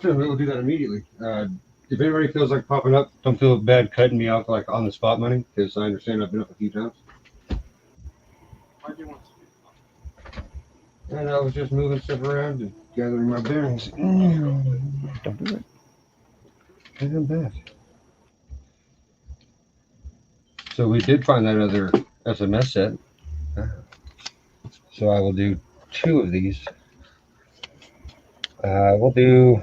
Speaker 5: Sure, we'll do that immediately. If anybody feels like popping up, don't feel bad cutting me off like on the spot money, because I understand I've been up a few times. And I was just moving stuff around and gathering my bearings.
Speaker 1: Don't do it.
Speaker 5: And I'm back. So we did find that other SMS set. So I will do 2 of these. We'll do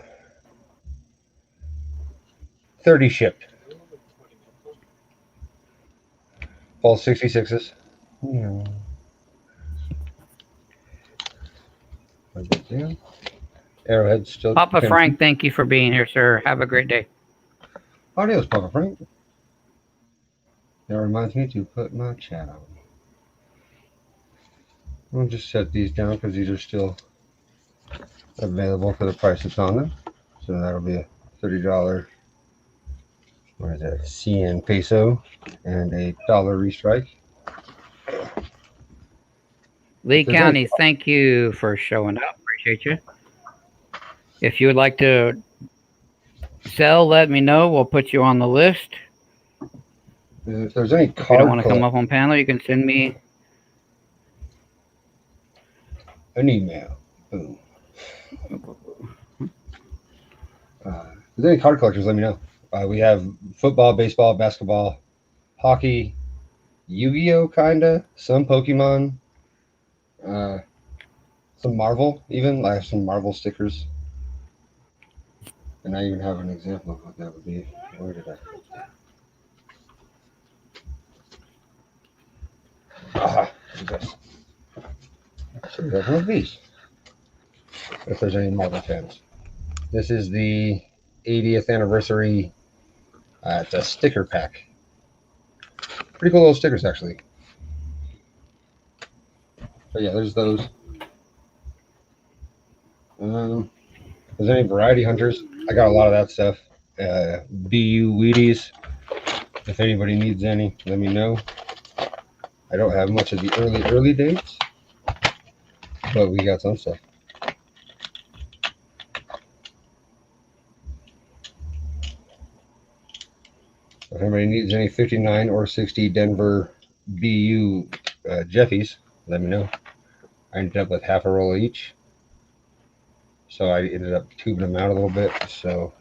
Speaker 5: 30 shipped. All 66s. Arrowhead still.
Speaker 1: Papa Frank, thank you for being here, sir. Have a great day.
Speaker 5: Adios, Papa Frank. That reminds me to put my chat on. We'll just set these down because these are still available for the price that's on them. So that'll be a $30. What is that? CN peso and a dollar restrike.
Speaker 1: Lee County, thank you for showing up. Appreciate you. If you would like to sell, let me know. We'll put you on the list.
Speaker 5: If there's any
Speaker 1: If you don't want to come up on panel, you can send me
Speaker 5: an email. Boom. If there's any card collectors, let me know. We have football, baseball, basketball, hockey, Yu-Gi-Oh! Kinda, some Pokemon, some Marvel even. I have some Marvel stickers. And I even have an example of what that would be. Where did I put that? Aha, yes. So we have one of these. If there's any Marvel fans. This is the 80th anniversary. It's a sticker pack. Pretty cool little stickers, actually. So yeah, there's those. If there's any variety hunters, I got a lot of that stuff. BU Wheaties. If anybody needs any, let me know. I don't have much of the early dates, but we got some stuff. If anybody needs any 59 or 60 Denver BU Jeffies, let me know. I ended up with half a roll each. So I ended up tubing them out a little bit. So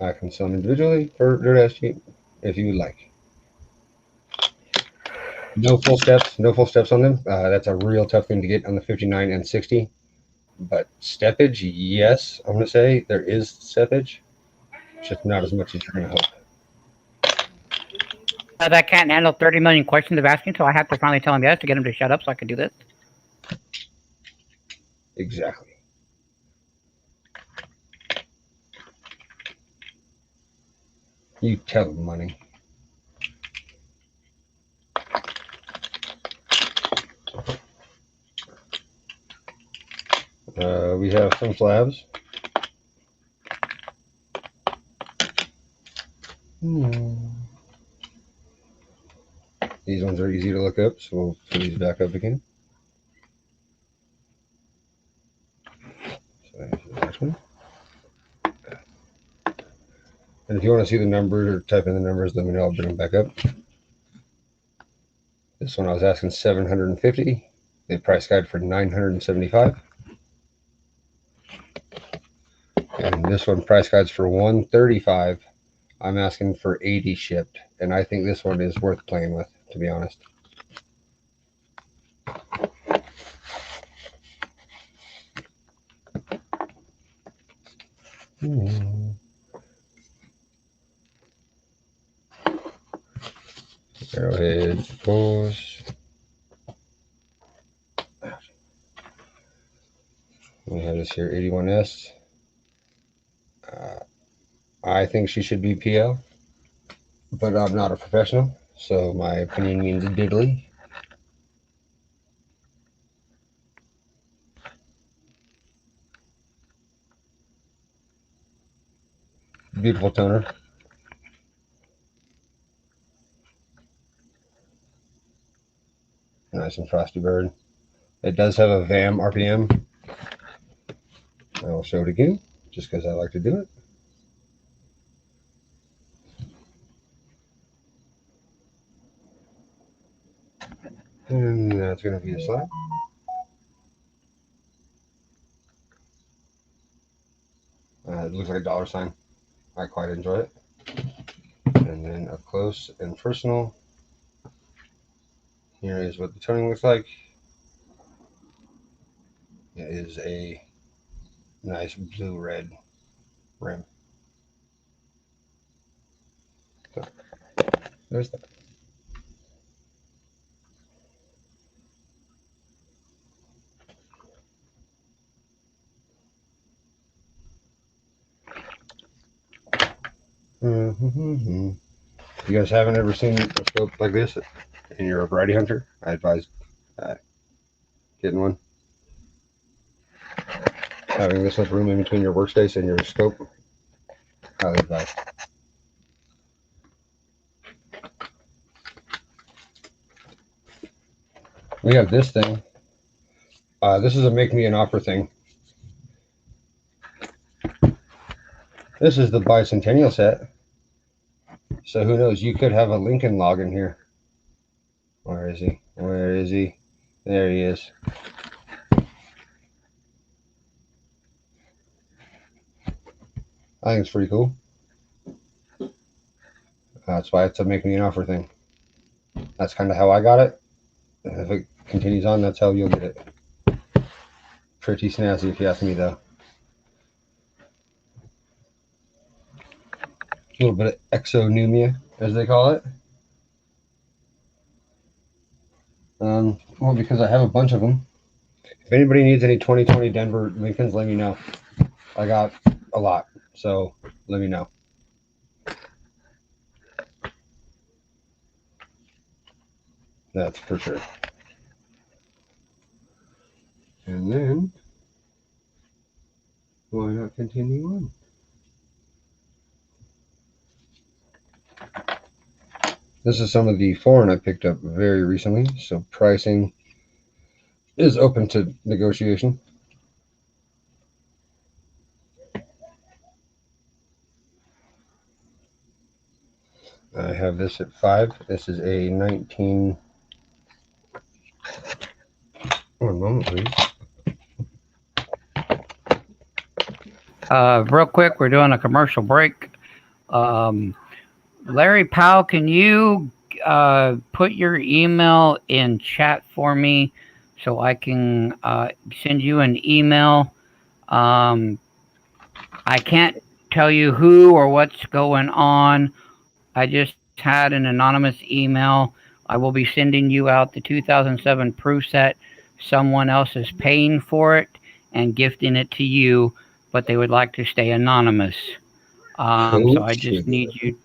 Speaker 5: I can sell them individually for dirt ass cheap if you would like. No full steps on them. That's a real tough thing to get on the 59 and 60. But steppage, yes, I'm going to say there is steppage. Just not as much as you're going to hope.
Speaker 1: That can't handle 30 million questions of asking, so I have to finally tell him yes to get him to shut up so I can do this.
Speaker 5: Exactly. You tell them, money. We have some slabs. These ones are easy to look up, so we'll put these back up again. So here's the next one. And if you want to see the numbers or type in the numbers, let me know. I'll bring them back up. This one I was asking $750. They price guide for $975. And this one price guides for $135. I'm asking for $80 shipped, and I think this one is worth playing with, to be honest. Arrowhead, pause. We have this here, 81S. I think she should be PL, but I'm not a professional, so my opinion means diddly. Beautiful toner. Nice and frosty bird. It does have a VAM RPM. I will show it again, just because I like to do it. And that's going to be a slab. It looks like a dollar sign. I quite enjoy it. And then up close and personal. Here is what the toning looks like. It is a nice blue-red rim. So, there's that. If you guys haven't ever seen a scope like this and you're a variety hunter, I advise getting one. Having this much room in between your workspace and your scope, highly advised. We have this thing. This is a make me an offer thing. This is the bicentennial set. So who knows? You could have a Lincoln log in here. Where is he? Where is he? There he is. I think it's pretty cool. That's why it's a make me an offer thing. That's kind of how I got it. If it continues on, that's how you'll get it. Pretty snazzy if you ask me, though. A little bit of exonumia, as they call it. Well, because I have a bunch of them. If anybody needs any 2020 Denver Lincolns, let me know. I got a lot, so let me know. That's for sure. And then, why not continue on? This is some of the foreign I picked up very recently, so pricing is open to negotiation. I have this at 5. This is a 19. One moment, please.
Speaker 1: Real quick, we're doing a commercial break. Larry Powell, can you put your email in chat for me so I can send you an email? I can't tell you who or what's going on. I just had an anonymous email. I will be sending you out the 2007 proof set. Someone else is paying for it and gifting it to you, but they would like to stay anonymous. So I just need you.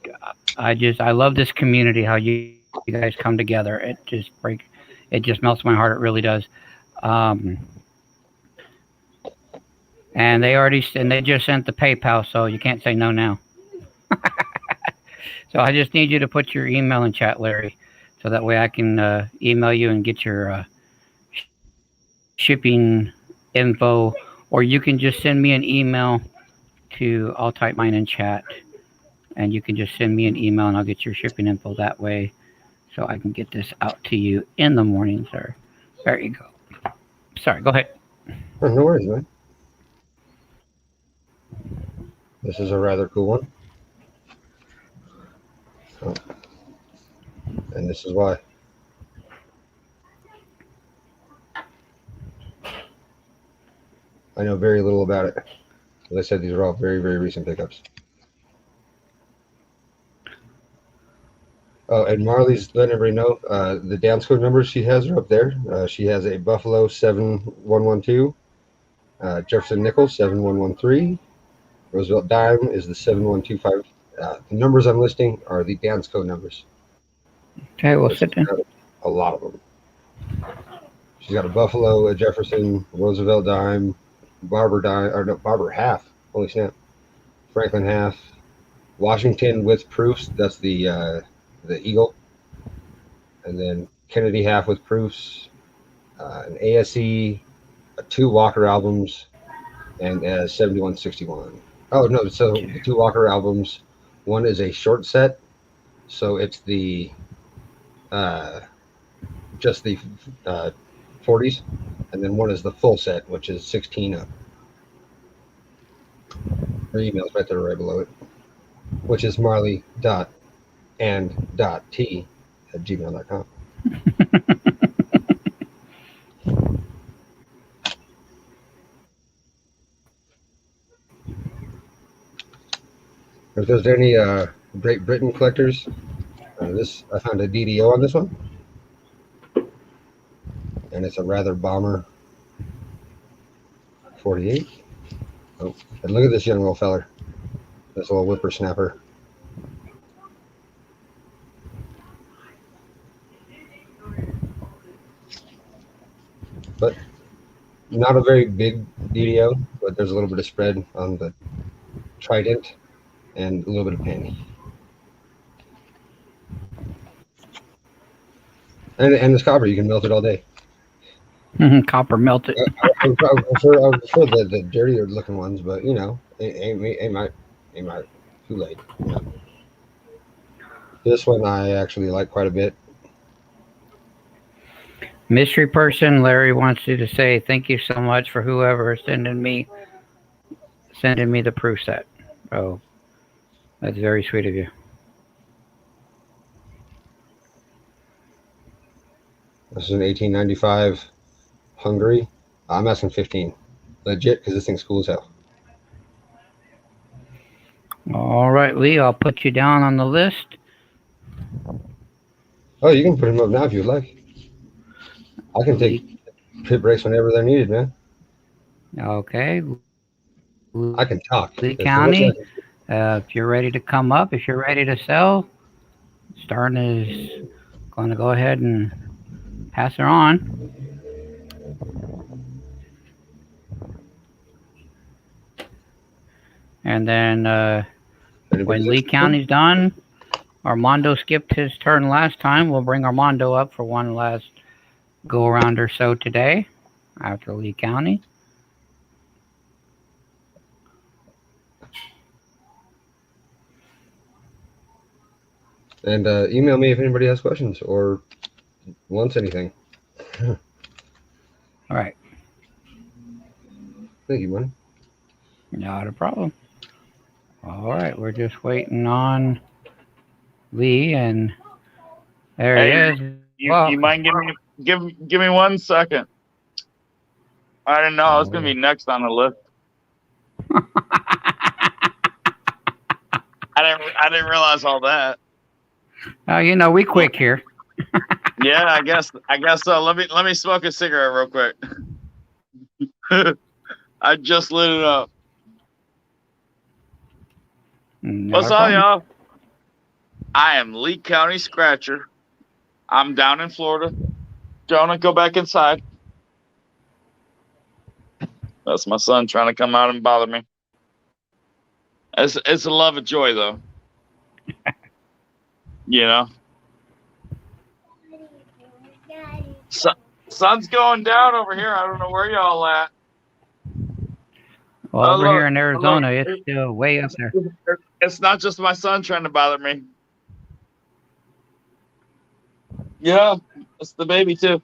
Speaker 1: I love this community. How you guys come together. It just melts my heart. It really does. Um, and they just sent the PayPal, so you can't say no now. So I just need you to put your email in chat, Larry, so that way I can email you and get your shipping info, or you can just send me an email to. I'll type mine in chat, and you can just send me an email, and I'll get your shipping info that way, so I can get this out to you in the morning, sir. There you go. Sorry, go ahead.
Speaker 5: Oh, no worries, man. This is a rather cool one. Oh. And this is why. I know very little about it. As I said, these are all very, very recent pickups. Oh, and Marley's letting everybody know the dance code numbers she has are up there. She has a Buffalo 7112, Jefferson Nickel 7113, Roosevelt Dime is the 7125. The numbers I'm listing are the dance code numbers.
Speaker 1: Okay, we'll sit down.
Speaker 5: A lot of them. She's got a Buffalo, a Jefferson, Roosevelt Dime, Barber Dime, or no, Barber half. Holy snap! Franklin half, Washington with proofs. That's the Eagle, and then Kennedy half with proofs, an ASE, 2 Walker albums, and a 7161. Oh no! So the 2 Walker albums, one is a short set, so it's the just the 40s, and then one is the full set, which is 16 up. Her email's right there, right below it, which is marley.and.t@gmail.com. If there's any Great Britain collectors, I found a DDO on this one, and it's a rather bomber 48. Oh, and look at this young little feller, this little whippersnapper. But not a very big DDO, but there's a little bit of spread on the trident and a little bit of panning. And this copper, you can melt it all day.
Speaker 1: Copper melted.
Speaker 5: I would prefer the dirtier looking ones, but you know, it might too late. You know. This one I actually like quite a bit.
Speaker 1: Mystery person, Larry wants you to say thank you so much for whoever is sending me the proof set. Oh, that's very sweet of you.
Speaker 5: This is an 1895 Hungary. I'm asking 15, legit, because this thing's cool as hell.
Speaker 1: All right, Lee, I'll put you down on the list.
Speaker 5: Oh, you can put him up now if you'd like. I can take pit breaks whenever they're needed, man.
Speaker 1: Okay.
Speaker 5: I can talk.
Speaker 1: Lee County, if you're ready to come up, if you're ready to sell, Starn is going to go ahead and pass her on. And then when Lee County's done, Armando skipped his turn last time. We'll bring Armando up for one last go around or so today after Lee County.
Speaker 5: And email me if anybody has questions or wants anything.
Speaker 1: All right.
Speaker 5: Thank you, man.
Speaker 1: Not a problem. All right, we're just waiting on Lee, and there he is.
Speaker 8: You mind give me 1 second? I didn't know I was gonna be next on the list. I didn't realize all that.
Speaker 1: You know, we quick here.
Speaker 8: Yeah, I guess so. Let me smoke a cigarette real quick. I just lit it up.
Speaker 1: Not
Speaker 8: What's
Speaker 1: a
Speaker 8: up,
Speaker 1: problem.
Speaker 8: y'all? I am Lee County Scratcher. I'm down in Florida. Jonah, go back inside. That's my son trying to come out and bother me. It's a love of joy, though. You know? Sun's going down over here. I don't know where y'all at.
Speaker 1: Well, over here
Speaker 8: look,
Speaker 1: in Arizona, it's still way up there.
Speaker 8: It's not just my son trying to bother me. Yeah, it's the baby too.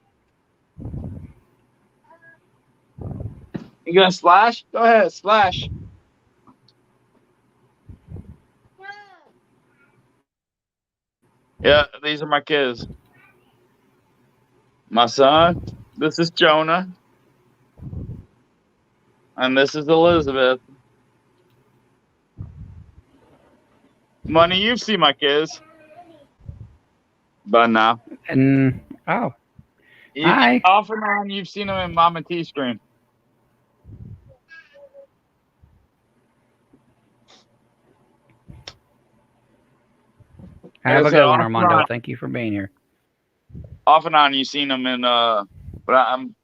Speaker 8: You gonna splash? Go ahead, splash. Yeah, these are my kids. My son, this is Jonah. And this is Elizabeth. Money, you've seen my kids. By now.
Speaker 1: And oh, hi.
Speaker 8: Off and on, you've seen them in Mama T screen.
Speaker 1: Have a good one, Armando. Thank you for being here.
Speaker 8: Off and on, you've seen them in. But I'm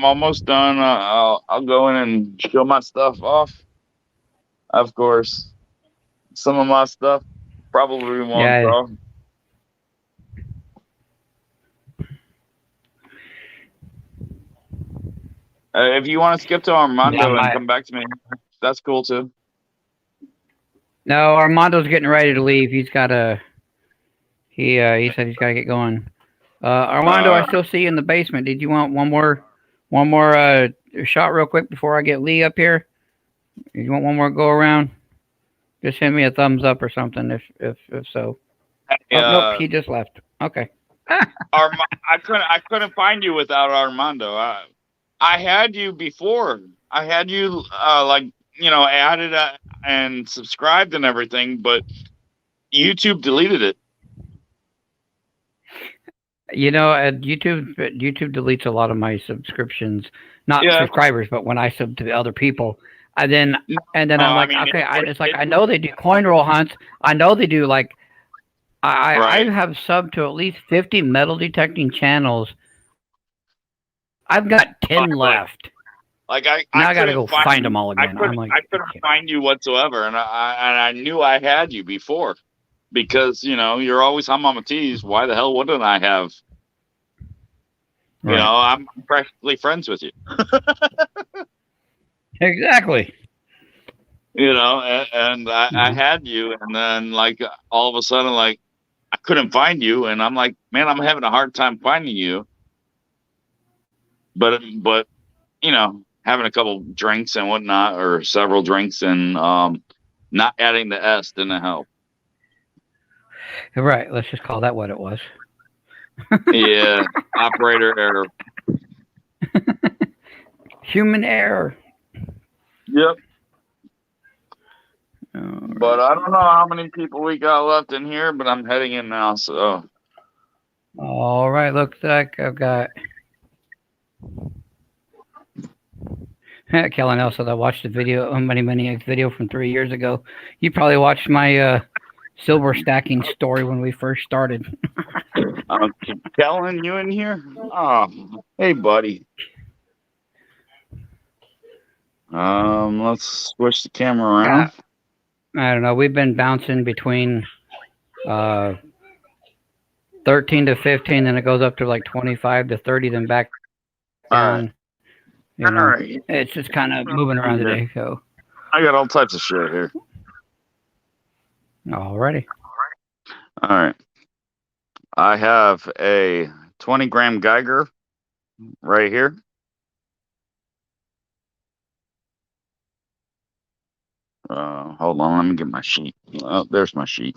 Speaker 8: almost done. I'll go in and show my stuff off. Of course, some of my stuff probably won't
Speaker 1: Yeah.
Speaker 8: go. If you want to skip to Armando and come back to me, that's cool too.
Speaker 1: No, Armando's getting ready to leave. He's got a. He said he's got to get going. Armando, I still see you in the basement. Did you want one more shot real quick before I get Lee up here? You want one more go around? Just send me a thumbs up or something if so. Nope, he just left. Okay.
Speaker 8: I couldn't find you without Armando. I had you before. I had you added and subscribed and everything, but YouTube deleted it.
Speaker 1: You know, YouTube deletes a lot of my subscriptions, not subscribers, but when I sub to other people, and then I'm like, okay, I know they do coin roll hunts. I know they do like, I have subbed to at least 50 metal detecting channels. I've got 10 left.
Speaker 8: Like
Speaker 1: now I gotta go find them all again.
Speaker 8: I couldn't find you whatsoever, and I knew I had you before. Because, you're always on Mama T's. Why the hell wouldn't I have?
Speaker 1: Right.
Speaker 8: I'm practically friends with you.
Speaker 1: Exactly.
Speaker 8: And I had you, and then all of a sudden, I couldn't find you, and I'm like, man, I'm having a hard time finding you. But having a couple drinks and whatnot, or several drinks, and not adding the S didn't help.
Speaker 1: Right. Let's just call that what it was.
Speaker 8: Yeah. Operator error.
Speaker 1: Human error.
Speaker 8: Yep. But I don't know how many people we got left in here, but I'm heading in now, so.
Speaker 1: All right. Looks like I've got. Kellen also I watched the video, Money X video from 3 years ago. You probably watched my silver stacking story when we first started.
Speaker 8: Kellen, you in here? Oh, hey, buddy. Let's switch the camera around.
Speaker 1: I don't know. We've been bouncing between 13 to 15, then it goes up to like 25 to 30, then back down. All right. It's just kind of moving around today. So
Speaker 8: I got all types of shit here.
Speaker 1: Alrighty.
Speaker 8: All right. I have a 20-gram Geiger right here. Hold on, let me get my sheet. Oh, there's my sheet.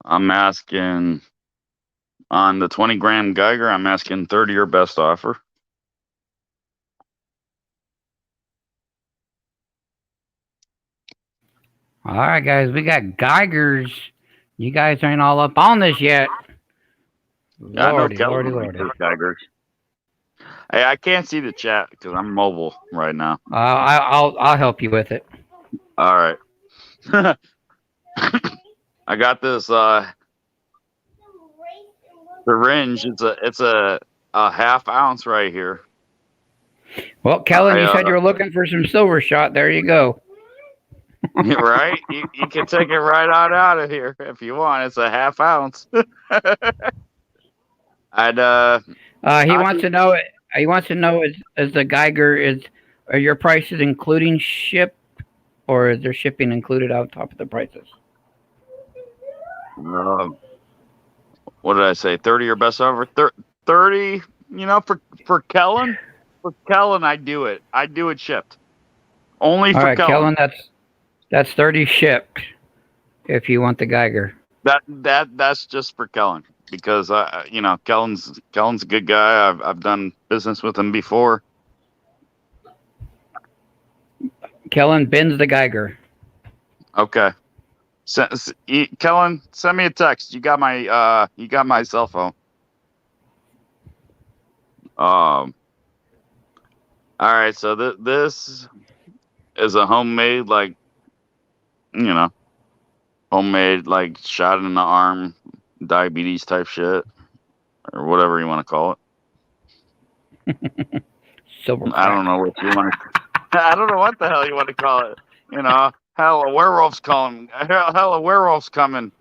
Speaker 8: I'm asking on the 20-gram Geiger, I'm asking 30 or best offer.
Speaker 1: All right, guys, we got Geigers. You guys ain't all up on this yet. Lordy.
Speaker 8: Geigers. Hey, I can't see the chat because I'm mobile right now.
Speaker 1: I'll help you with it.
Speaker 8: All right. I got this syringe. It's a half ounce right here.
Speaker 1: Well, Kellen, you said
Speaker 8: I,
Speaker 1: you were looking for some silver shot. There you go.
Speaker 8: right? You can take it right out of here if you want. It's a half ounce. I'd
Speaker 1: He
Speaker 8: I
Speaker 1: wants to know. He wants to know is the Geiger are your prices including ship, or is there shipping included on top of the prices?
Speaker 8: what did I say? 30 or best over 30. You know, for Kellen, I do it. I do it shipped only
Speaker 1: All
Speaker 8: for
Speaker 1: right,
Speaker 8: Kellen.
Speaker 1: Kellen, that's 30 shipped. If you want the Geiger.
Speaker 8: That's just for Kellen because Kellen's a good guy. I've done business with him before.
Speaker 1: Kellen bends the Geiger.
Speaker 8: Okay. Kellen, send me a text. You got my cell phone. All right. So this is a homemade homemade shot in the arm diabetes type shit or whatever you want to call it.
Speaker 1: Silver
Speaker 8: I don't
Speaker 1: crack.
Speaker 8: know what you want. I don't know what the hell you want to call it. Hell, a werewolf's calling. Hell, a werewolf's coming,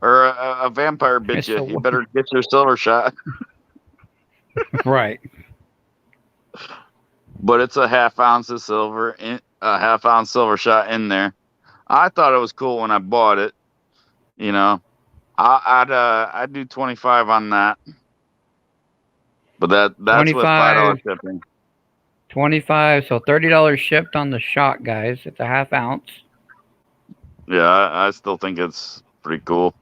Speaker 8: or a vampire bit
Speaker 1: It's
Speaker 8: you.
Speaker 1: a
Speaker 8: You better get your silver shot.
Speaker 1: right.
Speaker 8: But it's a half ounce of silver, a half ounce silver shot in there. I thought it was cool when I bought it. You know, I'd do 25 on that. But that's with $5 shipping.
Speaker 1: 25, so $30 shipped on the shot, guys. It's a half ounce.
Speaker 8: Yeah, I still think it's pretty cool.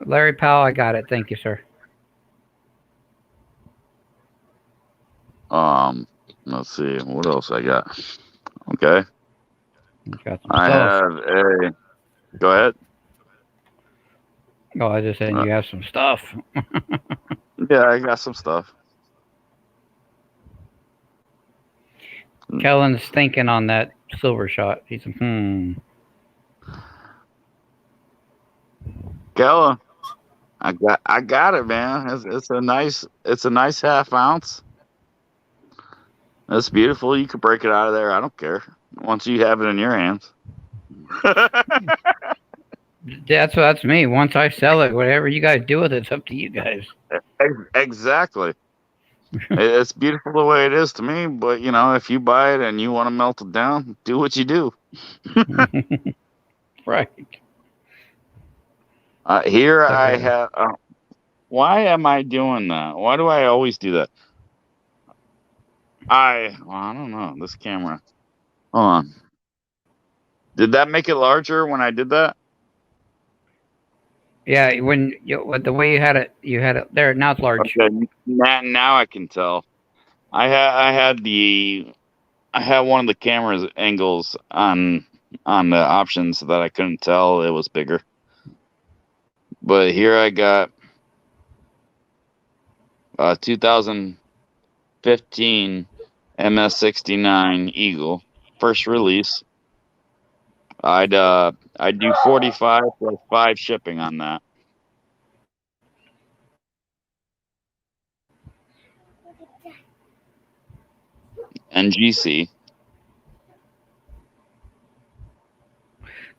Speaker 1: Larry Powell, I got it. Thank you, sir.
Speaker 8: Let's see what else I got. Okay,
Speaker 1: Got some
Speaker 8: I
Speaker 1: stuff.
Speaker 8: have a. Go ahead.
Speaker 1: Oh, I was just saying you have some stuff.
Speaker 8: Yeah, I got some stuff.
Speaker 1: Kellen's thinking on that silver shot. He's
Speaker 8: Kellen, I got it, man. It's a nice half ounce. That's beautiful. You could break it out of there. I don't care. Once you have it in your hands.
Speaker 1: That's me. Once I sell it, whatever you guys do with it's up to you guys.
Speaker 8: Exactly. It's beautiful the way it is to me, but if you buy it and you want to melt it down, do what you do.
Speaker 1: Right.
Speaker 8: Here
Speaker 1: Okay.
Speaker 8: I have. Why am I doing that? Why do I always do that? I don't know. This camera. Hold on. Did that make it larger when I did that?
Speaker 1: Yeah, with the way you had it there. Now it's large.
Speaker 8: Okay. Now I can tell. I had one of the camera's angles on the options that I couldn't tell it was bigger. But here I got 2015 MS69 Eagle first release. I'd do 45 plus 5 shipping on that. NGC.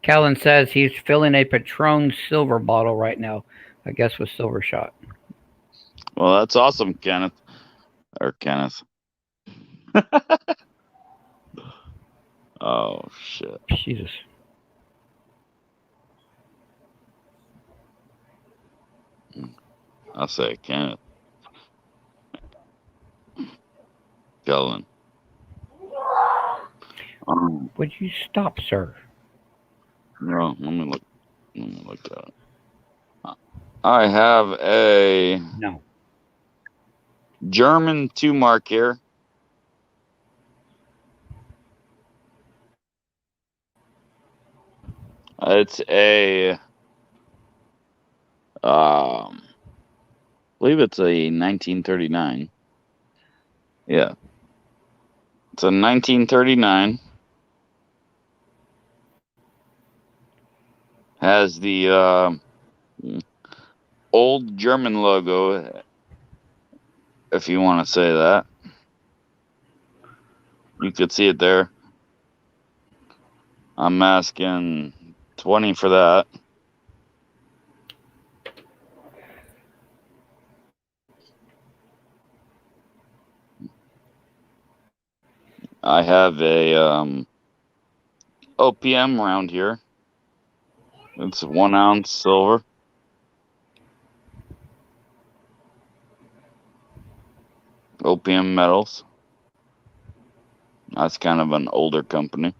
Speaker 1: Kellen says he's filling a Patron silver bottle right now. I guess with silver shot.
Speaker 8: Well, that's awesome, Kenneth. Oh shit.
Speaker 1: Jesus.
Speaker 8: I'll say Kenneth. Kellen.
Speaker 1: Would you stop, sir?
Speaker 8: No, let me look at it. I have a
Speaker 1: No.
Speaker 8: German 2 mark here. It's a believe it's a 1939. Yeah. It's a 1939. Has the old German logo, if you want to say that. You could see it there. I'm asking 20 for that. I have a OPM round here. It's 1 ounce silver. OPM Metals. That's kind of an older company.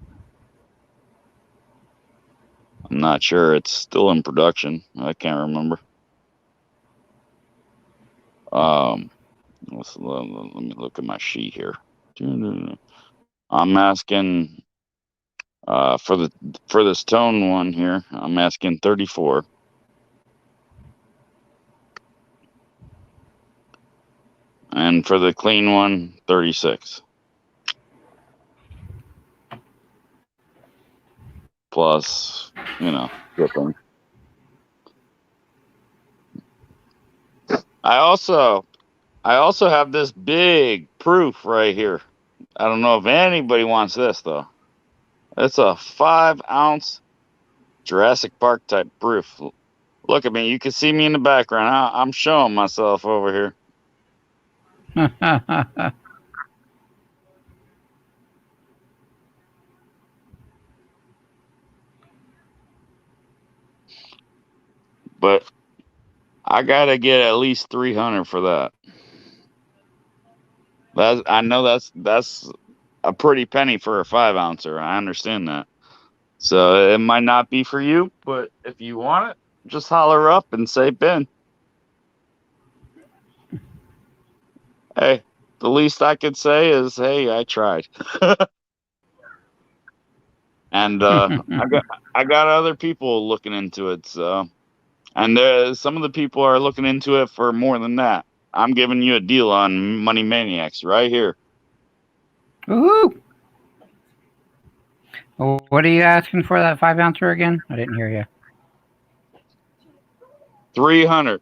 Speaker 8: I'm not sure it's still in production. I can't remember. Let me look at my sheet here. I'm asking for this tone one here. I'm asking 34. And for the clean one, 36. Plus, shipping. I also have this big proof right here. I don't know if anybody wants this though. It's a 5 ounce Jurassic Park type proof. Look at me. You can see me in the background. I'm showing myself over here. But I gotta get at least 300 for that. I know that's a pretty penny for a 5 ouncer. I understand that. So it might not be for you, but if you want it, just holler up and say Ben. Hey, the least I could say is, hey, I tried. And I got other people looking into it. So, and some of the people are looking into it for more than that. I'm giving you a deal on Money Maniacs right here.
Speaker 1: Woohoo! What are you asking for that 5 ouncer again? I didn't hear you.
Speaker 8: 300.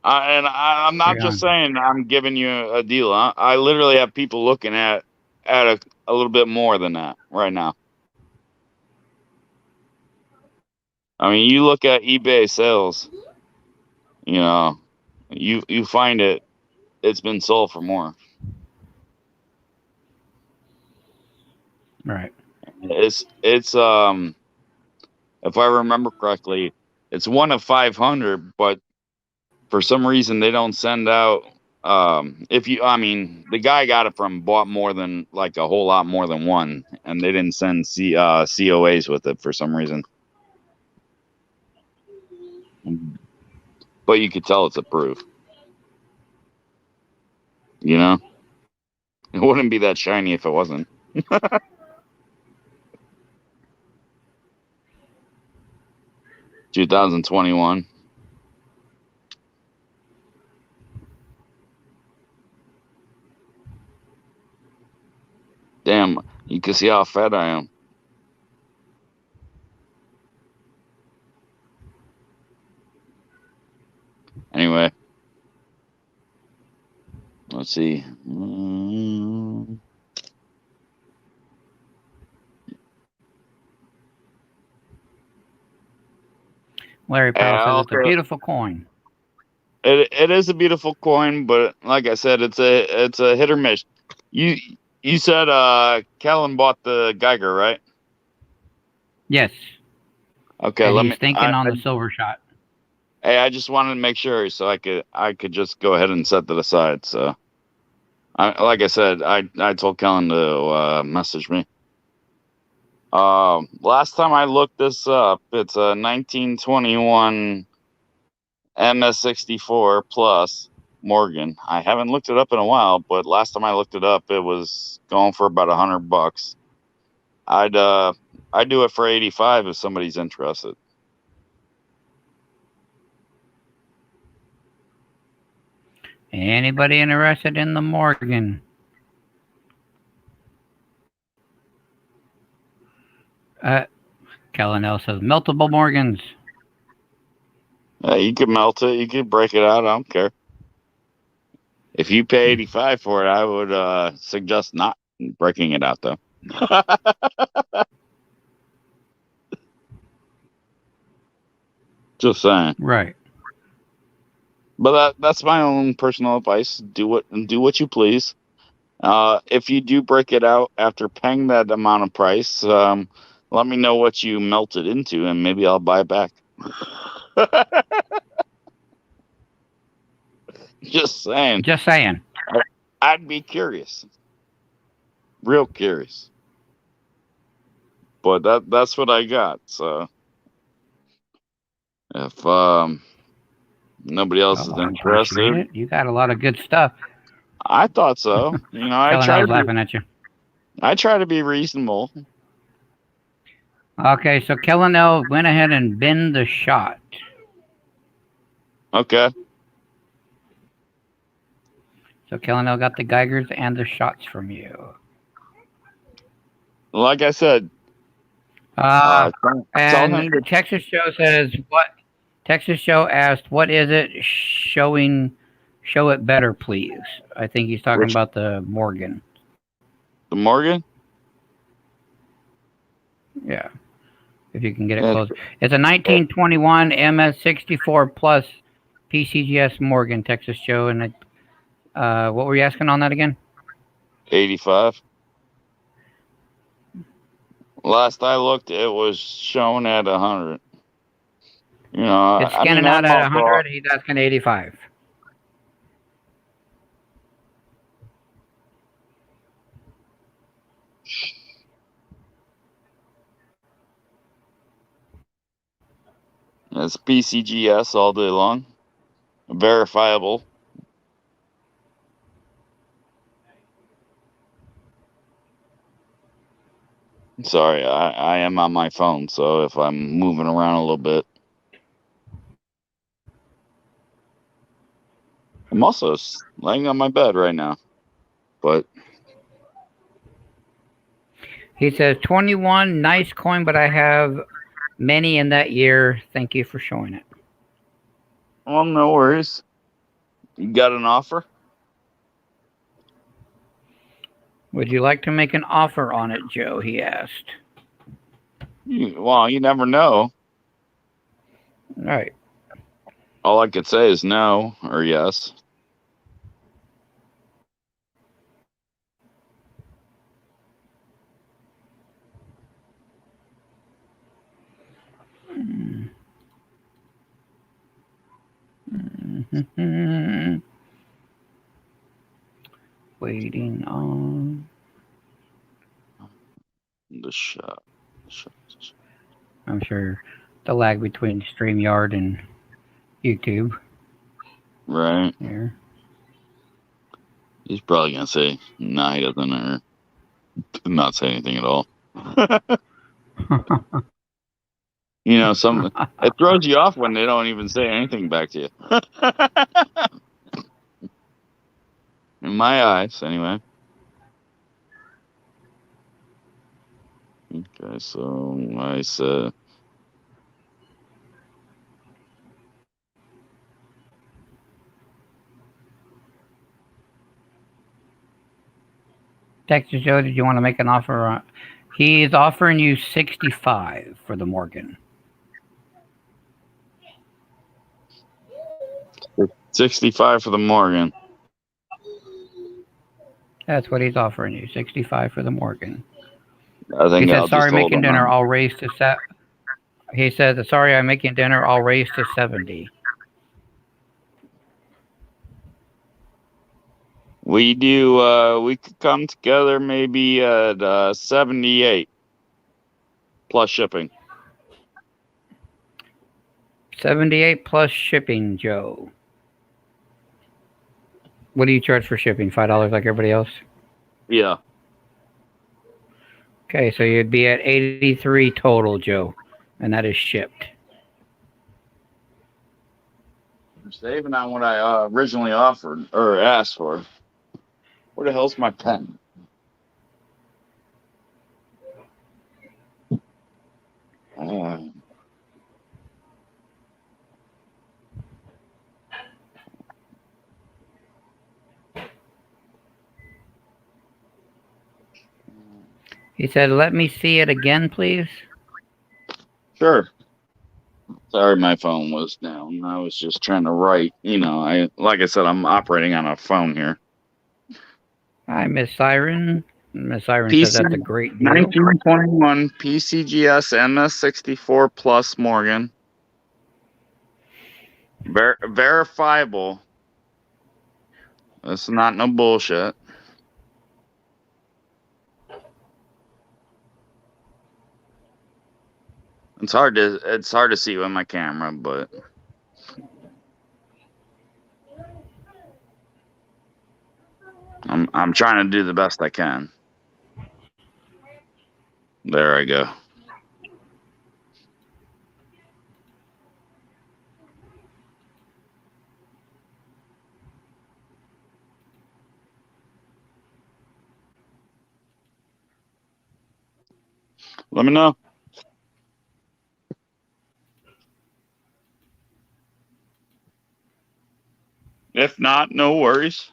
Speaker 8: I'm not just
Speaker 1: 300.
Speaker 8: saying I'm giving you a deal. I literally have people looking at a little bit more than that right now. I mean, you look at eBay sales, you find it's been sold for more.
Speaker 1: Right.
Speaker 8: It's if I remember correctly, it's 1 of 500, but for some reason they don't send out the guy got it bought more than like a whole lot more than one, and they didn't send COAs with it for some reason. But you could tell it's approved. It wouldn't be that shiny if it wasn't. 2021. Damn, you can see how fat I am. Anyway, let's see.
Speaker 1: Larry Powell says it's a
Speaker 8: Okay.
Speaker 1: beautiful coin.
Speaker 8: It is a beautiful coin, but like I said, it's a hit or miss. You said Kellen bought the Geiger, right?
Speaker 1: Yes.
Speaker 8: Okay,
Speaker 1: And he's thinking on the silver shot.
Speaker 8: Hey, I just wanted to make sure so I could just go ahead and set that aside. So, like I said, I told Kellen to message me. Last time I looked this up, it's a 1921 MS64 plus Morgan. I haven't looked it up in a while, but last time I looked it up, it was going for about $100. I'd do it for 85 if somebody's interested.
Speaker 1: Anybody interested in the Morgan? Kellen L says meltable Morgans.
Speaker 8: You can melt it. You can break it out. I don't care. If you pay 85 for it, I would suggest not breaking it out, though. Just saying.
Speaker 1: Right.
Speaker 8: But that's my own personal advice. Do what you please. If you do break it out after paying that amount of price, let me know what you melted into, and maybe I'll buy it back. Just saying.
Speaker 1: Just saying.
Speaker 8: I'd be curious. Real curious. But that's what I got. So if nobody else is interested,
Speaker 1: it. You got a lot of good stuff.
Speaker 8: I thought so. I
Speaker 1: laughing at you.
Speaker 8: I try to be reasonable.
Speaker 1: Okay, so Kellen L went ahead and binned the shot.
Speaker 8: Okay.
Speaker 1: So Kellen L got the Geigers and the shots from you.
Speaker 8: Like I said,
Speaker 1: and
Speaker 8: tell him to-
Speaker 1: Texas Joe says what? Texas Joe asked, "What is it showing? Show it better, please." I think he's talking about the Morgan.
Speaker 8: The Morgan?
Speaker 1: Yeah. If you can get it close. It's a 1921 MS64 Plus PCGS Morgan, Texas Joe. And what were you asking on that again?
Speaker 8: 85. Last I looked, it was shown at 100.
Speaker 1: It's scanning out at 100. He's asking 85.
Speaker 8: It's PCGS all day long. Verifiable. Sorry, I am on my phone, so if I'm moving around a little bit. I'm also laying on my bed right now. But
Speaker 1: he says 21, nice coin, but I have many in that year. Thank you for showing it.
Speaker 8: Well, no worries. You got an offer?
Speaker 1: Would you like to make an offer on it, Joe? He asked.
Speaker 8: Well, you never know.
Speaker 1: All right.
Speaker 8: All I could say is no or yes.
Speaker 1: Waiting on
Speaker 8: the shot.
Speaker 1: I'm sure the lag between StreamYard and YouTube.
Speaker 8: Right.
Speaker 1: Here.
Speaker 8: He's probably gonna say no, he doesn't, or not say anything at all. It throws you off when they don't even say anything back to you. In my eyes, anyway. Okay, so I said.
Speaker 1: Texas Joe, did you want to make an offer on? He's offering you 65 for the Morgan.
Speaker 8: 65 for the Morgan.
Speaker 1: That's what he's offering you, 65 for the Morgan.
Speaker 8: I think
Speaker 1: he said, sorry, making dinner, I'll raise to He said, sorry, I'm making dinner, I'll raise to 70.
Speaker 8: We could come together maybe at 78 plus shipping.
Speaker 1: 78 plus shipping, Joe. What do you charge for shipping? $5 like everybody else?
Speaker 8: Yeah.
Speaker 1: Okay, so you'd be at 83 total, Joe, and that is shipped.
Speaker 8: saving on what I originally offered or asked for. Where the hell's my pen?
Speaker 1: He said, "Let me see it again, please."
Speaker 8: Sure. Sorry, my phone was down. I was just trying to write. Like I said, I'm operating on a phone here.
Speaker 1: Hi, Miss Siren. Miss Siren says
Speaker 8: PC
Speaker 1: that's a great deal.
Speaker 8: 1921 PCGS MS64 Plus Morgan. Verifiable. This is not no bullshit. It's hard to see with my camera, but I'm trying to do the best I can. There I go. Let me know. If not, no worries.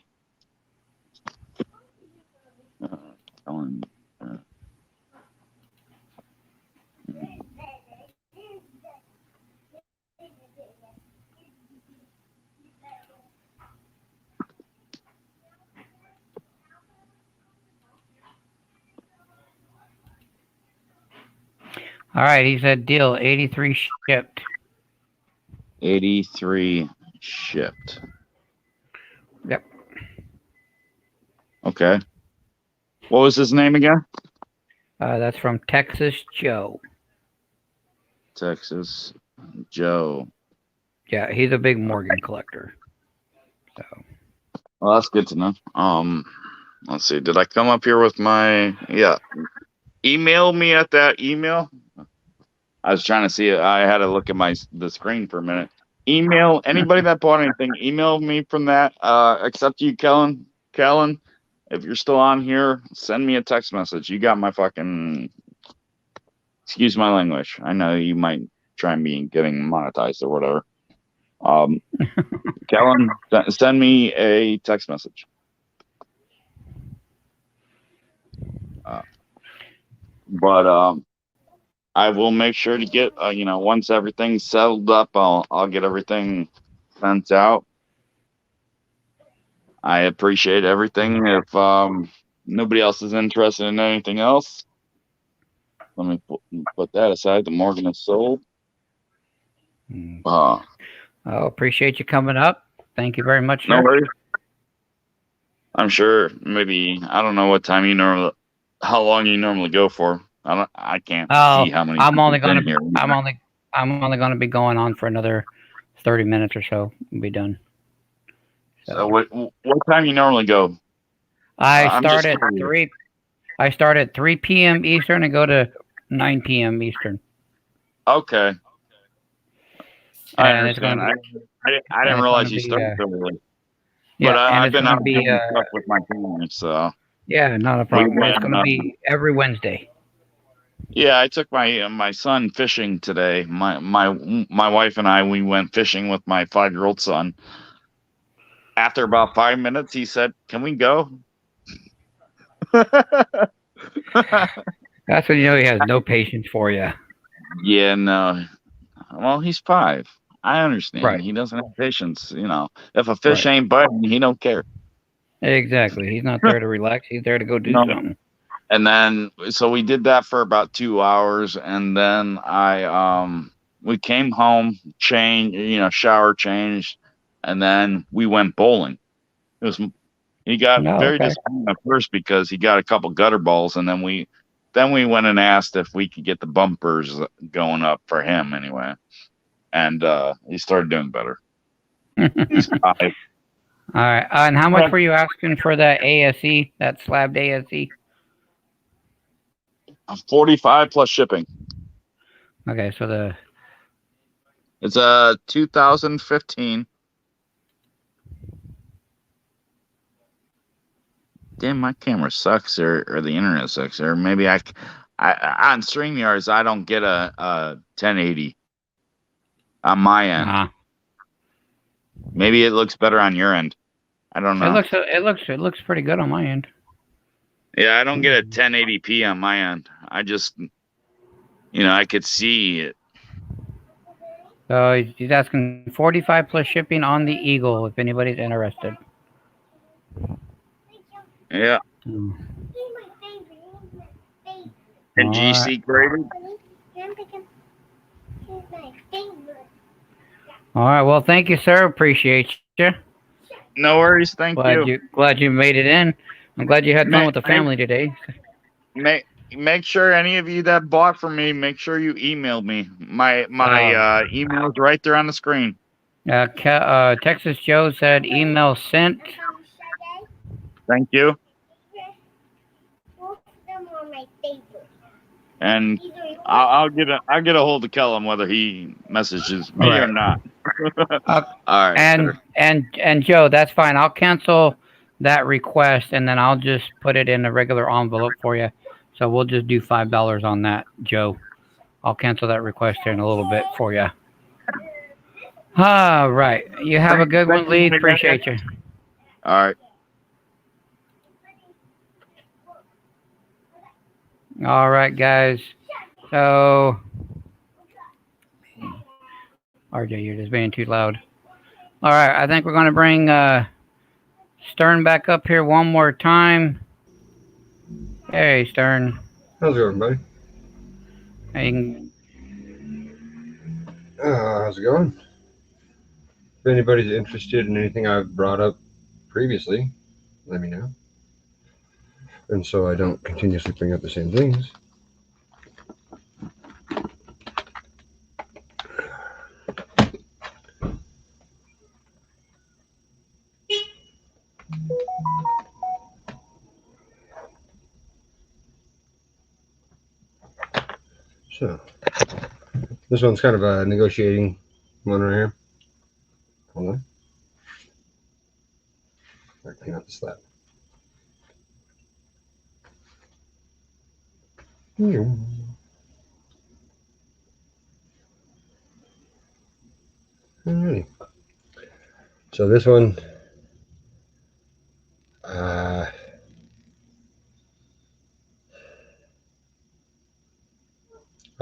Speaker 1: All right, he said deal 83 shipped.
Speaker 8: 83 shipped.
Speaker 1: Yep.
Speaker 8: Okay. What was his name again?
Speaker 1: That's from Texas Joe.
Speaker 8: Texas Joe.
Speaker 1: Yeah, he's a big Morgan collector. So.
Speaker 8: Well, that's good to know. Let's see. Did I come up here with my email me at that email? I was trying to see it. I had to look at the screen for a minute. Email anybody that bought anything. Email me from that. Except you, Kellen. Kellen, if you're still on here, send me a text message. You got my fucking. Excuse my language. I know you might try and be getting monetized or whatever. Kellen, send me a text message. But I will make sure to get once everything's settled up, I'll get everything sent out. I appreciate everything. If nobody else is interested in anything else, let me put that aside. The Morgan is sold.
Speaker 1: I appreciate you coming up. Thank you very much, sir.
Speaker 8: No worries. I'm sure maybe I don't know what time how long you normally go for. I can't see how many.
Speaker 1: I'm only gonna be going on for another 30 minutes or so. We'll be done.
Speaker 8: So what time you normally go?
Speaker 1: I start at 3 p.m. Eastern and go to 9 p.m. Eastern.
Speaker 8: Okay. I understand.
Speaker 1: I
Speaker 8: didn't realize you started so early.
Speaker 1: Yeah,
Speaker 8: but
Speaker 1: and
Speaker 8: I've been out
Speaker 1: doing
Speaker 8: stuff with my family, so.
Speaker 1: Yeah, not a problem. It's going to be every Wednesday.
Speaker 8: Yeah, I took my son fishing today. My wife and I, we went fishing with my 5-year-old son. After about 5 minutes, he said, "Can we go?"
Speaker 1: That's when you know he has no patience for you.
Speaker 8: Yeah, no. Well, he's 5. I understand.
Speaker 1: Right.
Speaker 8: He doesn't have patience. If a fish ain't biting, he don't care.
Speaker 1: Exactly. He's not there to relax. He's there to go do something.
Speaker 8: And then, so we did that for about 2 hours, and then we came home, shower, changed, and then we went bowling. He got very disappointed at first because he got a couple gutter balls, and then we went and asked if we could get the bumpers going up for him anyway, and he started doing better. He's 5.
Speaker 1: All right. And how much were you asking for that ASE, that slabbed ASE?
Speaker 8: 45 plus shipping.
Speaker 1: Okay, so
Speaker 8: it's a 2015 damn, my camera sucks, or the internet sucks, or maybe I on StreamYards I don't get a 1080 on my end. Maybe it looks better on your end. I don't know.
Speaker 1: It looks pretty good on my end.
Speaker 8: Yeah, I don't get a 1080p on my end. I just, I could see it.
Speaker 1: So he's asking 45 plus shipping on the Eagle if anybody's interested.
Speaker 8: Yeah.
Speaker 2: He's my favorite. He's my favorite.
Speaker 8: And GC graded.
Speaker 2: Can I pick him? He's my favorite.
Speaker 1: All right. Well, thank you, sir. Appreciate you.
Speaker 8: No worries. Thank you.
Speaker 1: Glad you made it in. I'm glad you had fun with the family today.
Speaker 8: Make sure any of you that bought from me, make sure you emailed me. My email's right there on the screen.
Speaker 1: Texas Joe said email sent.
Speaker 8: Thank you.
Speaker 2: Both of them are my favorite.
Speaker 8: And I'll get a hold of Kellum whether he messages me or not. All right.
Speaker 1: And Joe, that's fine. I'll cancel that request and then I'll just put it in a regular envelope for you. So we'll just do $5 on that, Joe. I'll cancel that request here in a little bit for you. All right. You have a good one, Lee. Appreciate you.
Speaker 8: All right.
Speaker 1: All right, guys. So, RJ, you're just being too loud. All right, I think we're going to bring Stern back up here one more time. Hey, Stern.
Speaker 5: How's it going, buddy?
Speaker 1: Hey,
Speaker 5: how's it going? If anybody's interested in anything I've brought up previously, let me know. And so I don't continuously bring up the same things. So, this one's kind of a negotiating one right here. Hold on. All right, clean out the slab. Alrighty. So this one,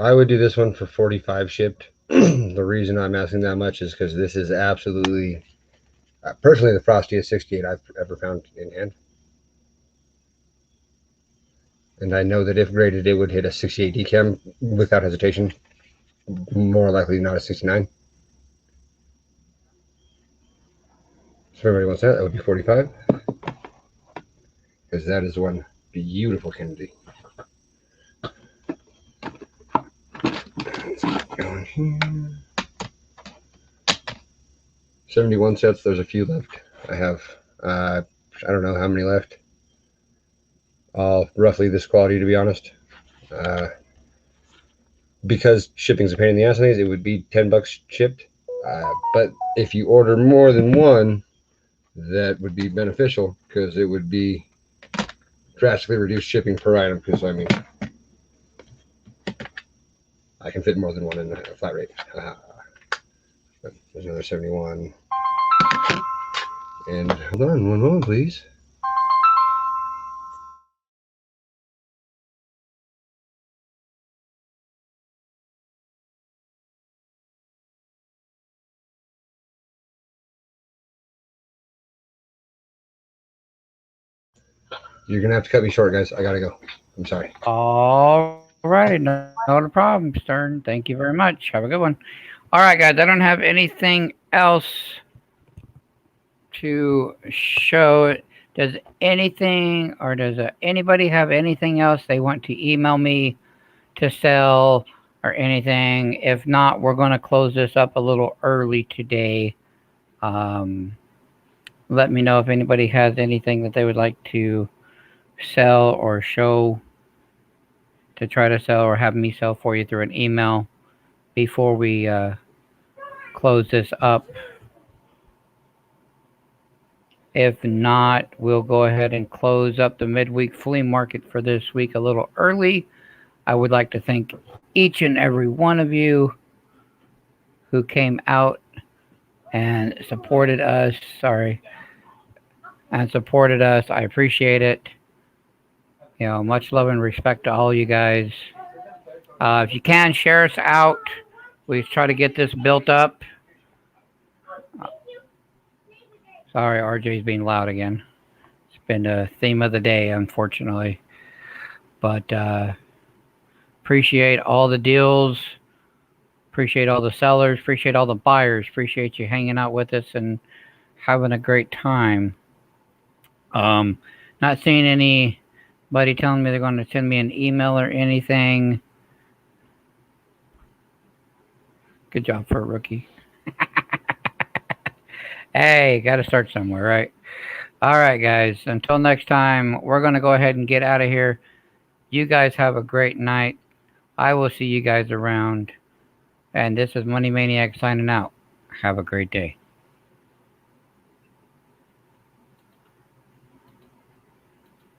Speaker 5: I would do this one for 45 shipped. The reason I'm asking that much is because this is absolutely, personally, the frostiest 68 I've ever found in hand. And I know that if graded, it would hit a 68 decam without hesitation. More likely not a 69. So if everybody wants that, that would be 45. Because that is one beautiful Kennedy. Going here. 71 sets, there's a few left. I have, I don't know how many left. All roughly this quality, to be honest. Because shipping's a pain in the ass, it would be $10 shipped. But if you order more than one, that would be beneficial because it would be drastically reduced shipping per item. Because I mean, I can fit more than one in a flat rate. But there's another 71. And hold on one moment, please. You're gonna have to cut me short, guys. I gotta go. I'm sorry.
Speaker 1: all right. No problem, Stern. Thank you very much. Have a good one. All right, guys. I don't have anything else to show. Does anything or does anybody have anything else they want to email me to sell or anything? If not, we're going to close this up a little early today. Let me know if anybody has anything that they would like to sell or show to try to sell or have me sell for you through an email before we close this up. If not, we'll go ahead and close up the midweek flea market for this week a little early. I would like to thank each and every one of you who came out and supported us. Sorry. And supported us. I appreciate it. Much love and respect to all you guys. If you can, share us out. We try to get this built up. Sorry, RJ's being loud again. It's been the theme of the day, unfortunately. But appreciate all the deals. Appreciate all the sellers. Appreciate all the buyers. Appreciate you hanging out with us and having a great time. Not seeing anybody telling me they're going to send me an email or anything. Good job for a rookie. Hey, got to start somewhere, right? All right, guys. Until next time, we're going to go ahead and get out of here. You guys have a great night. I will see you guys around. And this is Money Maniac signing out. Have a great day.